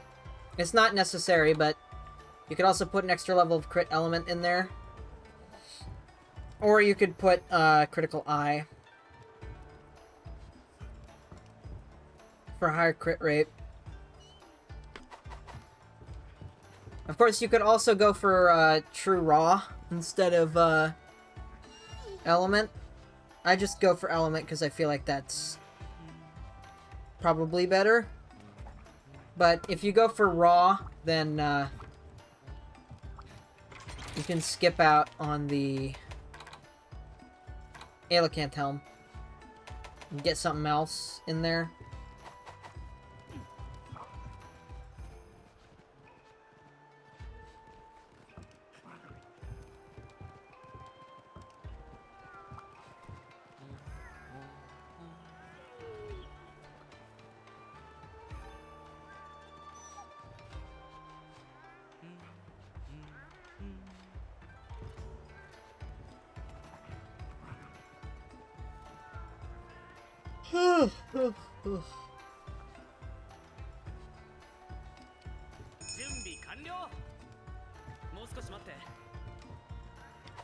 it's not necessary, but you could also put an extra level of crit element in there. Or you could put, Critical Eye. For a higher crit rate. Of course, you could also go for, True Raw instead of, Element. I just go for Element because I feel like that's probably better. But if you go for Raw, then, you can skip out on the Alacanth Helm and get something else in there.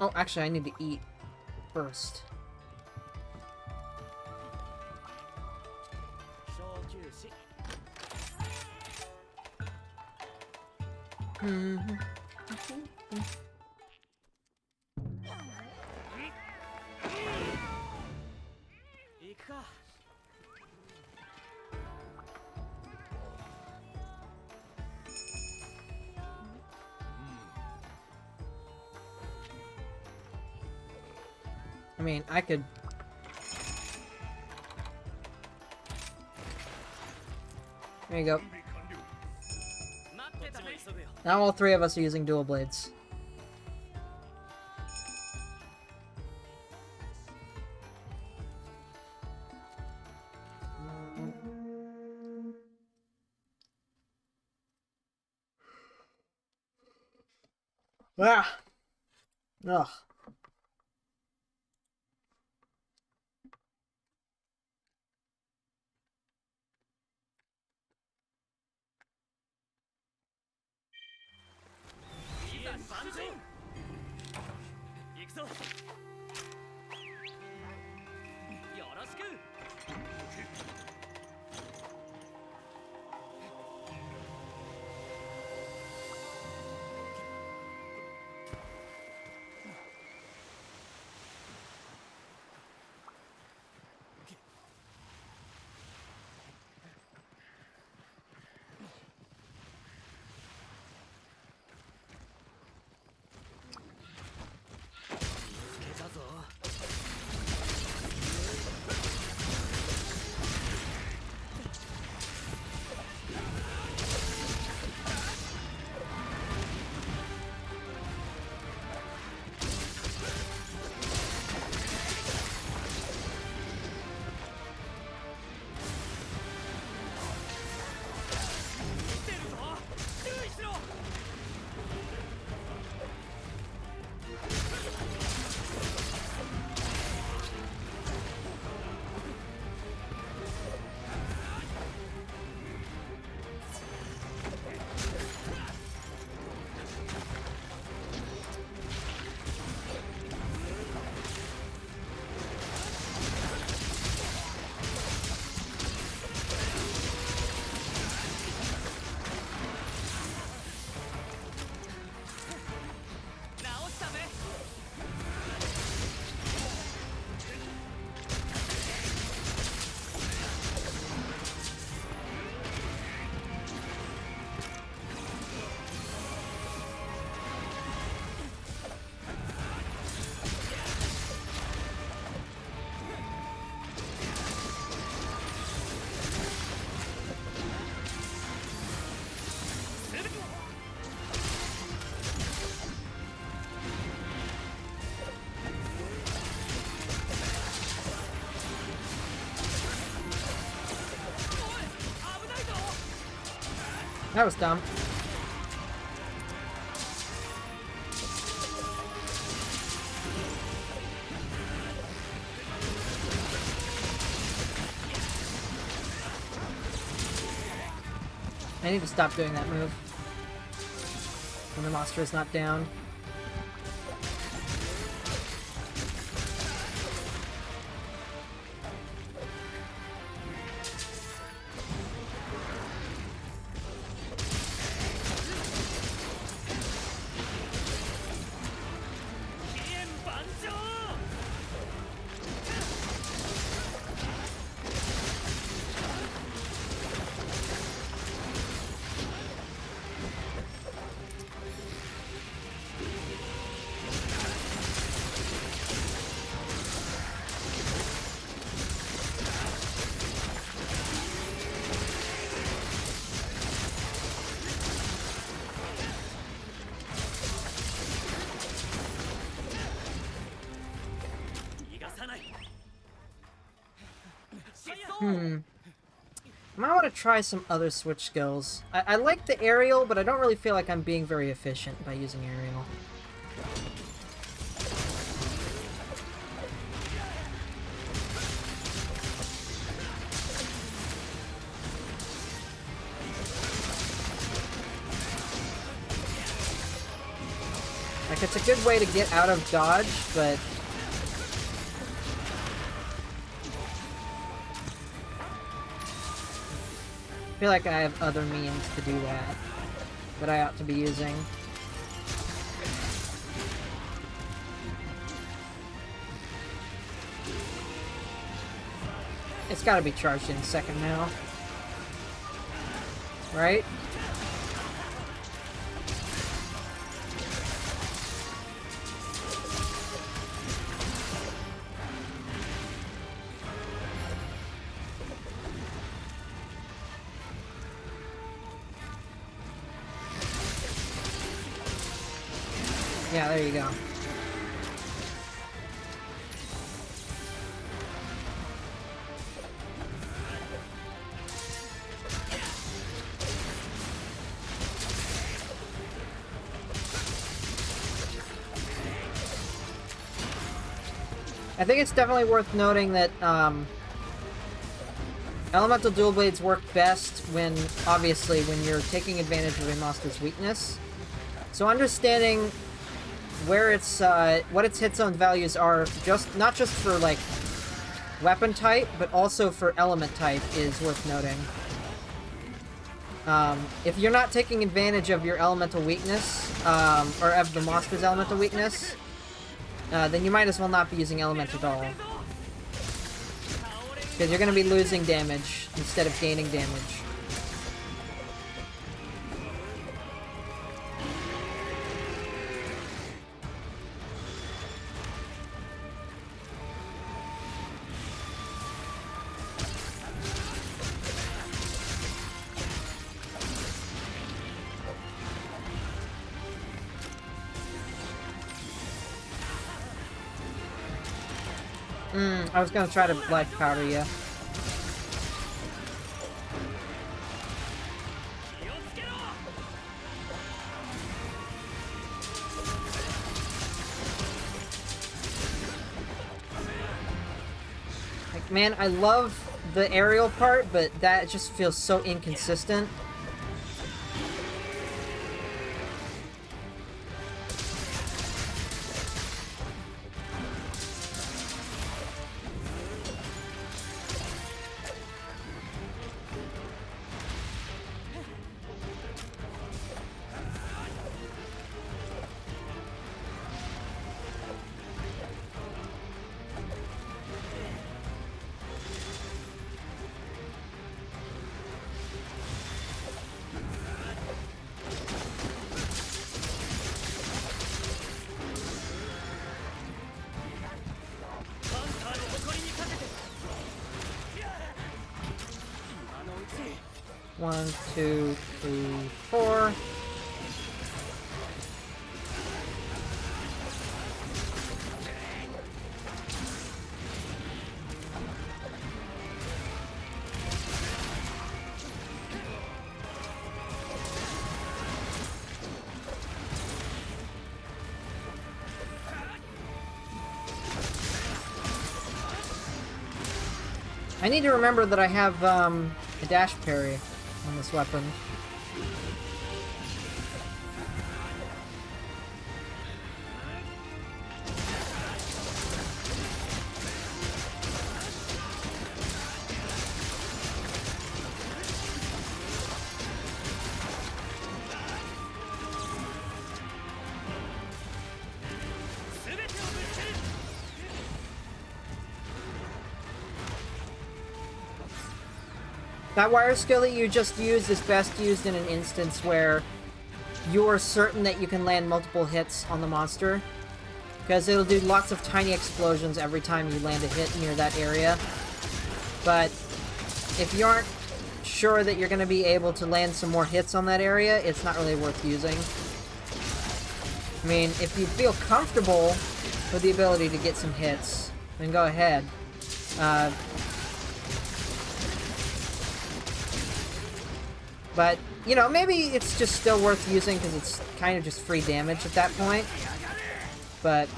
Oh, actually, I need to eat first. I mean, I could... There you go. Now all three of us are using dual blades. Ah! Ugh. That was dumb. I need to stop doing that move when the monster is not down. I might want to try some other switch skills. I like the aerial, but I don't really feel like I'm being very efficient by using aerial. Like, it's a good way to get out of dodge, but... I feel like I have other means to do that I ought to be using. It's gotta be charged in a second now. Right? Yeah, there you go. I think it's definitely worth noting that elemental dual blades work best when, obviously, when you're taking advantage of a monster's weakness. So understanding where it's what its hit zone values are, not just for like weapon type, but also for element type, is worth noting. If you're not taking advantage of your elemental weakness, or of the monster's elemental weakness, then you might as well not be using element at all. Because you're going to be losing damage instead of gaining damage. I was gonna try to life powder you. Like, man, I love the aerial part, but that just feels so inconsistent. One, two, three, four. I need to remember that I have a dash parry on this weapon. That wire skill that you just used is best used in an instance where you're certain that you can land multiple hits on the monster. Because it'll do lots of tiny explosions every time you land a hit near that area. But if you aren't sure that you're going to be able to land some more hits on that area, it's not really worth using. I mean, if you feel comfortable with the ability to get some hits, then go ahead. But, you know, maybe it's just still worth using because it's kind of just free damage at that point. But...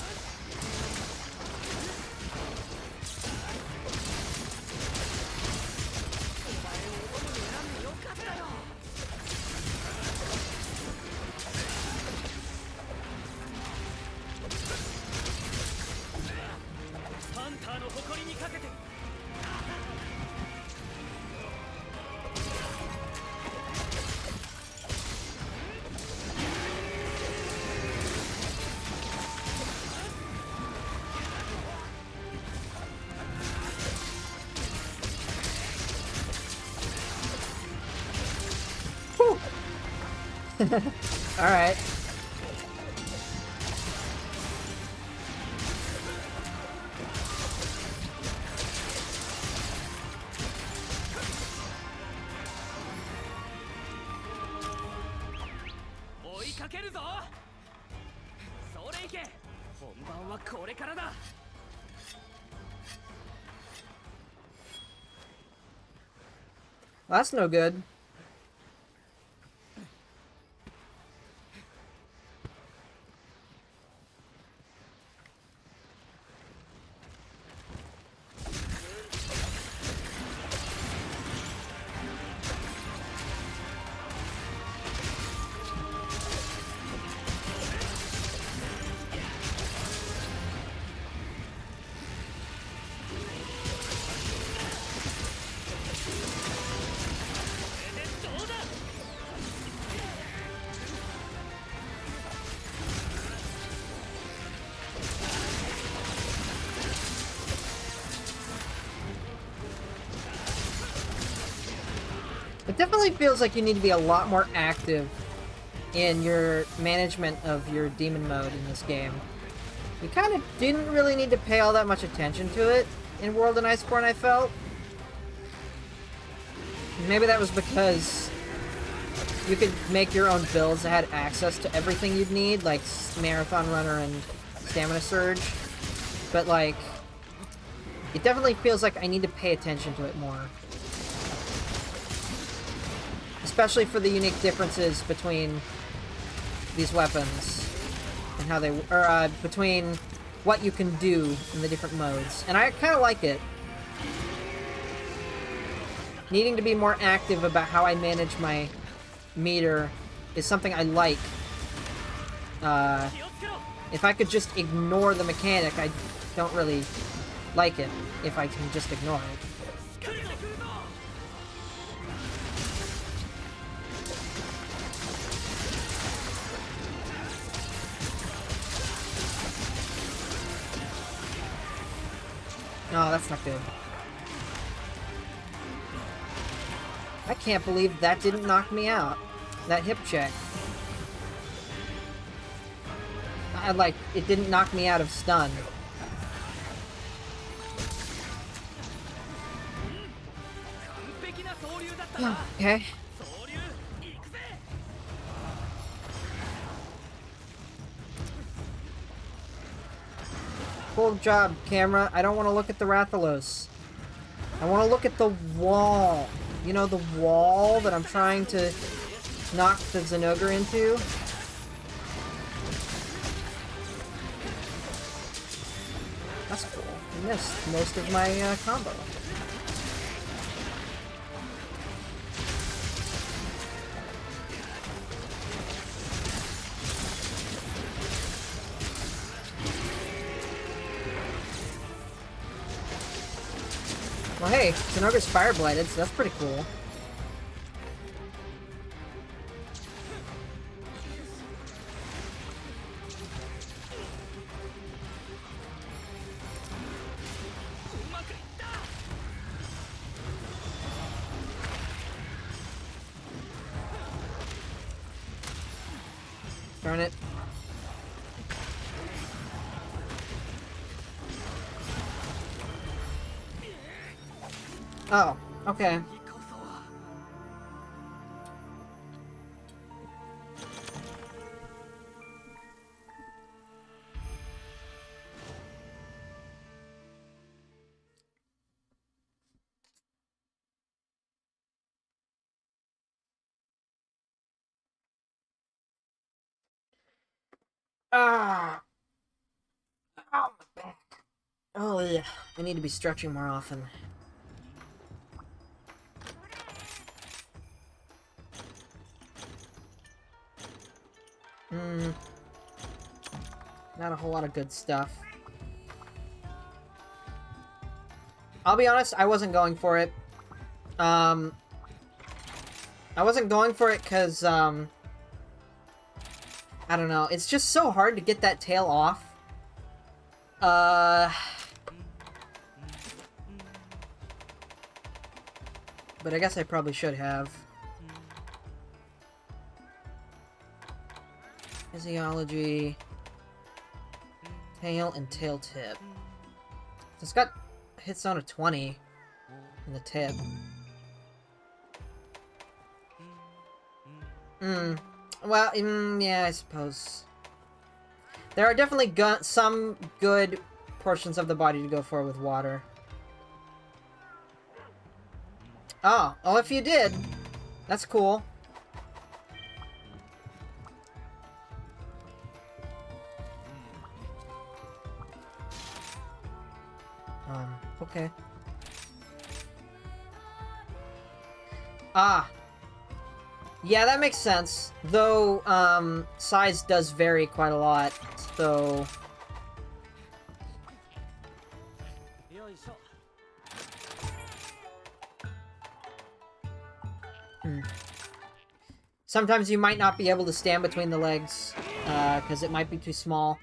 Alright. Well, that's no good. It definitely feels like you need to be a lot more active in your management of your demon mode in this game. You kind of didn't really need to pay all that much attention to it in World and Iceborne, I felt. Maybe that was because you could make your own builds that had access to everything you'd need, like Marathon Runner and Stamina Surge. But, like, it definitely feels like I need to pay attention to it more. Especially for the unique differences between these weapons and how they, or between what you can do in the different modes. And I kind of like it. Needing to be more active about how I manage my meter is something I like. If I could just ignore the mechanic, I don't really like it if I can just ignore it. No, that's not good. I can't believe that didn't knock me out. That hip check. It didn't knock me out of stun. Okay. Cool job, camera. I don't want to look at the Rathalos. I want to look at the wall. You know, the wall that I'm trying to knock the Zenogre into? That's cool. I missed most of my combo. Well, hey, Zenoga's fire blighted, so that's pretty cool. Darn it. Oh, okay. Ah. Oh, my back. Oh, yeah. I need to be stretching more often. Not a whole lot of good stuff. I'll be honest, I wasn't going for it. I wasn't going for it because, I don't know. It's just so hard to get that tail off. But I guess I probably should have. Physiology. Tail and tail tip. It's got hit zone of 20 in the tip. Well, yeah, I suppose. There are definitely some good portions of the body to go for with water. Oh, well, if you did, that's cool. Okay. Ah. Yeah, that makes sense. Though, size does vary quite a lot, so... Sometimes you might not be able to stand between the legs, because it might be too small.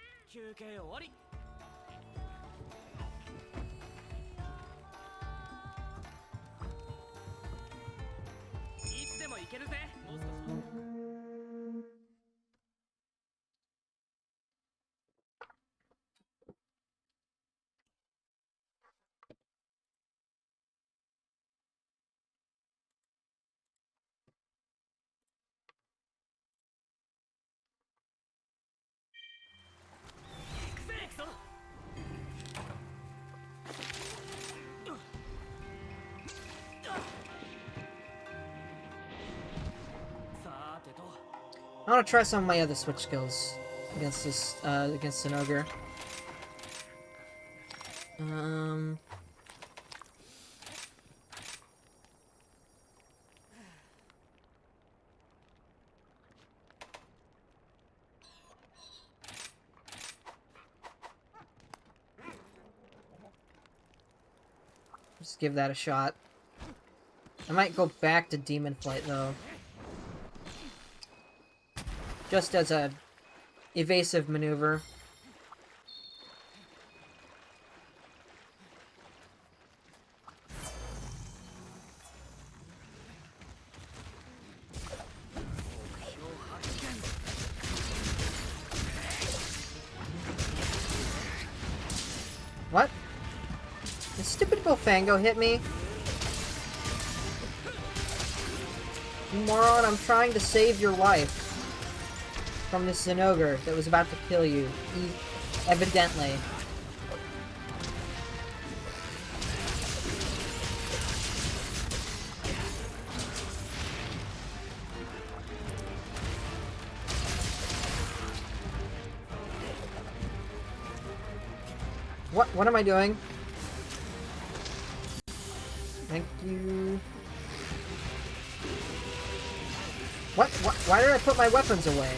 I want to try some of my other switch skills against this, against an ogre. Just give that a shot. I might go back to Demon Flight, though. Just as a evasive maneuver. What? The stupid Bofango hit me? You moron, I'm trying to save your life from this Zenogre that was about to kill you. Evidently. What am I doing? Thank you. What? Why did I put my weapons away?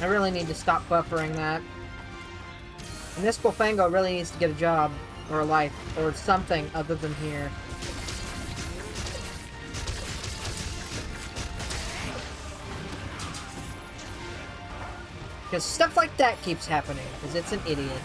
I really need to stop buffering that. And this Fango really needs to get a job, or a life, or something other than here. Because stuff like that keeps happening, because it's an idiot.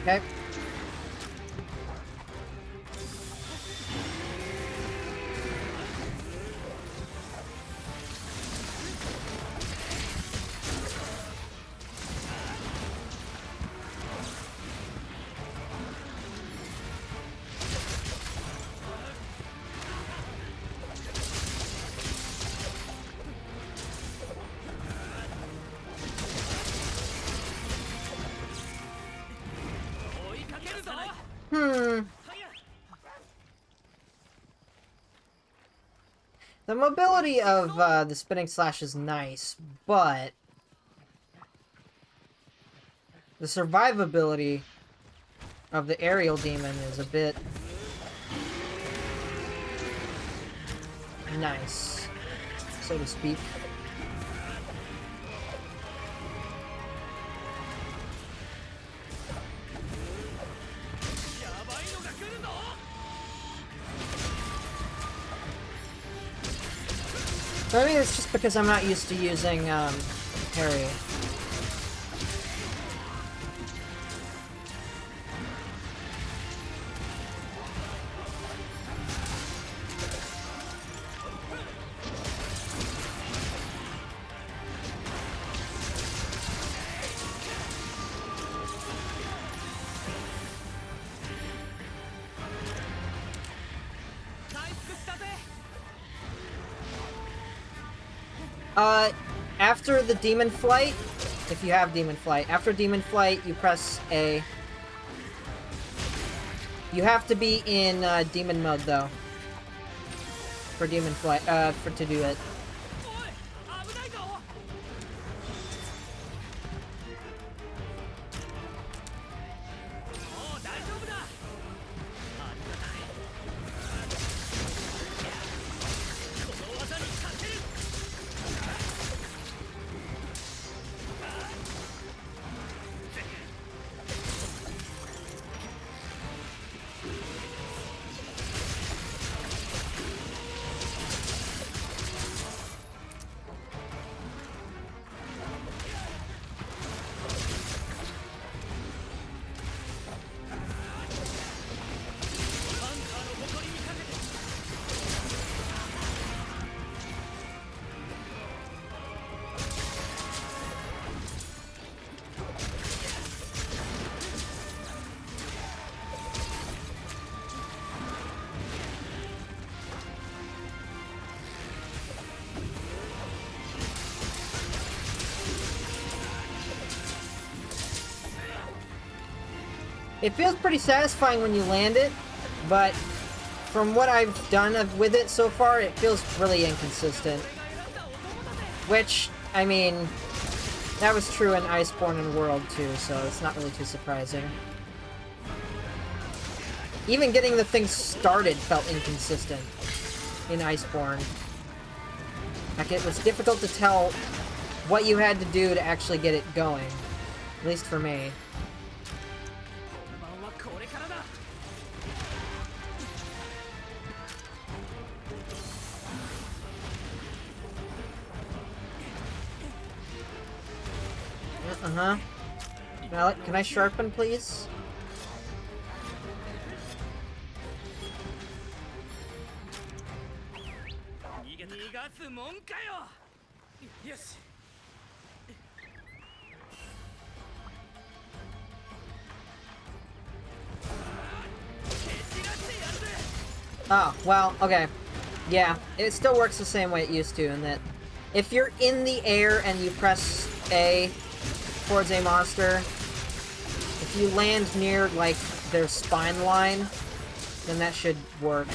Okay. The mobility of the spinning slash is nice, but the survivability of the aerial demon is a bit nice, so to speak. I mean, it's just because I'm not used to using, parry. After the Demon Flight, if you have Demon Flight, after Demon Flight, you press A. You have to be in, Demon mode, though. For Demon Flight, to do it. It feels pretty satisfying when you land it, but from what I've done with it so far, it feels really inconsistent. Which, I mean, that was true in Iceborne and World too, so it's not really too surprising. Even getting the thing started felt inconsistent in Iceborne. Like, it was difficult to tell what you had to do to actually get it going. At least for me. Uh-huh. Now, can I sharpen, please? Oh, well, okay. Yeah, it still works the same way it used to, in that if you're in the air and you press A towards a monster, if you land near, like, their spine line, then that should work.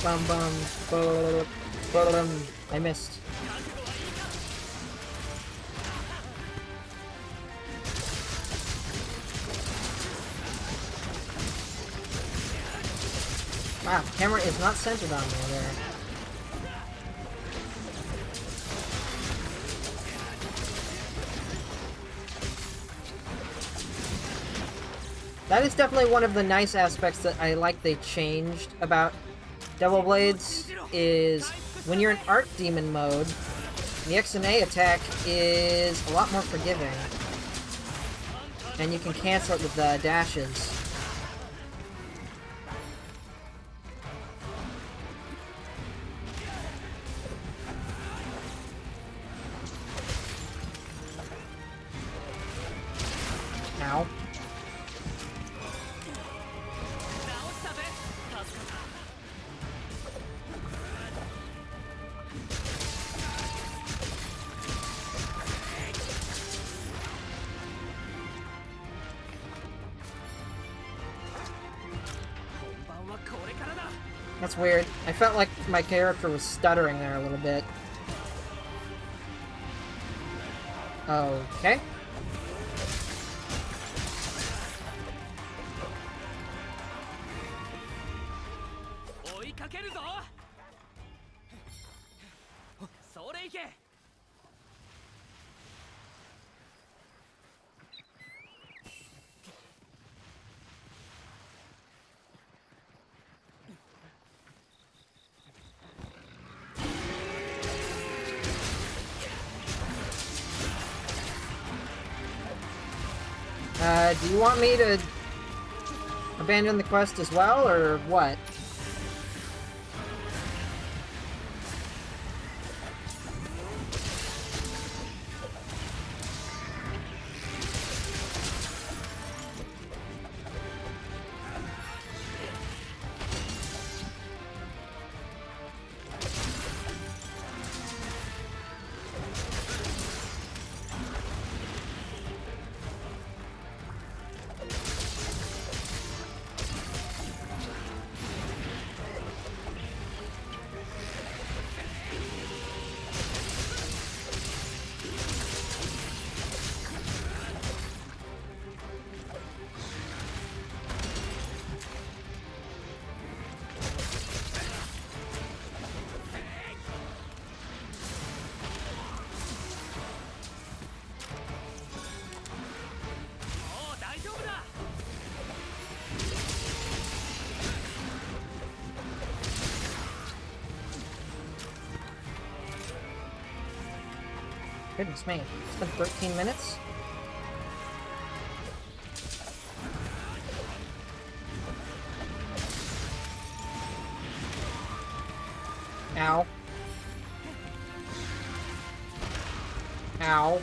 Bum bum, I missed. Wow, the camera is not centered on me there. That is definitely one of the nice aspects that I like they changed about Double Blades, is when you're in Art Demon mode, the X and A attack is a lot more forgiving. And you can cancel it with dashes. Ow. That's weird. I felt like my character was stuttering there a little bit. Okay. Do you want me to abandon the quest as well, or what? Goodness me, it's been 13 minutes? Ow. Ow.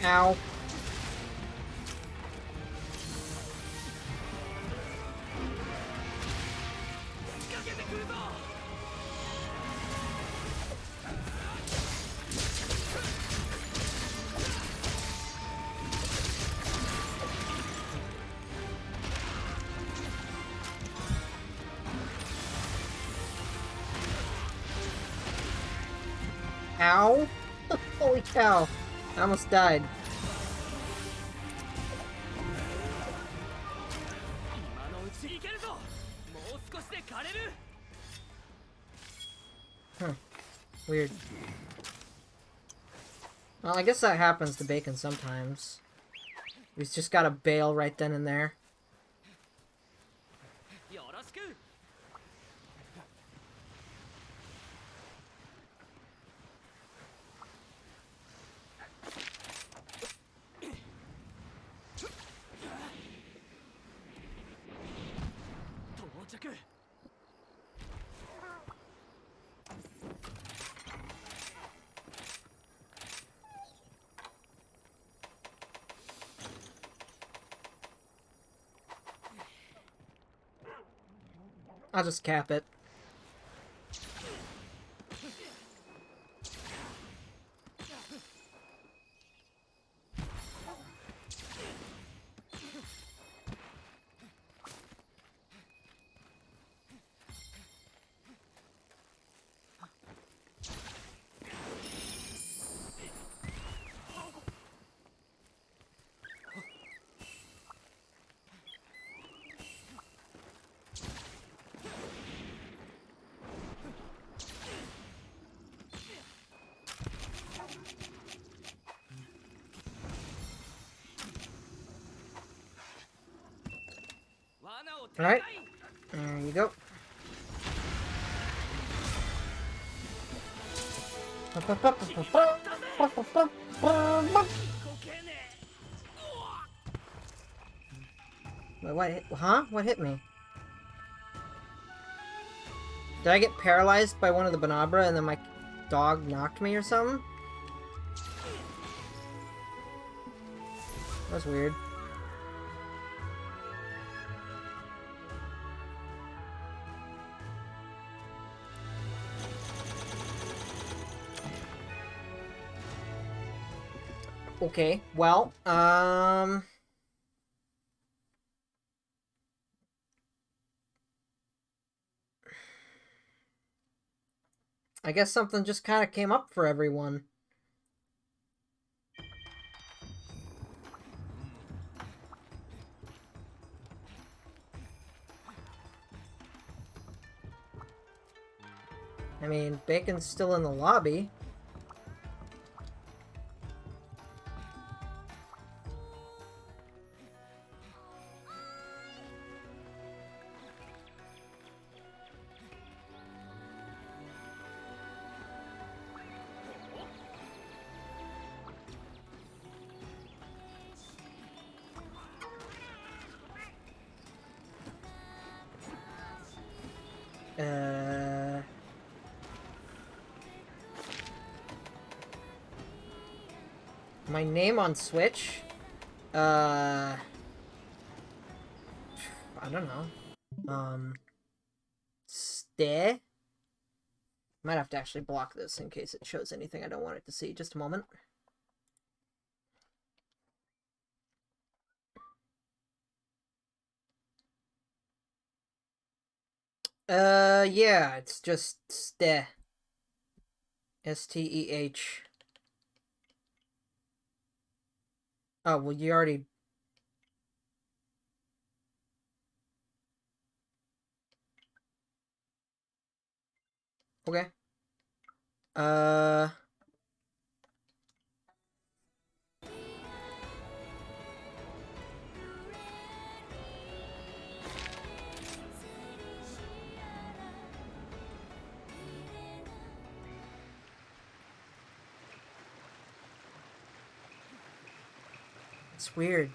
Ow. Ow. Holy cow. I almost died. Huh. Weird. Well, I guess that happens to Bacon sometimes. He's just gotta bail right then and there. I'll just cap it. Alright. There you go. Wait, what hit? Huh? What hit me? Did I get paralyzed by one of the Banabra and then my dog knocked me or something? That's weird. Okay, well, I guess something just kind of came up for everyone. I mean, Bacon's still in the lobby. My name on Switch? I don't know. Stay? Might have to actually block this in case it shows anything I don't want it to see. Just a moment. Yeah, it's just Steh. S-T-E-H. Oh, well, you already... Okay. It's weird.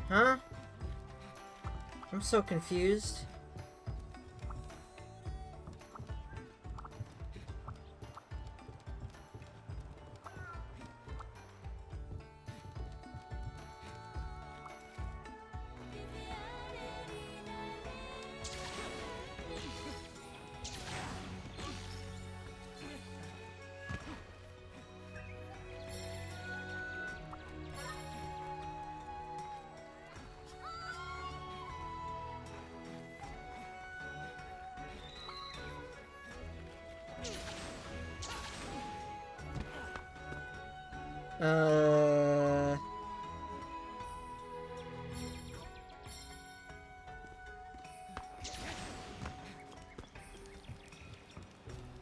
Huh? I'm so confused.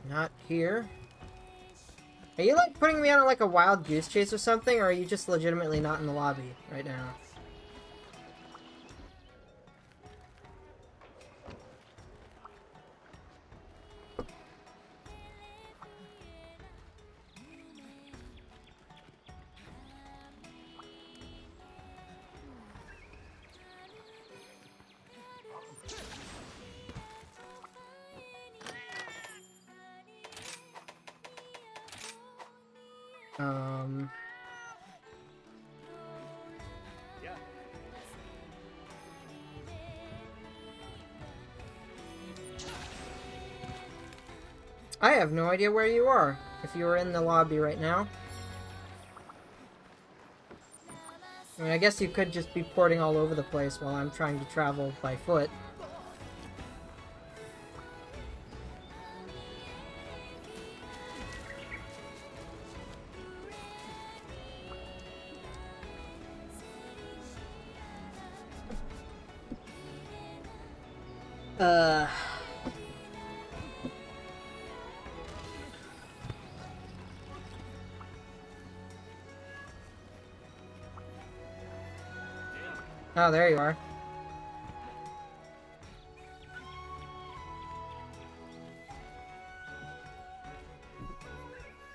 Not here. Are you like putting me on like a wild goose chase or something, or are you just legitimately not in the lobby right now? I have no idea where you are, if you were in the lobby right now. I mean, I guess you could just be porting all over the place while I'm trying to travel by foot. Oh, there you are.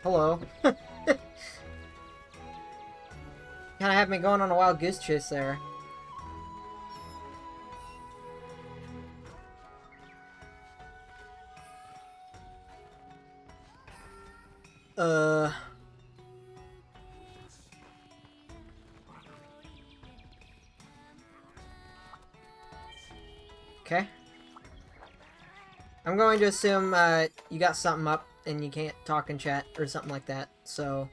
Hello. Kinda have me going on a wild goose chase there. Okay. I'm going to assume, you got something up and you can't talk in chat or something like that, so...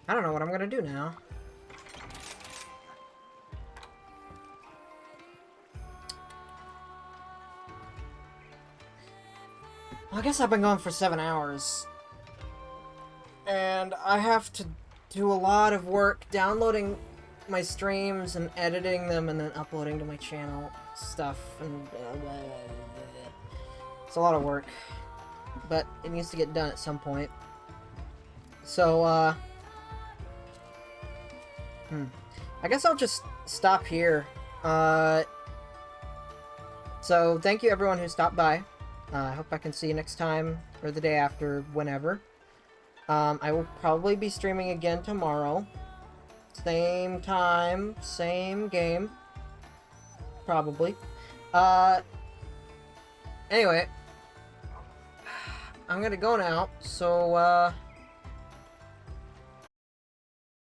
I don't know what I'm gonna do now. Well, I guess I've been going for 7 hours. And I have to do a lot of work downloading my streams and editing them and then uploading to my channel stuff. And it's a lot of work. But it needs to get done at some point. So, I guess I'll just stop here. So, thank you everyone who stopped by. I hope I can see you next time, or the day after, whenever. I will probably be streaming again tomorrow. Same time, same game. Probably. Anyway. I'm gonna go now, so,